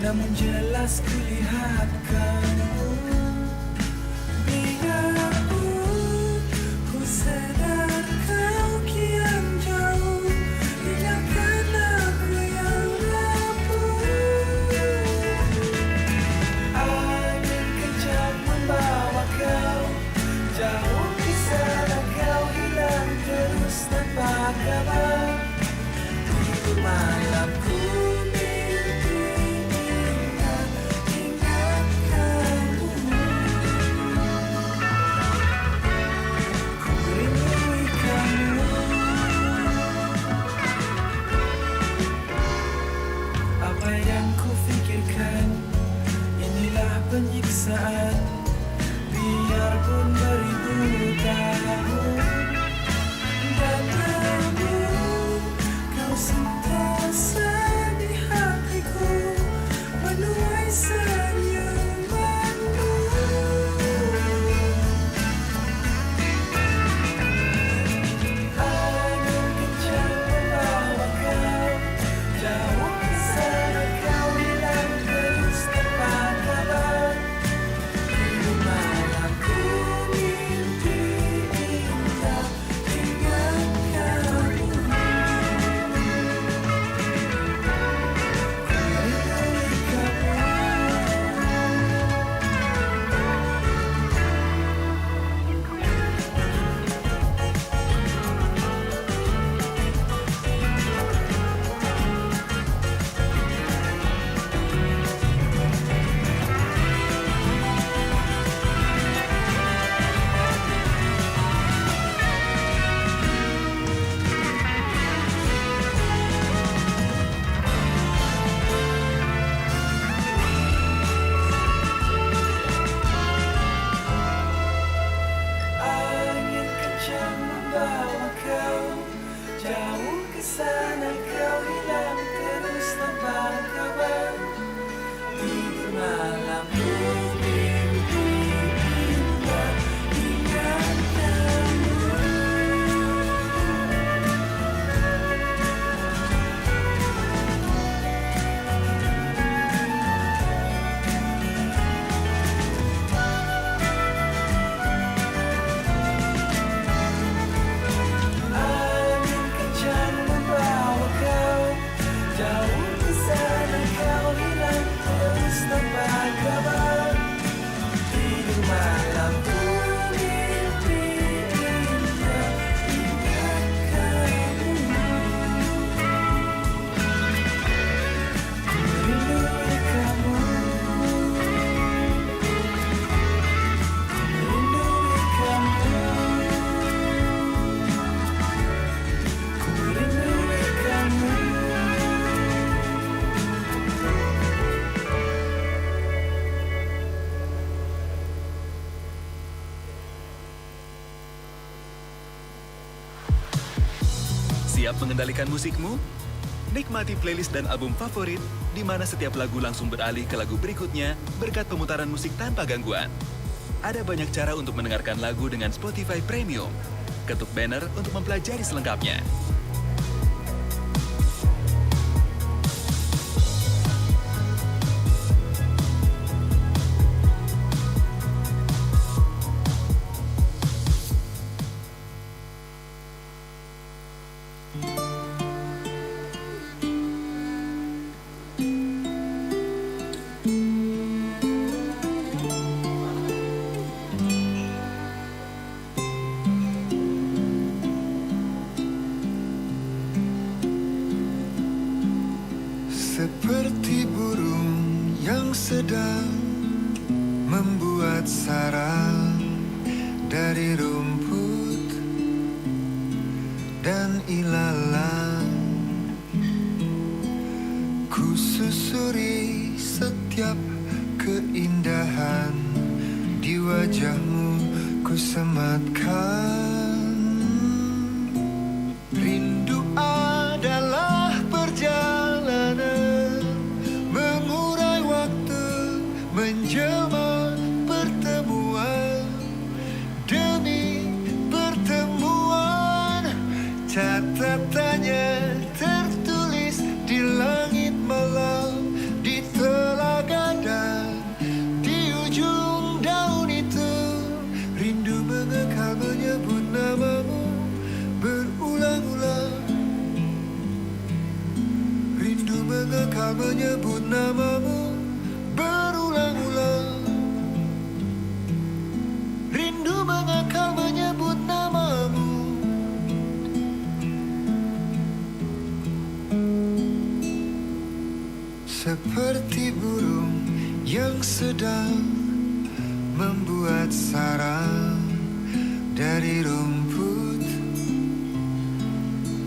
namun jelas kulihat kamu. Biarpun ku sadar kau kian jauh, ingatkan aku yang rapuh. Angin kencang membawa kau jauh di sana, kau hilang terus tanpa kabar. Malam ku mimpi ingat kamu. Ku rindu kamu. Apa yang ku fikirkan, inilah penyiksaan. Biarpun beribu tahun dan namun kau sentiasa di hatiku, menuai senyumanmu. Angin kencang membawa kau jauh ke sana, kau hilang terus tanpa kabar. Di malam ku mimpi ingat Siap mengendalikan musikmu? Nikmati playlist dan album favorit, di mana setiap lagu langsung beralih ke lagu berikutnya berkat pemutaran musik tanpa gangguan. Ada banyak cara untuk mendengarkan lagu dengan Spotify Premium. Ketuk banner untuk mempelajari selengkapnya. Seperti burung yang sedang membuat sarang dari rumput dan ilalang, ku susuri setiap keindahan di wajahmu, ku sematkan. Rindu adalah perjalanan mengurai waktu, menjelma pertemuan demi pertemuan. Catatannya tertulis di langit malam, di telaga dan di ujung daun itu. Rindu mengekal menyebut namamu berulang-ulang. Rindu mengekal menyebut namamu berulang-ulang. Rindu mengekal menyebut namamu. Seperti burung yang sedang membuat sarang dari rumput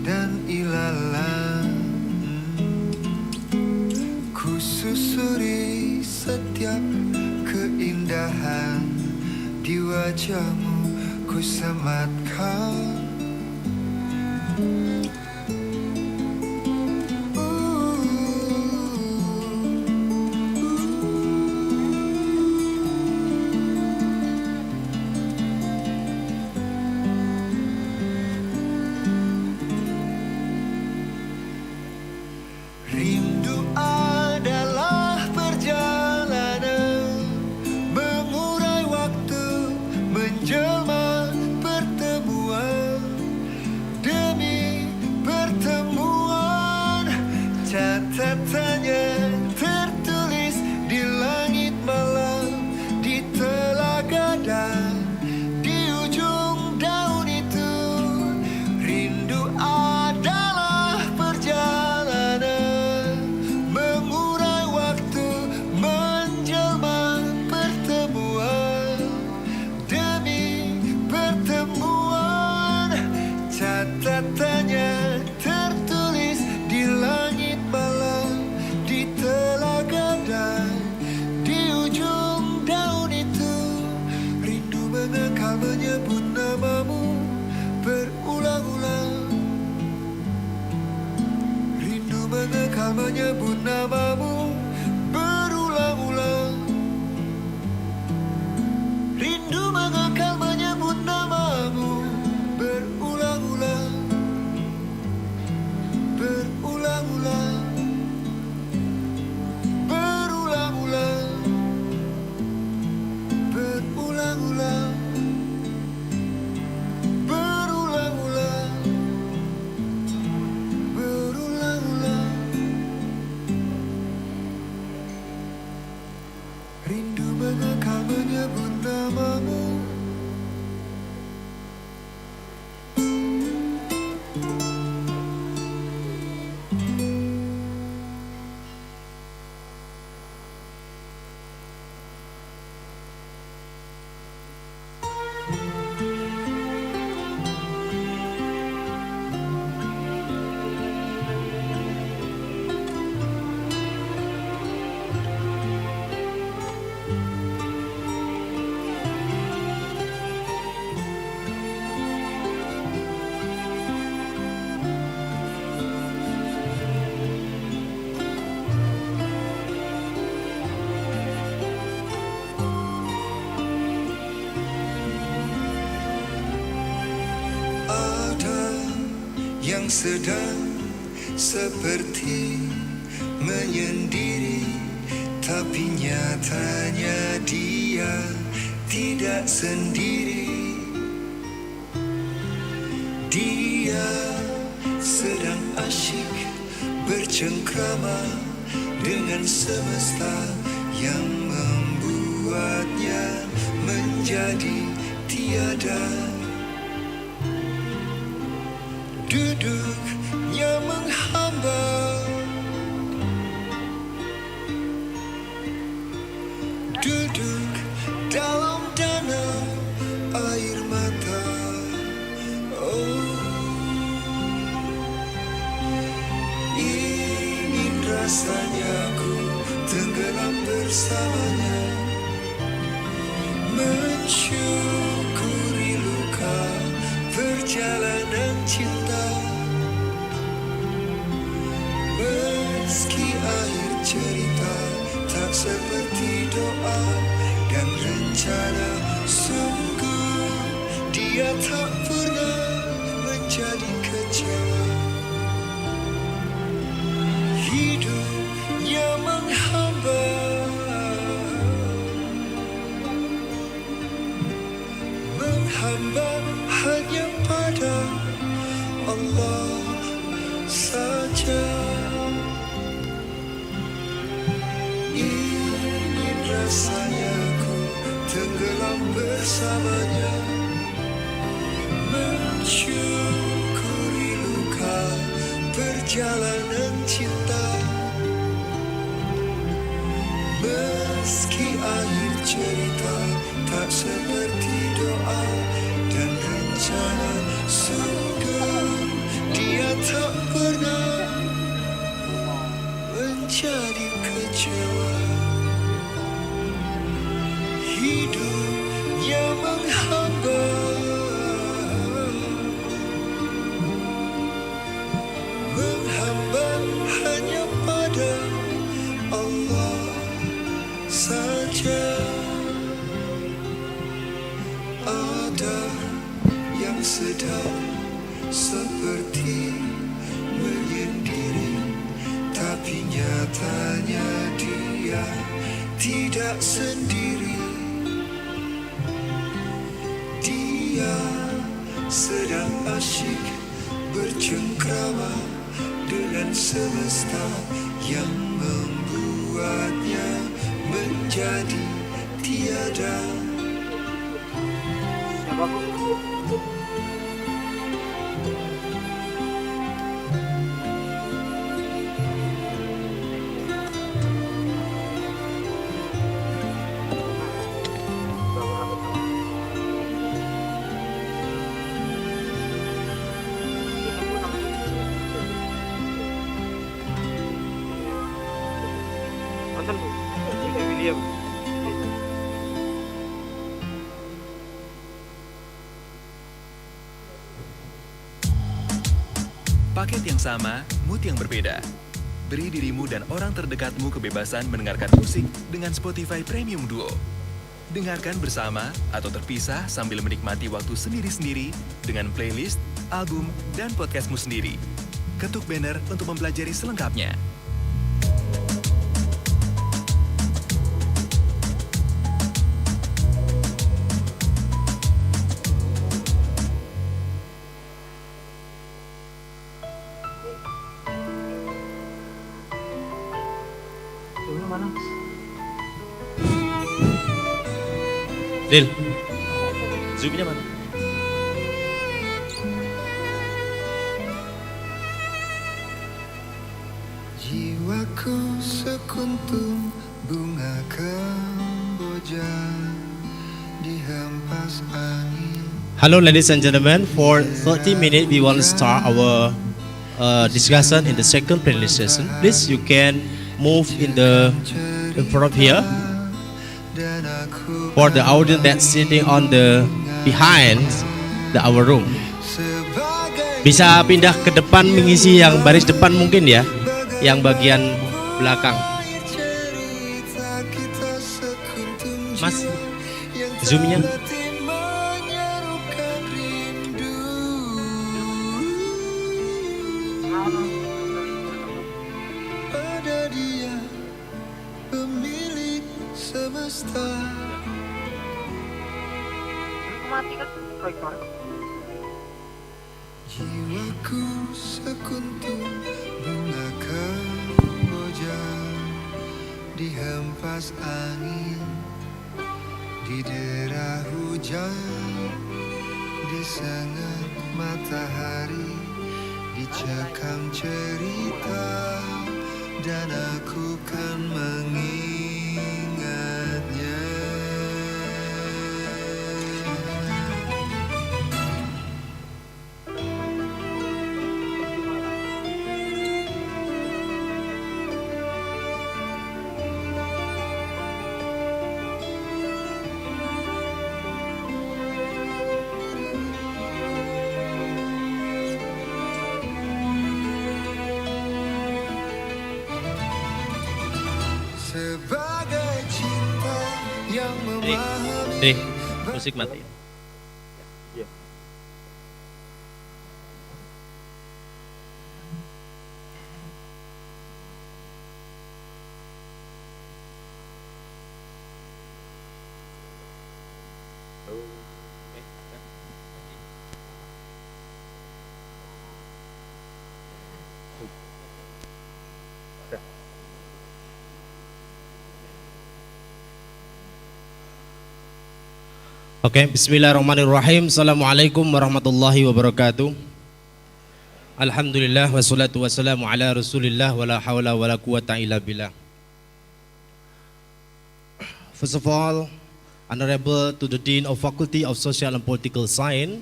dan ilalang, ku susuri setiap keindahan di wajahmu, ku sematkan. Rindu adalah perjalanan mengurai waktu, menjelma pertemuan demi pertemuan. Catatannya tertulis di langit malam, di telaga dan di ujung daun itu. Rindu adalah perjalanan mengurai waktu, menjelma pertemuan demi pertemuan. Catatannya tertulis di langit malam, di telaga dan di ujung daun itu. Rindu mengekal menyebut namamu berulang-ulang. Rindu mengekal menyebut namamu berulang-ulang. Rindu mengekal menyebut namamu berulang-ulang. Berulang-ulang. Berulang-ulang. Berulang-ulang. Berulang-ulang. Berulang-ulang. yang sedang seperti menyendiri, tapi nyatanya dia tidak sendiri. Dia sedang asyik bercengkrama dengan semesta yang membuatnya menjadi tiada. Duduknya menghamba, duduk dalam danau air mata. Oh, ingin rasanya ku tenggelam bersamanya, mensyukuri luka perjalanan cinta. Meski akhir cerita tak seperti doa dan rencana, sungguh dia tak pernah menjadi kecewa. Hidupnya menghamba, menghamba hanya pada Allah saja. Ingin rasanya ku tenggelam bersamanya, mensyukuri luka perjalanan cinta. Meski akhir cerita tak seperti doa dan rencana, sungguh dia tak pernah menjadi kecewa. Hidupnya menghamba, menghamba hanya pada Allah saja. Ada yang sedang seperti menyendiri, tapi nyatanya dia tidak sendiri. Dia sedang asyik bercengkrama dengan semesta yang membuatnya menjadi tiada. Paket yang sama, mood yang berbeda. Beri dirimu dan orang terdekatmu kebebasan mendengarkan musik dengan Spotify Premium Duo. Dengarkan bersama atau terpisah sambil menikmati waktu sendiri-sendiri dengan playlist, album, dan podcastmu sendiri. Ketuk banner untuk mempelajari selengkapnya. Dil, zoomnya mana? Jiwaku sekuntum bunga kemboja dihempas angin. Hello, ladies and gentlemen. For 30 minutes, we want to start our discussion in the second playlist session. Please, you can move in front of here. For the audience that's sitting on the behind our room, bisa pindah ke depan mengisi yang baris depan mungkin ya, yang bagian belakang. Mas, zoomnya. Jiwaku sekuntum bunga kemboja dihempas angin, didera hujan, disengat matahari, dicekam cerita, dan aku kan mengingatnya. Sebagai cinta yang memahami musik mati. Oke, bismillahirrahmanirrahim. Assalamualaikum warahmatullahi wabarakatuh. Alhamdulillah wassalatu wassalamu ala rasulillah wala hawla wala quwata illa billah. First of all, honorable to the Dean of Faculty of Social and Political Science,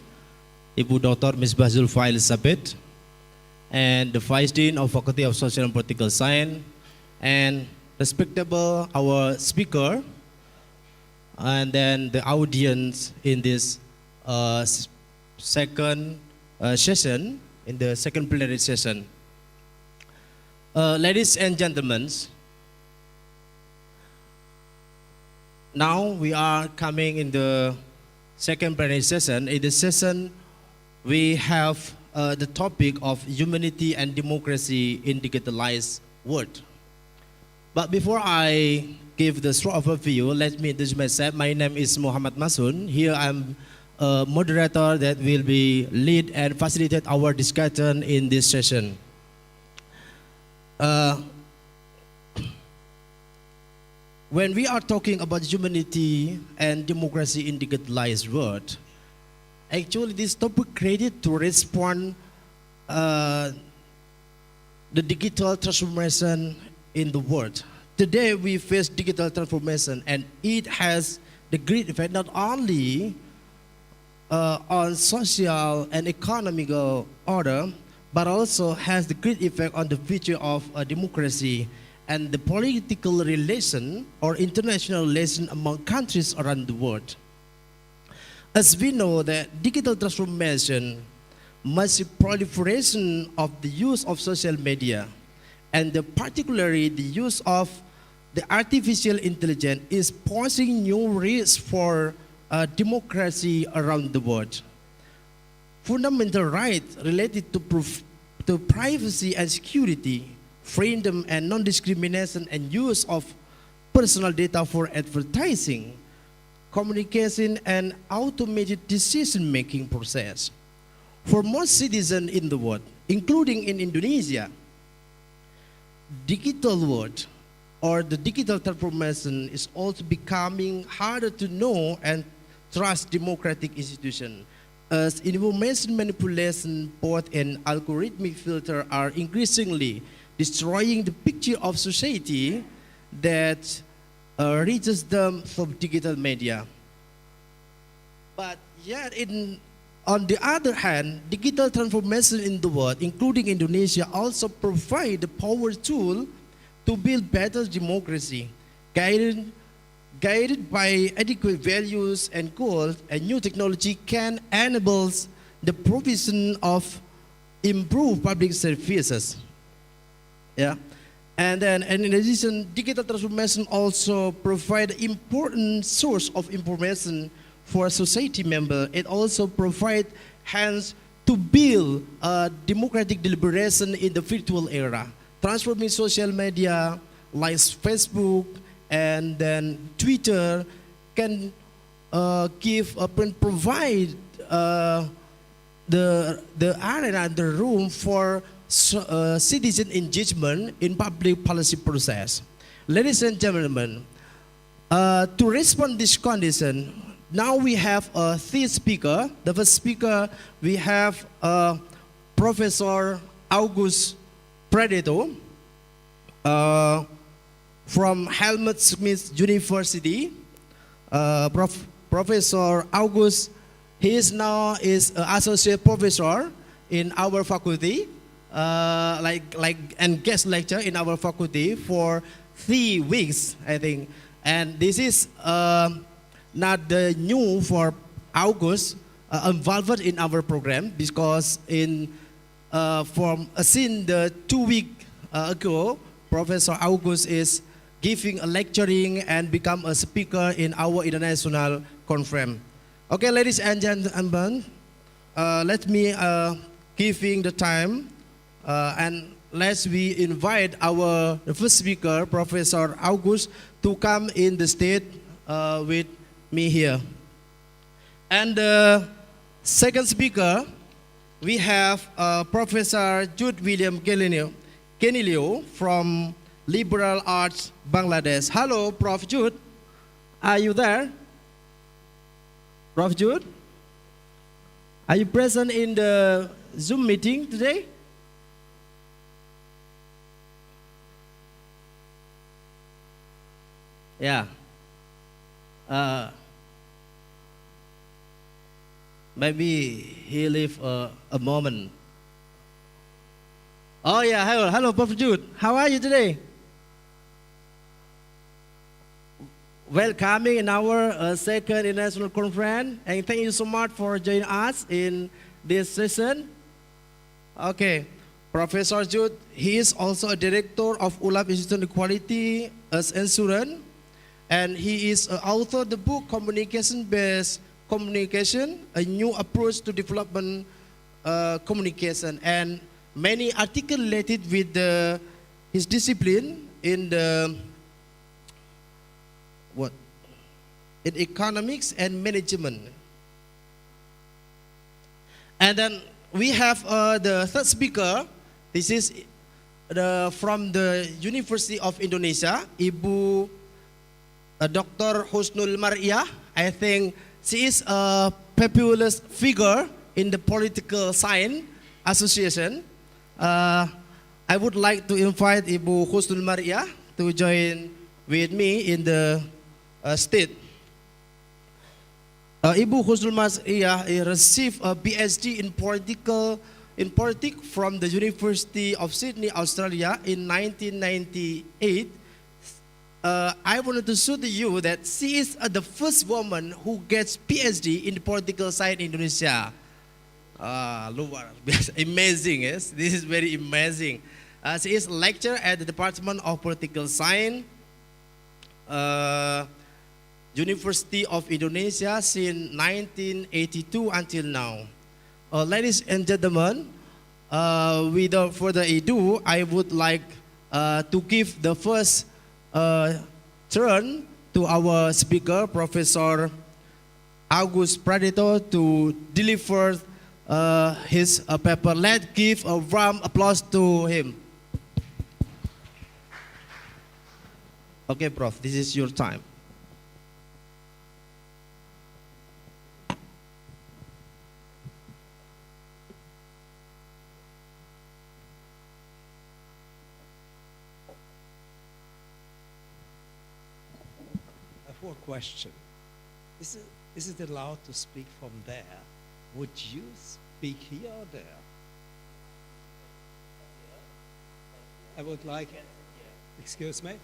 Ibu Dr. Ms. Zulfa Elizabeth, and the Vice Dean of Faculty of Social and Political Science, and respectable our speaker, and then the audience in this second session, in the second plenary session. Ladies and gentlemen, now we are coming in the second plenary session. In this session, we have the topic of humanity and democracy in digitalized world. But before I give the short overview, let me introduce myself. My name is Muhammad Masun. Here I'm a moderator that will be lead and facilitate our discussion in this session. When we are talking about humanity and democracy in digitalized world, actually this topic created to respond the digital transformation in the world. Today we face digital transformation, and it has the great effect not only on social and economical order, but also has the great effect on the future of democracy and the political relation or international relation among countries around the world. As we know that digital transformation, massive proliferation of the use of social media, and particularly the use of the artificial intelligence is posing new risks for democracy around the world. Fundamental rights related to privacy and security, freedom and non-discrimination, and use of personal data for advertising, communication, and automated decision-making process. For most citizens in the world, including in Indonesia, digital world or the digital transformation is also becoming harder to know and trust democratic institutions, as information manipulation, bot, and algorithmic filter are increasingly destroying the picture of society that reaches them from digital media. But yet, on the other hand, digital transformation in the world, including Indonesia, also provide the power tool to build better democracy, guided by adequate values and goals. And new technology can enable the provision of improved public services. Yeah. And in addition, digital transformation also provide important source of information for society member. It also provide hands to build a democratic deliberation in the virtual era, transforming social media like Facebook and then Twitter can provide the arena and the room for citizen engagement in public policy process. Ladies and gentlemen, to respond this condition, now we have three speakers. The first speaker, we have Professor August Predato from Helmut Schmidt University. Professor August, he is now is associate professor in our faculty, and guest lecture in our faculty for 3 weeks, I think. And this is not the new for August involved in our program, because since the 2 weeks ago, Professor August is giving a lecturing and become a speaker in our international conference. Okay, ladies and gentlemen, let me giving the time and let's we invite our first speaker, Professor August, to come in the stage with me here. And the second speaker, we have Professor Jude William Kenilio from Liberal Arts Bangladesh. Hello, Prof. Jude. Are you there? Prof. Jude? Are you present in the Zoom meeting today? Yeah. Maybe he leave a moment. Oh yeah, hello, Prof. Jude. How are you today? Welcoming in our second international conference, and thank you so much for joining us in this session. Okay, Professor Jude, he is also a director of ULAP Institute Equality as Insurance, and he is author of the book Communication-Based Communication, a new approach to development communication, and many articles related with his discipline in the in economics and management. And then we have the third speaker. This is from the University of Indonesia, Ibu Dr. Husnul Mariah. I think she is a populous figure in the political science association. I would like to invite Ibu Husnul Mariah to join with me in the state. Ibu Husnul Mariah received a PhD in politics from the University of Sydney, Australia in 1998. I wanted to show to you that she is the first woman who gets PhD in the political science in Indonesia. Luar biasa, amazing, yes. This is very amazing. She is a lecturer at the Department of Political Science, University of Indonesia since 1982 until now. Ladies and gentlemen, without further ado, I would like to give the first turn to our speaker, Professor August Predato, to deliver his paper. Let's give a warm applause to him. Okay, Prof, this is your time. For a question, is it allowed to speak from there? Would you speak here or there? I would like, excuse me?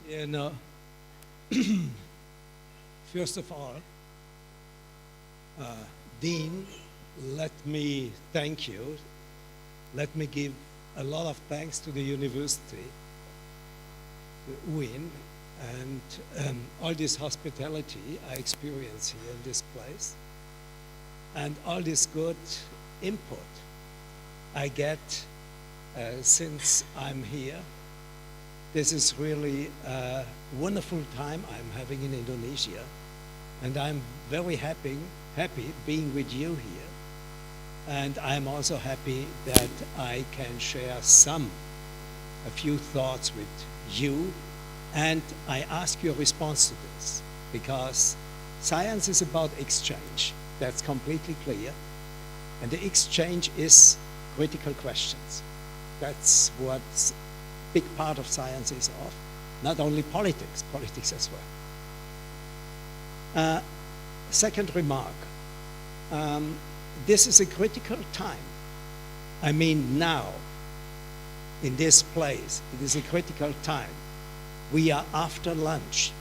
Yeah, no. First of all, Dean, let me thank you. Let me give a lot of thanks to the university, the UIN, and all this hospitality I experience here in this place, and all this good input I get since I'm here. this is really a wonderful time I'm having in Indonesia, and I'm very happy being with you here. And I'm also happy that I can share a few thoughts with you, and I ask your response to this, because science is about exchange. That's completely clear. And the exchange is critical questions. That's what big part of science is of. Not only politics as well. Second remark, this is a critical time. I mean now, in this place, it is a critical time. We are after lunch.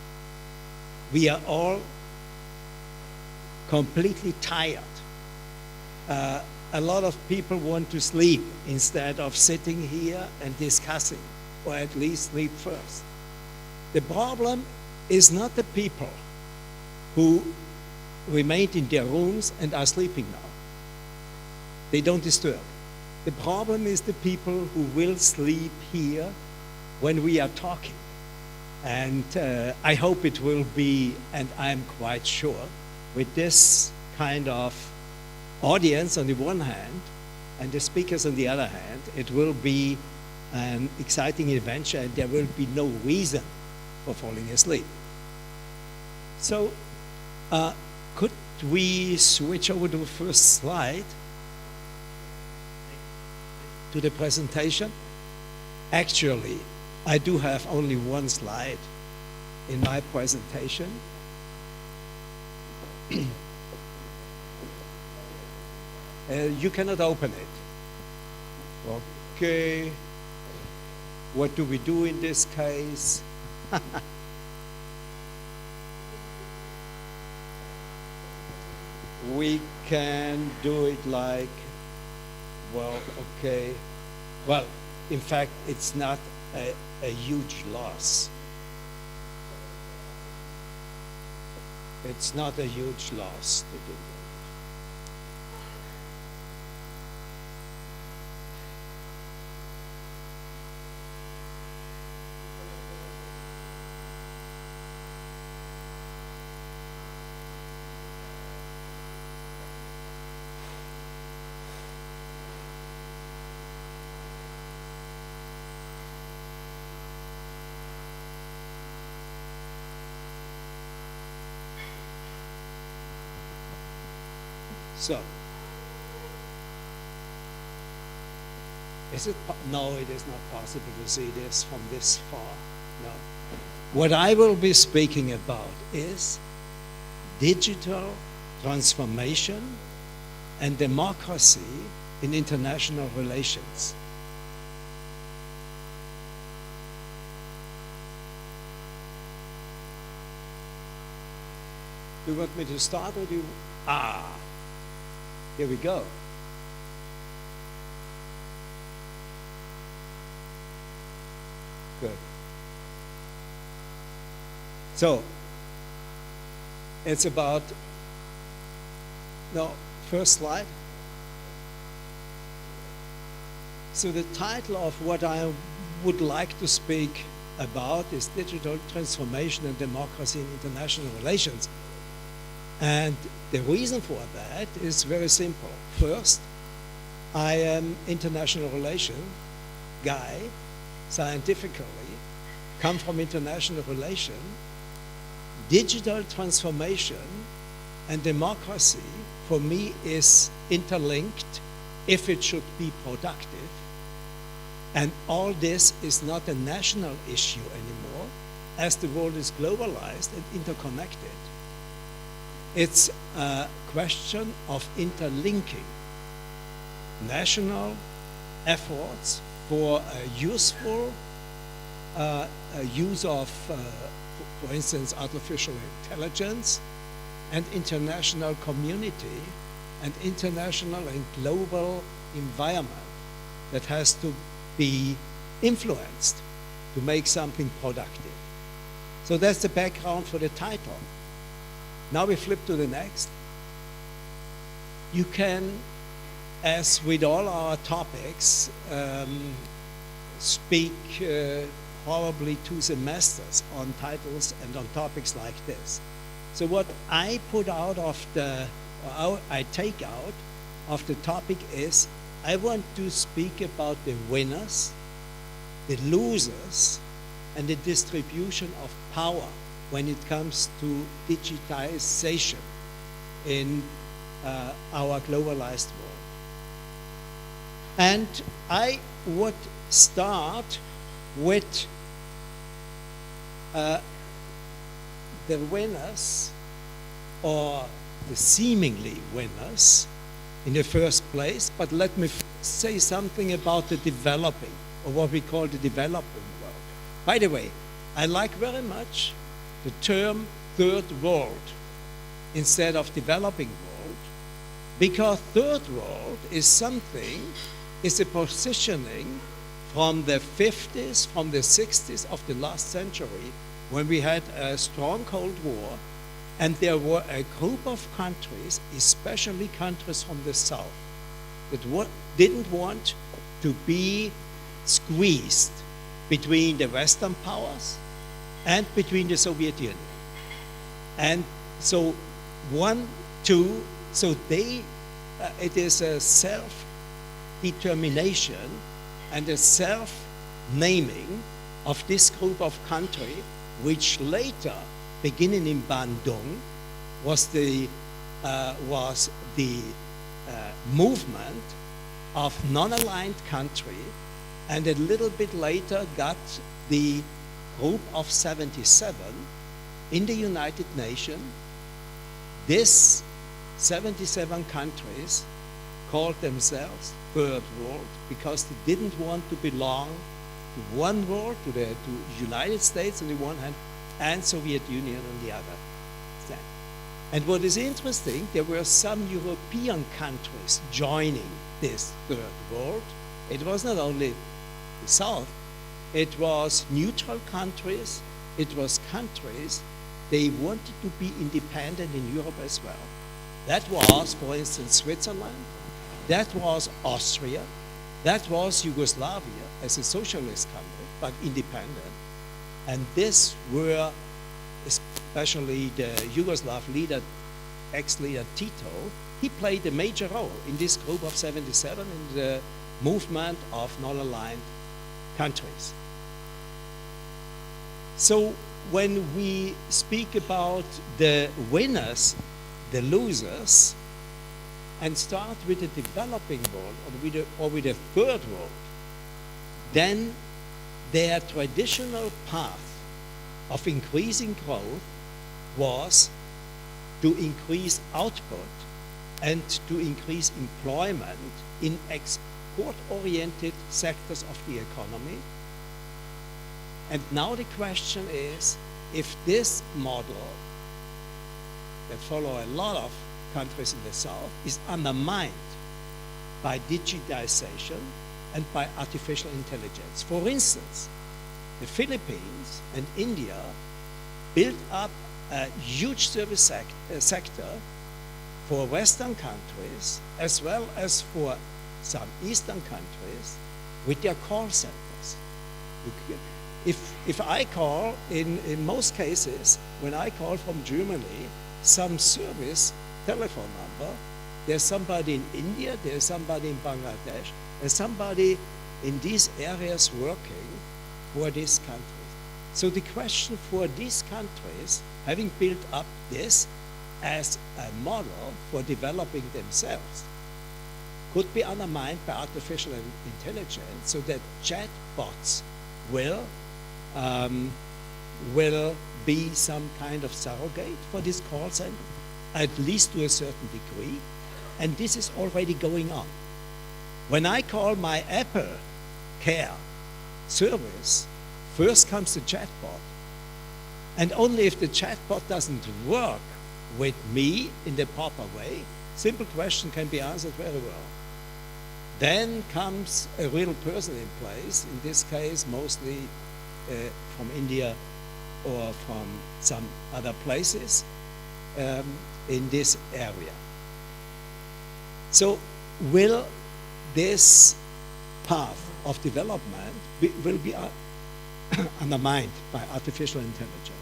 We are all completely tired. A lot of people want to sleep instead of sitting here and discussing, or at least sleep first. The problem is not the people who remained in their rooms and are sleeping now. They don't disturb. The problem is the people who will sleep here when we are talking. And I hope it will be, and I'm quite sure, with this kind of audience on the one hand and the speakers on the other hand, it will be an exciting adventure, and there will be no reason for falling asleep. So could we switch over to the first slide, to the presentation? Actually, I do have only one slide in my presentation. You cannot open it. Okay. What do we do in this case? We can do it like, well, okay. Well, in fact, it's not a huge loss. It's not a huge loss to do that. So, no, it is not possible to see this from this far. No. What I will be speaking about is digital transformation and democracy in international relations. Do you want me to start, or do you? Here we go. Good. So, it's about, no, first slide. So the title of what I would like to speak about is digital transformation and democracy in international relations. And the reason for that is very simple. First, I am international relation guy, scientifically, come from international relation. Digital transformation and democracy, for me, is interlinked if it should be productive. And all this is not a national issue anymore, as the world is globalized and interconnected. It's a question of interlinking national efforts for a useful use of, for instance, artificial intelligence, and international community and international and global environment that has to be influenced to make something productive. So that's the background for the title. Now we flip to the next. You can, as with all our topics, speak probably 2 semesters on titles and on topics like this. So what I put out of I take out of the topic is, I want to speak about the winners, the losers, and the distribution of power when it comes to digitization in our globalized world. And I would start with the winners, or the seemingly winners in the first place, but let me say something about the developing, or what we call the developing world. By the way, I like very much the term third world instead of developing world, because third world is something, is a positioning from the 50s, from the 60s of the last century, when we had a strong Cold War, and there were a group of countries, especially countries from the South, that didn't want to be squeezed between the Western powers and between the Soviet Union. And so it is a self-determination and a self-naming of this group of country, which later, beginning in Bandung, was the movement of non-aligned country, and a little bit later got the group of 77 in the United Nations. This 77 countries called themselves Third World because they didn't want to belong to one world, to the United States on the one hand, and Soviet Union on the other. And what is interesting, there were some European countries joining this Third World. It was not only the South, it was neutral countries, it was countries, they wanted to be independent in Europe as well. That was, for instance, Switzerland, that was Austria, that was Yugoslavia as a socialist country, but independent. And this were especially the Yugoslav leader, ex-leader Tito. He played a major role in this group of 77 in the movement of non-aligned countries. So when we speak about the winners, the losers, and start with the developing world or with the third world, then their traditional path of increasing growth was to increase output and to increase employment in export-oriented sectors of the economy. And now the question is, if this model that follow a lot of countries in the South is undermined by digitization and by artificial intelligence. For instance, the Philippines and India built up a huge service sector for Western countries as well as for some Eastern countries with their call centers. If I call, in most cases, when I call from Germany, some service telephone number, there's somebody in India, there's somebody in Bangladesh, there's somebody in these areas working for these countries. So the question for these countries, having built up this as a model for developing themselves, could be undermined by artificial intelligence, so that chatbots will be some kind of surrogate for this call center, at least to a certain degree, and this is already going on. When I call my Apple Care service, first comes the chatbot, and only if the chatbot doesn't work with me in the proper way, simple question can be answered very well. Then comes a real person in place, in this case mostly from India or from some other places in this area. So will this path of development undermined by artificial intelligence.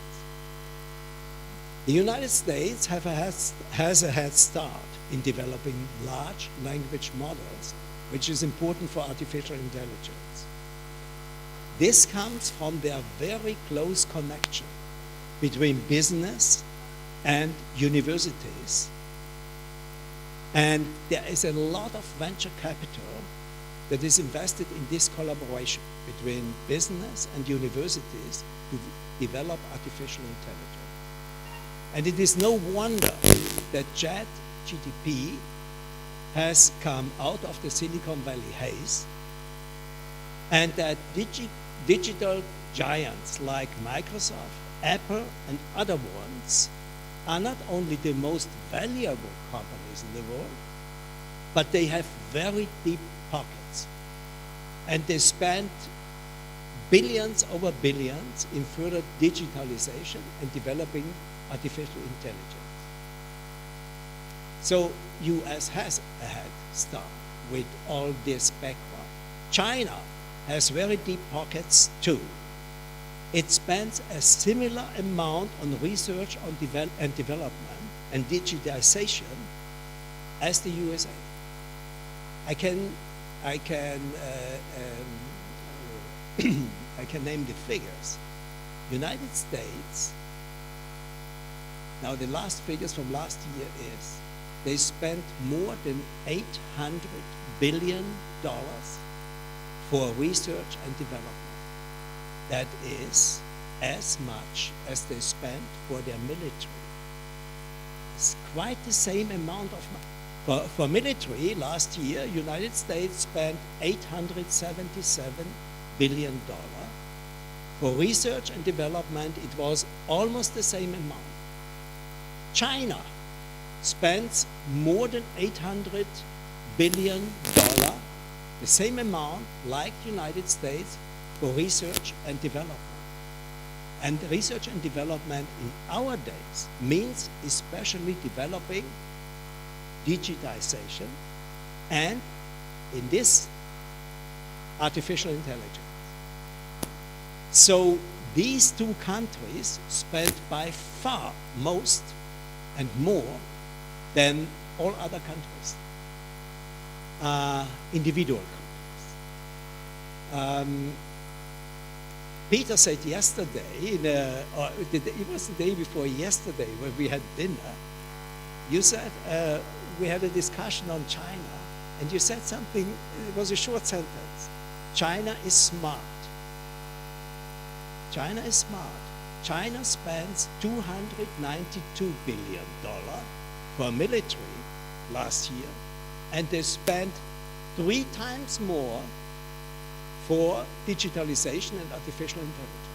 The United States has a head start in developing large language models, which is important for artificial intelligence. This comes from their very close connection between business and universities. And there is a lot of venture capital that is invested in this collaboration between business and universities to develop artificial intelligence. And it is no wonder that ChatGPT has come out of the Silicon Valley haze, and that digital giants like Microsoft, Apple, and other ones are not only the most valuable companies in the world, but they have very deep pockets. And they spend billions over billions in further digitalization and developing artificial intelligence. So US has a head start with all this background. China has very deep pockets too. It spends a similar amount on research on development and digitization as the USA. I can name the figures. United States, now the last figures from last year is they spent more than $800 billion for research and development. That is as much as they spent for their military. It's quite the same amount of money. For military, last year, United States spent $877 billion. For research and development, it was almost the same amount. China spends more than $800 billion, the same amount like United States, for research and development. And research and development in our days means especially developing digitization and, in this, artificial intelligence. So these two countries spend by far most and more than all other countries, individual countries. Peter said yesterday, it was the day before yesterday when we had dinner, you said, we had a discussion on China, and you said something, it was a short sentence. China is smart. China is smart. China spends $292 billion for military last year, and they spent 3 times more for digitalization and artificial intelligence.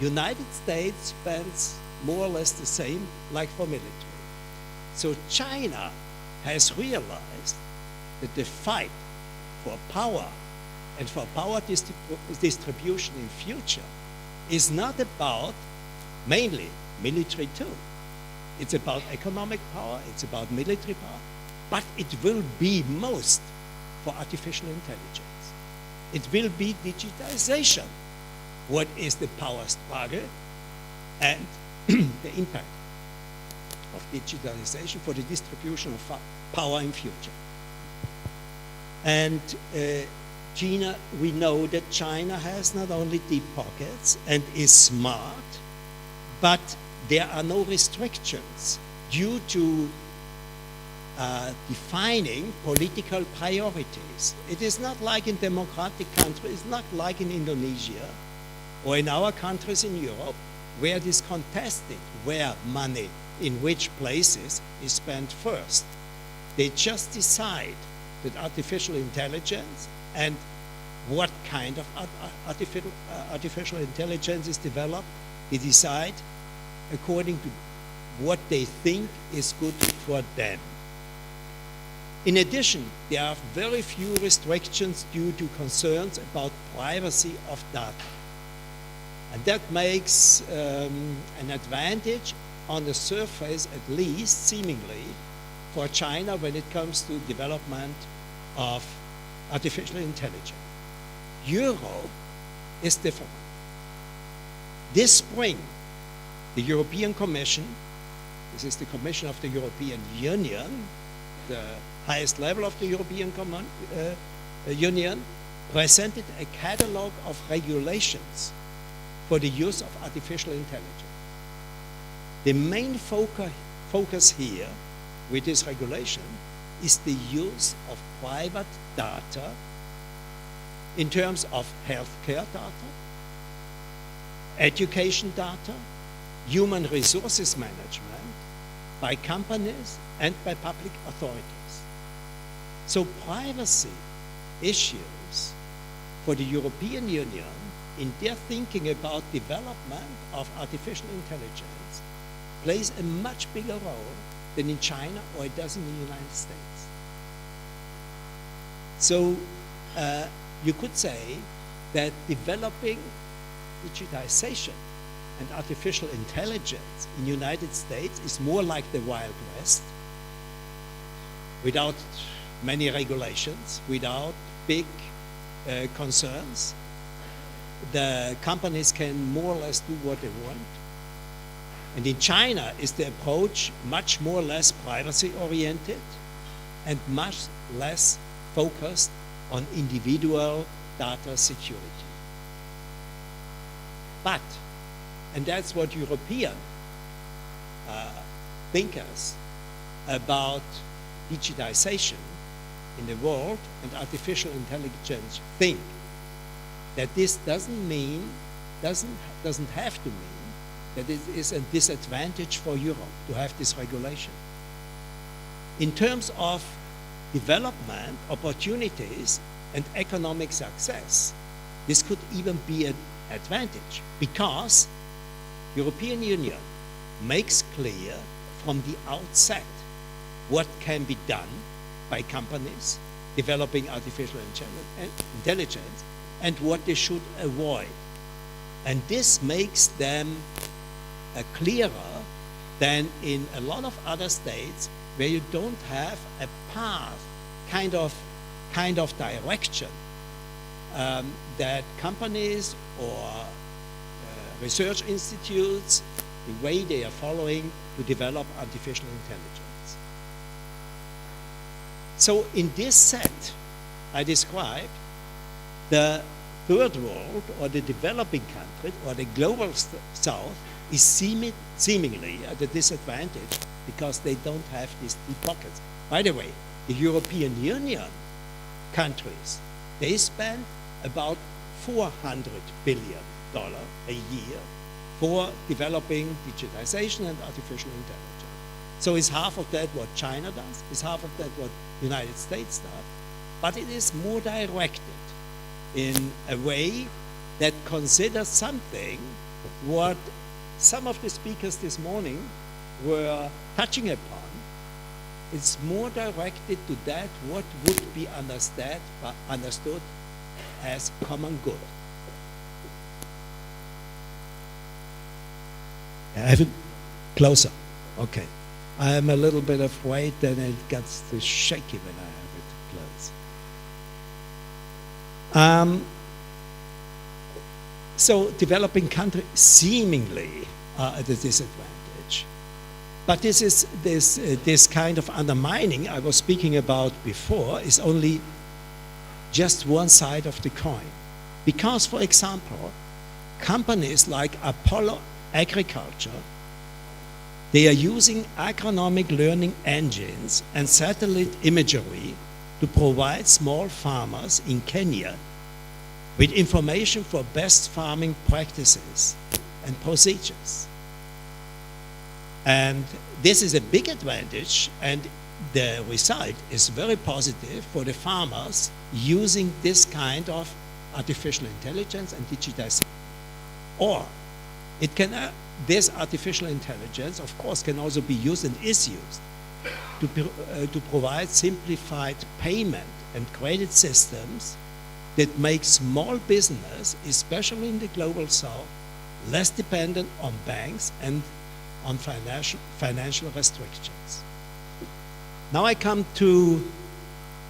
United States spends more or less the same like for military. So China has realized that the fight for power and for power distribution in future is not about mainly military too. It's about economic power, it's about military power, but it will be most for artificial intelligence. It will be digitization. What is the power struggle and the impact of digitalization for the distribution of power in future. And China, we know that China has not only deep pockets and is smart, but there are no restrictions due to defining political priorities. It is not like in democratic countries, it's not like in Indonesia or in our countries in Europe, where it is contested where money in which places is spent first. They just decide that artificial intelligence and what kind of artificial intelligence is developed, they decide according to what they think is good for them. In addition, there are very few restrictions due to concerns about privacy of data. And that makes an advantage on the surface, at least seemingly, for China when it comes to development of artificial intelligence. Europe is different. This spring, the European Commission, this is the Commission of the European Union, the highest level of the European Union, presented a catalogue of regulations for the use of artificial intelligence. The main focus here with this regulation is the use of private data in terms of healthcare data, education data, human resources management by companies and by public authorities. So privacy issues for the European Union in their thinking about development of artificial intelligence plays a much bigger role than in China or it does in the United States. So you could say that developing digitization and artificial intelligence in the United States is more like the Wild West, without many regulations, without big concerns. The companies can more or less do what they want. And in China is the approach much more or less privacy oriented and much less focused on individual data security. But, and that's what European thinkers about digitization in the world and artificial intelligence think, that this doesn't have to mean that it is a disadvantage for Europe to have this regulation. In terms of development, opportunities, and economic success, this could even be an advantage because European Union makes clear from the outset what can be done by companies developing artificial intelligence and what they should avoid. And this makes them clearer than in a lot of other states where you don't have a path, kind of direction that companies or research institutes, the way they are following to develop artificial intelligence. So in this set, I described the third world or the developing country or the global south is seemingly at a disadvantage because they don't have these deep pockets. By the way, the European Union countries, they spend about $400 billion a year for developing digitization and artificial intelligence. So is half of that what China does? Is half of that what the United States does? But it is more directed in a way that considers something what some of the speakers this morning were touching upon. It's more directed to that what would be understood as common good. I have it closer. Okay. I am a little bit afraid that it gets too shaky when I have it close. So developing countries seemingly are at a disadvantage. But this kind of undermining I was speaking about before is only just one side of the coin. Because, for example, companies like Apollo Agriculture, they are using agronomic learning engines and satellite imagery to provide small farmers in Kenya with information for best farming practices and procedures. And this is a big advantage, and the result is very positive for the farmers using this kind of artificial intelligence and digitization. Or it can, this artificial intelligence, of course, can also be used and is used to provide simplified payment and credit systems that make small business, especially in the global south, less dependent on banks and on financial restrictions. Now I come to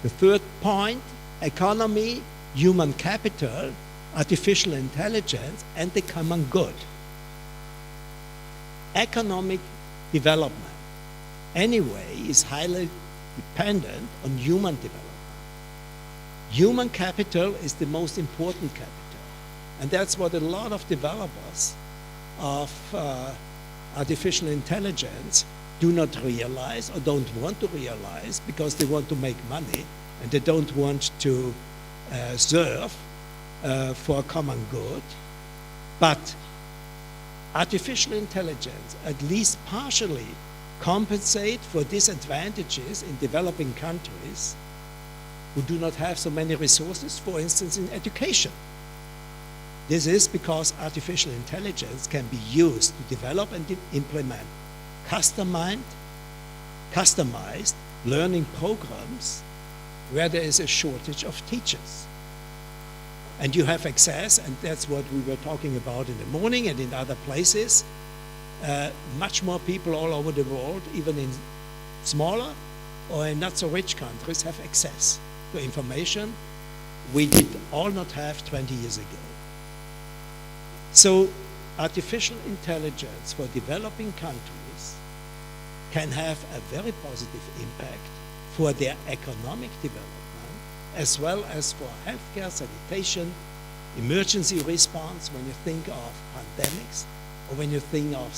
the third point: economy, human capital, artificial intelligence, and the common good. economic development anyway is highly dependent on human development. Human capital is the most important capital. And that's what a lot of developers of artificial intelligence do not realize or don't want to realize, because they want to make money and they don't want to serve for a common good. But artificial intelligence at least partially compensate for disadvantages in developing countries who do not have so many resources, for instance, in education. This is because artificial intelligence can be used to develop and implement customized learning programs where there is a shortage of teachers. And you have access, and that's what we were talking about in the morning and in other places. Much more people all over the world, even in smaller or in not so rich countries, have access to information we did all not have 20 years ago. So artificial intelligence for developing countries can have a very positive impact for their economic development, as well as for healthcare, sanitation, emergency response when you think of pandemics, or when you think of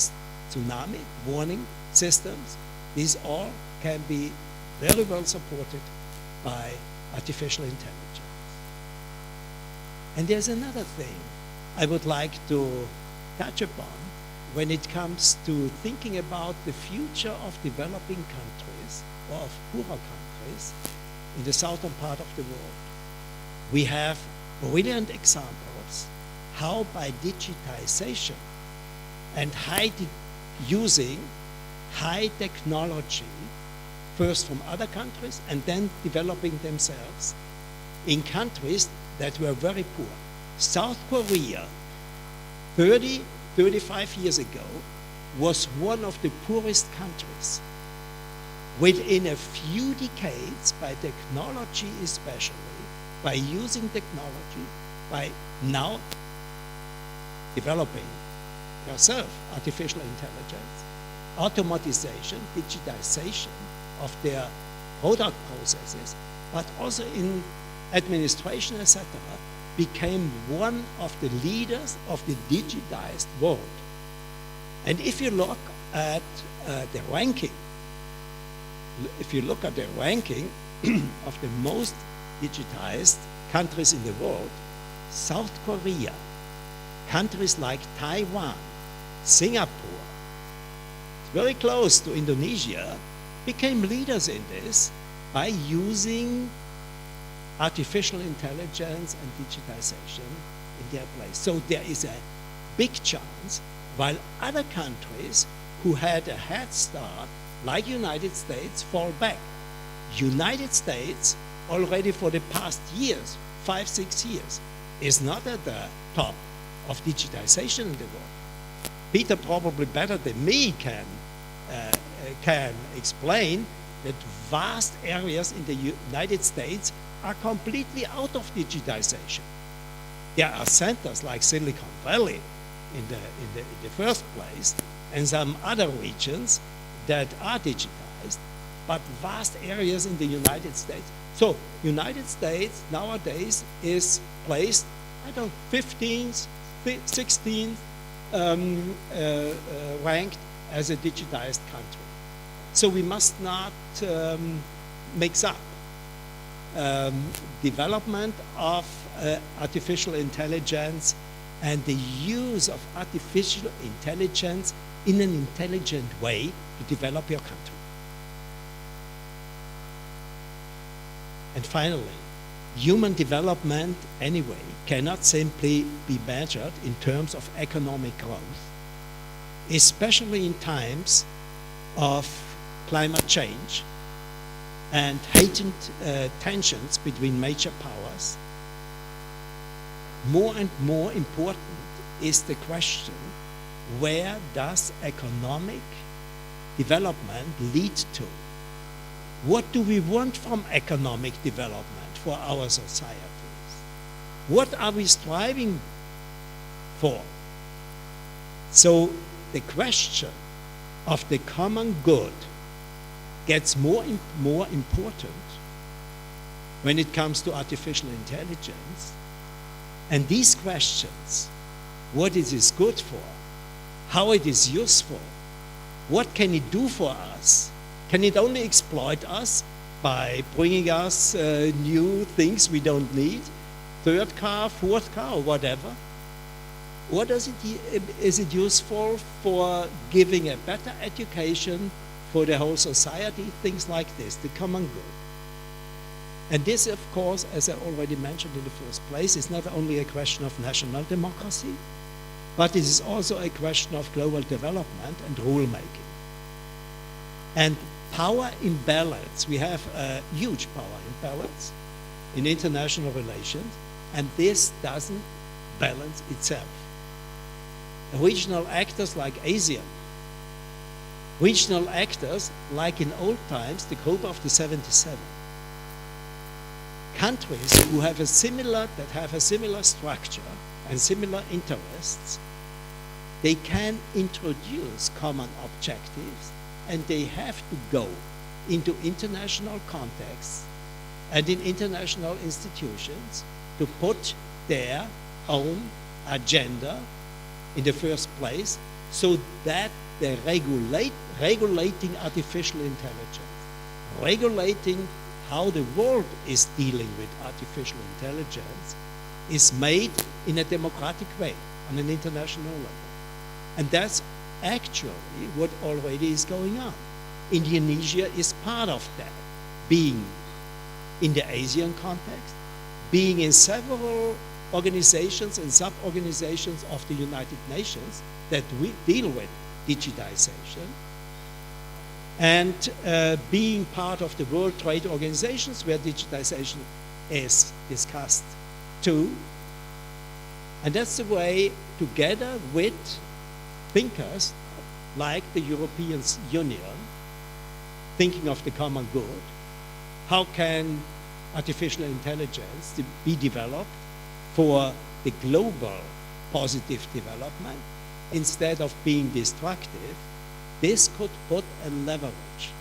tsunami warning systems. These all can be very well supported by artificial intelligence. And there's another thing I would like to touch upon when it comes to thinking about the future of developing countries or of poorer countries in the southern part of the world. We have brilliant examples how by digitization and using high technology, first from other countries and then developing themselves in countries that were very poor. South Korea, 30, 35 years ago, was one of the poorest countries. Within a few decades, by technology especially, by using technology, by now developing yourself artificial intelligence, automatization, digitization of their product processes, but also in administration, etc., became one of the leaders of the digitized world. And if you look at the ranking, of the most digitized countries in the world, South Korea, countries like Taiwan, Singapore, very close to Indonesia, became leaders in this by using artificial intelligence and digitization in their place. So there is a big chance, while other countries who had a head start, like United States, fall back. United States, already for the past years, 5-6 years, is not at the top of digitization in the world. Peter probably better than me can explain that vast areas in the United States are completely out of digitization. There are centers like Silicon Valley in the first place, and some other regions that are digitized, but vast areas in the United States. So United States nowadays is placed, 15th, 16th ranked as a digitized country. So we must not mix up development of artificial intelligence and the use of artificial intelligence in an intelligent way to develop your country. And finally, human development anyway cannot simply be measured in terms of economic growth, especially in times of climate change and heightened tensions between major powers. More and more important is the question, where does economic development lead to? What do we want from economic development for our societies? What are we striving for? So the question of the common good gets more important when it comes to artificial intelligence. And these questions, what it is good for, how it is useful, what can it do for us? Can it only exploit us by bringing us new things we don't need, third car, fourth car, or whatever? Or is it useful for giving a better education for the whole society, things like this, the common good? And this, of course, as I already mentioned in the first place, is not only a question of national democracy, but it is also a question of global development and rule-making. And power imbalance, we have a huge power imbalance in international relations, and this doesn't balance itself. Regional actors like ASEAN, regional actors like in old times, the group of the 77, countries who have a similar structure and similar interests, they can introduce common objectives, and they have to go into international contexts and in international institutions to put their own agenda in the first place, so that they're regulating artificial intelligence, regulating how the world is dealing with artificial intelligence, is made in a democratic way on an international level. And that's actually what already is going on. Indonesia is part of that, being in the ASEAN context, being in several organizations and sub-organizations of the United Nations that we deal with digitization, and being part of the World Trade Organizations where digitization is discussed too. And that's the way, together with thinkers like the European Union, thinking of the common good, how can artificial intelligence be developed for the global positive development instead of being destructive. This could put a leverage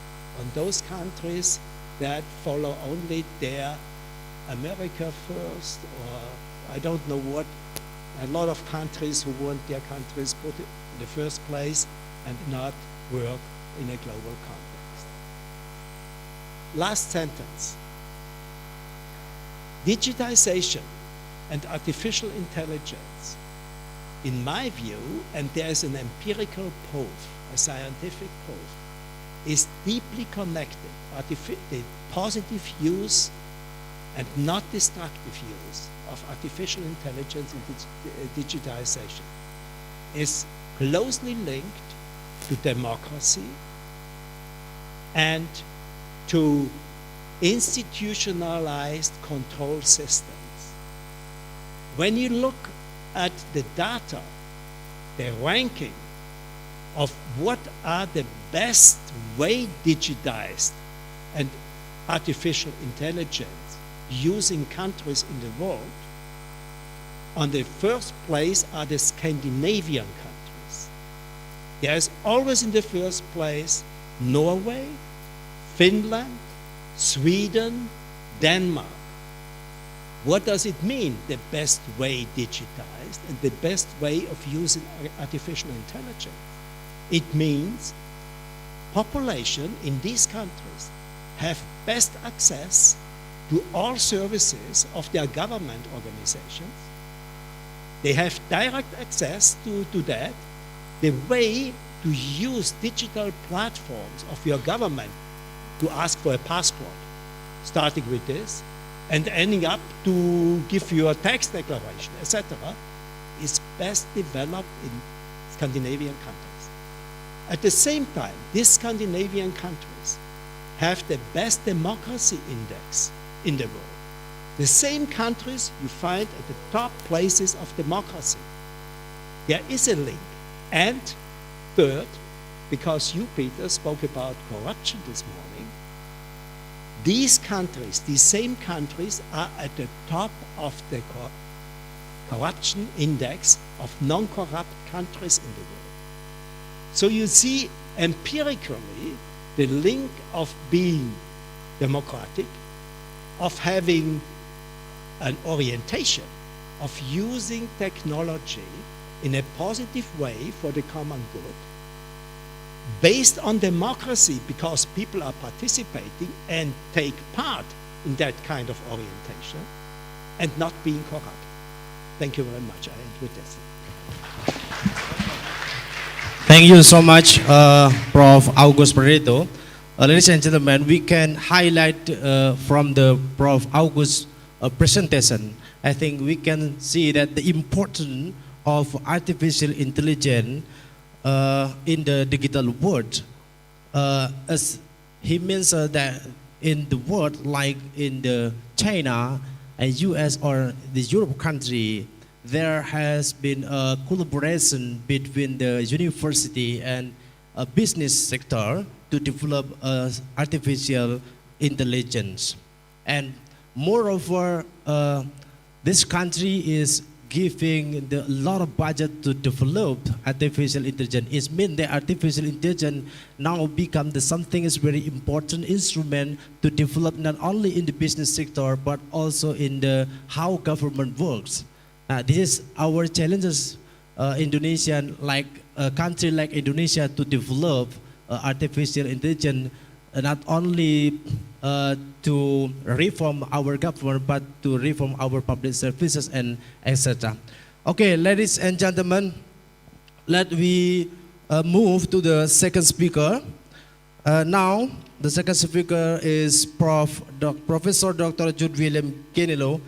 on those countries that follow only their America first, or I don't know what, a lot of countries who want their countries put in the first place and not work in a global context. Last sentence. Digitization and artificial intelligence, in my view, and there is an empirical proof, a scientific proof, is deeply connected. The positive use and not destructive use of artificial intelligence and digitization is closely linked to democracy and to institutionalized control systems. When you look at the data, the ranking of what are the best way digitized and artificial intelligence using countries in the world, on the first place are the Scandinavian countries. There is always in the first place Norway, Finland, Sweden, Denmark. What does it mean, the best way digitized and the best way of using artificial intelligence? It means population in these countries have best access to all services of their government organizations. They have direct access to that. The way to use digital platforms of your government to ask for a passport, starting with this, and ending up to give you a tax declaration, etc., is best developed in Scandinavian countries. At the same time, these Scandinavian countries have the best democracy index in the world. The same countries you find at the top places of democracy. There is a link. And third, because you, Peter, spoke about corruption this morning, these countries, these same countries, are at the top of the corruption index of non-corrupt countries in the world. So you see, empirically the link of being democratic, of having an orientation, of using technology in a positive way for the common good, based on democracy because people are participating and take part in that kind of orientation, and not being corrupt. Thank you very much. I end with this. Thank you so much, Prof. August Barreto. Ladies and gentlemen, we can highlight from the Prof. August presentation. I think we can see that the importance of artificial intelligence in the digital world. As he mentioned that in the world, like in the China and US or the Europe country, there has been a collaboration between the university and a business sector to develop artificial intelligence. And moreover, this country is giving a lot of budget to develop artificial intelligence. It means that artificial intelligence now become something is very important instrument to develop not only in the business sector but also in the how government works. This is our challenges, Indonesian, like a country like Indonesia, to develop artificial intelligence, not only to reform our government, but to reform our public services and etc. Okay, ladies and gentlemen, let we move to the second speaker. Now, the second speaker is Professor Dr. Jude William Kenelo.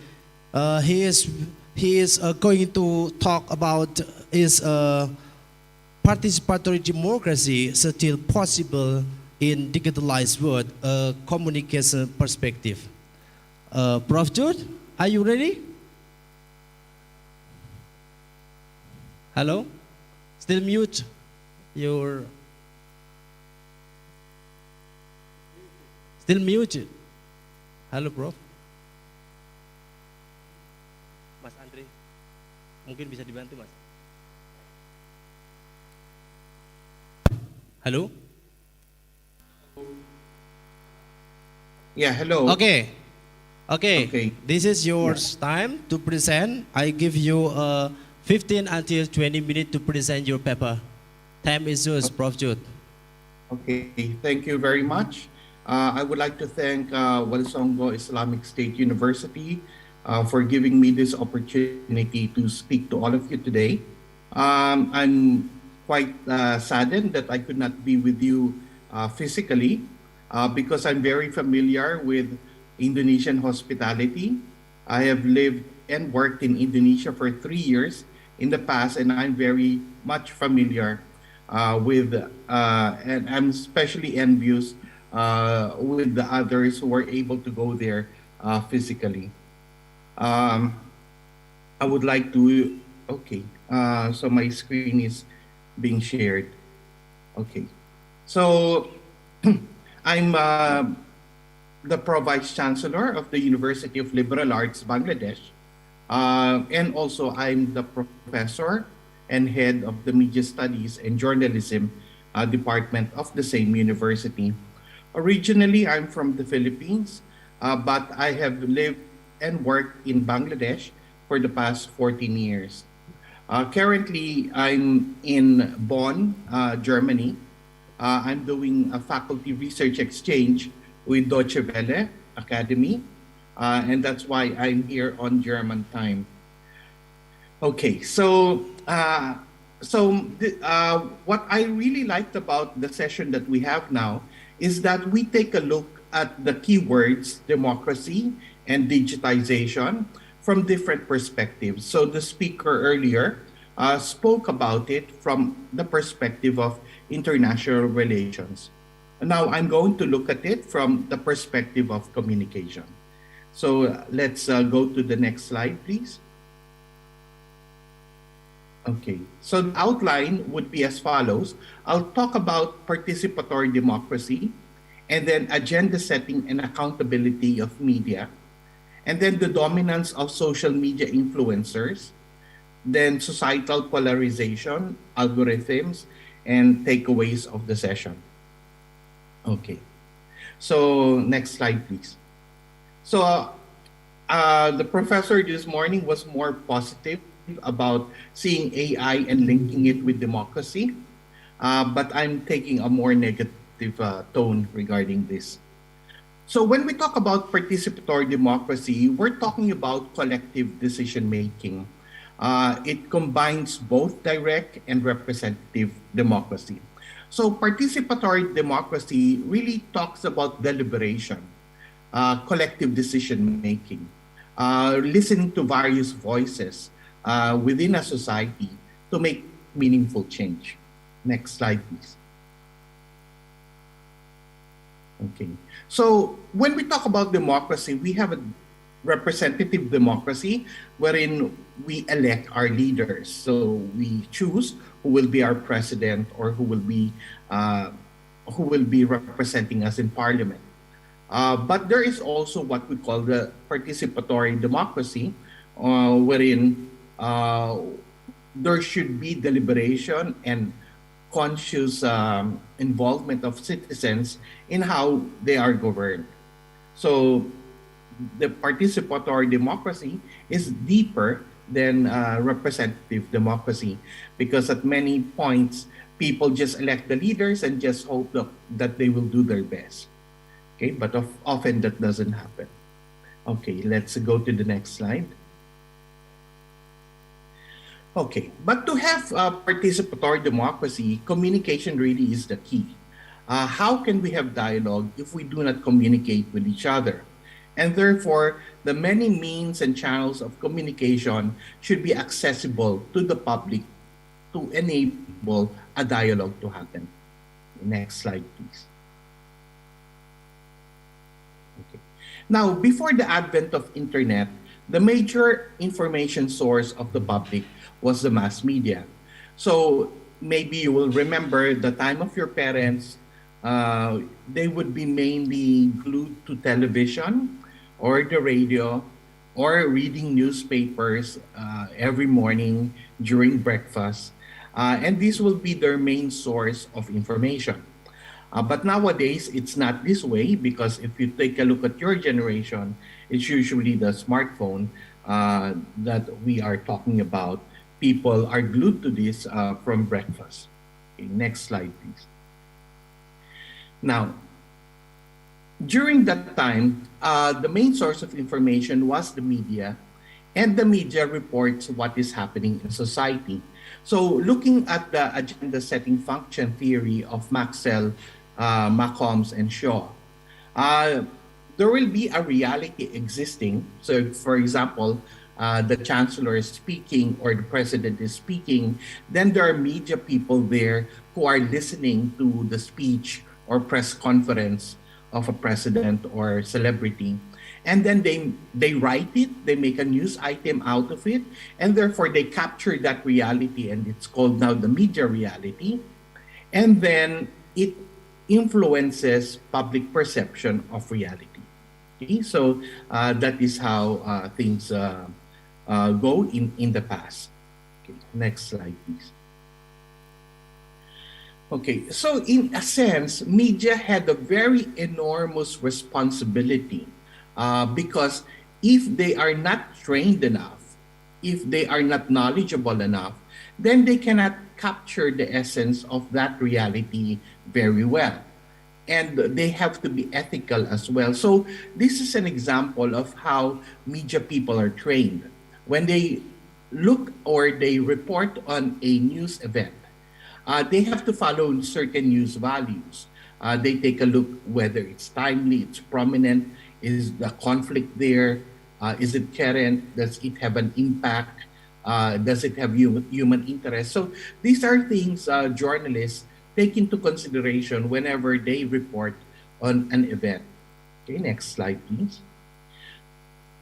He is going to talk about is participatory democracy still possible in digitalized world, communication perspective. Prof. Jude, are you ready? Hello? Still mute your... Still mute. Halo, Prof. Mas Andre, mungkin bisa dibantu, Mas. Halo? Yeah, hello. Okay. This is your time to present. I give you 15 until 20 minutes to present your paper. Time is yours, Prof. Jude. Okay, thank you very much. I would like to thank Walisongo Islamic State University for giving me this opportunity to speak to all of you today. I'm quite saddened that I could not be with you physically because I'm very familiar with Indonesian hospitality. I have lived and worked in Indonesia for 3 years in the past, and I'm very much familiar with, and I'm especially envious with the others who were able to go there physically. I would like to, okay, so my screen is being shared. Okay, so I'm the Pro-Vice Chancellor of the University of Liberal Arts, Bangladesh, and also I'm the Professor and Head of the Media Studies and Journalism Department of the same university. Originally, I'm from the Philippines, but I have lived and worked in Bangladesh for the past 14 years. Currently, I'm in Bonn, Germany. I'm doing a faculty research exchange with Deutsche Welle Academy, and that's why I'm here on German time. Okay, so what I really liked about the session that we have now is that we take a look at the keywords democracy and digitization from different perspectives. So the speaker earlier spoke about it from the perspective of international relations. Now I'm going to look at it from the perspective of communication. So let's go to the next slide, please. Okay, so the outline would be as follows. I'll talk about participatory democracy, and then agenda setting and accountability of media, and then the dominance of social media influencers, then societal polarization, algorithms, and takeaways of the session. Okay. So next slide, please. So the professor this morning was more positive about seeing AI and linking it with democracy, but I'm taking a more negative tone regarding this. So when we talk about participatory democracy, we're talking about collective decision making. It combines both direct and representative democracy. So participatory democracy really talks about deliberation, collective decision making, listening to various voices within a society to make meaningful change. Next slide, please. Okay. So when we talk about democracy, we have a representative democracy wherein we elect our leaders. So we choose who will be our president or who will be representing us in parliament. But there is also what we call the participatory democracy, wherein there should be deliberation and conscious involvement of citizens in how they are governed. So the participatory democracy is deeper than representative democracy, because at many points people just elect the leaders and just hope that they will do their best. Okay, but often that doesn't happen. Okay, let's go to the next slide. Okay, but to have participatory democracy, communication really is the key. How can we have dialogue if we do not communicate with each other? And therefore, the many means and channels of communication should be accessible to the public to enable a dialogue to happen. Next slide, please. Okay. Now, before the advent of internet, the major information source of the public was the mass media. So maybe you will remember the time of your parents, they would be mainly glued to television or the radio or reading newspapers every morning during breakfast. And this will be their main source of information. But nowadays, it's not this way, because if you take a look at your generation, it's usually the smartphone that we are talking about. People are glued to this from breakfast. Okay, next slide, please. Now, during that time, the main source of information was the media, and the media reports what is happening in society. So looking at the agenda setting function theory of Maxwell, McCombs, and Shaw, there will be a reality existing. So for example, the chancellor is speaking or the president is speaking, then there are media people there who are listening to the speech or press conference of a president or celebrity. And then they write it, they make a news item out of it, and therefore they capture that reality, and it's called now the media reality. And then it influences public perception of reality. Okay? So that is how things go in the past. Okay, next slide, please. Okay, so in a sense, media had a very enormous responsibility because if they are not trained enough, if they are not knowledgeable enough, then they cannot capture the essence of that reality very well. And they have to be ethical as well. So this is an example of how media people are trained. When they look or they report on a news event, they have to follow certain news values. They take a look whether it's timely, it's prominent, is the conflict there, is it current, does it have an impact, does it have human interest? So these are things journalists take into consideration whenever they report on an event. Okay, next slide, please.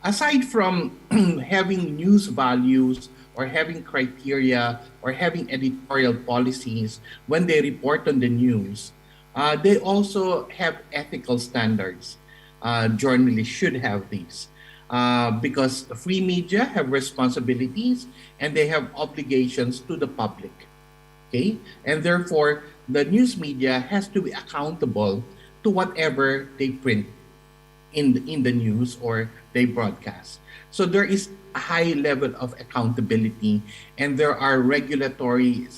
Aside from having news values or having criteria or having editorial policies when they report on the news, they also have ethical standards. Journalists should have these because free media have responsibilities and they have obligations to the public. Okay? And therefore, the news media has to be accountable to whatever they print in the news or they broadcast. So there is a high level of accountability, and there are regulatory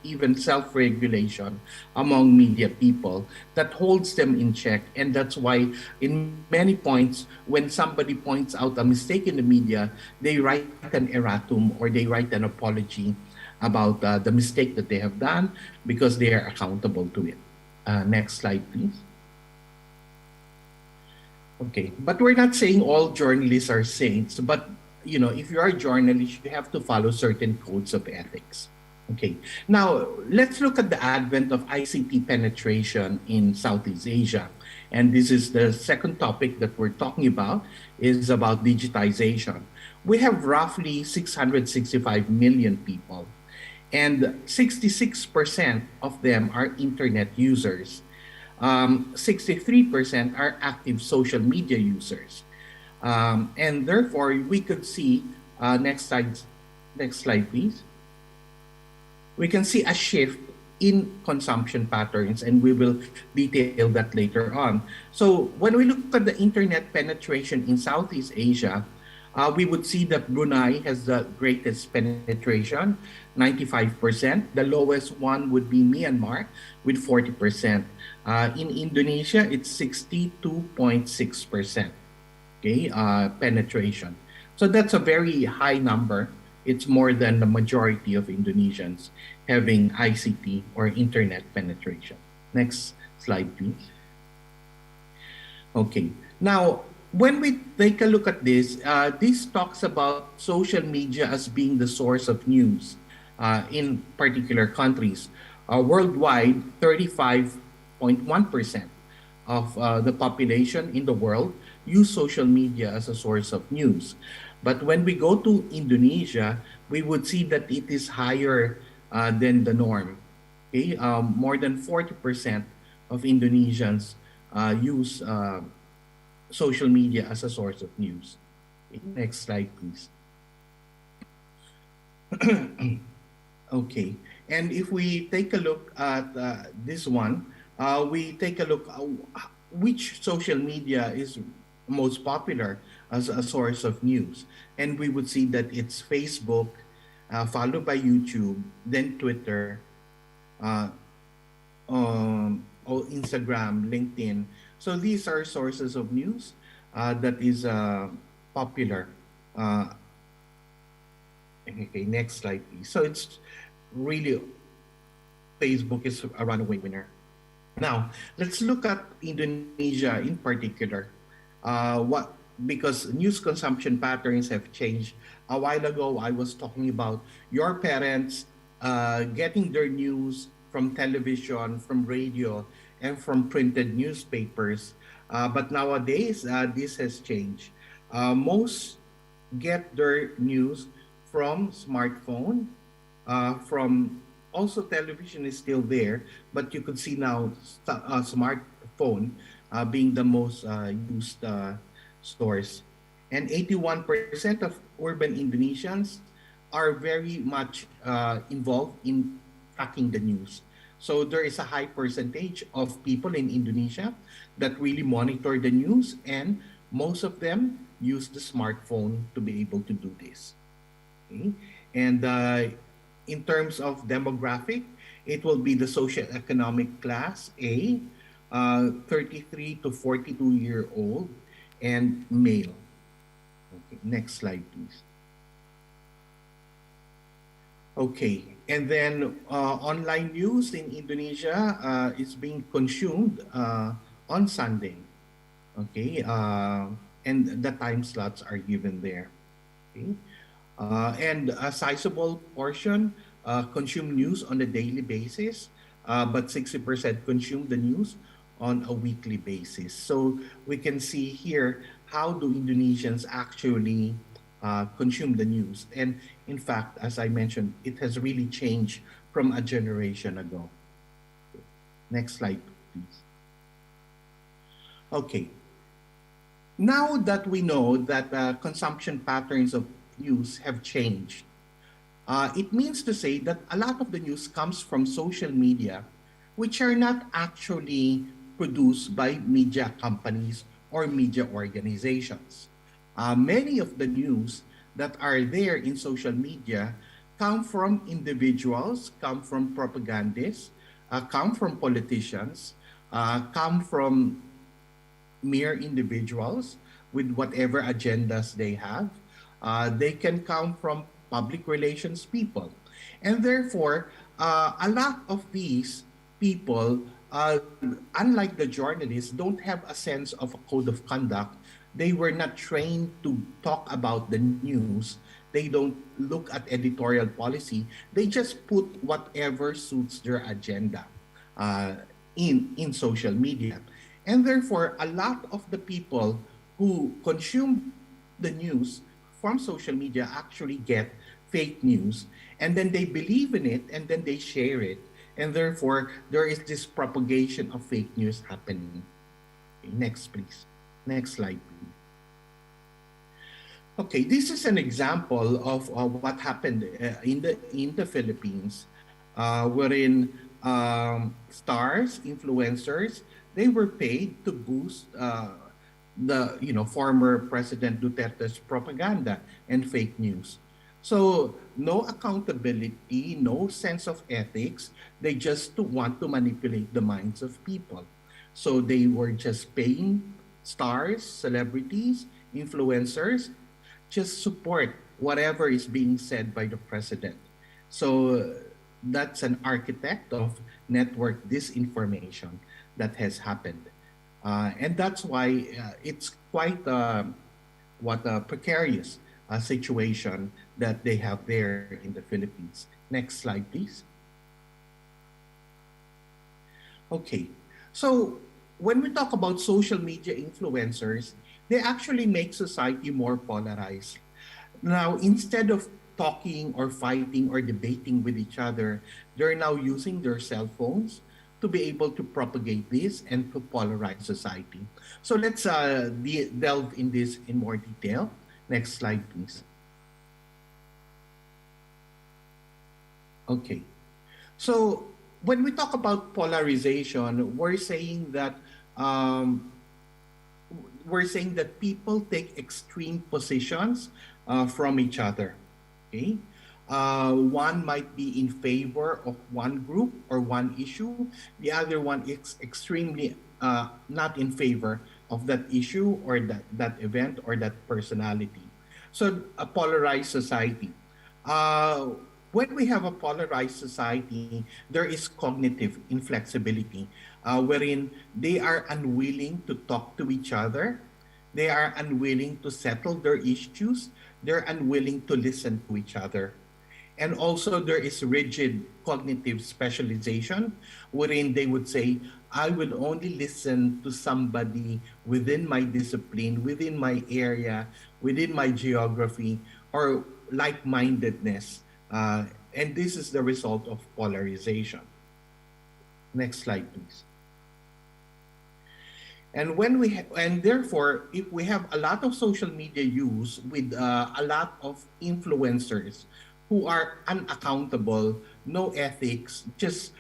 even self-regulation among media people that holds them in check. And that's why in many points, when somebody points out a mistake in the media, they write an erratum or they write an apology about the mistake that they have done because they are accountable to it. Next slide, please. Okay, but we're not saying all journalists are saints, but if you are a journalist, you have to follow certain codes of ethics. Okay, now let's look at the advent of ICT penetration in Southeast Asia. And this is the second topic that we're talking about, is about digitization. We have roughly 665 million people, and 66% of them are internet users. 63% are active social media users. And therefore, we could see, next slide, please. We can see a shift in consumption patterns, and we will detail that later on. So when we look at the internet penetration in Southeast Asia, we would see that Brunei has the greatest penetration, 95%. The lowest one would be Myanmar with 40%. In Indonesia, it's 62.6%, okay, penetration. So that's a very high number. It's more than the majority of Indonesians having ICT or internet penetration. Next slide, please. Okay, now when we take a look at this, this talks about social media as being the source of news in particular countries. Worldwide, 35.1% of the population in the world use social media as a source of news. But when we go to Indonesia, we would see that it is higher than the norm. Okay? More than 40% of Indonesians use social media as a source of news. Okay, next slide, please. Okay, and if we take a look at this one, we take a look at which social media is most popular as a source of news. And we would see that it's Facebook, followed by YouTube, then Twitter, Instagram, LinkedIn. So these are sources of news that is popular. Okay, next slide, please. So it's really, Facebook is a runaway winner. Now, let's look at Indonesia in particular. Because news consumption patterns have changed. A while ago, I was talking about your parents getting their news from television, from radio, and from printed newspapers. But nowadays, this has changed. Most get their news from smartphone, from also television is still there, but you could see now smartphone being the most used source. And 81% of urban Indonesians are very much involved in tracking the news. So there is a high percentage of people in Indonesia that really monitor the news, and most of them use the smartphone to be able to do this. Okay? And in terms of demographic, it will be the socioeconomic class A, 33 to 42-year-old, and male. Okay, next slide, please. Okay, and then online news in Indonesia is being consumed on Sunday. Okay, and the time slots are given there. Okay, and a sizable portion consume news on a daily basis, but 60% consume the news on a weekly basis. So we can see here how do Indonesians actually consume the news. And in fact, as I mentioned, it has really changed from a generation ago. Next slide, please. Okay. Now that we know that consumption patterns of news have changed, It means to say that a lot of the news comes from social media, which are not actually produced by media companies or media organizations. Many of the news that are there in social media come from individuals, come from propagandists, come from politicians, come from mere individuals with whatever agendas they have. They can come from public relations people. And therefore, a lot of these people, unlike the journalists, don't have a sense of a code of conduct. They were not trained to talk about the news. They don't look at editorial policy. They just put whatever suits their agenda in social media. And therefore, a lot of the people who consume the news from social media actually get fake news, and then they believe in it, and then they share it. And therefore, there is this propagation of fake news happening. Okay, next, please. Next slide, please. Okay, this is an example of what happened in the Philippines, wherein stars, influencers, they were paid to boost the former President Duterte's propaganda and fake news. So no accountability, no sense of ethics. They just want to manipulate the minds of people. So they were just paying stars, celebrities, influencers, just support whatever is being said by the president. So that's an architect of network disinformation that has happened. And that's why it's quite what a precarious situation that they have there in the Philippines. Next slide, please. Okay, so when we talk about social media influencers, they actually make society more polarized. Now, instead of talking or fighting or debating with each other, they're now using their cell phones to be able to propagate this and to polarize society. So let's delve in this in more detail. Next slide, please. Okay. So when we talk about polarization, we're saying that people take extreme positions from each other. Okay. One might be in favor of one group or one issue. The other one is extremely not in favor of that issue or that event or that personality. So a polarized society. When we have a polarized society, there is cognitive inflexibility, wherein they are unwilling to talk to each other. They are unwilling to settle their issues. They're unwilling to listen to each other. And also there is rigid cognitive specialization, wherein they would say, I will only listen to somebody within my discipline, within my area, within my geography, or like-mindedness. And this is the result of polarization. Next slide, please. And therefore, if we have a lot of social media use with a lot of influencers who are unaccountable, no ethics, just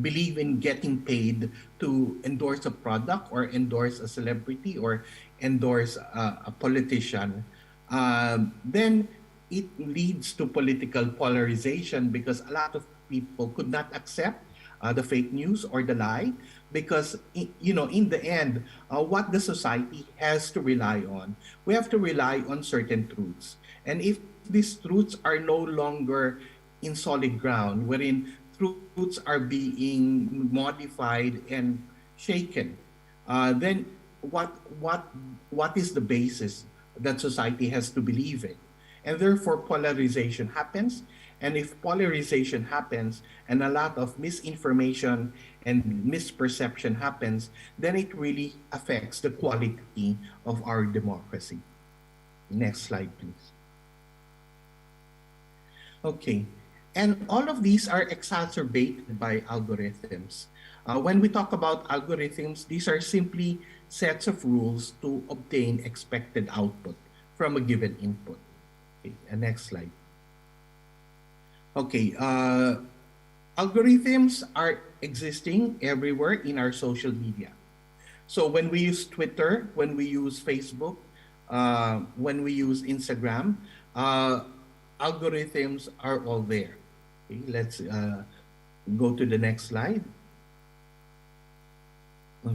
believe in getting paid to endorse a product or endorse a celebrity or endorse a politician, then it leads to political polarization, because a lot of people could not accept the fake news or the lie, because in the end, what the society has to rely on, we have to rely on certain truths. And if these truths are no longer in solid ground, wherein truths are being modified and shaken, then what is the basis that society has to believe in? And therefore polarization happens. And if polarization happens and a lot of misinformation and misperception happens, then it really affects the quality of our democracy. Next slide, please. Okay, and all of these are exacerbated by algorithms. When we talk about algorithms, these are simply sets of rules to obtain expected output from a given input. Okay, and next slide. Okay, algorithms are existing everywhere in our social media. So when we use Twitter, when we use Facebook, when we use Instagram, uh, algorithms are all there. Okay, let's go to the next slide.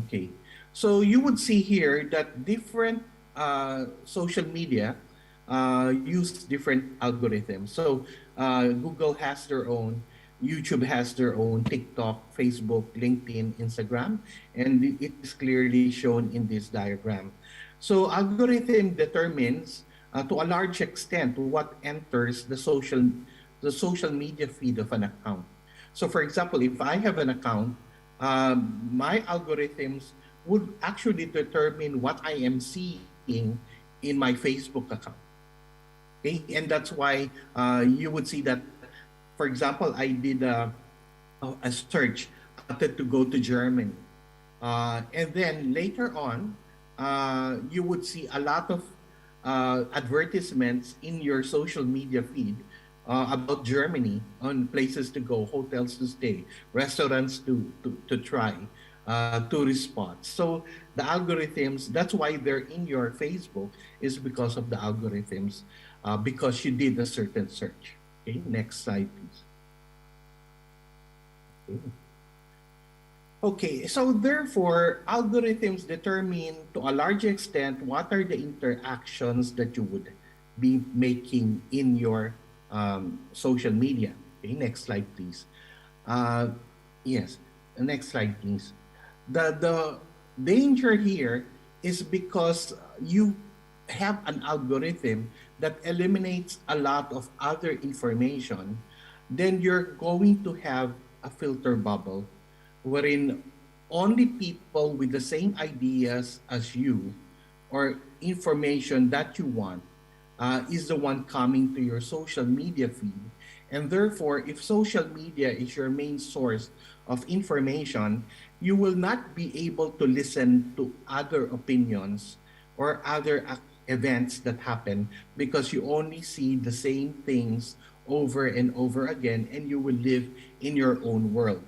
Okay, so you would see here that different social media use different algorithms. So Google has their own, YouTube has their own, TikTok, Facebook, LinkedIn, Instagram, and it is clearly shown in this diagram. So algorithm determines to a large extent what enters the social media feed of an account. So for example, if I have an account, my algorithms would actually determine what I am seeing in my Facebook account. Okay, and that's why you would see that, for example, I did a search, I wanted to go to Germany. And then later on, you would see a lot of advertisements in your social media feed about Germany, on places to go, hotels to stay, restaurants to try, tourist spots. So the algorithms, that's why they're in your Facebook, is because of the algorithms, because you did a certain search. Okay, next slide, please. Okay, so therefore, algorithms determine to a large extent what are the interactions that you would be making in your social media. Okay, next slide, please. Yes, next slide, please. The danger here is because you have an algorithm that eliminates a lot of other information, then you're going to have a filter bubble wherein only people with the same ideas as you or information that you want is the one coming to your social media feed. And therefore, if social media is your main source of information, you will not be able to listen to other opinions or other events that happen, because you only see the same things over and over again, and you will live in your own world.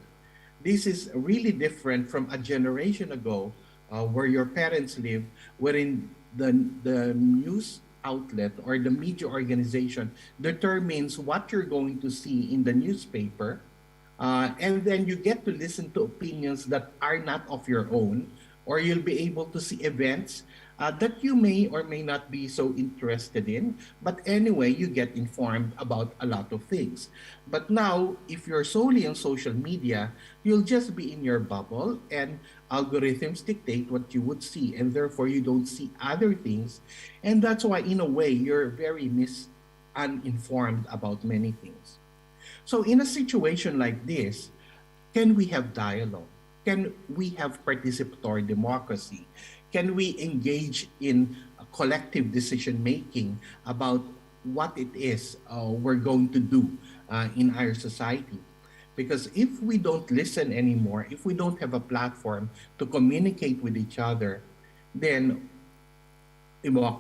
This is really different from a generation ago, where your parents lived, wherein the news outlet or the media organization determines what you're going to see in the newspaper, and then you get to listen to opinions that are not of your own, or you'll be able to see events that you may or may not be so interested in. But anyway, you get informed about a lot of things. But now, if you're solely on social media, you'll just be in your bubble, and algorithms dictate what you would see, and therefore you don't see other things. And that's why, in a way, you're very uninformed about many things. So in a situation like this, can we have dialogue? Can we have participatory democracy? Can we engage in collective decision making about what it is we're going to do in our society? Because if we don't listen anymore, if we don't have a platform to communicate with each other, then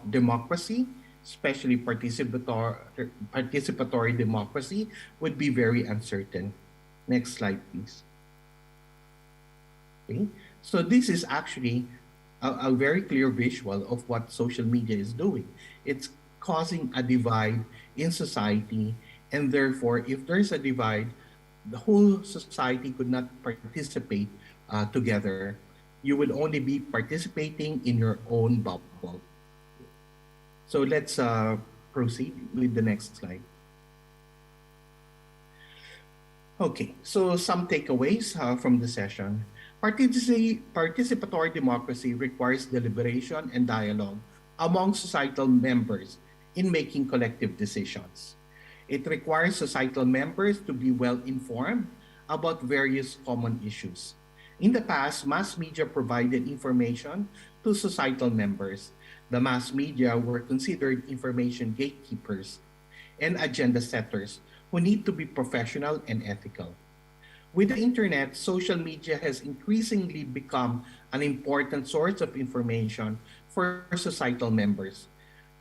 democracy, especially participatory democracy, would be very uncertain. Next slide, please. Okay. So this is actually a very clear visual of what social media is doing. It's causing a divide in society, and therefore, if there's a divide, the whole society could not participate together. You would only be participating in your own bubble. So let's proceed with the next slide. Okay, so some takeaways from the session. Participatory democracy requires deliberation and dialogue among societal members in making collective decisions. It requires societal members to be well informed about various common issues. In the past, mass media provided information to societal members. The mass media were considered information gatekeepers and agenda setters who need to be professional and ethical. With the internet, social media has increasingly become an important source of information for societal members.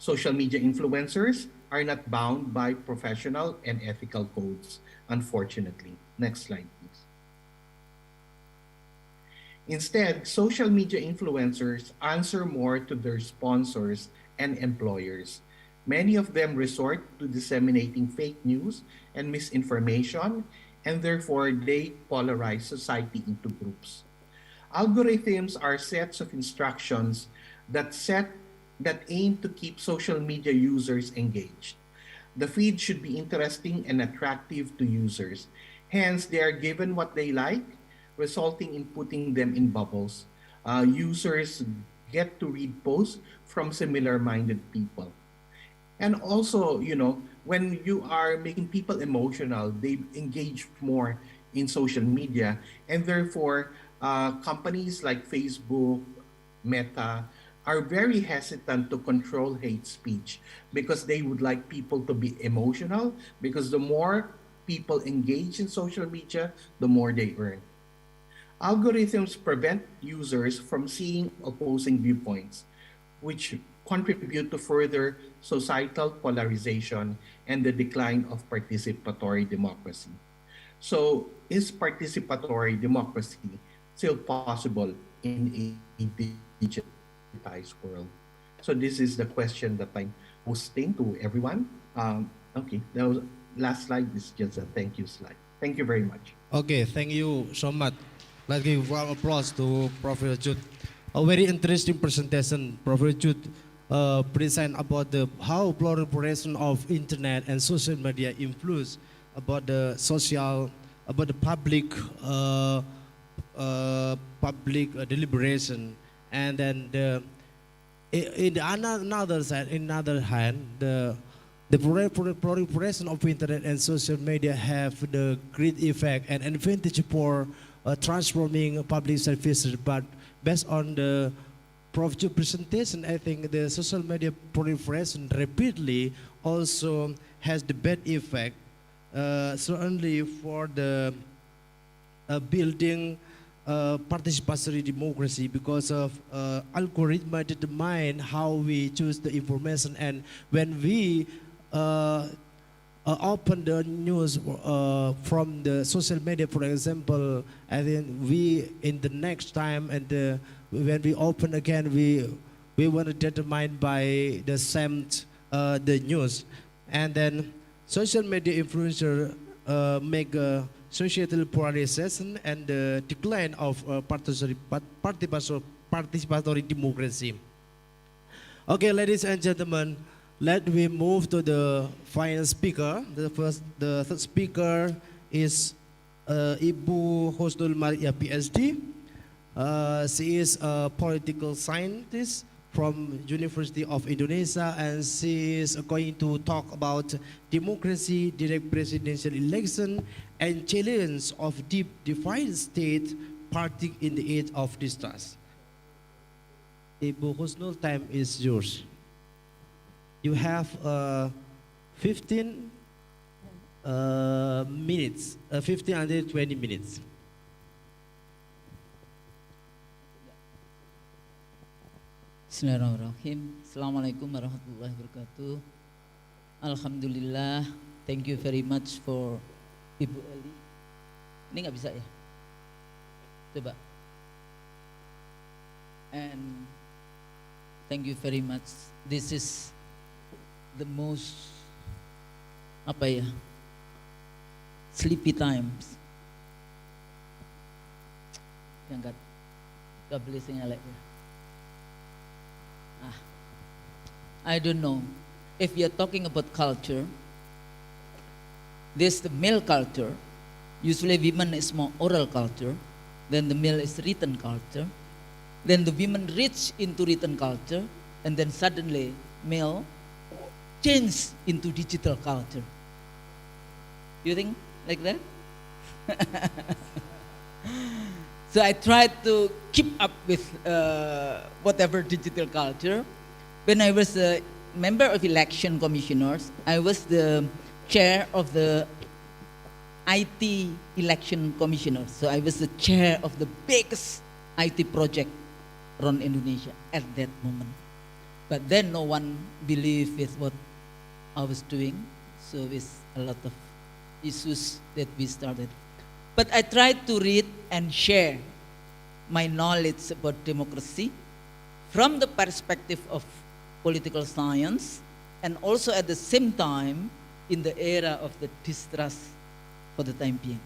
Social media influencers are not bound by professional and ethical codes, unfortunately. Next slide, please. Instead, social media influencers answer more to their sponsors and employers. Many of them resort to disseminating fake news and misinformation, and therefore they polarize society into groups. Algorithms are sets of instructions that aim to keep social media users engaged. The feed should be interesting and attractive to users. Hence, they are given what they like, resulting in putting them in bubbles. Users get to read posts from similar-minded people. And also, when you are making people emotional, they engage more in social media. And therefore, companies like Facebook, Meta, are very hesitant to control hate speech because they would like people to be emotional, because the more people engage in social media, the more they earn. Algorithms prevent users from seeing opposing viewpoints, which contribute to further societal polarization and the decline of participatory democracy. So, is participatory democracy still possible in a digitized world? So, this is the question that I'm posting to everyone. Okay, that was last slide. This is just a thank you slide. Thank you very much. Okay, thank you so much. Let's give warm applause to Professor Jude. A very interesting presentation, Professor Jude. Present about how proliferation of internet and social media influence about the public deliberation, and then another side, in another hand, the proliferation of internet and social media have the great effect and advantage for transforming public services, but based on the Prof. Jude's presentation, I think the social media proliferation rapidly also has the bad effect, certainly for the building participatory democracy, because of algorithm determine how we choose the information, and when we open the news from the social media, for example, I think we in the next time and when we open again, we want to determine by the same the news, and then social media influencer make a societal polarization and the decline of participatory democracy. Okay, ladies and gentlemen, let me move to the final speaker. The third speaker is Ibu Husnul Maria, PhD. She is a political scientist from University of Indonesia, and she is going to talk about democracy, direct presidential election, and challenge of deep divided state party in the age of distrust. Ibu Husnul, time is yours. You have 15 minutes, 15 until 20 minutes. Bismillahirrahmanirrahim. Assalamualaikum warahmatullahi wabarakatuh. Alhamdulillah. Thank you very much for Ibu Eli. Ini nggak bisa ya? Coba. And thank you very much. This is the most sleepy times. Yang God bless ya. I don't know. If you're talking about culture, there's the male culture. Usually women is more oral culture. Then the male is written culture. Then the women reach into written culture. And then suddenly male change into digital culture. You think like that? So I tried to keep up with whatever digital culture. When I was a member of election commissioners, I was the chair of the IT election commissioners. So I was the chair of the biggest IT project around Indonesia at that moment. But then no one believed with what I was doing. So with a lot of issues that we started. But I tried to read and share my knowledge about democracy from the perspective of political science, and also at the same time in the era of the distrust for the time being.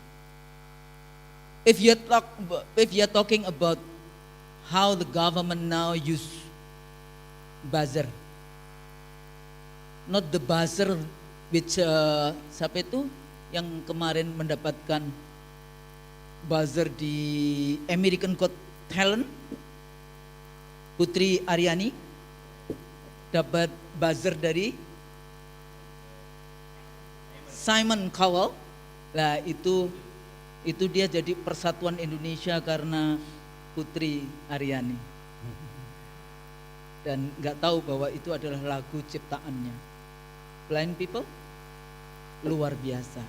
If you're talking about how the government now use buzzer, not the buzzer which siapa itu yang kemarin mendapatkan buzzer di American Got Talent, Putri Aryani dapat buzzer dari Simon Cowell. Lah itu dia jadi persatuan Indonesia karena Putri Aryani. Dan nggak tahu bahwa itu adalah lagu ciptaannya. Blind people luar biasa.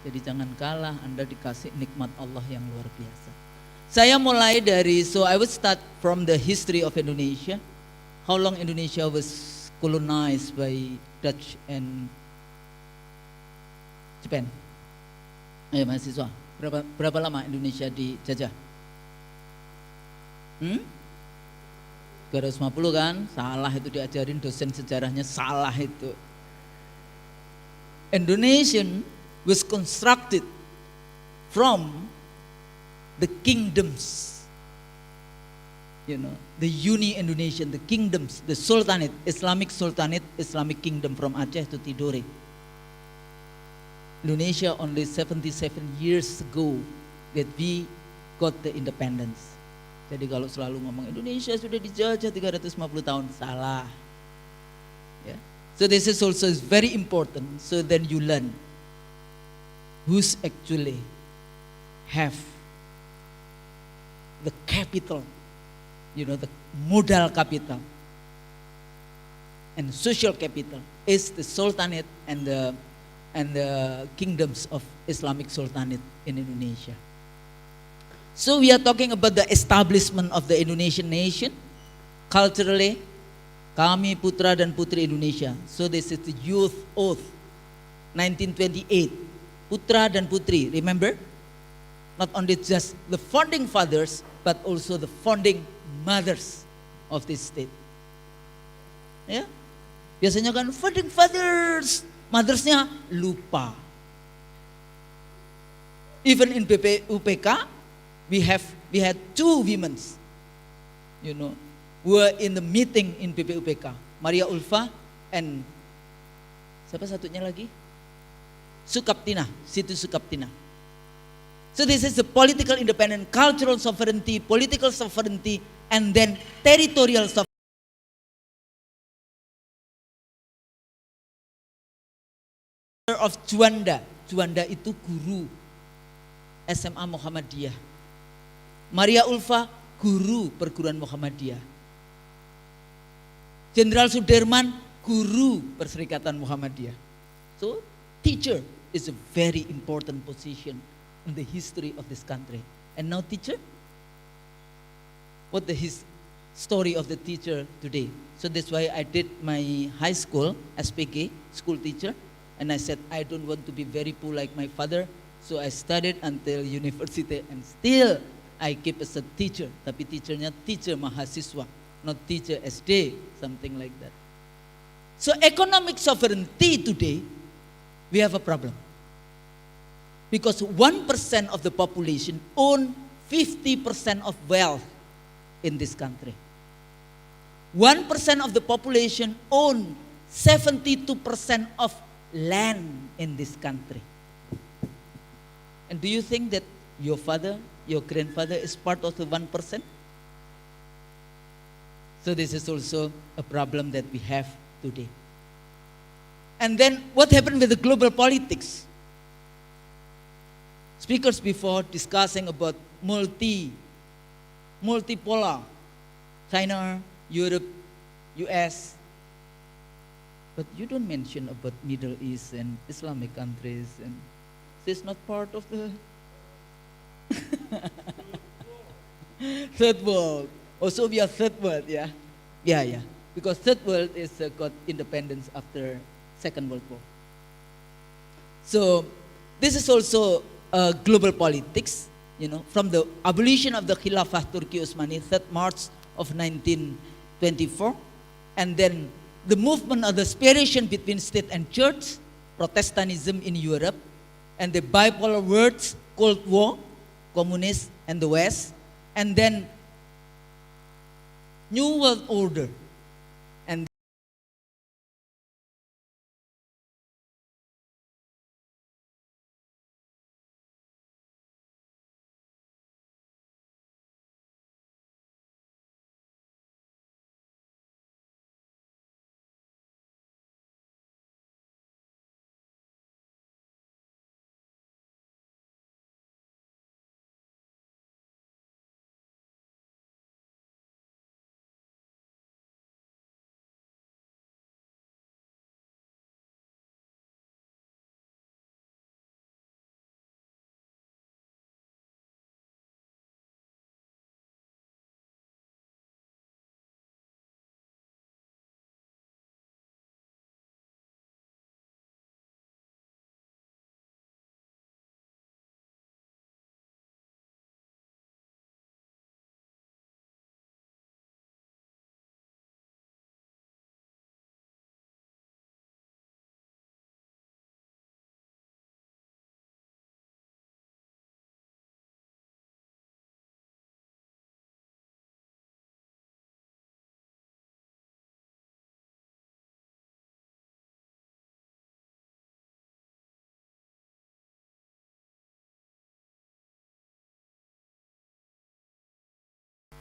Jadi jangan kalah, Anda dikasih nikmat Allah yang luar biasa. Saya mulai dari, so I would start from the history of Indonesia. How long Indonesia was colonized by Dutch and Japan? Ayo mahasiswa, berapa lama Indonesia dijajah? 250 kan? Salah itu, diajarin dosen sejarahnya, salah itu. Indonesian was constructed from the kingdoms, the Uni Indonesian, the kingdoms, the Sultanate, Islamic kingdom from Aceh to Tidore. Indonesia only 77 years ago that we got the independence. Jadi kalau selalu ngomong Indonesia sudah dijajah 350 tahun, salah. Yeah. So this is also very important. So then you learn who's actually have the capital, the modal capital and social capital is the Sultanate and the kingdoms of Islamic Sultanate in Indonesia. So we are talking about the establishment of the Indonesian nation culturally. Kami putra dan putri Indonesia. So this is the youth oath 1928. Putra dan putri, remember? Not only just the founding fathers, but also the founding mothers of this state. Ya, biasanya kan founding fathers, mothersnya lupa. Even in UPK, we had two women, who were in the meeting in PPUPK, Maria Ulfa and siapa satunya lagi? Sukaptina, Situ Sukaptina. So this is the political independence, cultural sovereignty, political sovereignty, and then territorial sovereignty. Of Juanda itu guru SMA Muhammadiyah. Maria Ulfa guru perguruan Muhammadiyah. Jenderal Sudirman guru Perserikatan Muhammadiyah. So teacher is a very important position in the history of this country. And now teacher, what the story of the teacher today? So that's why I did my high school SPK, school teacher, and I said I don't want to be very poor like my father. So I studied until university and still I keep as a teacher. Tapi teachernya teacher mahasiswa, not teacher SD, something like that. So economic sovereignty today, we have a problem. Because 1% of the population own 50% of wealth in this country. 1% of the population own 72% of land in this country. And do you think that your father, your grandfather is part of the 1%? So this is also a problem that we have today. And then what happened with the global politics? Speakers before discussing about multipolar, China, Europe, US. But you don't mention about Middle East and Islamic countries, and this is not part of the third world. Also we are third world, yeah. because third world is got independence after Second World War. So this is also global politics, from the abolition of the Khilafah Turki Osmani, 3rd March of 1924, and then the movement of the separation between state and church, Protestantism in Europe, and the bipolar words, Cold War, communists and the West, and then New World Order. And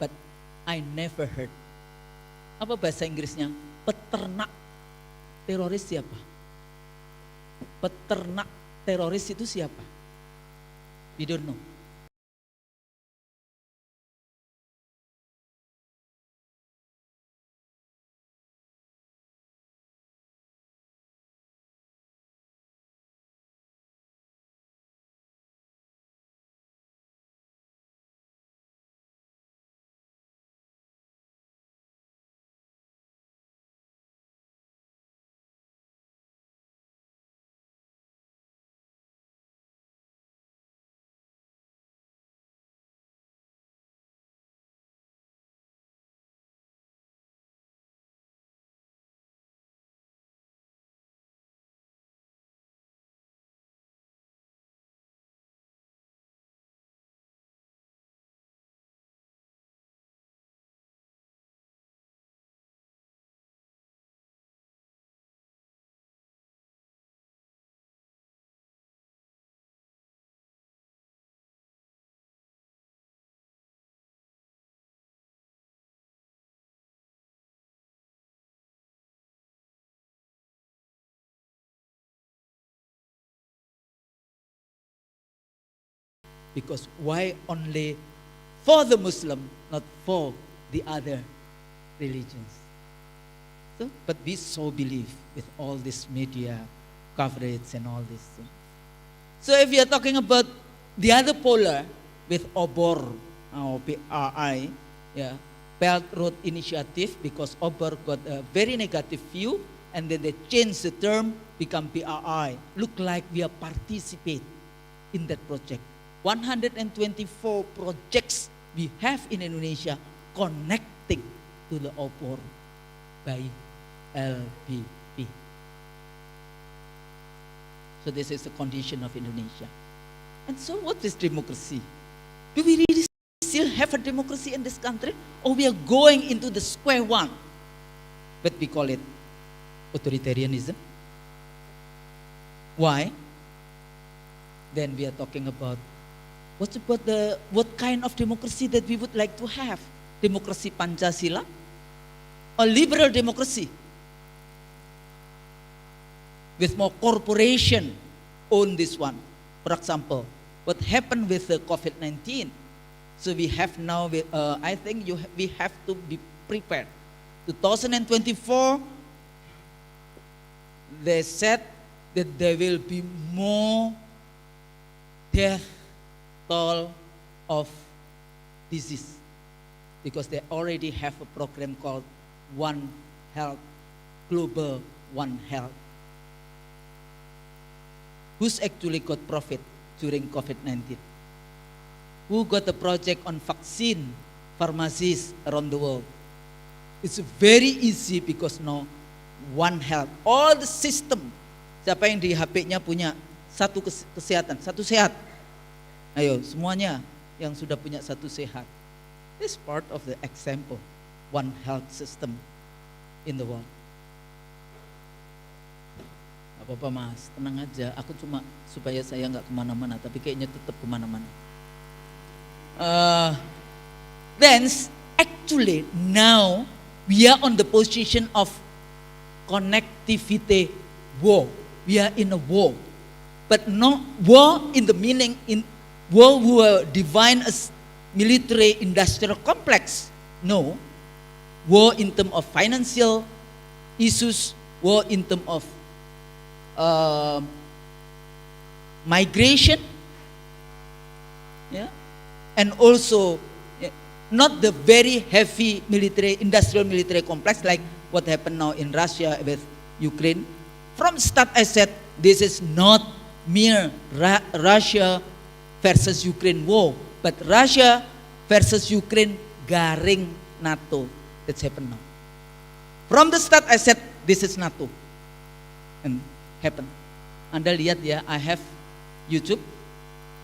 but I never heard. Apa bahasa Inggrisnya? Peternak teroris siapa? Peternak teroris itu siapa? We don't know. Because why only for the Muslim, not for the other religions? So, but we so believe with all this media coverage and all this thing. So if you are talking about the other polar with OBOR or PRI, yeah, Belt Road Initiative, because OBOR got a very negative view, and then they changed the term, become PRI. Look like we are participate in that project. 124 projects we have in Indonesia connecting to the OBOR by LPP. So this is the condition of Indonesia. And so what is democracy? Do we really still have a democracy in this country? Or we are going into the square one? But we call it authoritarianism. Why? Then we are talking about what kind of democracy that we would like to have? Democracy Pancasila or liberal democracy with more corporation own this one? For example, what happened with the COVID-19? So we have now, I think we have to be prepared. 2024, they said that there will be more death toll of disease, because they already have a program called One Health, Global One Health. Who's actually got profit during COVID-19? Who got the project on vaccine, pharmacies around the world? It's very easy because now One Health, all the system. Siapa yang di HP-nya punya satu kesehatan, satu sehat? Ayo, semuanya yang sudah punya satu sehat. This is part of the example, One Health system in the world. Apa-apa mas, tenang aja. Aku cuma supaya saya nggak kemana-mana, tapi kayaknya tetap kemana-mana. Then actually now we are on the position of connectivity war. We are in a war, but not war in the meaning in war who are defined as military industrial complex. No, war in terms of financial issues, war in terms of migration, yeah, and also not the very heavy industrial military complex like what happened now in Russia with Ukraine. From start I said this is not mere Russia versus Ukraine war, but Russia versus Ukraine garing NATO. That's happened now. From the start I said this is NATO, and happen. Anda lihat ya, I have YouTube,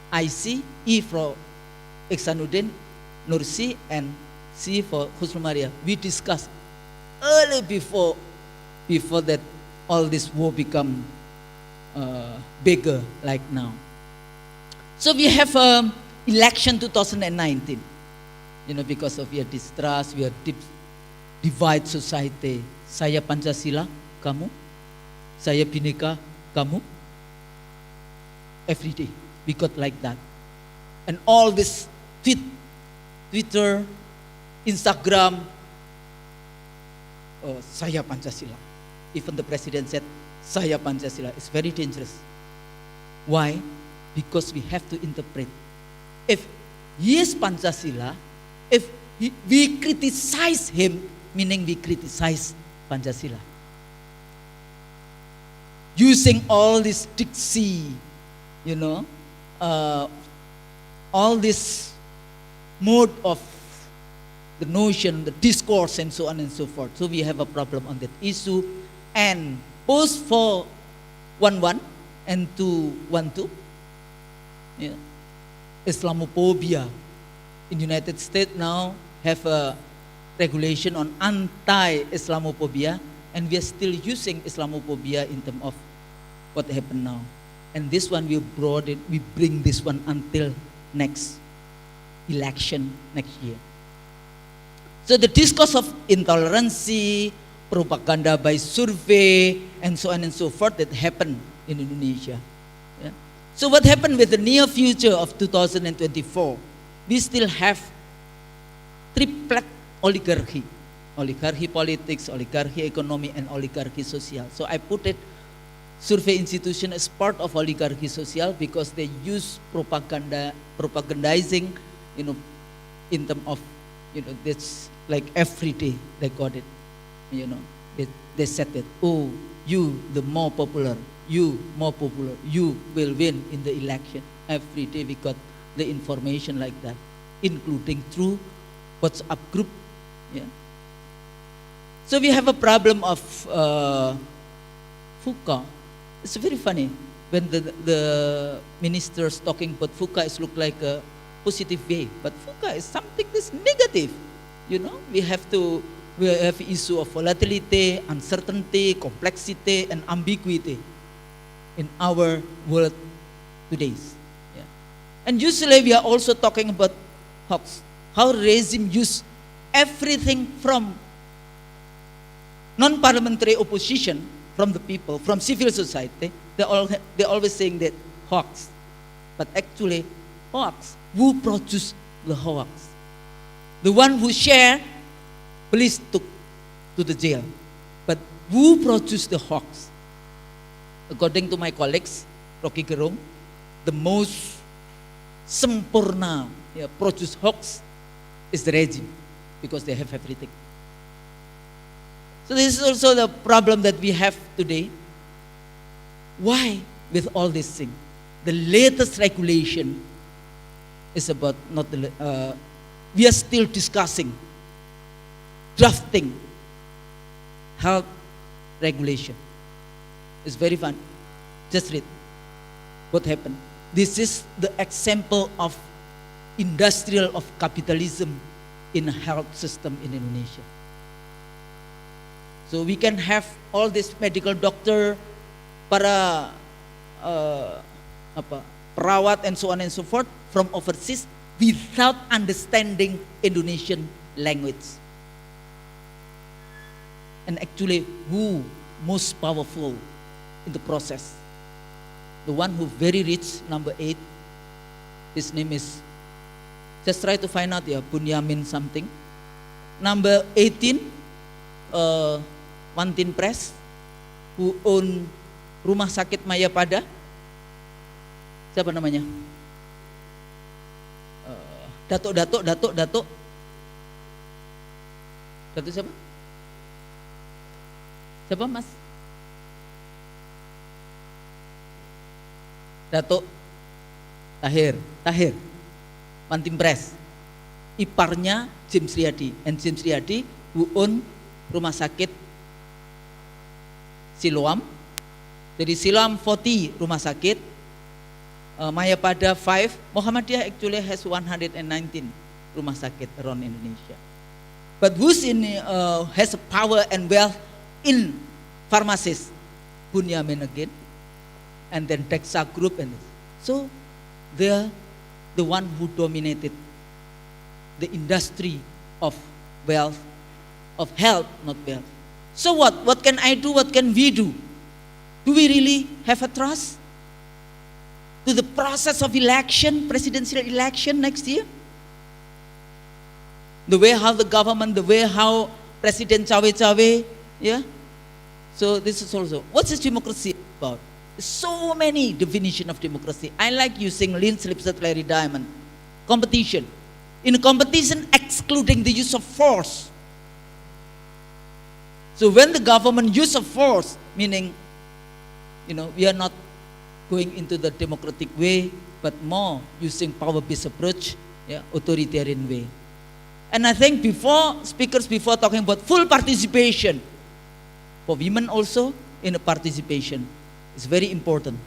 IC, E for Iksanuddin, Nursi, and C for Husnul Maria. We discussed early before that all this war become bigger like now. So we have election 2019. You know, because of your distrust, we are divide society. Saya Pancasila, kamu. Saya Bhinneka, kamu. Every day we got like that, and all this Twitter, Instagram. Oh, saya Pancasila. Even the president said, saya Pancasila. It's very dangerous. Why? Because we have to interpret. If he is Pancasila, if we criticize him, meaning we criticize Pancasila. Using all this dixie, you know, all this mode of the notion, the discourse, and so on and so forth. So we have a problem on that issue. And post 411 and 212, yeah, Islamophobia in United States now have a regulation on anti-Islamophobia, and we are still using Islamophobia in terms of what happened now. And this one we bring this one until next election next year. So the discourse of intolerance, propaganda by survey, and so on and so forth that happened in Indonesia. Yeah. So what happened with the near future of 2024? We still have triplet oligarchy. Oligarchy politics, oligarchy economy, and oligarchy social. So I put it, survey institution as part of oligarchy social because they use propagandizing, you know, in terms of, you know, that's like every day they got it, you know, they said that, oh, you the more popular, you more popular, you will win in the election. Every day we got the information like that, including through WhatsApp group, yeah. So we have a problem of FUCA. It's very funny when the ministers talking about FUCA, it look like a positive way, but FUCA is something that's negative. You know, we have issue of volatility, uncertainty, complexity, and ambiguity in our world today. Yeah. And usually we are also talking about how regime use everything from non-parliamentary opposition, from the people, from civil society. They're always saying that hoax. But actually, hoax, who produce the hoax? The one who share, police took to the jail. But who produced the hoax? According to my colleagues, Rocky Gerung, the most sempurna produce hoax is the regime, because they have everything. So this is also the problem that we have today. Why with all this thing? The latest regulation is about not the, we are still discussing, drafting health regulation. It's very fun. Just read what happened. This is the example of industrial of capitalism in a health system in Indonesia. So we can have all this medical doctor, para perawat and so on and so forth from overseas without understanding Indonesian language. And actually, who most powerful in the process? The one who very rich, number 8, his name is, just try to find out, Bunyamin something. Number 18, Wantin Press, who own Rumah Sakit Mayapada. Siapa namanya? Datuk. Datuk siapa? Siapa mas? Datuk Tahir, Wantin Press. Iparnya James Riyadi, and James Riyadi who own Rumah Sakit Siloam. Jadi Siloam 40 rumah sakit, Mayapada 5, Muhammadiyah actually has 119 rumah sakit around Indonesia. But who's has power and wealth in pharmacies? Bunyamin again, and then Dexa Group, and so they're the one who dominated the industry of wealth, of health, not wealth. So what? What can I do? What can we do? Do we really have a trust to the process of election, presidential election next year? The way how the government, the way how President Cawe-Cawe, yeah? So this is also, what's this democracy about? So many definitions of democracy. I like using Lynn Slipset, Larry Diamond. Competition. In a competition, excluding the use of force. So when the government use of force, meaning, we are not going into the democratic way, but more using power-based approach, authoritarian way. And I think speakers before talking about full participation, for women also, in a participation, is very important.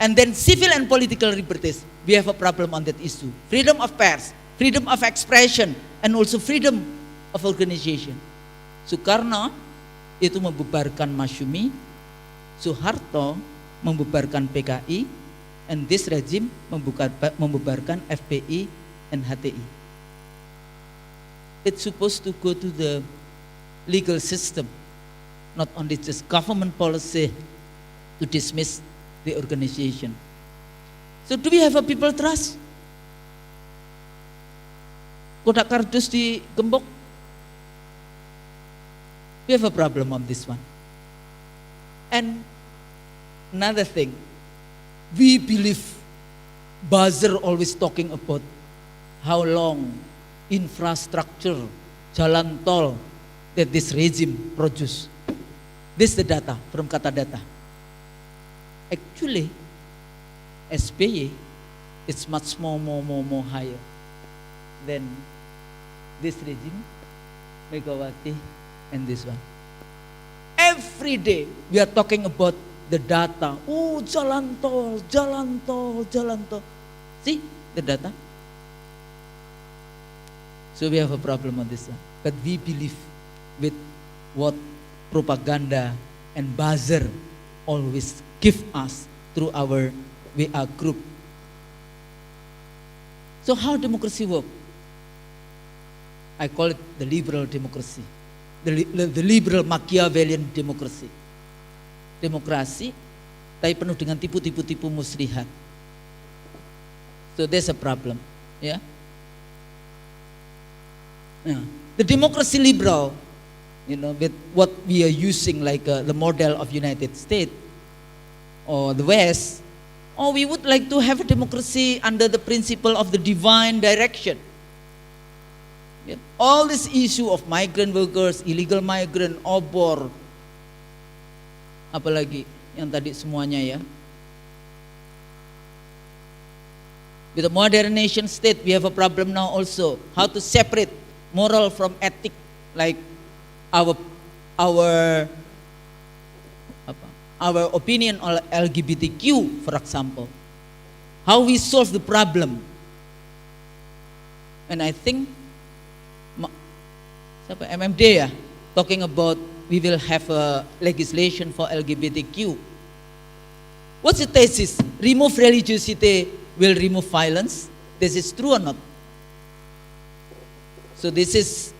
And then civil and political liberties, we have a problem on that issue. Freedom of pers, freedom of expression, and also freedom of organization. Soekarno itu membubarkan Masyumi, Soeharto membubarkan PKI, and this regime membubarkan FPI and HTI. It's supposed to go to the legal system, not only just government policy to dismiss the organization. So do we have a people trust? Kodak kardus digembok. We have a problem on this one. And another thing, we believe buzzer always talking about how long infrastructure, jalan tol that this regime produce. This is the data from Kata Data. Actually, SPY is much more higher than this regime, Megawati, and this one. Every day we are talking about the data. Oh, jalan tol. See the data? So we have a problem on this one. But we believe with what propaganda and buzzer always give us through our WA group. So how democracy work? I call it the liberal democracy. The liberal Machiavellian democracy. Demokrasi, tapi penuh dengan tipu-tipu muslihat. So there's a problem, yeah. The democracy liberal, with what we are using like the model of United States or the West, or we would like to have a democracy under the principle of the divine direction. All this issue of migrant workers, illegal migrant, obor, apalagi yang tadi semuanya ya. With the modern nation state, we have a problem now also. How to separate moral from ethic, like our opinion on LGBTQ, for example. How we solve the problem. And I think MMD talking about we will have a legislation for LGBTQ. What's the thesis? Remove religiosity will remove violence. This is true or not? So this is,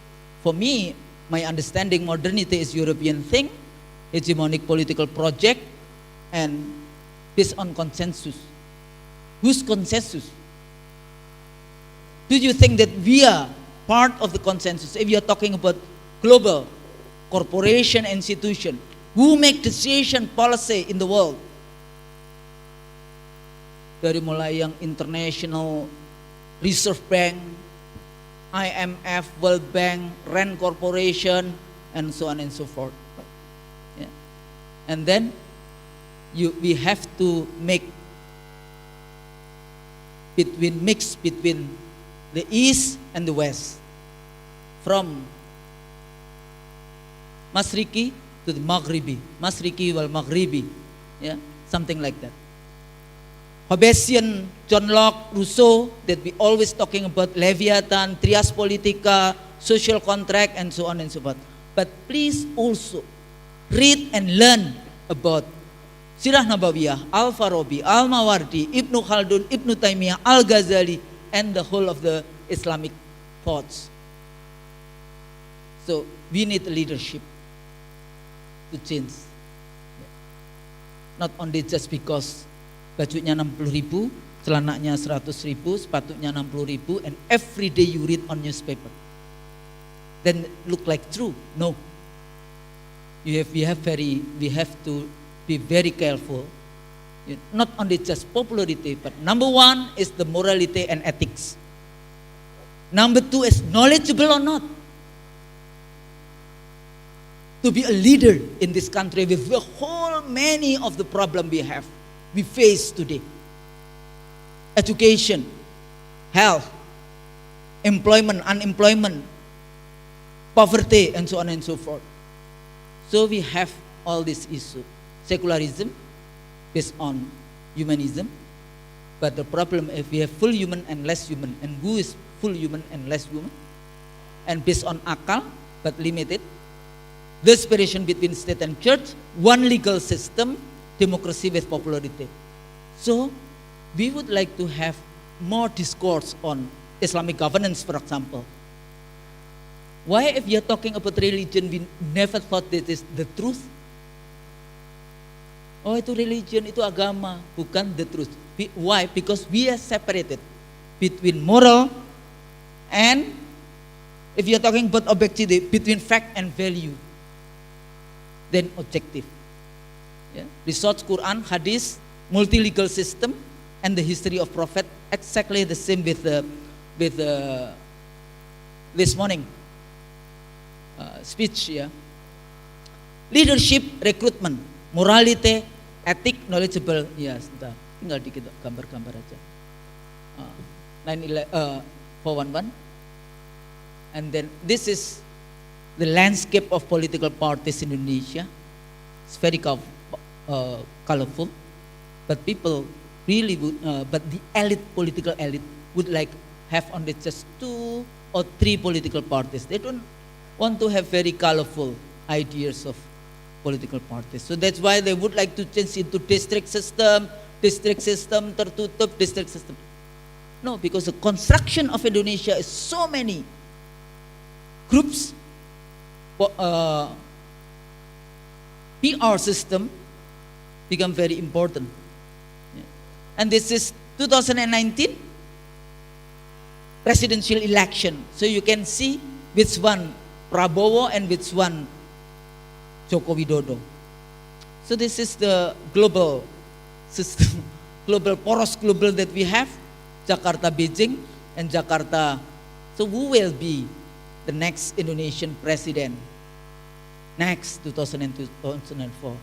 for me, my understanding modernity is European thing, hegemonic political project, and based on consensus. Whose consensus? Do you think that we are part of the consensus? If you are talking about global corporation institution, who make decision policy in the world? Dari mulai yang International Reserve Bank, IMF, World Bank, RAND Corporation, and so on and so forth. Yeah. And then we have to mix between the East and the West, from Masriki to the Maghribi, Masriki wal Maghribi, yeah, something like that. Hobbesian, John Locke, Rousseau, that we always talking about Leviathan, Trias Politica, social contract, and so on and so forth. But please also read and learn about Sirah Nabawiyah, Al-Farabi, Al-Mawardi, Ibnu Khaldun, Ibnu Taymiyah, Al-Ghazali, and the whole of the Islamic thoughts. So we need leadership to change. Not only just because bajunya 60.000, celananya 100.000, sepatunya 60.000, and every day you read on newspaper. Then look like true. No. We have to be very careful. Not only just popularity, but number one is the morality and ethics. Number two is knowledgeable or not. To be a leader in this country with the whole many of the problem we face today. Education, health, employment, unemployment, poverty, and so on and so forth. So we have all these issues. Secularism, based on humanism, but the problem is we have full human and less human, and who is full human and less human, and based on akal, but limited, the separation between state and church, one legal system, democracy with popularity. So we would like to have more discourse on Islamic governance, for example. Why, if you're talking about religion, we never thought this is the truth? Oh, itu religion, itu agama, bukan the truth. Why? Because we are separated between moral and, if you're talking about objectivity, between fact and value, then objective. Yeah. Research Quran, Hadith, multi-legal system, and the history of Prophet, exactly the same with this morning speech. Yeah. Leadership, recruitment, morality, ethic, knowledgeable. Ya, sebentar. Tinggal dikit gambar-gambar aja. 411. And then this is the landscape of political parties in Indonesia. It's very colorful. But people really would, but the political elite would like have only just 2 or 3 political parties. They don't want to have very colorful ideas of political parties. So that's why they would like to change into district system tertutup, district system. No, because the construction of Indonesia is so many groups, PR system become very important. Yeah. And this is 2019 presidential election. So you can see which one Prabowo and which one Joko Widodo. So this is the global system, poros global that we have, Jakarta, Beijing, and Jakarta. So who will be the next Indonesian president. Next, 2002, 2004.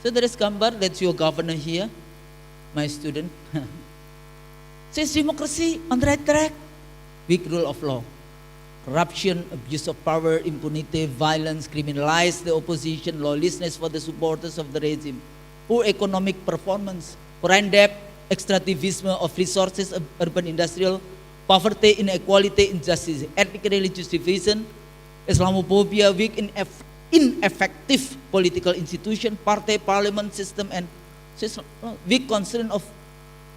So there is gambar, that's your governor here, my student. Says democracy on the right track, weak rule of law. Corruption, abuse of power, impunity, violence, criminalize the opposition, lawlessness for the supporters of the regime, poor economic performance, foreign debt, extractivism of resources, urban industrial, poverty, inequality, injustice, ethnic religious division, Islamophobia, weak ineffective political institution, party, parliament system, and weak concern of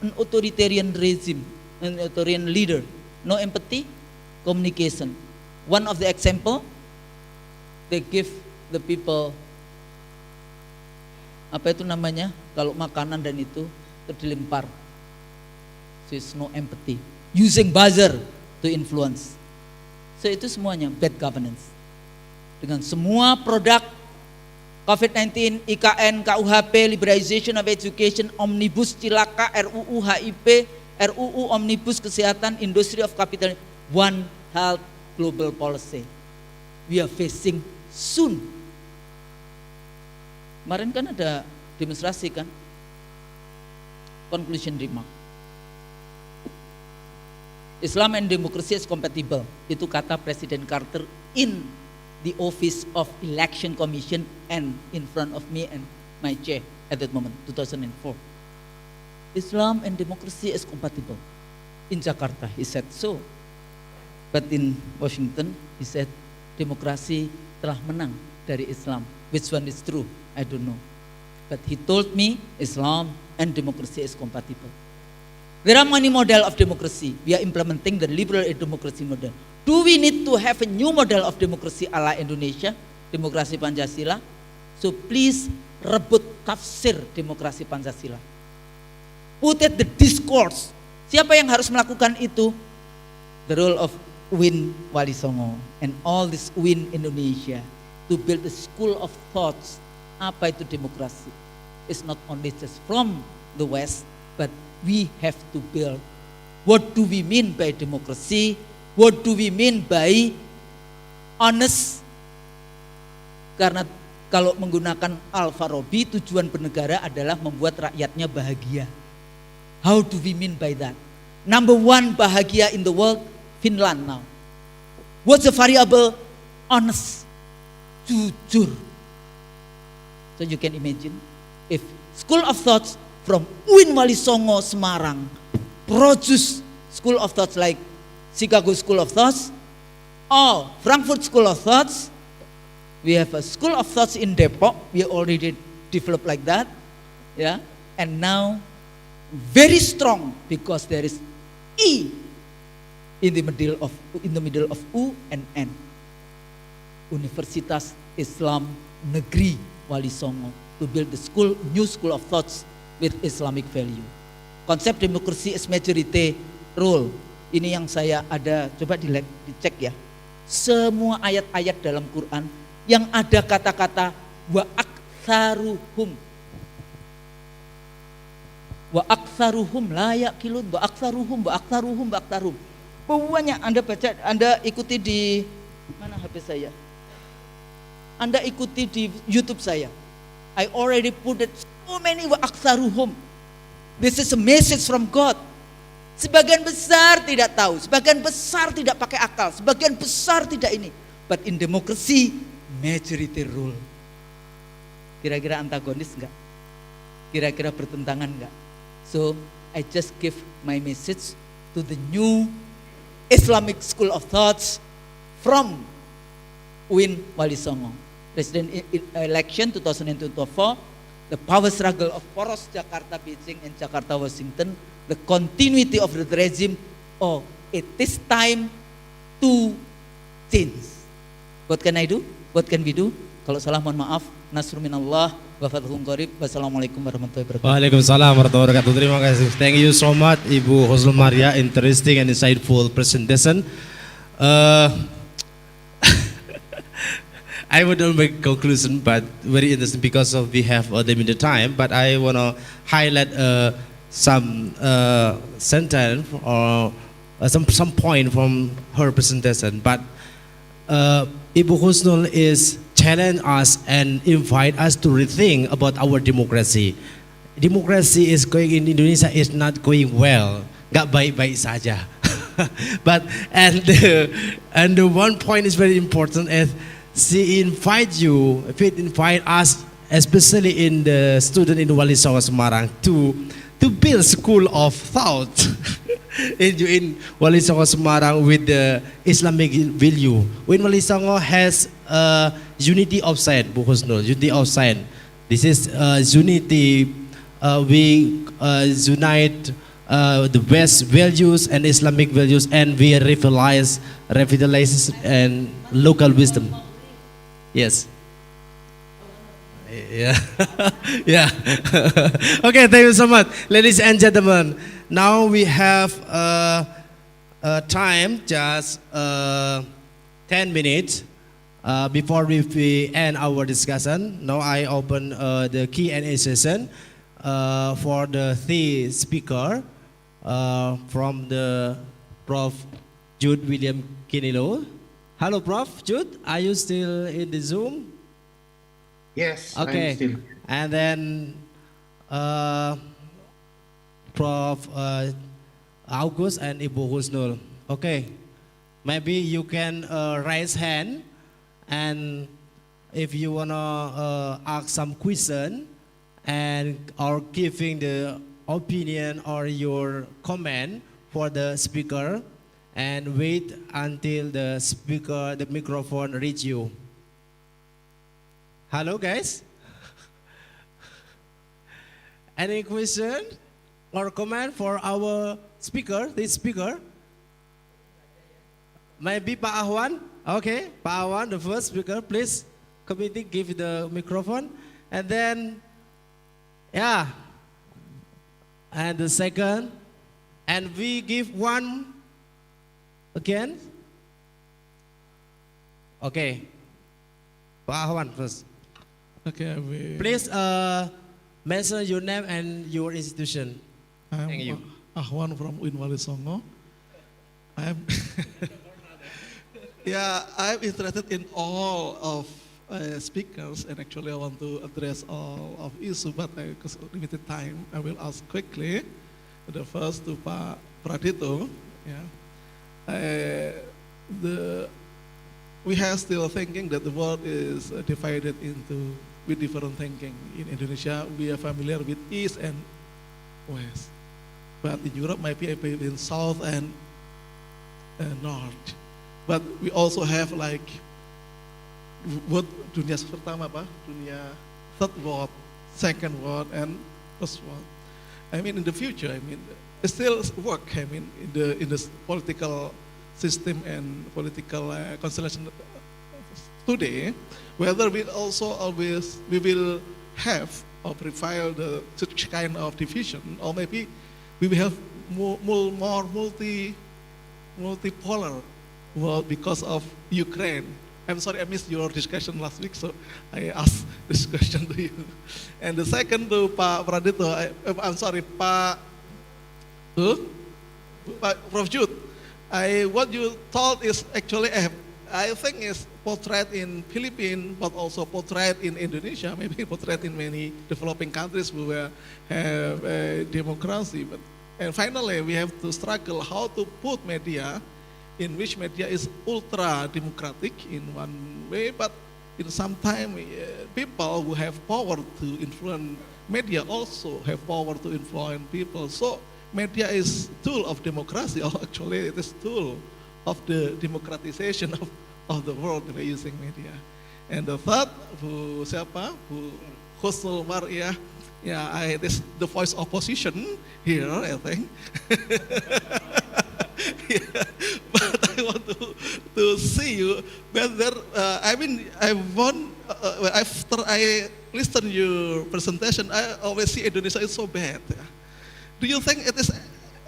an authoritarian regime, an authoritarian leader, no empathy, communication. One of the example, they give the people apa itu namanya kalau makanan dan itu dilempar. So it's no empathy. Using buzzer to influence. So itu semuanya bad governance. Dengan semua produk COVID-19, IKN, KUHP, Liberalization of Education, Omnibus Cilaka, RUU HIP, RUU Omnibus Kesehatan, Industry of Capital, One Health Global Policy. We are facing soon. Kemarin kan ada demonstrasi kan? Conclusion remark. Islam and democracy is compatible. Itu kata Presiden Carter in the office of election commission and in front of me and my chair at that moment, 2004. Islam and democracy is compatible. In Jakarta, he said so. But in Washington, he said demokrasi telah menang dari Islam. Which one is true? I don't know. But he told me Islam and democracy is compatible. There are many models of democracy. We are implementing the liberal democracy model. Do we need to have a new model of democracy ala Indonesia? Demokrasi Pancasila. So please rebut tafsir demokrasi Pancasila. Put it the discourse. Siapa yang harus melakukan itu? The role of UINWALISONGO and all this UIN Indonesia to build a school of thoughts. Apa itu demokrasi? It's not only just from the West, but we have to build. What do we mean by democracy? What do we mean by honest? Karena kalau menggunakan Al-Farabi, tujuan bernegara adalah membuat rakyatnya bahagia. How do we mean by that? Number one bahagia in the world, Finland now. What's the variable? Honest, jujur. So you can imagine if School of Thoughts from UINWALISONGO Semarang produce School of Thoughts like Chicago School of Thoughts or Frankfurt School of Thoughts. We have a School of Thoughts in Depok. We already developed like that, yeah. And now very strong because there is E in the middle of U and N. Universitas Islam Negeri Walisongo to build the new school of thoughts with Islamic value. Konsep demokrasi is majority rule. Ini yang saya ada, coba dicek ya. Semua ayat-ayat dalam Quran yang ada kata-kata wa aktsaruhum. Wa aktsaruhum la yaqilun, wa aktsaruhum. Banyak Anda baca, Anda ikuti di mana HP saya? Anda ikuti di YouTube saya. I already put it so many wa aktsaruhum. This is a message from God. Sebagian besar tidak tahu, sebagian besar tidak pakai akal, sebagian besar tidak ini. But in democracy, majority rule. Kira-kira antagonis enggak? Kira-kira bertentangan enggak? So, I just give my message to the new Islamic School of Thoughts from UINWALISONGO. President election 2024, the power struggle of poros Jakarta, Beijing and Jakarta, Washington, the continuity of the regime, it is time to change. What can I do? What can we do? Kalau salah mohon maaf. Nasrul minallah wa fathun qarib. Wassalamualaikum warahmatullahi wabarakatuh. Waalaikumsalam warahmatullahi wabarakatuh. Terima kasih. Thank you so much Ibu Husnul Maria, interesting and insightful presentation. I would not make conclusion, but very interesting because we have limited time. But I want to highlight some sentence or some point from her presentation. But Ibu Husnul is challenge us and invite us to rethink about our democracy. Democracy is going in Indonesia is not going well, gak baik-baik saja. But and the one point is very important is she invite us, especially in the student in Walisongo Semarang, to build school of thought in Walisongo Semarang with the Islamic value. When Walisongo has unity of sign, Bu Husnul, unity of sign. This is unity. We unite the West values and Islamic values, and we revitalize and local wisdom. Yes. Yeah. Yeah. Okay, thank you so much, ladies and gentlemen. Now we have time, just 10 minutes before we end our discussion. Now I open the Q&A session for the three speaker from the Prof. Jude William Kinilo. Hello, Prof. Jude. Are you still in the Zoom? Yes, Okay. I'm still. And then Prof. August and Ibu Husnul. Okay. Maybe you can raise hand, and if you wanna ask some question and or giving the opinion or your comment for the speaker, and wait until the microphone reach you. Hello, guys. Any question or comment for our speaker, this speaker? Maybe Pak Ahwan? Okay, Pak Ahwan, the first speaker, please, committee, give the microphone. And then, yeah, and the second, and we give one again. Okay, Pak Ahwan first. Okay, please mention your name and your institution. Thank you. Ahwan from UINWALISONGO. I'm interested in all of speakers, and actually I want to address all of issues, but because of limited time, I will ask quickly. The first to Pak Pradito. We have still thinking that the world is divided into with different thinking. In Indonesia, we are familiar with East and West, but in Europe, maybe in South and North. But we also have like what dunia pertama apa? Dunia third world, second world, and first world. I mean, in the future, I mean, it still work. I mean, in the political system and political constellation today, whether we also always we will have or prevail the such kind of division, or maybe we will have more multipolar world because of Ukraine. I'm sorry I missed your discussion last week, so I asked this question to you. And the second to Pak Pradito, I'm sorry, Pak Prof. Jude. What you told is actually, I think is portrayed in Philippines, but also portrayed in Indonesia, maybe portrayed in many developing countries who have a democracy. And finally, we have to struggle how to put media in which media is ultra democratic in one way, but in some time people who have power to influence media also have power to influence people. So media is tool of democracy, or actually it is tool of the democratization of the world by using media. And the third, who Husnul Maria, it is the voice of opposition here, I think. But I want to see you whether after I listen your presentation, I always see Indonesia is so bad. Do you think it is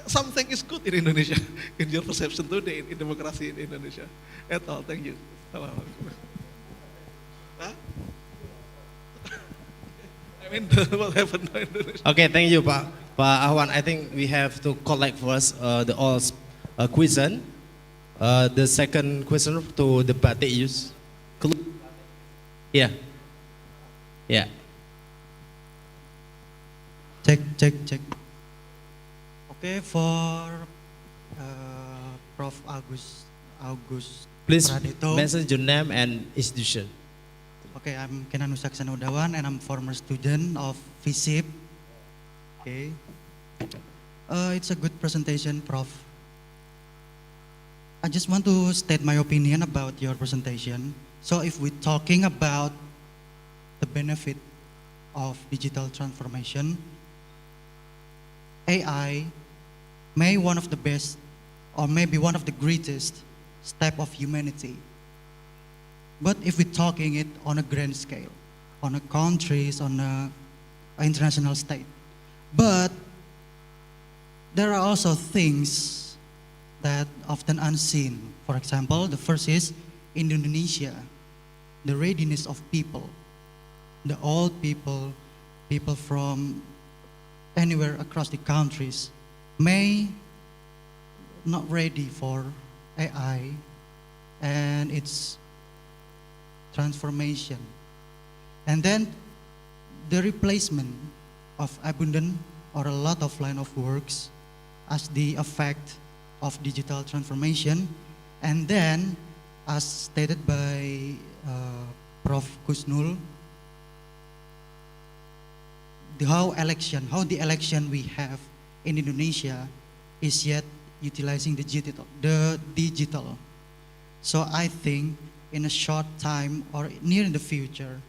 something is good in Indonesia in your perception today in democracy in Indonesia? At all, thank you. What happened in Indonesia? Okay, thank you, Pak Ahwan. I think we have to collect first the all question. The second question to the Batik use. Yeah. Yeah. Check. Okay, for Prof. August Please Pradito. mention your name and institution. Okay, I'm Kenan Usaksana Udawan and I'm former student of FISIP. Okay. It's a good presentation, Prof. I just want to state my opinion about your presentation. So if we're talking about the benefit of digital transformation, AI may one of the best or maybe one of the greatest step of humanity. But if we're talking it on a grand scale, on a countries, on a international state. But there are also things that often unseen. For example, the first is in Indonesia, the readiness of people, the old people, people from anywhere across the countries may not ready for AI and its transformation. And then the replacement of abundant or a lot of line of works as the effect of digital transformation. And then, as stated by Prof. Kusnul, how the election we have in Indonesia is yet utilizing the digital. So I think in a short time or near in the future,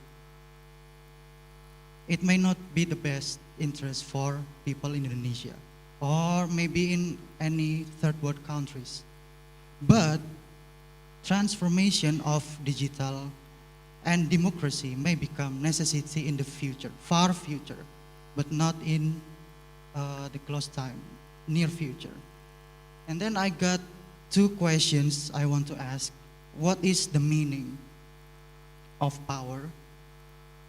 it may not be the best interest for people in Indonesia or maybe in any third world countries. But transformation of digital and democracy may become necessity in the future, far future, but not in the close time, near future. And then I got two questions I want to ask. What is the meaning of power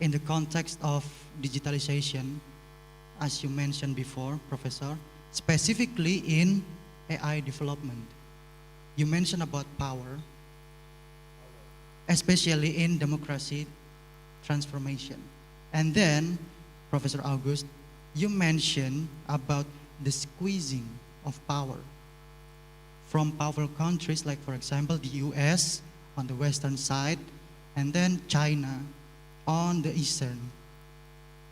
in the context of digitalization, as you mentioned before, Professor, specifically in AI development? You mentioned about power, especially in democracy transformation. And then, Professor August, you mentioned about the squeezing of power from powerful countries like, for example, the US on the western side, and then China on the eastern,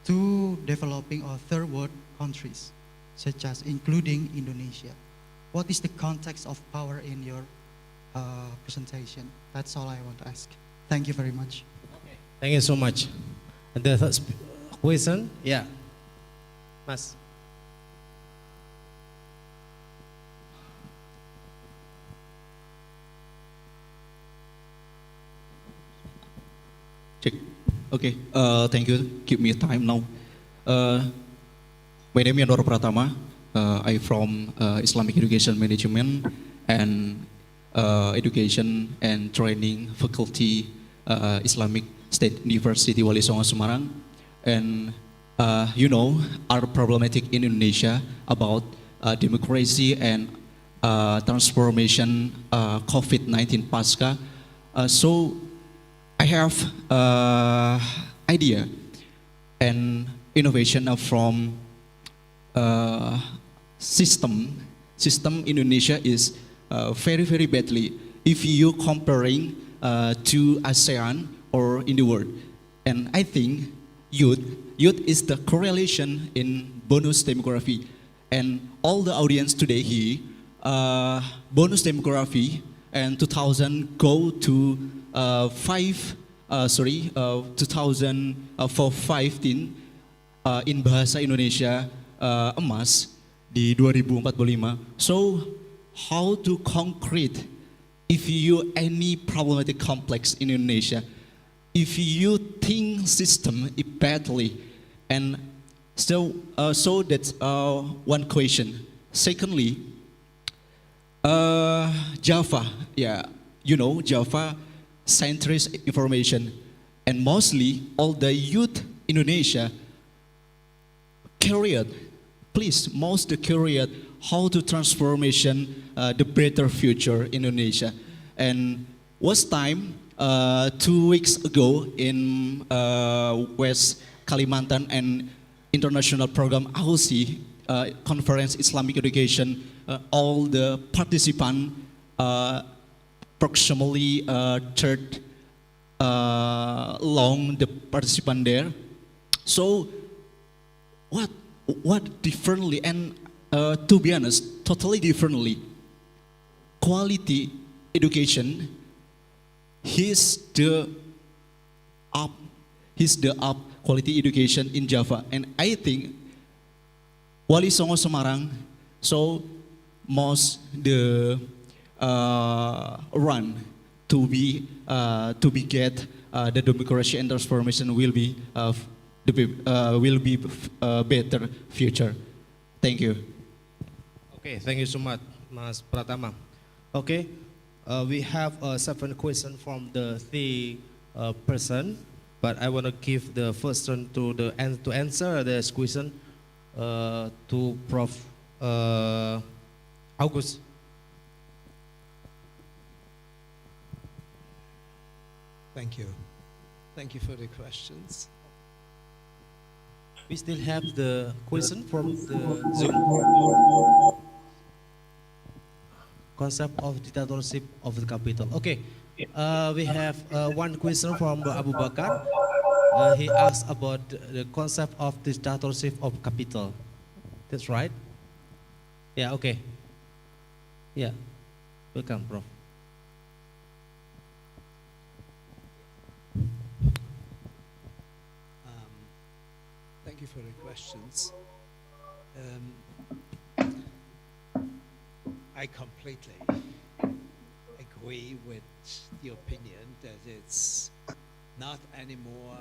to developing or third world countries, such as including Indonesia. What is the context of power in your presentation? That's all I want to ask. Thank you very much. Thank you so much. And the third question, yeah, Mas. Check. Okay. Thank you. Give me time now. My name is Yandoro Pratama. I'm from Islamic Education Management and Education and Training Faculty, Islamic State University Walisongo Semarang. And you know our problematic in Indonesia about democracy and transformation COVID-19 pasca. So I have idea and innovation from system Indonesia is very badly if you comparing to ASEAN or in the world. And I think youth is the correlation in bonus demography. And all the audience today here, bonus demography and 2000 go to 2015 in bahasa Indonesia emas di 2045. So how to concrete if you any problematic complex in Indonesia, if you think system is badly, and so that's one question. Secondly, Java, yeah, you know Java centrist information, and mostly all the youth Indonesia curious, please most curious how to transformation the better future in Indonesia. And was time 2 weeks ago in West Kalimantan and international program AUSI, Conference Islamic Education, all the participants, approximately third long the participant there. So what differently, and to be honest, totally differently, quality education, he's the up quality education in Java. And I think Walisongo Semarang, so most the run to be get the democracy and transformation will be better future. Thank you. Okay, thank you so much, Mas Pratama. Okay, we have 7 questions from the 3 person, but I want to give the first one to answer this question to Prof. August. Thank you. Thank you for the questions. We still have the question from the Zoom. Concept of dictatorship of the capital. Okay, we have 1 question from Abu Bakar. He asked about the concept of dictatorship of capital. That's right? Yeah, okay. Yeah, welcome, Prof. Thank you for the questions. I completely agree with the opinion that it's not anymore,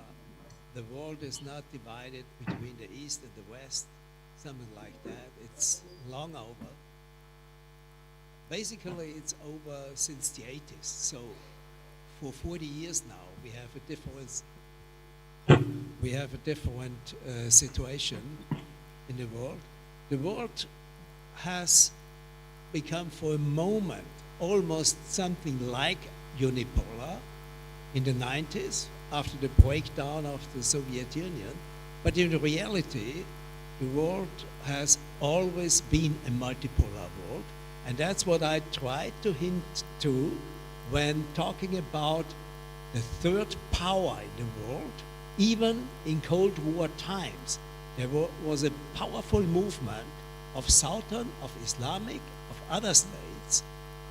the world is not divided between the East and the West, something like that. It's long over. Basically, it's over since the 80s. So for 40 years now, we have a different situation in the world. The world has become for a moment almost something like unipolar in the 90s after the breakdown of the Soviet Union. But in reality, the world has always been a multipolar world. And that's what I tried to hint to when talking about the third power in the world. Even in Cold War times, there was a powerful movement of Southern, of Islamic, of other states,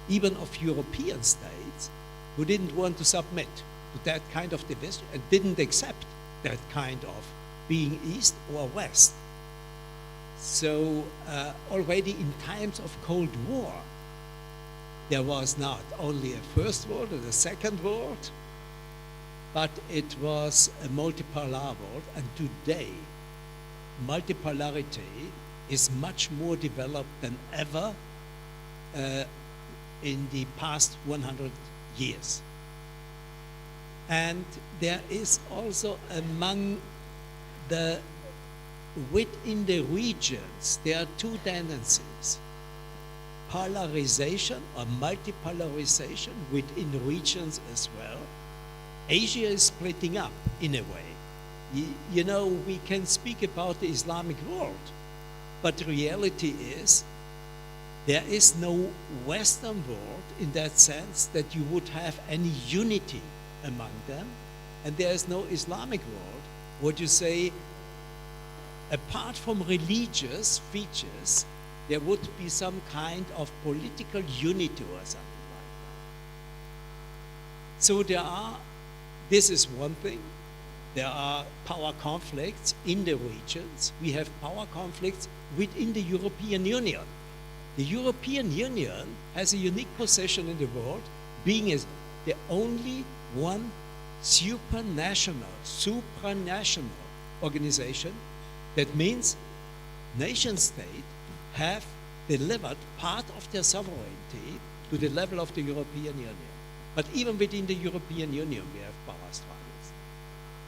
even of European states, who didn't want to submit to that kind of division and didn't accept that kind of being East or West. So already in times of Cold War, there was not only a first world and a second world, but it was a multipolar world. And today, multipolarity is much more developed than ever in the past 100 years. And there is also within the regions, there are 2 tendencies. Polarization or multipolarization within regions as well. Asia is splitting up in a way. You know, we can speak about the Islamic world, but the reality is there is no Western world in that sense that you would have any unity among them, and there is no Islamic world. What you say, apart from religious features, there would be some kind of political unity or something like that. So this is one thing. There are power conflicts in the regions. We have power conflicts within the European Union. The European Union has a unique position in the world, being the only one supranational organization. That means nation-states have delivered part of their sovereignty to the level of the European Union. But even within the European Union, we have power struggles.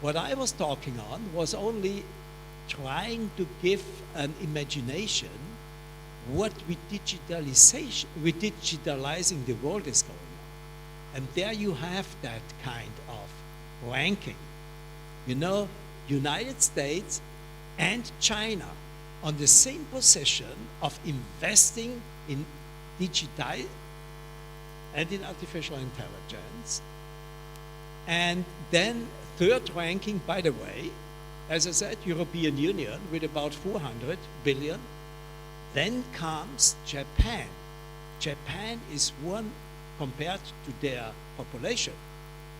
What I was talking on was only trying to give an imagination what with digitalizing the world is going on. And there you have that kind of ranking. You know, United States and China on the same position of investing in digital and in artificial intelligence. And then third ranking, by the way, as I said, European Union with about 400 billion. Then comes Japan. Japan is one, compared to their population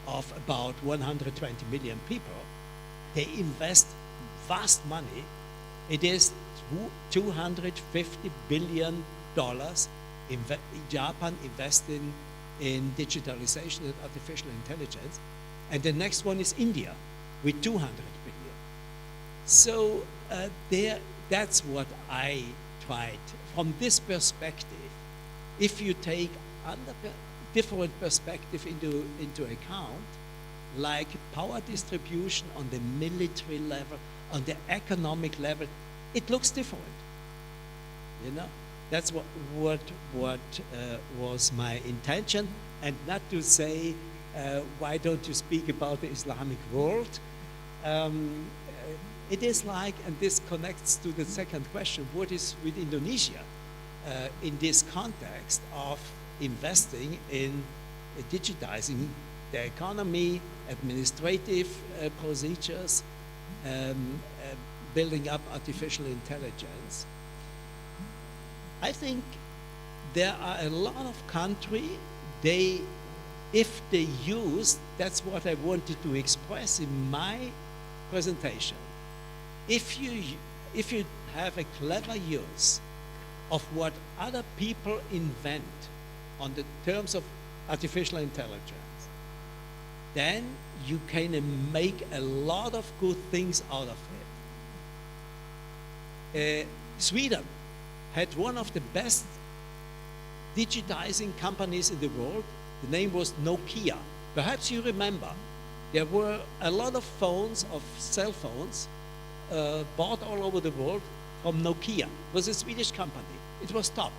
of about 120 million people, they invest vast money. It is $250 billion Japan investing in digitalization and artificial intelligence. And the next one is India with 200 billion. So that's what I tried. From this perspective, if you take different perspective into account, like power distribution on the military level, on the economic level, it looks different. You know, that's what was my intention, and not to say why don't you speak about the Islamic world. It is like, and this connects to the second question, what is with Indonesia in this context of investing in digitizing the economy, administrative procedures, building up artificial intelligence. I think there are a lot of countries, if they use, that's what I wanted to express in my presentation. If you have a clever use of what other people invent on the terms of artificial intelligence, then you can make a lot of good things out of it. Sweden had one of the best digitizing companies in the world. The name was Nokia. Perhaps you remember, there were a lot of phones, of cell phones, bought all over the world from Nokia. It was a Swedish company. It was top.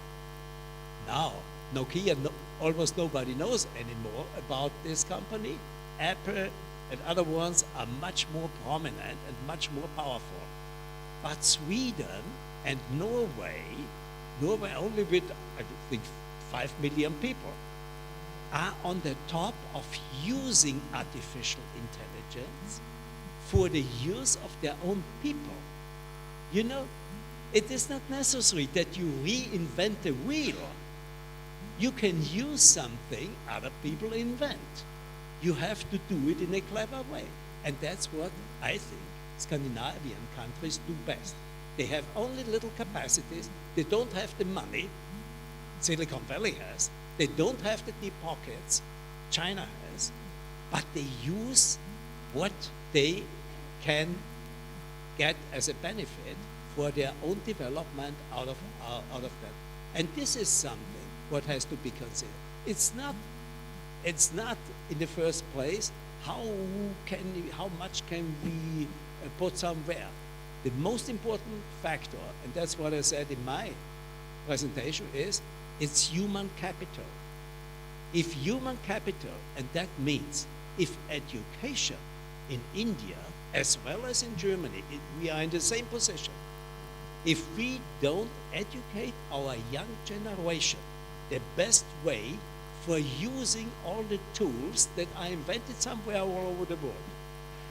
Now, Nokia, almost nobody knows anymore about this company. Apple and other ones are much more prominent and much more powerful. But Sweden and Norway only with, I think, 5 million people, are on the top of using artificial intelligence for the use of their own people. You know, it is not necessary that you reinvent the wheel. You can use something other people invent. You have to do it in a clever way. And that's what I think Scandinavian countries do best. They have only little capacities. They don't have the money Silicon Valley has. They don't have the deep pockets China has, but they use what they can get as a benefit for their own development out of that. And this is something what has to be considered. It's not in the first place how much can we put somewhere. The most important factor, and that's what I said in my presentation, is it's human capital. If human capital, and that means if education in India as well as in Germany, we are in the same position. If we don't educate our young generation the best way for using all the tools that are invented somewhere all over the world,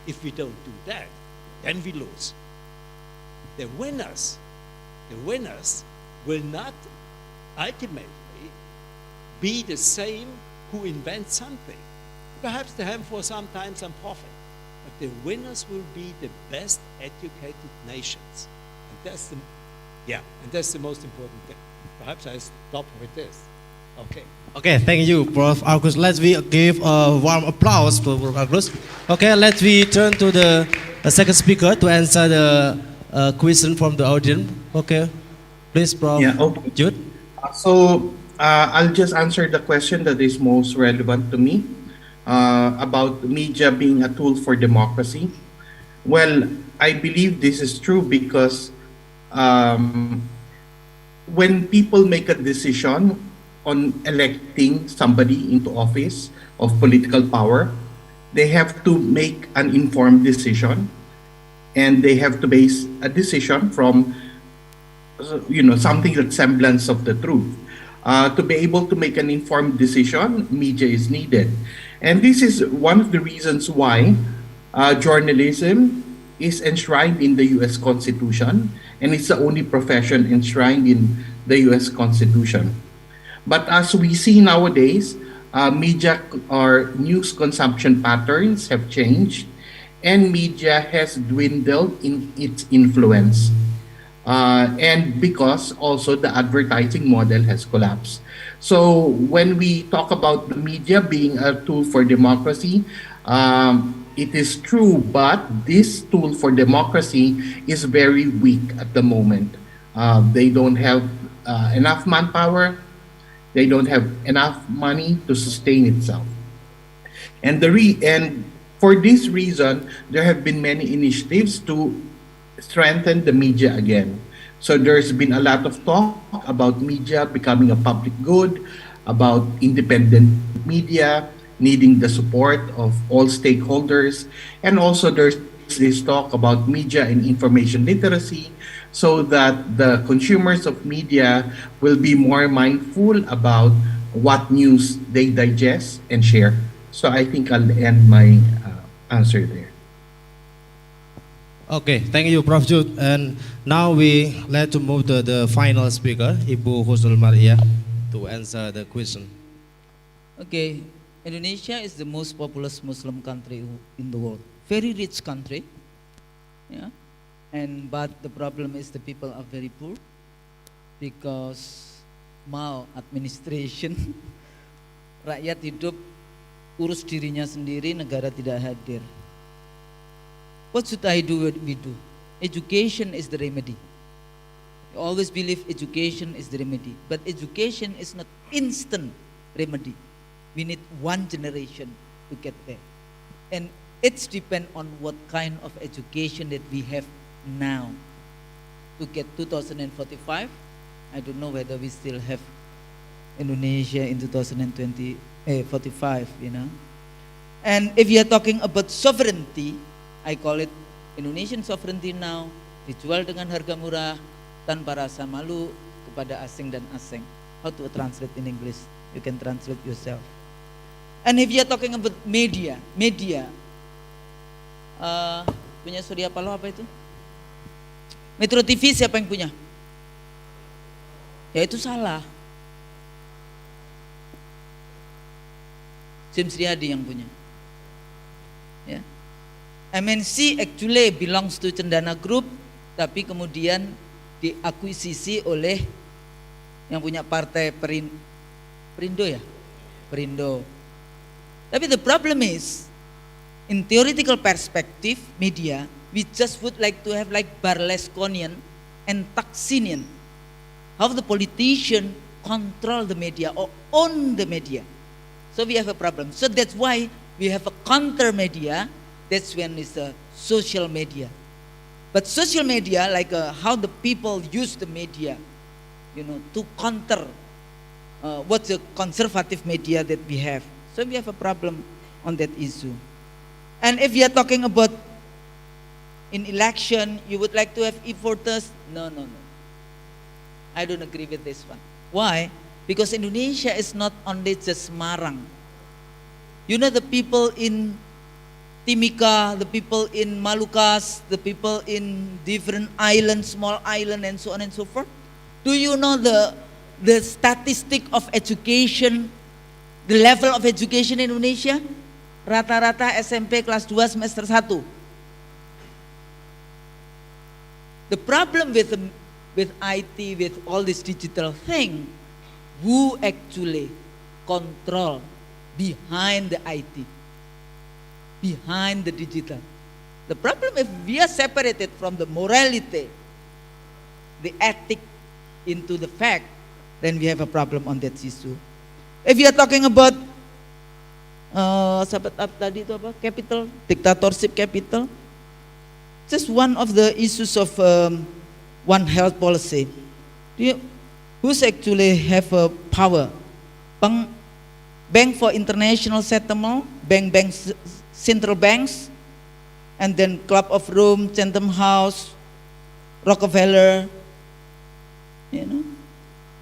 if we don't do that, then we lose. The winners will not ultimately be the same who invent something. Perhaps they have for some time some profit, but the winners will be the best educated nations. And that's the most important thing. Perhaps I stop with this. Okay. Okay, thank you, Prof. August. Let's give a warm applause to Prof. August. Okay, let's turn to the second speaker to answer the question from the audience. Okay, please, Prof. Yeah, okay. Jude. So I'll just answer the question that is most relevant to me about media being a tool for democracy. Well, I believe this is true because when people make a decision on electing somebody into office of political power, they have to make an informed decision, and they have to base a decision from something that semblance of the truth. To be able to make an informed decision, media is needed. And this is one of the reasons why journalism is enshrined in the US Constitution, and it's the only profession enshrined in the US Constitution. But as we see nowadays, media or news consumption patterns have changed, and media has dwindled in its influence. And because also the advertising model has collapsed. So when we talk about the media being a tool for democracy, it is true, but this tool for democracy is very weak at the moment. They don't have enough manpower. They don't have enough money to sustain itself. And for this reason, there have been many initiatives to strengthen the media again. So there's been a lot of talk about media becoming a public good, about independent media needing the support of all stakeholders, and also there's this talk about media and information literacy, so that the consumers of media will be more mindful about what news they digest and share. So I think I'll end my answer there. Okay, thank you, Prof. Jude. And now we like to move to the final speaker, Ibu Husnul Maria, to answer the question. Okay, Indonesia is the most populous Muslim country in the world. Very rich country, yeah. But the problem is the people are very poor because maladministration. Rakyat hidup urus dirinya sendiri, negara tidak hadir. What should I do? What we do? Education is the remedy. I always believe education is the remedy, but education is not instant remedy. We need one generation to get there, and it's depend on what kind of education that we have now. To get 2045, I don't know whether we still have Indonesia in 2045, you know. And if you are talking about sovereignty, I call it Indonesian sovereignty now, dijual dengan harga murah, tanpa rasa malu kepada asing dan asing. How to translate in English? You can translate yourself. And if you are talking about media, punya Surya Paloh apa itu? Metro TV siapa yang punya? Ya itu salah. James Riyadi yang punya. Ya. MNC actually belongs to Cendana Group, tapi kemudian diakuisisi oleh yang punya partai Perindo ya? Perindo. Tapi the problem is, in theoretical perspective, media, we just would like to have like Berlusconian and Taksinian. How the politician control the media or own the media. So we have a problem. So that's why we have a counter media. That's when it's a social media. But social media, like how the people use the media, you know, to counter what's the conservative media that we have. So we have a problem on that issue. And if you are talking about in election, you would like to have e-voters? No. I don't agree with this one. Why? Because Indonesia is not only just Semarang. You know the people in Timika, the people in Malukas, the people in different islands, small island, and so on and so forth. Do you know the statistic of education, the level of education in Indonesia? Rata-rata SMP kelas 2 semester 1. The problem with IT, with all this digital thing, who actually control behind the IT? Behind the digital. The problem if we are separated from the morality, the ethic into the fact, then we have a problem on that issue. If you are talking about sahabat tadi itu apa? Capital, dictatorship capital. Just one of the issues of One Health policy. who's actually have a power. Bank for international settlement, central banks, and then Club of Rome, Chatham House, Rockefeller, you know,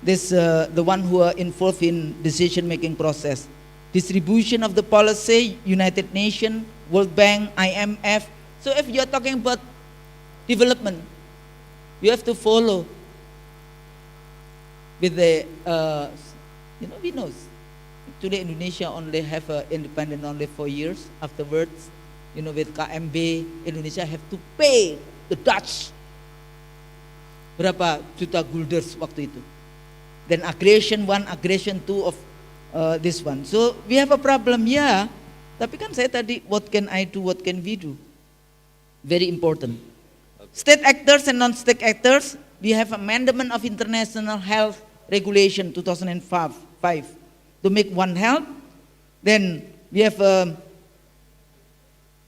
this the one who are involved in decision-making process, distribution of the policy, United Nations, World Bank, IMF. So if you are talking about development, you have to follow with the, we know. Today Indonesia only have independent only 4 years. Afterwards, with KMB, Indonesia have to pay the Dutch berapa juta gulders waktu itu. Then aggression 1, aggression 2 of this one. So we have a problem, yeah. Tapi kan saya tadi, what can I do, what can we do? Very important. State actors and non-state actors, we have amendment of International Health Regulation 2005 to make One Health. Then we have a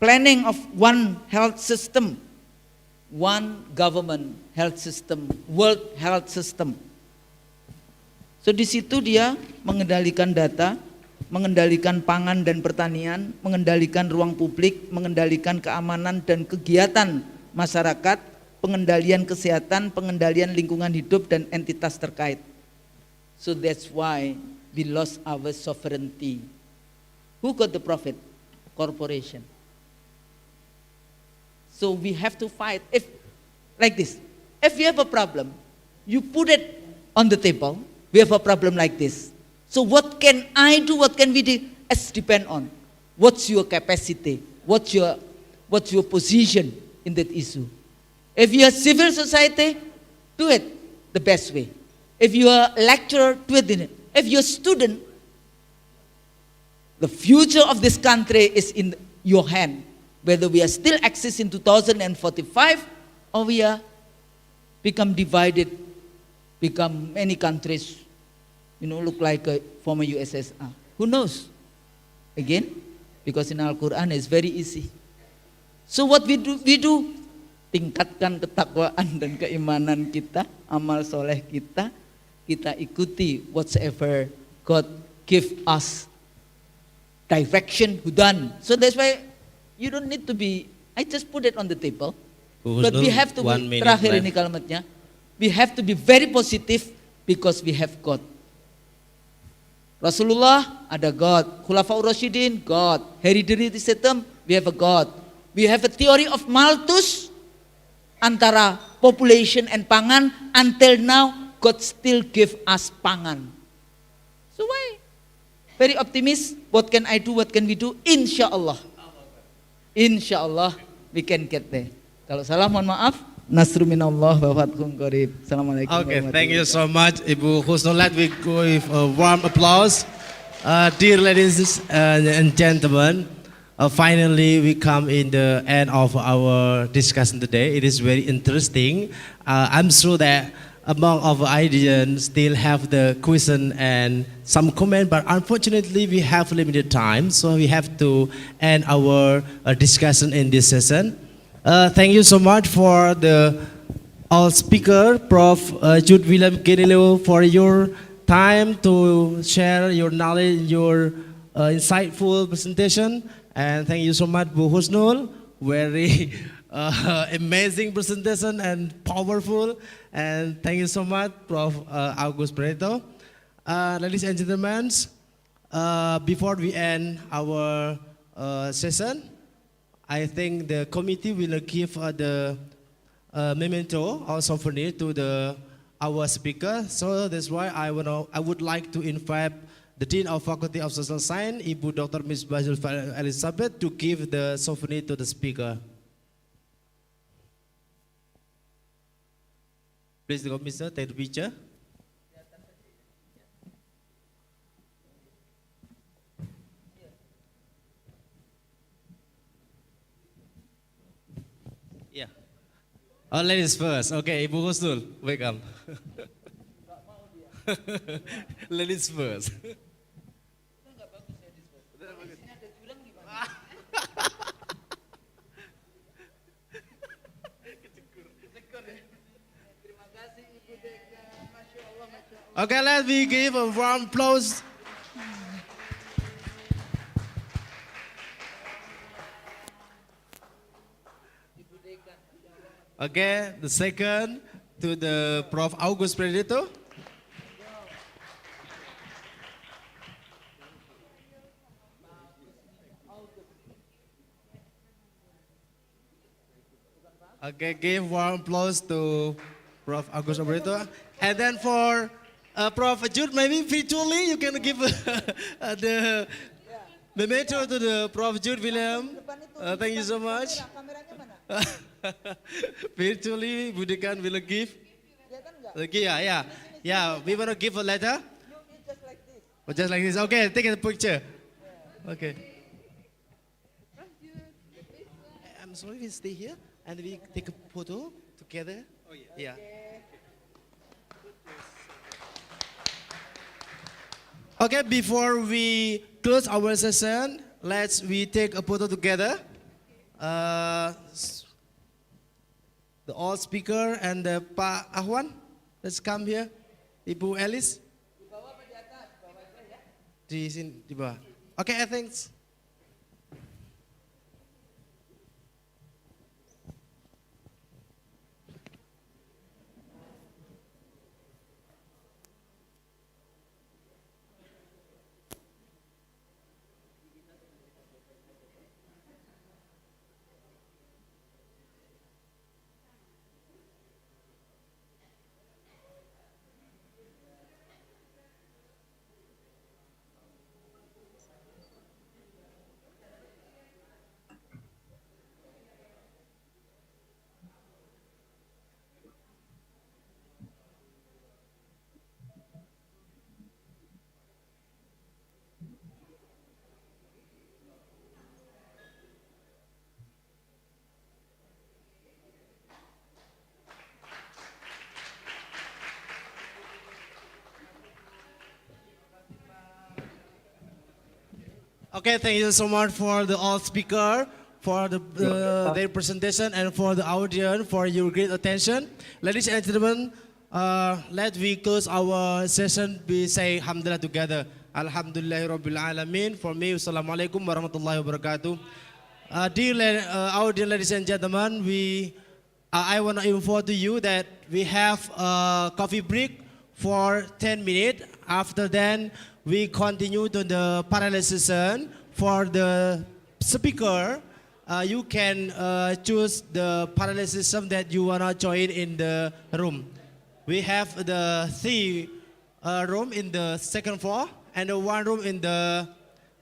planning of one health system, one government health system, world health system. So di situ dia mengendalikan data, mengendalikan pangan dan pertanian, mengendalikan ruang publik, mengendalikan keamanan dan kegiatan masyarakat, pengendalian kesehatan, pengendalian lingkungan hidup dan entitas terkait. So that's why we lost our sovereignty. Who got the profit? Corporation. So we have to fight. If like this, if you have a problem, you put it on the table. We have a problem like this. So what can I do? What can we do? It's depend on what's your capacity, what's your position in that issue. If you are civil society, do it the best way. If you are a lecturer, do it in it. If you're a student, the future of this country is in your hand. Whether we are still exist in 2045 or we are become divided, become many countries, look like a former USSR. Who knows? Again, because in Al-Quran it's very easy. So what we do, tingkatkan ketakwaan dan keimanan kita, amal soleh kita ikuti whatsoever God give us direction, hudan. So that's why you don't need to be, I just put it on the table. But we have to be, terakhir ini kalimatnya, we have to be very positive because we have God. Rasulullah ada God, Khulafaur Rasyidin God, hereditary system we have a God. We have a theory of Malthus antara population and pangan. Until now God still give us pangan. So why? Very optimist. What can I do? What can we do? Insyaallah. Insyaallah we can get there. Kalau salah mohon maaf. Nasru minallah wa fathun qarib. Assalamualaikum. Okay, thank you so much, Ibu Husnul. Let me give a warm applause. Dear ladies and gentlemen, finally we come in the end of our discussion today. It is very interesting. I'm sure that among our audience still have the question and some comment, but unfortunately we have limited time, so we have to end our discussion in this session. Thank you so much for our speaker, Prof. Jude William Genileo, for your time to share your knowledge, your insightful presentation. And thank you so much, Bu Husnul. Very amazing presentation and powerful. And thank you so much, Prof. August Preto. Ladies and gentlemen, before we end our session, I think the committee will give the memento or souvenir to our speaker. So that's why I would like to invite the Dean of Faculty of Social Science, Ibu Dr. Ms. Bajul Elizabeth, to give the souvenir to the speaker. Please, the Commissioner, take the picture. Yeah. Oh, ladies first. Okay, Ibu Husnul, welcome. Ladies first. Terima kasih Ibu Deka, Masya Allah, Masya Allah. Okay, let me give a warm applause. Okay, the second to the Prof. August Predito. Okay, give warm applause to Prof. August Predito. And then for Prof. Jude, maybe virtually you can give the memento to the Prof. Jude William. Thank you so much. Virtually, Budikan will give. Okay, yeah. We want to give a letter. Oh, just like this. Okay, take a picture. Okay. I'm sorry, we stay here and we take a photo together. Oh yeah. Okay, before we close our session, we take a photo together. The all speaker and the Pak Ahwan, let's come here. Ibu Alice. Di sini, di bawah. Okay, thanks. Okay, thank you so much for the all speaker, for their presentation, and for the audience for your great attention. Ladies and gentlemen, let we close our session. We say Alhamdulillah together. Alhamdulillahirabbil alamin. For me, Assalamualaikum warahmatullahi wabarakatuh. Dear audience, ladies and gentlemen, I want to inform to you that we have a coffee break for 10 minutes. After then, we continue to the parallel session. For the speaker, you can choose the parallel system that you want to join in the room. We have the 3 room in the second floor and the 1 room in the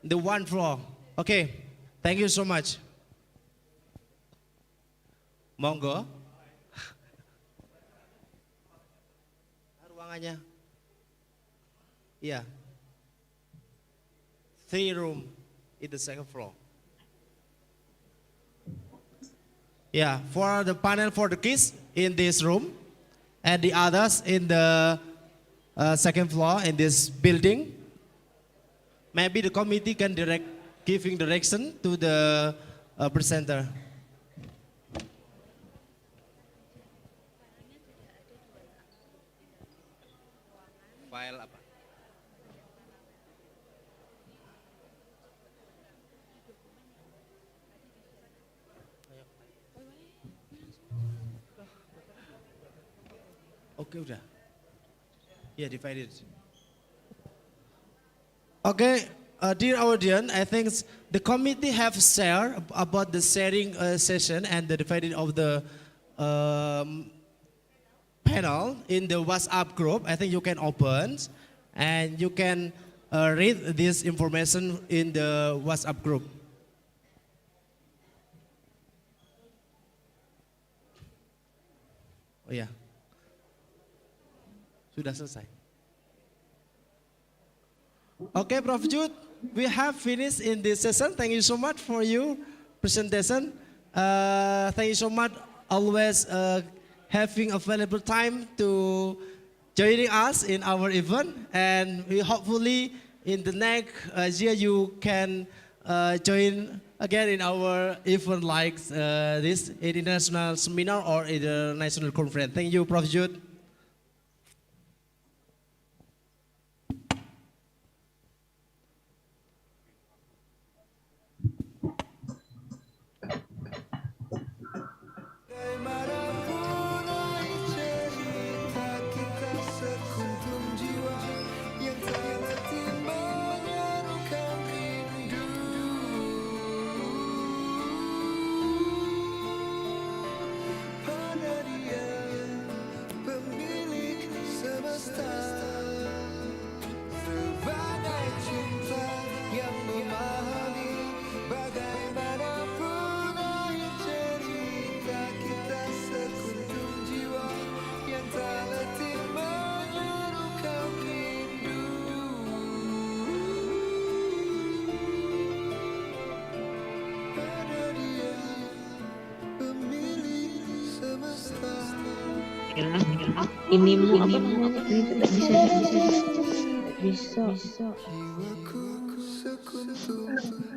1 floor. Okay, thank you so much. Monggo. Ruangannya. Yeah. 3 room in the second floor. Yeah, for the panel for the kids in this room and the others in the second floor in this building. Maybe the committee can giving direction to the presenter. File apa? Okay, udah. Yeah, divided. Okay, dear audience, I think the committee have shared about the sharing session and the divided of the panel in the WhatsApp group. I think you can open and you can read this information in the WhatsApp group. Oh ya. Sudah selesai. Okay, Prof. Jude, we have finished in this session. Thank you so much for your presentation. Thank you so much always having available time to joining us in our event. And we hopefully in the next year you can join again in our event like this international seminar or international conference. Thank you, Prof. Jude. Inimu apa namanya? Tidak bisa.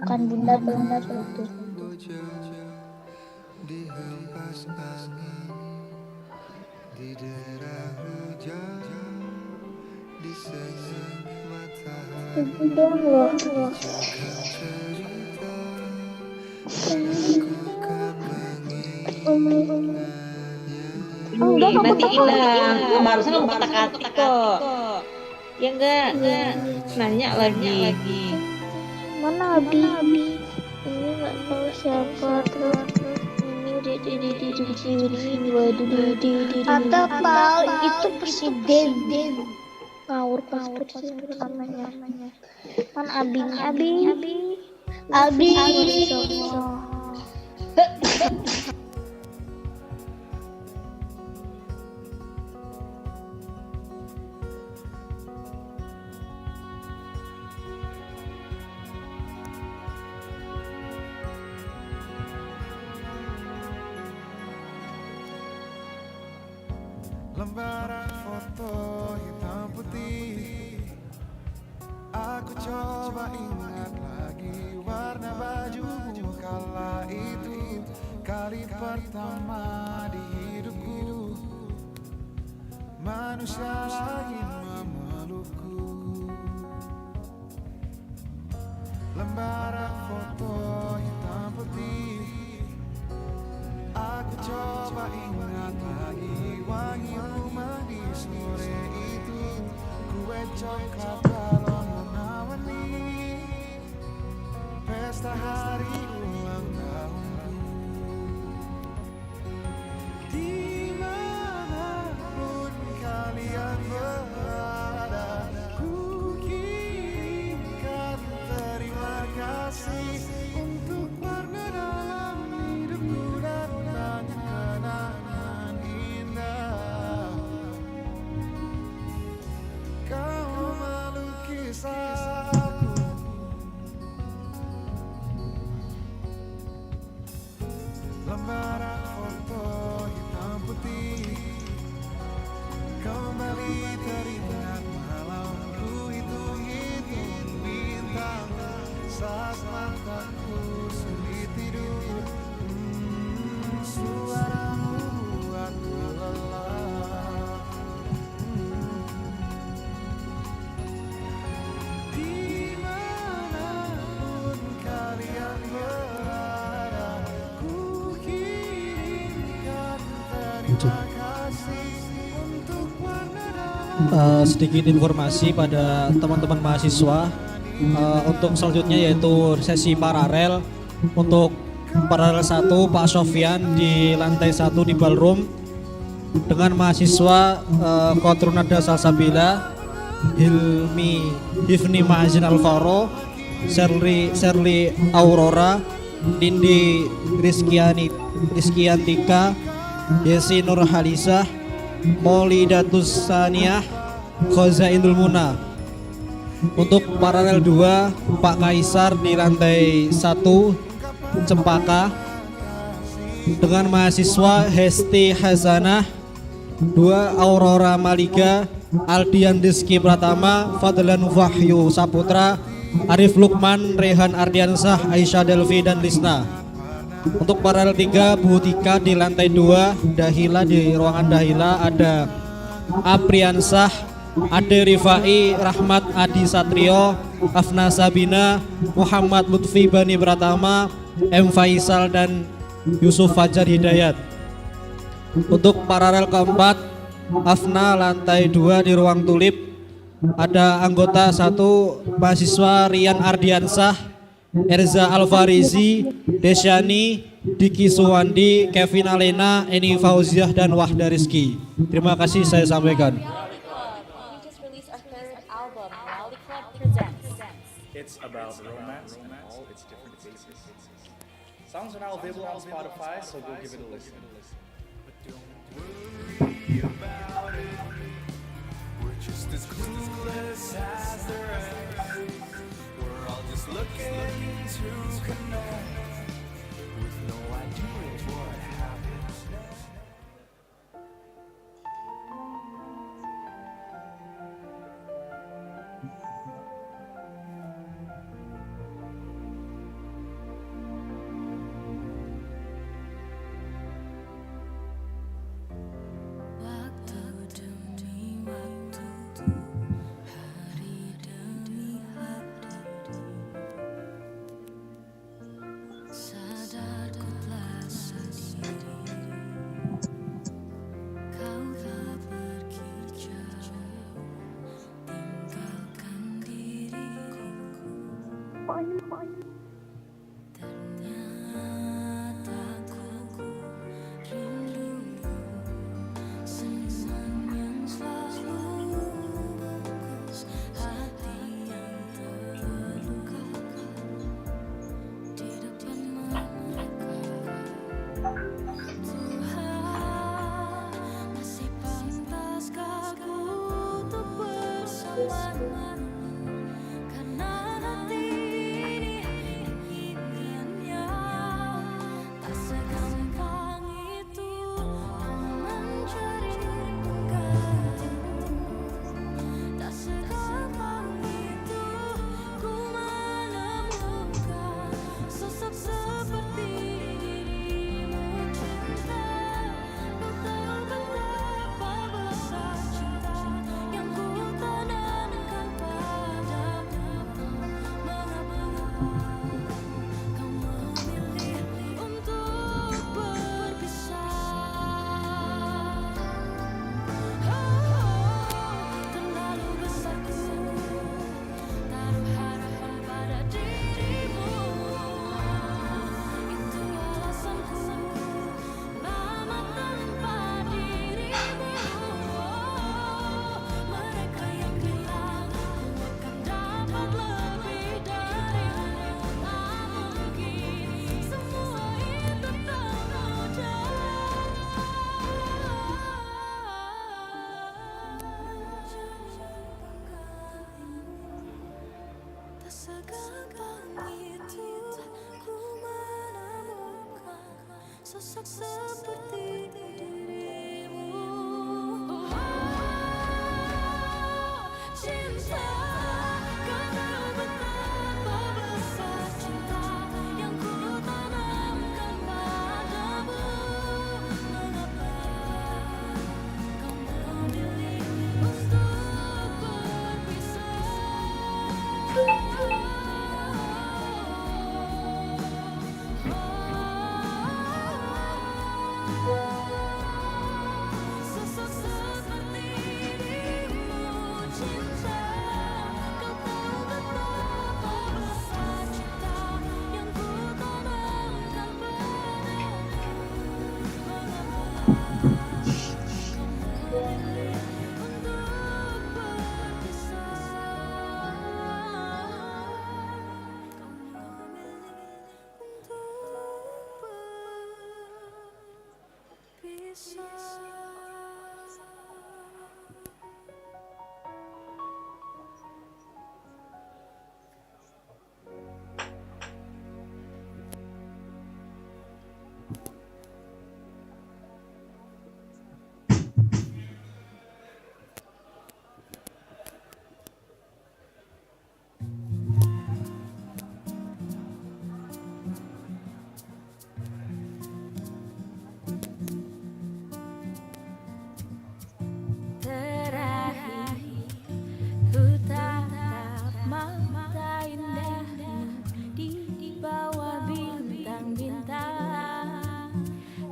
Kan bunda itu. Dihempas angin, didera hujan, disenyum matahari, dicurahkan cerita, aku kan mengingatnya. Nanti hilang. Barusan kamu kata-kata kok. Ya enggak. Nanya lagi. Mana Abi? Ini nggak tahu siapa terus ini ada tahu itu presiden ngawur namanya kan abinya Abi Lembaran foto hitam putih, aku coba ingat lagi warna bajumu kala itu, kali pertama di hidupku manusia lain memelukku. Lembaran foto hitam putih, aku coba ingat lagi wangi rumah di sore itu, kue coklat balon warna-warni, pesta hari ulang tahunku. Dimanapun kalian berada, ku kirimkan terima kasih untuk warna dalam hidupku dan banyak kenangan indah. Kau melukis aku, lembaran foto hitam putih, kembali teringat malamku hitung-hitung bintang saat mataku sulit tidur. Suaramu buatku lelah. Dimanapun kalian berada, ku kirimkan terima kasih untuk warna dalam. Sedikit informasi pada teman-teman mahasiswa untuk selanjutnya yaitu sesi paralel. Untuk paralel 1 Pak Sofyan di lantai 1 di ballroom dengan mahasiswa Kotrunada Salsabila, Hifni Mahazin Alvaro, Sherly Aurora, Nindi Rizkiantika, Yesi Nurhalisah, Maulidatus Saniyah, Khozainul Muna. Untuk paralel 2 Pak Kaisar di lantai 1 Cempaka dengan mahasiswa Hesti Hazanah, 2 Aurora Malika, Aldian Rizky Pratama, Fadlan Wahyu Saputra, Arif Lukman, Rehan Ardiansah, Aisyah Delvi dan Lisna. Untuk paralel 3 Bu Tika di lantai 2, Dahila di ruangan Dahila, ada Apriansah, Ade Rifai, Rahmat Adi Satrio, Afna Sabina, Muhammad Lutfi Bani Pratama, M. Faisal dan Yusuf Fajar Hidayat. Untuk paralel keempat Afna lantai 2 di ruang tulip, ada anggota 1 mahasiswa Rian Ardiansah, Erza Alfarizi, Desyani, Diki Suwandi, Kevin Alena, Eni Fauziah dan Wahda Rizky. Terima kasih saya sampaikan. It's about romance and all its different faces. Songs are now available on Spotify, so go give it a listen. But don't worry about it. We're just as clueless as the rest. We're all just looking to connect with no idea of what happens next. Sosok seperti dirimu. Cinta, kau tahu betapa besar cinta yang ku tanamkan padamu. Mengapa kau memilih untuk berpisah? Sosok seperti dirimu, cinta, kau tahu betapa besar cinta yang ku tanamkan padamu. Mengapa kau memilih untuk berpisah? Kau memilih untuk berpisah. Terakhir ku tatap mata indahmu di bawah bintang-bintang.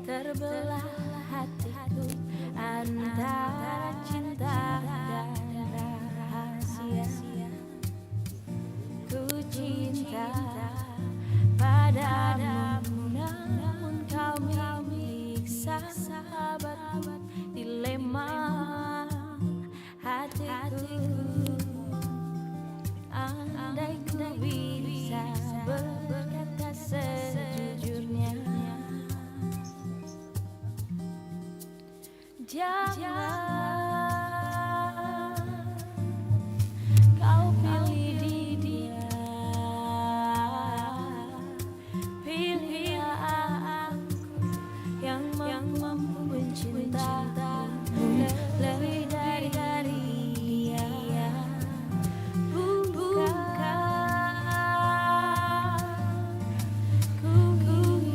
Terbelah hatiku antara cinta dan rahasia. Ku cinta padamu, namun kau milik sahabatku. Dilema hatiku, andai ku bisa berkata sejujurnya. Jangan kau pilih dia, pilih aku yang mampu mencintamu lebih dari dia. Bukan ku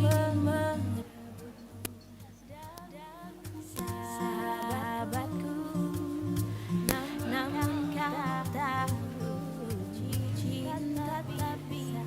merebut sahabatku, namun kataku cinta tak bisa.